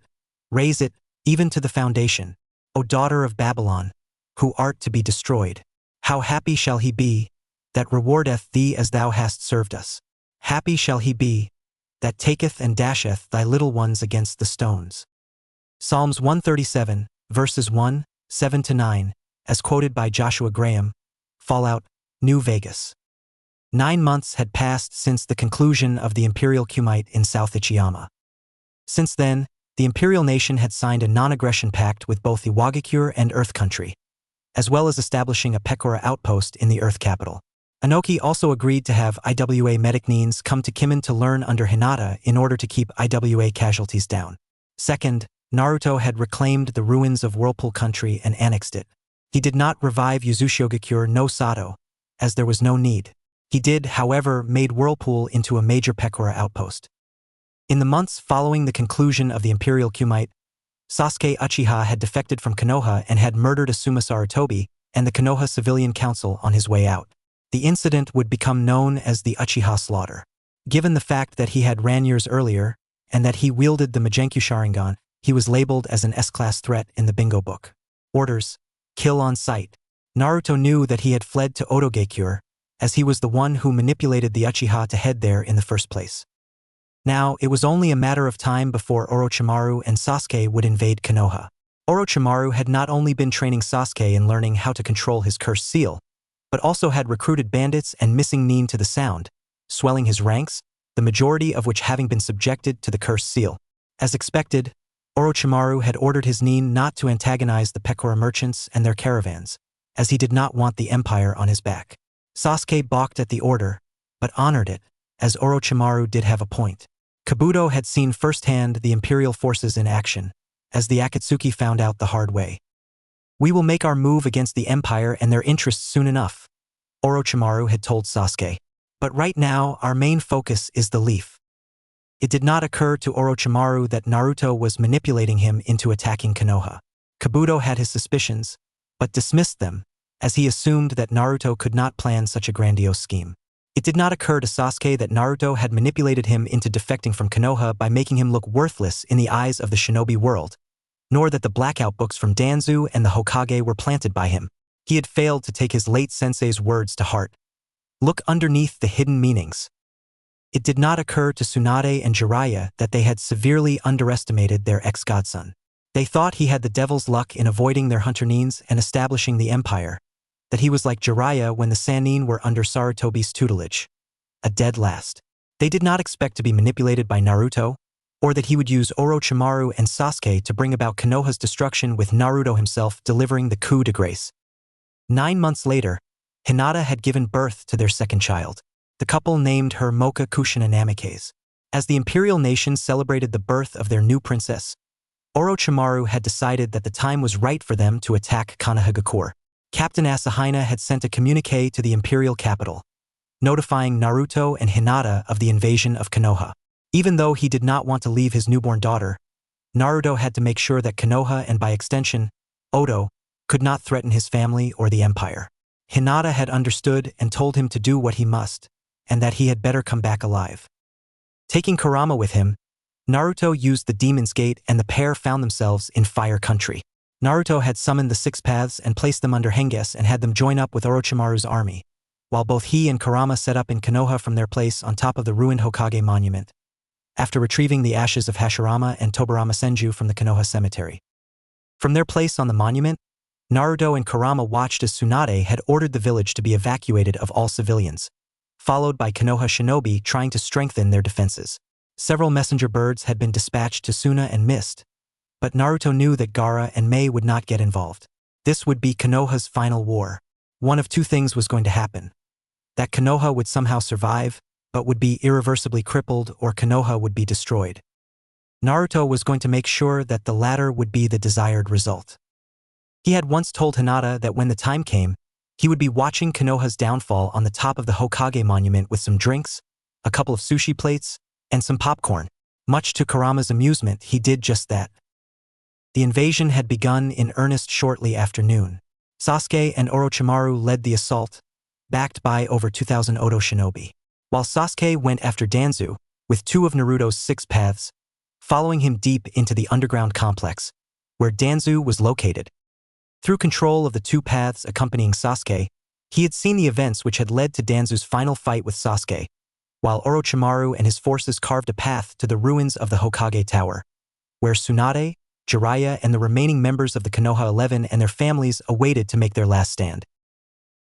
even to the foundation, O daughter of Babylon, who art to be destroyed. How happy shall he be, that rewardeth thee as thou hast served us. Happy shall he be, that taketh and dasheth thy little ones against the stones. Psalms 137, verses 1, 7-9, as quoted by Joshua Graham, Fallout, New Vegas. 9 months had passed since the conclusion of the Imperial Kumite in South Ichiyama. Since then, the Imperial Nation had signed a non-aggression pact with both Iwagakure and Earth Country, as well as establishing a Pekora outpost in the Earth capital. Inoki also agreed to have IWA Medicnines come to Kimin to learn under Hinata in order to keep IWA casualties down. Second, Naruto had reclaimed the ruins of Whirlpool Country and annexed it. He did not revive Uzushigakure no Sato, as there was no need. He did, however, made Whirlpool into a major Pekora outpost. In the months following the conclusion of the Imperial Kumite, Sasuke Uchiha had defected from Konoha and had murdered Asuma Sarutobi and the Konoha Civilian Council on his way out. The incident would become known as the Uchiha Slaughter. Given the fact that he had ran years earlier and that he wielded the Magenkyu Sharingan, he was labeled as an S-class threat in the bingo book. Orders: kill on sight. Naruto knew that he had fled to Odogekure, as he was the one who manipulated the Uchiha to head there in the first place. Now, it was only a matter of time before Orochimaru and Sasuke would invade Konoha. Orochimaru had not only been training Sasuke in learning how to control his cursed seal, but also had recruited bandits and missing Nin to the sound, swelling his ranks, the majority of which having been subjected to the cursed seal. As expected, Orochimaru had ordered his Nin not to antagonize the Pekora merchants and their caravans, as he did not want the Empire on his back. Sasuke balked at the order, but honored it, as Orochimaru did have a point. Kabuto had seen firsthand the Imperial forces in action, as the Akatsuki found out the hard way. We will make our move against the Empire and their interests soon enough, Orochimaru had told Sasuke. But right now, our main focus is the leaf. It did not occur to Orochimaru that Naruto was manipulating him into attacking Konoha. Kabuto had his suspicions, but dismissed them, as he assumed that Naruto could not plan such a grandiose scheme. It did not occur to Sasuke that Naruto had manipulated him into defecting from Konoha by making him look worthless in the eyes of the shinobi world, nor that the blackout books from Danzu and the Hokage were planted by him. He had failed to take his late sensei's words to heart. Look underneath the hidden meanings. It did not occur to Tsunade and Jiraiya that they had severely underestimated their ex-godson. They thought he had the devil's luck in avoiding their hunter Nins and establishing the empire, that he was like Jiraiya when the Sannin were under Sarutobi's tutelage, a dead last. They did not expect to be manipulated by Naruto, or that he would use Orochimaru and Sasuke to bring about Konoha's destruction with Naruto himself delivering the coup de grace. 9 months later, Hinata had given birth to their second child. The couple named her Mocha Kushina Namikaze. As the imperial nation celebrated the birth of their new princess, Orochimaru had decided that the time was right for them to attack Konohagakure. Captain Asahina had sent a communique to the imperial capital, notifying Naruto and Hinata of the invasion of Konoha. Even though he did not want to leave his newborn daughter, Naruto had to make sure that Konoha and by extension, Odo, could not threaten his family or the empire. Hinata had understood and told him to do what he must, and that he had better come back alive. Taking Kurama with him, Naruto used the Demon's Gate and the pair found themselves in Fire Country. Naruto had summoned the Six Paths and placed them under Henges and had them join up with Orochimaru's army, while both he and Kurama set up in Konoha from their place on top of the ruined Hokage monument, after retrieving the ashes of Hashirama and Tobarama Senju from the Konoha cemetery. From their place on the monument, Naruto and Kurama watched as Tsunade had ordered the village to be evacuated of all civilians, followed by Konoha shinobi trying to strengthen their defenses. Several messenger birds had been dispatched to Suna and Mist, but Naruto knew that Gaara and Mei would not get involved. This would be Konoha's final war. One of two things was going to happen: that Konoha would somehow survive, but would be irreversibly crippled, or Konoha would be destroyed. Naruto was going to make sure that the latter would be the desired result. He had once told Hinata that when the time came, he would be watching Konoha's downfall on the top of the Hokage monument with some drinks, a couple of sushi plates, and some popcorn. Much to Kurama's amusement, he did just that. The invasion had begun in earnest shortly after noon. Sasuke and Orochimaru led the assault, backed by over 2,000 Odo shinobi, while Sasuke went after Danzu, with 2 of Naruto's 6 paths, following him deep into the underground complex, where Danzu was located. Through control of the 2 paths accompanying Sasuke, he had seen the events which had led to Danzu's final fight with Sasuke, while Orochimaru and his forces carved a path to the ruins of the Hokage Tower, where Tsunade, Jiraiya, and the remaining members of the Konoha 11 and their families awaited to make their last stand.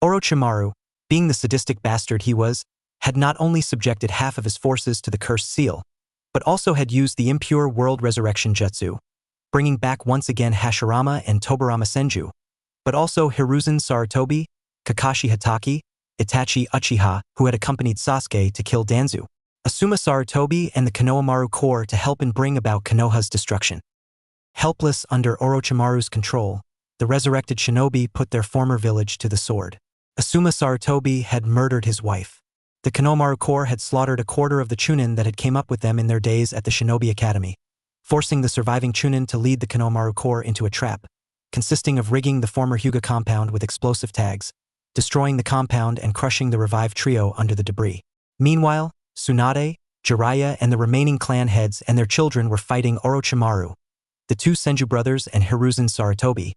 Orochimaru, being the sadistic bastard he was, had not only subjected half of his forces to the cursed seal, but also had used the impure world resurrection jutsu, bringing back once again Hashirama and Tobarama Senju, but also Hiruzen Sarutobi, Kakashi Hatake, Itachi Uchiha, who had accompanied Sasuke to kill Danzu, Asuma Sarutobi, and the Konohamaru Corps to help and bring about Konoha's destruction. Helpless under Orochimaru's control, the resurrected shinobi put their former village to the sword. Asuma Sarutobi had murdered his wife. The Konohamaru Corps had slaughtered a quarter of the Chunin that had came up with them in their days at the Shinobi Academy, forcing the surviving Chunin to lead the Konohamaru Corps into a trap, consisting of rigging the former Hyuga compound with explosive tags, destroying the compound and crushing the revived trio under the debris. Meanwhile, Tsunade, Jiraiya, and the remaining clan heads and their children were fighting Orochimaru, the 2 Senju brothers, and Hiruzen Sarutobi,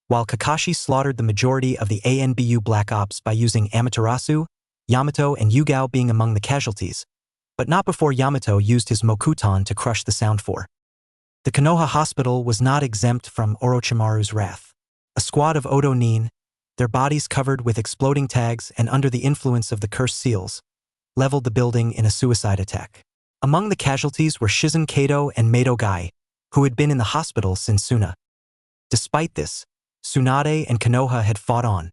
while Kakashi slaughtered the majority of the ANBU Black Ops by using Amaterasu, Yamato, and Yugao being among the casualties, but not before Yamato used his Mokuton to crush the Sound 4. The Konoha hospital was not exempt from Orochimaru's wrath. A squad of Odo Nin, their bodies covered with exploding tags and under the influence of the cursed seals, leveled the building in a suicide attack. Among the casualties were Shizen Kato and Mado Gai, who had been in the hospital since Suna. Despite this, Tsunade and Konoha had fought on,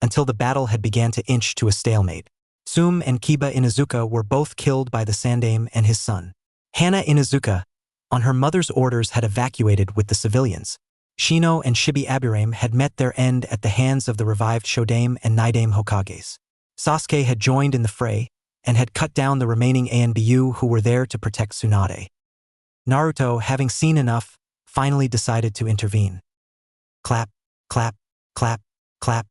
until the battle had begun to inch to a stalemate. Tsume and Kiba Inuzuka were both killed by the Sandaime and his son. Hana Inuzuka, on her mother's orders, had evacuated with the civilians. Shino and Shibi Aburame had met their end at the hands of the revived Shodaime and Nidaime Hokages. Sasuke had joined in the fray, and had cut down the remaining ANBU who were there to protect Tsunade. Naruto, having seen enough, finally decided to intervene. Clap, clap, clap, clap.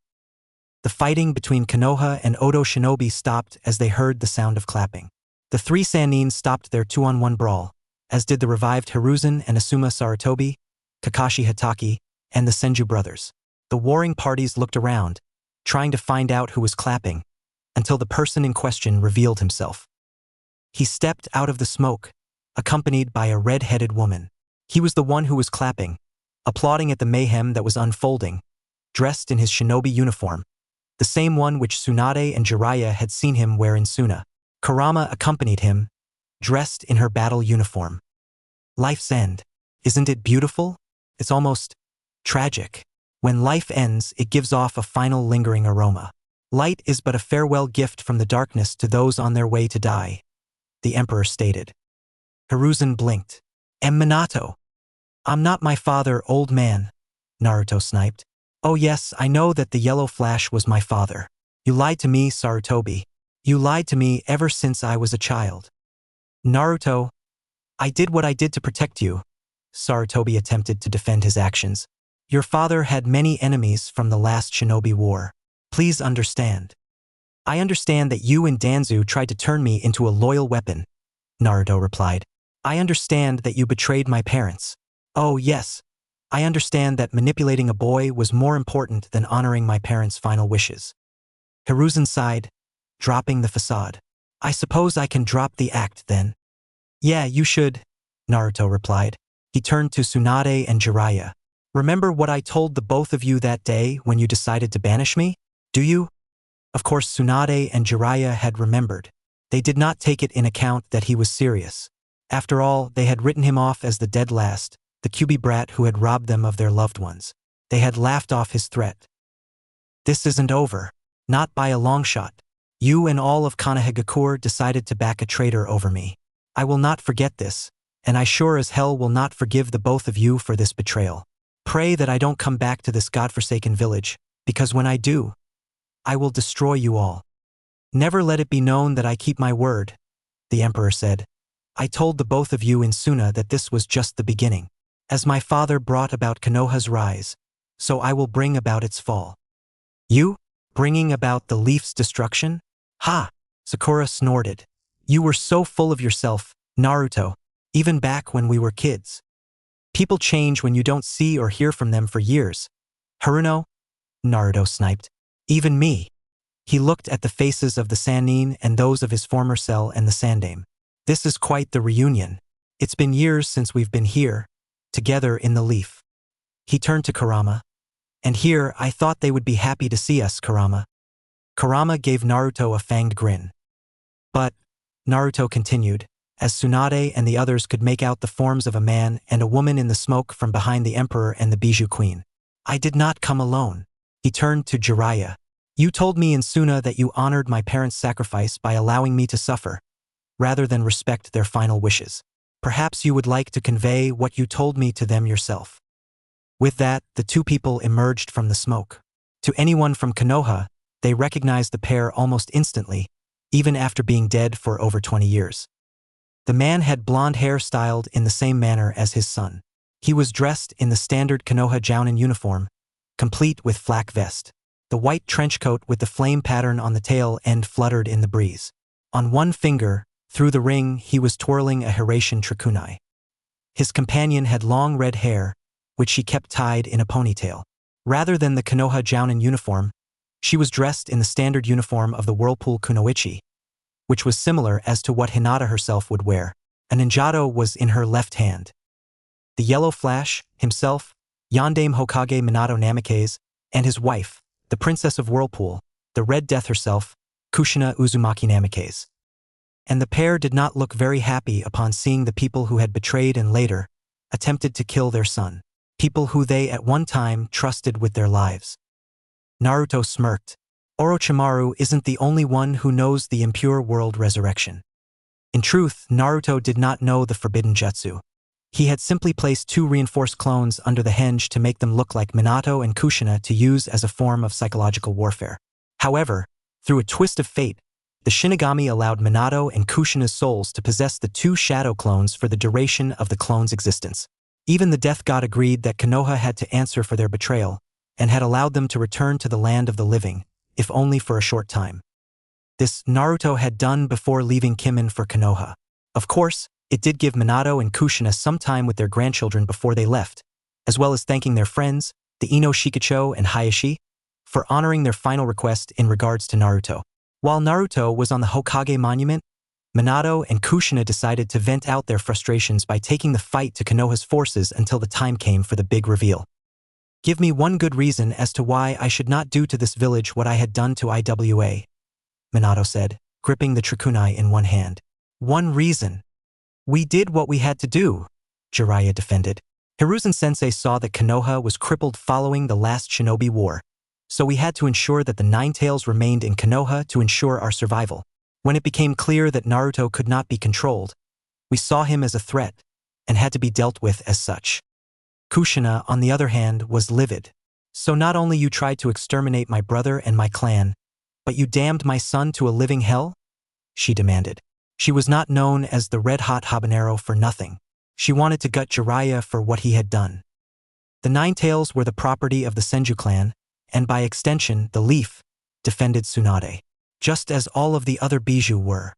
The fighting between Konoha and Odo Shinobi stopped as they heard the sound of clapping. The three Sannin stopped their 2-on-1 brawl, as did the revived Hiruzen and Asuma Sarutobi, Kakashi Hatake, and the Senju brothers. The warring parties looked around, trying to find out who was clapping, until the person in question revealed himself. He stepped out of the smoke, accompanied by a red-headed woman. He was the one who was clapping, applauding at the mayhem that was unfolding, dressed in his shinobi uniform, the same one which Tsunade and Jiraiya had seen him wear in Suna. Kurama accompanied him, dressed in her battle uniform. Life's end. Isn't it beautiful? It's almost tragic. When life ends, it gives off a final lingering aroma. Light is but a farewell gift from the darkness to those on their way to die, the Emperor stated. Hiruzen blinked. Minato. I'm not my father, old man, Naruto sniped. Oh yes, I know that the yellow flash was my father. You lied to me, Sarutobi. You lied to me ever since I was a child. Naruto, I did what I did to protect you. Sarutobi attempted to defend his actions. Your father had many enemies from the last Shinobi War. Please understand. I understand that you and Danzu tried to turn me into a loyal weapon, Naruto replied. I understand that you betrayed my parents. Oh yes, I understand that manipulating a boy was more important than honoring my parents' final wishes. Hiruzen sighed, dropping the facade. I suppose I can drop the act then. Yeah, you should, Naruto replied. He turned to Tsunade and Jiraiya. Remember what I told the both of you that day when you decided to banish me? Do you? Of course Tsunade and Jiraiya had remembered. They did not take it in account that he was serious. After all, they had written him off as the dead last, the Kyuubi brat who had robbed them of their loved ones. They had laughed off his threat. This isn't over. Not by a long shot. You and all of Konohagakure decided to back a traitor over me. I will not forget this, and I sure as hell will not forgive the both of you for this betrayal. Pray that I don't come back to this godforsaken village, because when I do, I will destroy you all. Never let it be known that I keep my word, the Emperor said. I told the both of you in Suna that this was just the beginning. As my father brought about Konoha's rise, so I will bring about its fall. You? Bringing about the leaf's destruction? Ha! Sakura snorted. You were so full of yourself, Naruto, even back when we were kids. People change when you don't see or hear from them for years. Haruno? Naruto sniped. Even me. He looked at the faces of the Sannin and those of his former cell and the Sandame. This is quite the reunion. It's been years since we've been here, together in the leaf. He turned to Kurama. And here, I thought they would be happy to see us, Kurama. Kurama gave Naruto a fanged grin. But, Naruto continued, as Tsunade and the others could make out the forms of a man and a woman in the smoke from behind the Emperor and the Bijou Queen. I did not come alone. He turned to Jiraiya. You told me in Suna that you honored my parents' sacrifice by allowing me to suffer, rather than respect their final wishes. Perhaps you would like to convey what you told me to them yourself. With that, the two people emerged from the smoke. To anyone from Konoha, they recognized the pair almost instantly, even after being dead for over 20 years. The man had blonde hair styled in the same manner as his son. He was dressed in the standard Konoha Jounin uniform, complete with flak vest. The white trench coat with the flame pattern on the tail end fluttered in the breeze. On one finger, through the ring, he was twirling a Hiratian trikunai. His companion had long red hair, which she kept tied in a ponytail. Rather than the Konoha Jounin uniform, she was dressed in the standard uniform of the Whirlpool Kunoichi, which was similar as to what Hinata herself would wear. A ninjato was in her left hand. The Yellow Flash, himself, Yondaime Hokage Minato Namikaze, and his wife, the Princess of Whirlpool, the Red Death herself, Kushina Uzumaki Namikaze. And the pair did not look very happy upon seeing the people who had betrayed and later attempted to kill their son. People who they at one time trusted with their lives. Naruto smirked. Orochimaru isn't the only one who knows the impure world resurrection. In truth, Naruto did not know the forbidden jutsu. He had simply placed two reinforced clones under the henge to make them look like Minato and Kushina to use as a form of psychological warfare. However, through a twist of fate, the Shinigami allowed Minato and Kushina's souls to possess the two shadow clones for the duration of the clones' existence. Even the death god agreed that Konoha had to answer for their betrayal, and had allowed them to return to the land of the living, if only for a short time. This Naruto had done before leaving Kimen for Konoha. Of course, it did give Minato and Kushina some time with their grandchildren before they left, as well as thanking their friends, the Ino Shikacho and Hayashi, for honoring their final request in regards to Naruto. While Naruto was on the Hokage monument, Minato and Kushina decided to vent out their frustrations by taking the fight to Konoha's forces until the time came for the big reveal. Give me one good reason as to why I should not do to this village what I had done to Iwa, Minato said, gripping the trikunai in one hand. One reason. We did what we had to do, Jiraiya defended. Hiruzen-sensei saw that Konoha was crippled following the last Shinobi War, so we had to ensure that the Nine Tails remained in Konoha to ensure our survival. When it became clear that Naruto could not be controlled, we saw him as a threat and had to be dealt with as such. Kushina, on the other hand, was livid. So not only you tried to exterminate my brother and my clan, but you damned my son to a living hell? She demanded. She was not known as the red-hot habanero for nothing. She wanted to gut Jiraiya for what he had done. The Nine Tails were the property of the Senju clan, and by extension, the Leaf, defended Tsunade, just as all of the other Bijou were.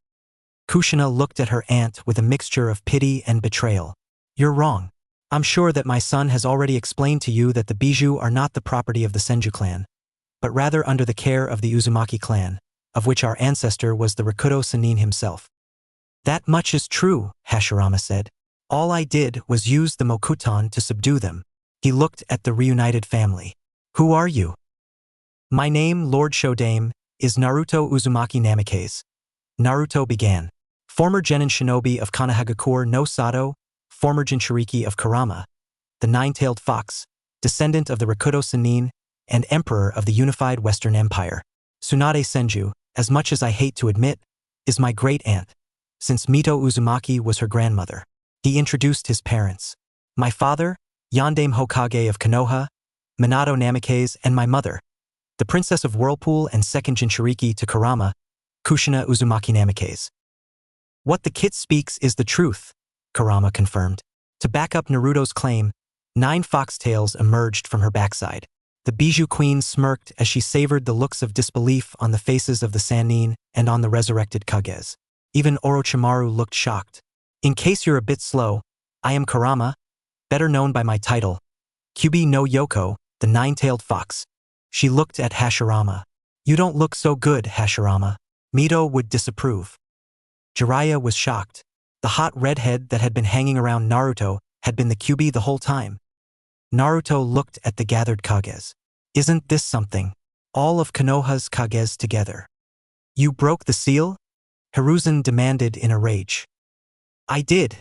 Kushina looked at her aunt with a mixture of pity and betrayal. You're wrong. I'm sure that my son has already explained to you that the Bijou are not the property of the Senju clan, but rather under the care of the Uzumaki clan, of which our ancestor was the Rakuto Sannin himself. That much is true, Hashirama said. All I did was use the Mokuton to subdue them. He looked at the reunited family. Who are you? My name, Lord Shodame, is Naruto Uzumaki Namikaze. Naruto began. Former Genin Shinobi of Konohagakure no Sato, former Jinchuriki of Kurama, the Nine-Tailed Fox, descendant of the Rakuto Sannin, and Emperor of the Unified Western Empire. Tsunade Senju, as much as I hate to admit, is my great-aunt, since Mito Uzumaki was her grandmother. He introduced his parents. My father, Yondaime Hokage of Konoha, Minato Namikaze, and my mother, the Princess of Whirlpool and second Jinchuriki to Kurama, Kushina Uzumaki Namikaze. What the kid speaks is the truth, Kurama confirmed. To back up Naruto's claim, 9 foxtails emerged from her backside. The Bijou Queen smirked as she savored the looks of disbelief on the faces of the Sannin and on the resurrected Kages. Even Orochimaru looked shocked. In case you're a bit slow, I am Kurama, better known by my title, Kyubi no Yoko, the Nine-Tailed Fox. She looked at Hashirama. You don't look so good, Hashirama. Mito would disapprove. Jiraiya was shocked. The hot redhead that had been hanging around Naruto had been the Kyubi the whole time. Naruto looked at the gathered Kages. Isn't this something? All of Konoha's Kages together. You broke the seal? Hiruzen demanded in a rage. I did,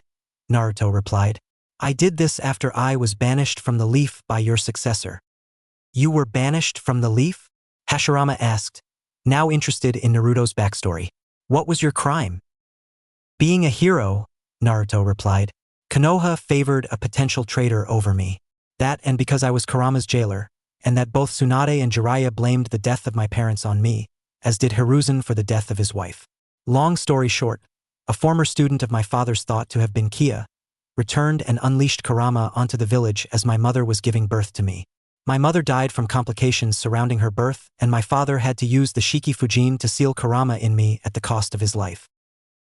Naruto replied. I did this after I was banished from the Leaf by your successor. You were banished from the Leaf? Hashirama asked, now interested in Naruto's backstory. What was your crime? Being a hero, Naruto replied. Konoha favored a potential traitor over me. That and because I was Kurama's jailer, and that both Tsunade and Jiraiya blamed the death of my parents on me, as did Hiruzen for the death of his wife. Long story short, a former student of my father's thought to have been Kia, returned and unleashed Kurama onto the village as my mother was giving birth to me. My mother died from complications surrounding her birth, and my father had to use the Shiki Fujin to seal Kurama in me at the cost of his life.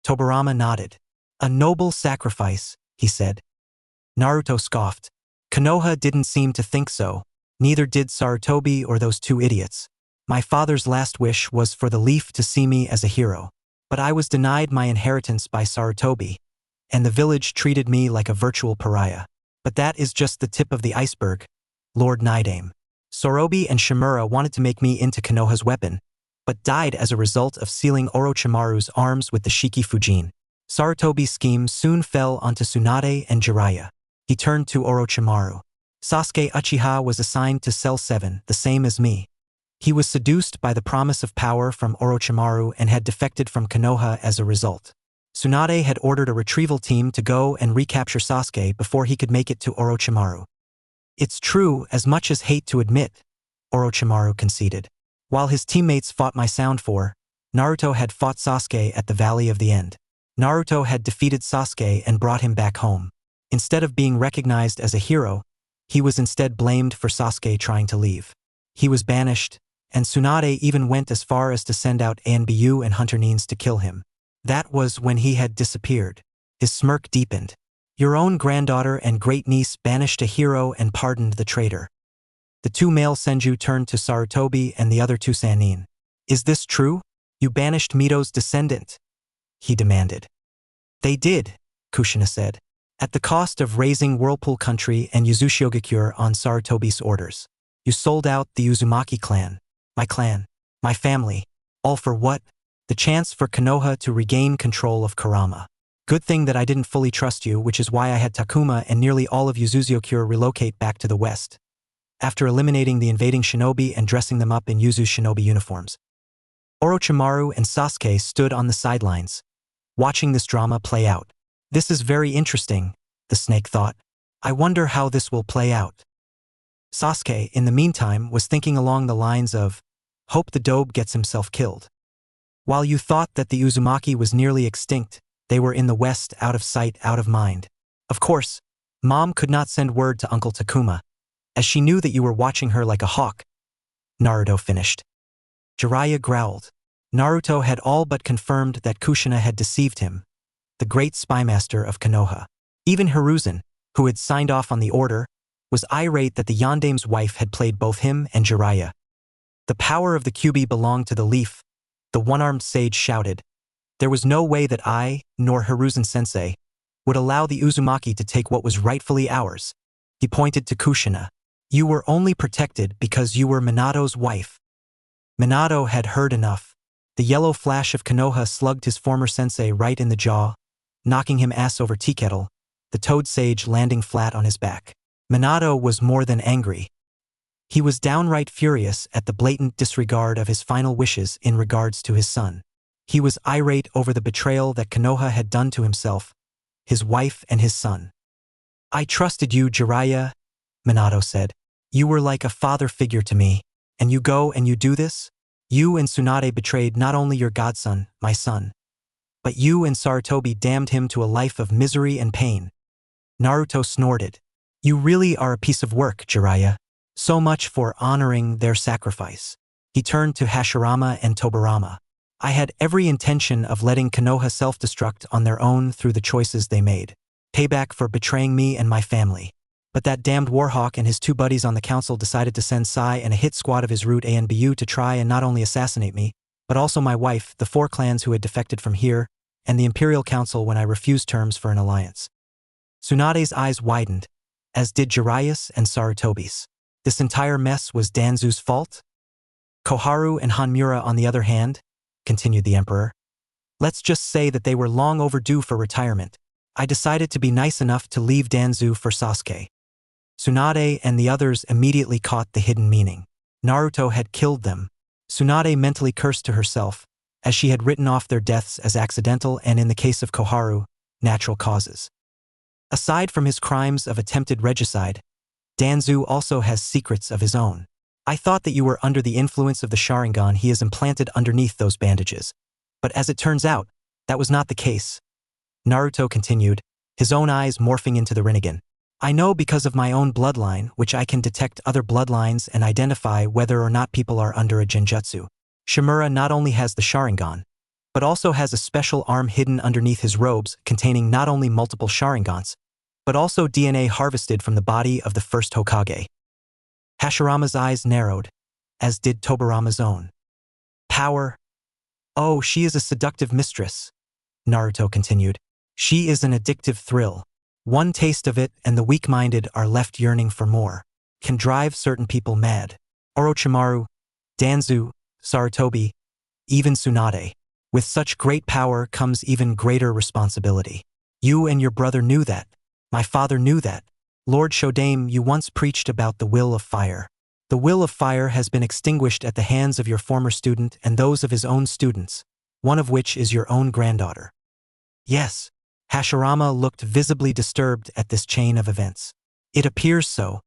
Tobirama nodded. A noble sacrifice, he said. Naruto scoffed. Konoha didn't seem to think so, neither did Sarutobi or those 2 idiots. My father's last wish was for the Leaf to see me as a hero, but I was denied my inheritance by Sarutobi, and the village treated me like a virtual pariah. But that is just the tip of the iceberg, Lord Nidaime. Sorobi and Shimura wanted to make me into Konoha's weapon, but died as a result of sealing Orochimaru's arms with the Shiki Fujin. Sarutobi's scheme soon fell onto Tsunade and Jiraiya. He turned to Orochimaru. Sasuke Uchiha was assigned to Cell 7, the same as me. He was seduced by the promise of power from Orochimaru and had defected from Konoha as a result. Tsunade had ordered a retrieval team to go and recapture Sasuke before he could make it to Orochimaru. It's true, as much as hate to admit, Orochimaru conceded. While his teammates fought my Sound 4, Naruto had fought Sasuke at the Valley of the End. Naruto had defeated Sasuke and brought him back home. Instead of being recognized as a hero, he was instead blamed for Sasuke trying to leave. He was banished, and Tsunade even went as far as to send out Anbu and Hunter Neens to kill him. That was when he had disappeared. His smirk deepened. Your own granddaughter and great-niece banished a hero and pardoned the traitor. The two male Senju turned to Sarutobi and the other to Sannin. Is this true? You banished Mito's descendant? He demanded. They did, Kushina said, at the cost of raising Whirlpool Country and Yuzushiogakure on Sarutobi's orders. You sold out the Uzumaki clan, my family. All for what? The chance for Konoha to regain control of Kurama. Good thing that I didn't fully trust you, which is why I had Takuma and nearly all of Yuzushiokure relocate back to the west, after eliminating the invading shinobi and dressing them up in Yuzu's shinobi uniforms. Orochimaru and Sasuke stood on the sidelines, watching this drama play out. This is very interesting, the snake thought. I wonder how this will play out. Sasuke, in the meantime, was thinking along the lines of, hope the dobe gets himself killed. While you thought that the Uzumaki was nearly extinct, they were in the west, out of sight, out of mind. Of course, Mom could not send word to Uncle Takuma, as she knew that you were watching her like a hawk. Naruto finished. Jiraiya growled. Naruto had all but confirmed that Kushina had deceived him, the great spymaster of Konoha. Even Hiruzen, who had signed off on the order, was irate that the Yandame's wife had played both him and Jiraiya. The power of the Kyuubi belonged to the leaf, the one-armed sage shouted. There was no way that I, nor Hiruzen-sensei, would allow the Uzumaki to take what was rightfully ours. He pointed to Kushina. You were only protected because you were Minato's wife. Minato had heard enough. The yellow flash of Konoha slugged his former sensei right in the jaw, knocking him ass over tea kettle, the toad sage landing flat on his back. Minato was more than angry. He was downright furious at the blatant disregard of his final wishes in regards to his son. He was irate over the betrayal that Konoha had done to himself, his wife and his son. I trusted you, Jiraiya, Minato said. You were like a father figure to me, and you go and you do this? You and Tsunade betrayed not only your godson, my son, but you and Sarutobi damned him to a life of misery and pain. Naruto snorted. You really are a piece of work, Jiraiya. So much for honoring their sacrifice. He turned to Hashirama and Tobirama. I had every intention of letting Konoha self-destruct on their own through the choices they made. Payback for betraying me and my family. But that damned Warhawk and his two buddies on the council decided to send Sai and a hit squad of his root ANBU to try and not only assassinate me, but also my wife, the 4 clans who had defected from here, and the Imperial Council when I refused terms for an alliance. Tsunade's eyes widened, as did Jiraiya's and Sarutobi's. This entire mess was Danzu's fault? Koharu and Hanmura, on the other hand, continued the Emperor. Let's just say that they were long overdue for retirement. I decided to be nice enough to leave Danzu for Sasuke. Tsunade and the others immediately caught the hidden meaning. Naruto had killed them. Tsunade mentally cursed to herself, as she had written off their deaths as accidental and, in the case of Koharu, natural causes. Aside from his crimes of attempted regicide, Danzu also has secrets of his own. I thought that you were under the influence of the Sharingan he has implanted underneath those bandages. But as it turns out, that was not the case. Naruto continued, his own eyes morphing into the Rinnegan. I know because of my own bloodline, which I can detect other bloodlines and identify whether or not people are under a genjutsu. Shimura not only has the Sharingan, but also has a special arm hidden underneath his robes containing not only multiple Sharingans, but also DNA harvested from the body of the first Hokage. Hashirama's eyes narrowed, as did Tobirama's own. Power. Oh, she is a seductive mistress, Naruto continued. She is an addictive thrill. One taste of it and the weak-minded are left yearning for more. Can drive certain people mad. Orochimaru, Danzu, Sarutobi, even Tsunade. With such great power comes even greater responsibility. You and your brother knew that. My father knew that. Lord Shodame, you once preached about the will of fire. The will of fire has been extinguished at the hands of your former student and those of his own students, one of which is your own granddaughter. Yes. Hashirama looked visibly disturbed at this chain of events. It appears so.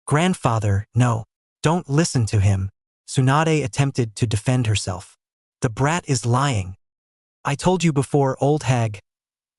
Grandfather, no. Don't listen to him. Tsunade attempted to defend herself. The brat is lying. I told you before, old hag.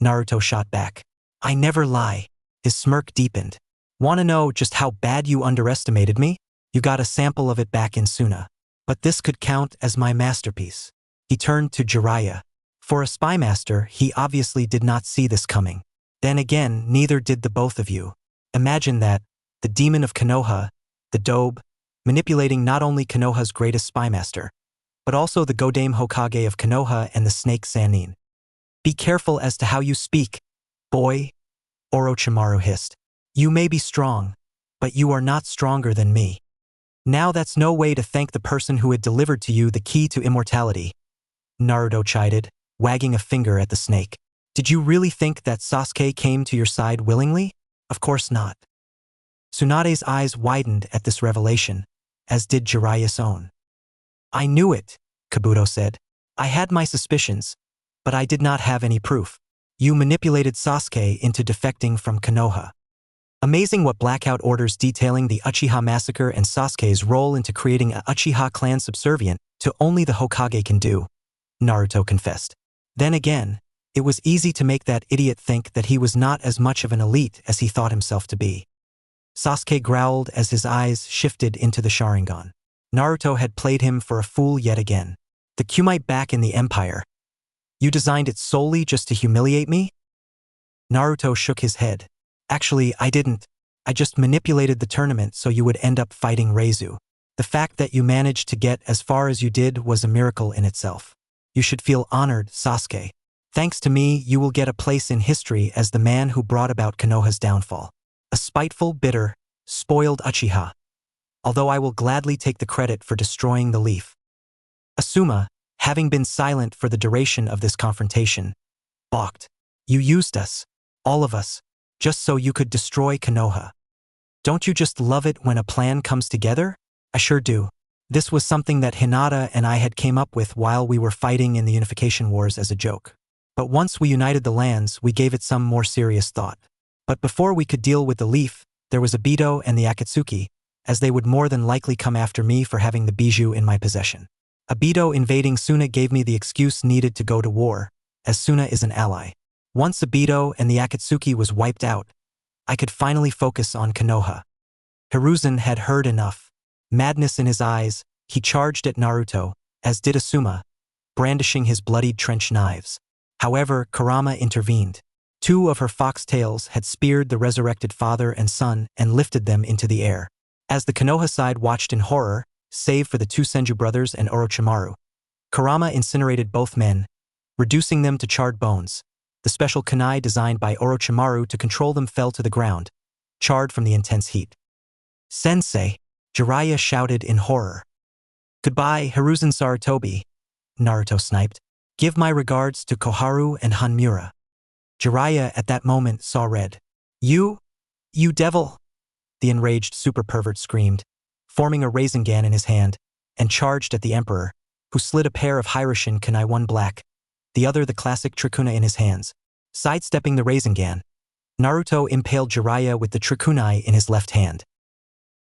Naruto shot back. I never lie. His smirk deepened. Wanna know just how bad you underestimated me? You got a sample of it back in Suna. But this could count as my masterpiece. He turned to Jiraiya. For a spy master, he obviously did not see this coming. Then again, neither did the both of you. Imagine that, the demon of Konoha, the Dobe, manipulating not only Konoha's greatest spy master, but also the Godame Hokage of Konoha and the snake Sannin. Be careful as to how you speak, boy, Orochimaru hissed. You may be strong, but you are not stronger than me. Now that's no way to thank the person who had delivered to you the key to immortality, Naruto chided, wagging a finger at the snake. Did you really think that Sasuke came to your side willingly? Of course not. Tsunade's eyes widened at this revelation, as did Jiraiya's own. I knew it, Kabuto said. I had my suspicions, but I did not have any proof. You manipulated Sasuke into defecting from Konoha. Amazing what blackout orders detailing the Uchiha massacre and Sasuke's role into creating a Uchiha clan subservient to only the Hokage can do, Naruto confessed. Then again, it was easy to make that idiot think that he was not as much of an elite as he thought himself to be. Sasuke growled as his eyes shifted into the Sharingan. Naruto had played him for a fool yet again. The Kumite back in the Empire. You designed it solely just to humiliate me? Naruto shook his head. Actually, I didn't. I just manipulated the tournament so you would end up fighting Reizu. The fact that you managed to get as far as you did was a miracle in itself. You should feel honored, Sasuke. Thanks to me, you will get a place in history as the man who brought about Konoha's downfall. A spiteful, bitter, spoiled Uchiha. Although I will gladly take the credit for destroying the leaf. Asuma, having been silent for the duration of this confrontation, balked. You used us, all of us, just so you could destroy Konoha. Don't you just love it when a plan comes together? I sure do. This was something that Hinata and I had came up with while we were fighting in the Unification Wars as a joke. But once we united the lands, we gave it some more serious thought. But before we could deal with the leaf, there was Obito and the Akatsuki, as they would more than likely come after me for having the bijou in my possession. Obito invading Suna gave me the excuse needed to go to war, as Suna is an ally. Once Obito and the Akatsuki was wiped out, I could finally focus on Konoha. Hiruzen had heard enough. Madness in his eyes, he charged at Naruto, as did Asuma, brandishing his bloodied trench knives. However, Kurama intervened. 2 of her foxtails had speared the resurrected father and son and lifted them into the air. As the Konoha side watched in horror, save for the 2 Senju brothers and Orochimaru, Kurama incinerated both men, reducing them to charred bones. The special kunai designed by Orochimaru to control them fell to the ground, charred from the intense heat. Sensei, Jiraiya shouted in horror. Goodbye, Hiruzen Sarutobi, Naruto sniped. Give my regards to Koharu and Hanmura. Jiraiya at that moment saw red. You devil! The enraged super pervert screamed, forming a Rasengan in his hand, and charged at the Emperor, who slid a pair of Hiroshin kunai, one black, the other the classic Trikuna in his hands. Sidestepping the Rasengan, Naruto impaled Jiraiya with the Trikunai in his left hand.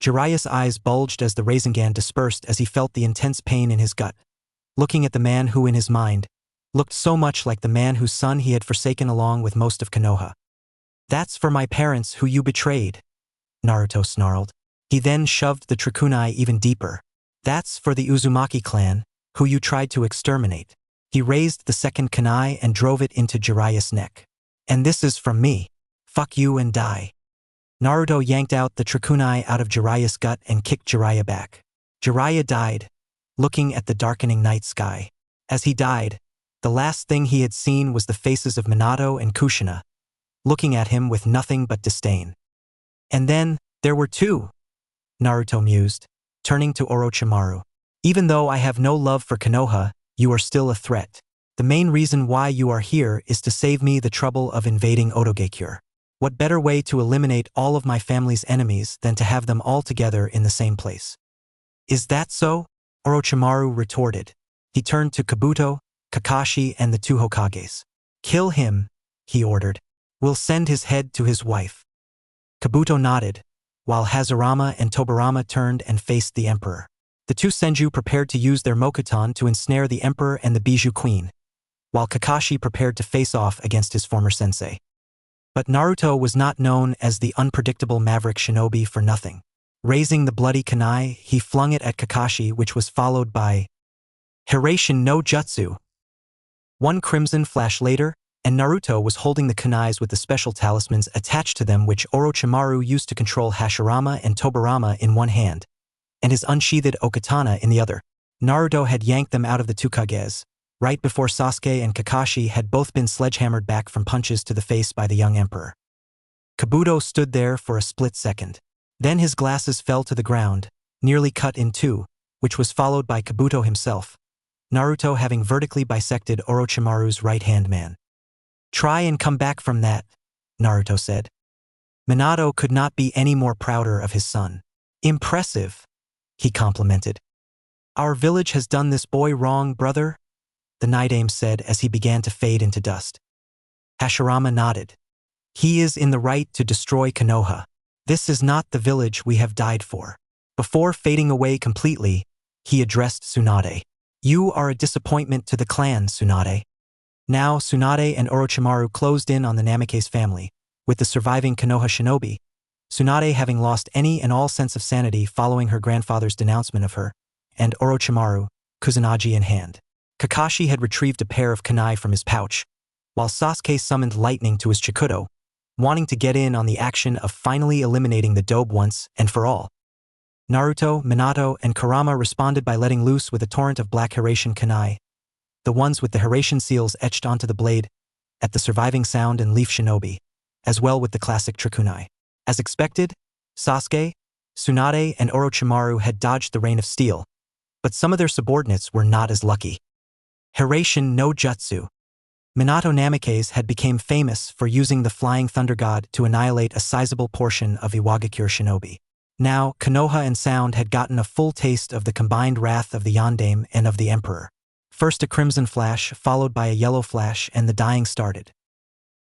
Jiraiya's eyes bulged as the Rasengan dispersed as he felt the intense pain in his gut, looking at the man who in his mind looked so much like the man whose son he had forsaken along with most of Konoha. That's for my parents who you betrayed, Naruto snarled. He then shoved the Trikunai even deeper. That's for the Uzumaki clan, who you tried to exterminate. He raised the second kunai and drove it into Jiraiya's neck. And this is from me. Fuck you and die. Naruto yanked out the Trikunai out of Jiraiya's gut and kicked Jiraiya back. Jiraiya died, looking at the darkening night sky. As he died, the last thing he had seen was the faces of Minato and Kushina, looking at him with nothing but disdain. And then, there were 2, Naruto mused, turning to Orochimaru. Even though I have no love for Konoha, you are still a threat. The main reason why you are here is to save me the trouble of invading Otogekure. What better way to eliminate all of my family's enemies than to have them all together in the same place? Is that so? Orochimaru retorted. He turned to Kabuto, Kakashi and the 2 Hokages. Kill him, he ordered. We'll send his head to his wife. Kabuto nodded, while Hazurama and Tobirama turned and faced the Emperor. The 2 Senju prepared to use their Mokuton to ensnare the Emperor and the Bijou Queen, while Kakashi prepared to face off against his former sensei. But Naruto was not known as the unpredictable maverick shinobi for nothing. Raising the bloody kunai, he flung it at Kakashi, which was followed by Hiraishin no Jutsu. One crimson flash later, and Naruto was holding the kunais with the special talismans attached to them which Orochimaru used to control Hashirama and Tobirama in one hand, and his unsheathed okatana in the other. Naruto had yanked them out of the Tsukages, right before Sasuke and Kakashi had both been sledgehammered back from punches to the face by the young emperor. Kabuto stood there for a split second. Then his glasses fell to the ground, nearly cut in two, which was followed by Kabuto himself, Naruto having vertically bisected Orochimaru's right-hand man. "Try and come back from that," Naruto said. Minato could not be any more prouder of his son. "Impressive," he complimented. "Our village has done this boy wrong, brother," the Night-Aim said as he began to fade into dust. Hashirama nodded. "He is in the right to destroy Konoha. This is not the village we have died for." Before fading away completely, he addressed Tsunade. "You are a disappointment to the clan, Tsunade." Now Tsunade and Orochimaru closed in on the Namikaze family, with the surviving Konoha shinobi, Tsunade having lost any and all sense of sanity following her grandfather's denouncement of her, and Orochimaru, Kusanagi in hand. Kakashi had retrieved a pair of kunai from his pouch, while Sasuke summoned lightning to his Chikudo, wanting to get in on the action of finally eliminating the dobe once and for all. Naruto, Minato, and Kurama responded by letting loose with a torrent of black Hiraishin kunai, the ones with the Hiraishin seals etched onto the blade, at the surviving sound and leaf shinobi, as well with the classic trikunai. As expected, Sasuke, Tsunade, and Orochimaru had dodged the rain of steel, but some of their subordinates were not as lucky. Hiraishin no Jutsu. Minato Namikaze had become famous for using the Flying Thunder God to annihilate a sizable portion of Iwagakure shinobi. Now, Konoha and Sound had gotten a full taste of the combined wrath of the Yondaime and of the Emperor. First a crimson flash, followed by a yellow flash, and the dying started.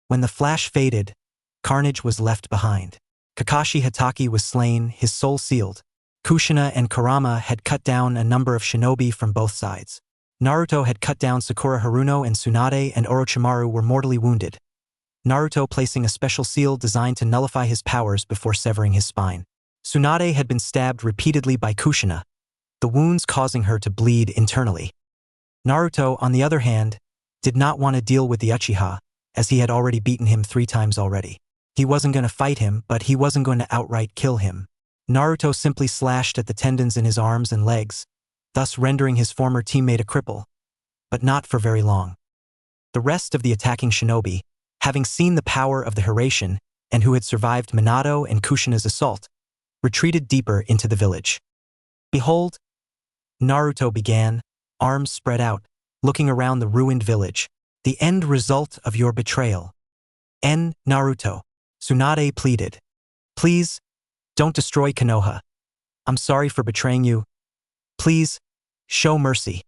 When the flash faded, carnage was left behind. Kakashi Hatake was slain, his soul sealed. Kushina and Kurama had cut down a number of shinobi from both sides. Naruto had cut down Sakura Haruno, and Tsunade and Orochimaru were mortally wounded, Naruto placing a special seal designed to nullify his powers before severing his spine. Tsunade had been stabbed repeatedly by Kushina, the wounds causing her to bleed internally. Naruto, on the other hand, did not want to deal with the Uchiha, as he had already beaten him 3 times already. He wasn't going to fight him, but he wasn't going to outright kill him. Naruto simply slashed at the tendons in his arms and legs, thus rendering his former teammate a cripple, but not for very long. The rest of the attacking shinobi, having seen the power of the Hiraishin and who had survived Minato and Kushina's assault, retreated deeper into the village. "Behold," Naruto began, arms spread out, looking around the ruined village, "the end result of your betrayal." Naruto," Tsunade pleaded. "Please, don't destroy Konoha. I'm sorry for betraying you. Please, show mercy."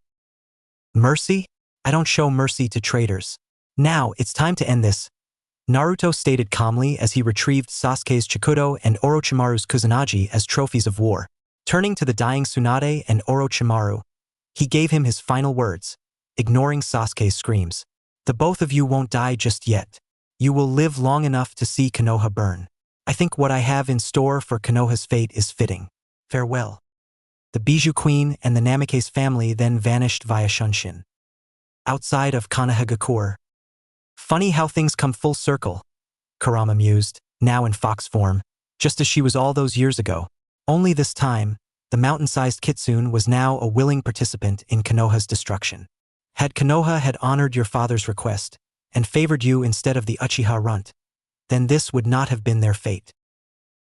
"Mercy? I don't show mercy to traitors. Now, it's time to end this," Naruto stated calmly as he retrieved Sasuke's Chikudo and Orochimaru's Kusanagi as trophies of war. Turning to the dying Tsunade and Orochimaru, he gave him his final words, ignoring Sasuke's screams. "The both of you won't die just yet. You will live long enough to see Konoha burn. I think what I have in store for Konoha's fate is fitting. Farewell." The Bijou Queen and the Namikaze family then vanished via Shunshin. Outside of Konohagakure. "Funny how things come full circle," Kurama mused, now in fox form, just as she was all those years ago. Only this time, the mountain-sized Kitsune was now a willing participant in Konoha's destruction. Had Konoha had honored your father's request and favored you instead of the Uchiha runt, then this would not have been their fate.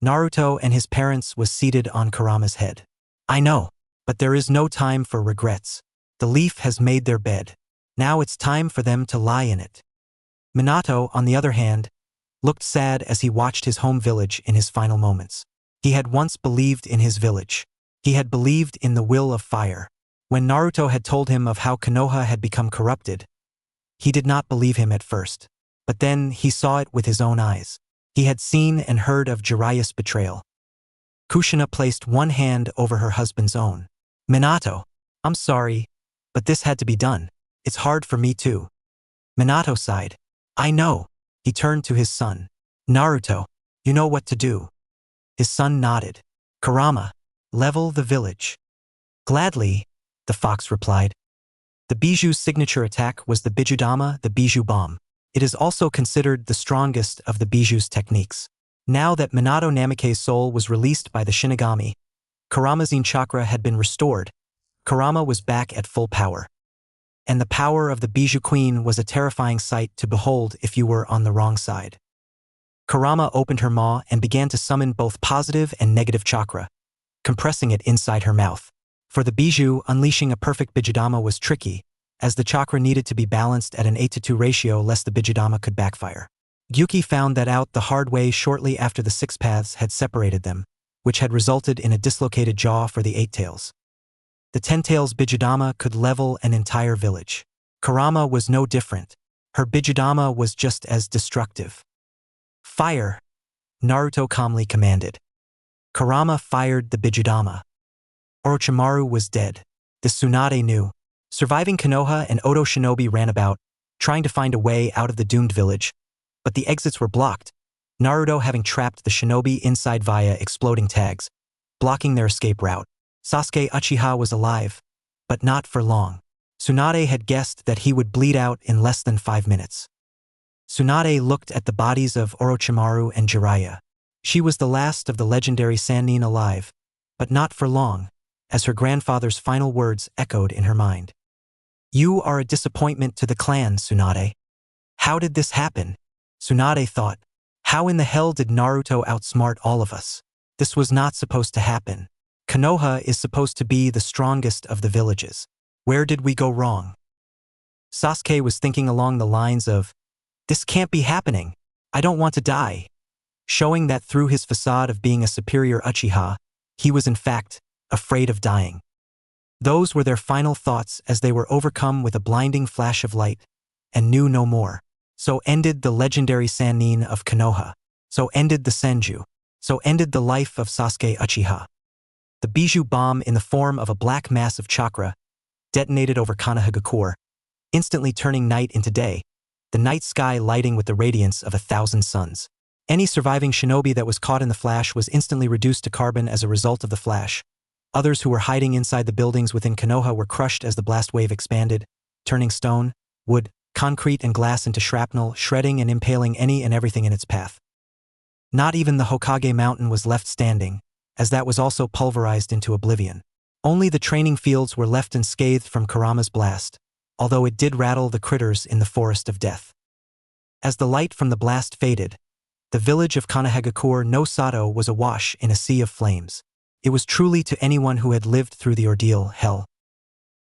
Naruto and his parents was seated on Kurama's head. "I know, but there is no time for regrets. The leaf has made their bed. Now it's time for them to lie in it." Minato, on the other hand, looked sad as he watched his home village in his final moments. He had once believed in his village. He had believed in the will of fire. When Naruto had told him of how Konoha had become corrupted, he did not believe him at first. But then he saw it with his own eyes. He had seen and heard of Jiraiya's betrayal. Kushina placed one hand over her husband's own. "Minato, I'm sorry, but this had to be done. It's hard for me too." Minato sighed. "I know." He turned to his son. "Naruto, you know what to do." His son nodded. Kurama, level the village. Gladly, the fox replied. The Bijuu's signature attack was the Bijudama, the Bijuu bomb. It is also considered the strongest of the Bijuu's techniques. Now that Minato Namike's soul was released by the Shinigami, Kurama's Yin chakra had been restored. Kurama was back at full power. And the power of the Bijuu Queen was a terrifying sight to behold if you were on the wrong side. Kurama opened her maw and began to summon both positive and negative chakra, compressing it inside her mouth. For the Bijuu, unleashing a perfect Bijudama was tricky, as the chakra needed to be balanced at an 8:2 ratio lest the Bijudama could backfire. Gyuki found that out the hard way shortly after the six paths had separated them, which had resulted in a dislocated jaw for the eight tails. The 10 tails Bijudama could level an entire village. Kurama was no different. Her Bijudama was just as destructive. Fire! Naruto calmly commanded. Kurama fired the Bijudama. Orochimaru was dead. The Tsunade knew. Surviving Konoha and Oto Shinobi ran about, trying to find a way out of the doomed village, but the exits were blocked, Naruto having trapped the Shinobi inside via exploding tags, blocking their escape route. Sasuke Uchiha was alive, but not for long. Tsunade had guessed that he would bleed out in less than 5 minutes. Tsunade looked at the bodies of Orochimaru and Jiraiya. She was the last of the legendary Sannin alive, but not for long, as her grandfather's final words echoed in her mind. You are a disappointment to the clan, Tsunade. How did this happen? Tsunade thought. How in the hell did Naruto outsmart all of us? This was not supposed to happen. Konoha is supposed to be the strongest of the villages. Where did we go wrong? Sasuke was thinking along the lines of, this can't be happening. I don't want to die. Showing that through his facade of being a superior Uchiha, he was in fact afraid of dying. Those were their final thoughts as they were overcome with a blinding flash of light, and knew no more. So ended the legendary Sannin of Konoha. So ended the Senju. So ended the life of Sasuke Uchiha. The Bijuu bomb in the form of a black mass of chakra detonated over Konohagakure, instantly turning night into day, the night sky lighting with the radiance of 1,000 suns. Any surviving shinobi that was caught in the flash was instantly reduced to carbon as a result of the flash. Others who were hiding inside the buildings within Konoha were crushed as the blast wave expanded, turning stone, wood, concrete and glass into shrapnel, shredding and impaling any and everything in its path. Not even the Hokage mountain was left standing, as that was also pulverized into oblivion. Only the training fields were left unscathed from Kurama's blast, although it did rattle the critters in the forest of death. As the light from the blast faded, the village of Konohagakure no Sato was awash in a sea of flames. It was truly to anyone who had lived through the ordeal hell.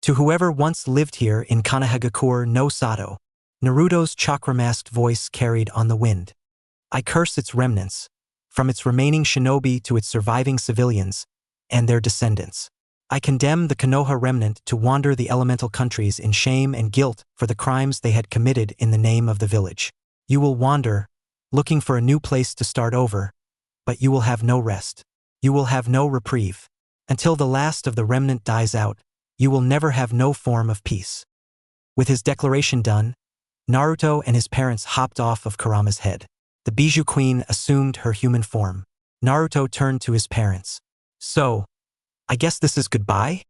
To whoever once lived here in Konohagakure no Sato, Naruto's chakra-masked voice carried on the wind. I curse its remnants, from its remaining shinobi to its surviving civilians, and their descendants. I condemn the Konoha remnant to wander the elemental countries in shame and guilt for the crimes they had committed in the name of the village. You will wander, looking for a new place to start over, but you will have no rest. You will have no reprieve. Until the last of the remnant dies out, you will never have no form of peace. With his declaration done, Naruto and his parents hopped off of Kurama's head. The Bijuu Queen assumed her human form. Naruto turned to his parents. So, I guess this is goodbye?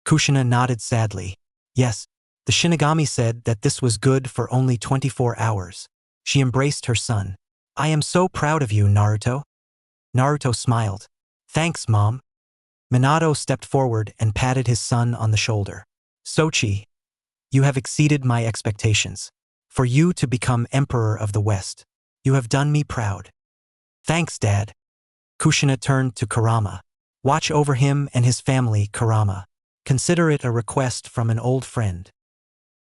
Kushina nodded sadly. Yes, the Shinigami said that this was good for only 24 hours. She embraced her son. I am so proud of you, Naruto. Naruto smiled. Thanks, Mom. Minato stepped forward and patted his son on the shoulder. Sochi, you have exceeded my expectations. For you to become Emperor of the West, you have done me proud. Thanks, Dad. Kushina turned to Kurama. Watch over him and his family, Kurama. Consider it a request from an old friend.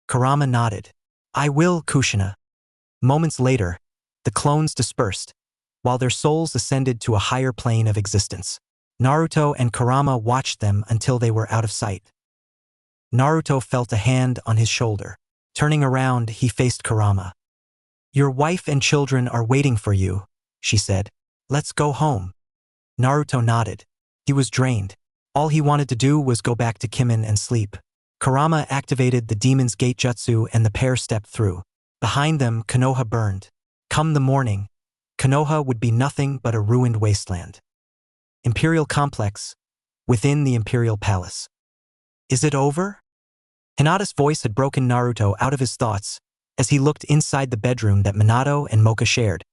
Kurama nodded. I will, Kushina. Moments later, the clones dispersed, while their souls ascended to a higher plane of existence. Naruto and Kurama watched them until they were out of sight. Naruto felt a hand on his shoulder. Turning around, he faced Kurama. Your wife and children are waiting for you, she said. Let's go home. Naruto nodded. He was drained. All he wanted to do was go back to Kimen and sleep. Kurama activated the Demon's Gate Jutsu and the pair stepped through. Behind them, Konoha burned. Come the morning, Konoha would be nothing but a ruined wasteland. Imperial Complex, within the Imperial Palace. Is it over? Hinata's voice had broken Naruto out of his thoughts as he looked inside the bedroom that Minato and Mocha shared.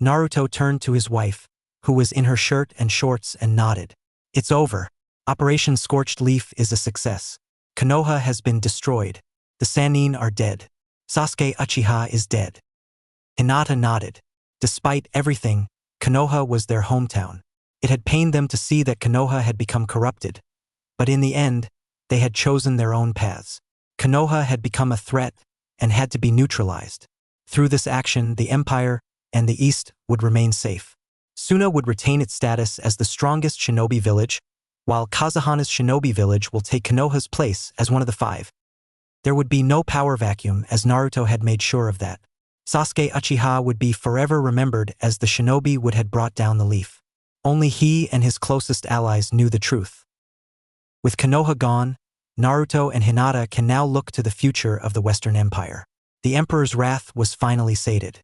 Naruto turned to his wife, who was in her shirt and shorts, and nodded. It's over. Operation Scorched Leaf is a success. Konoha has been destroyed. The Sannin are dead. Sasuke Uchiha is dead. Hinata nodded. Despite everything, Konoha was their hometown. It had pained them to see that Konoha had become corrupted, but in the end, they had chosen their own paths. Konoha had become a threat and had to be neutralized. Through this action, the Empire and the East would remain safe. Suna would retain its status as the strongest shinobi village, while Kazuhana's shinobi village will take Konoha's place as one of the five. There would be no power vacuum, as Naruto had made sure of that. Sasuke Uchiha would be forever remembered as the shinobi would had brought down the leaf. Only he and his closest allies knew the truth. With Konoha gone, Naruto and Hinata can now look to the future of the Western Empire. The Emperor's wrath was finally sated.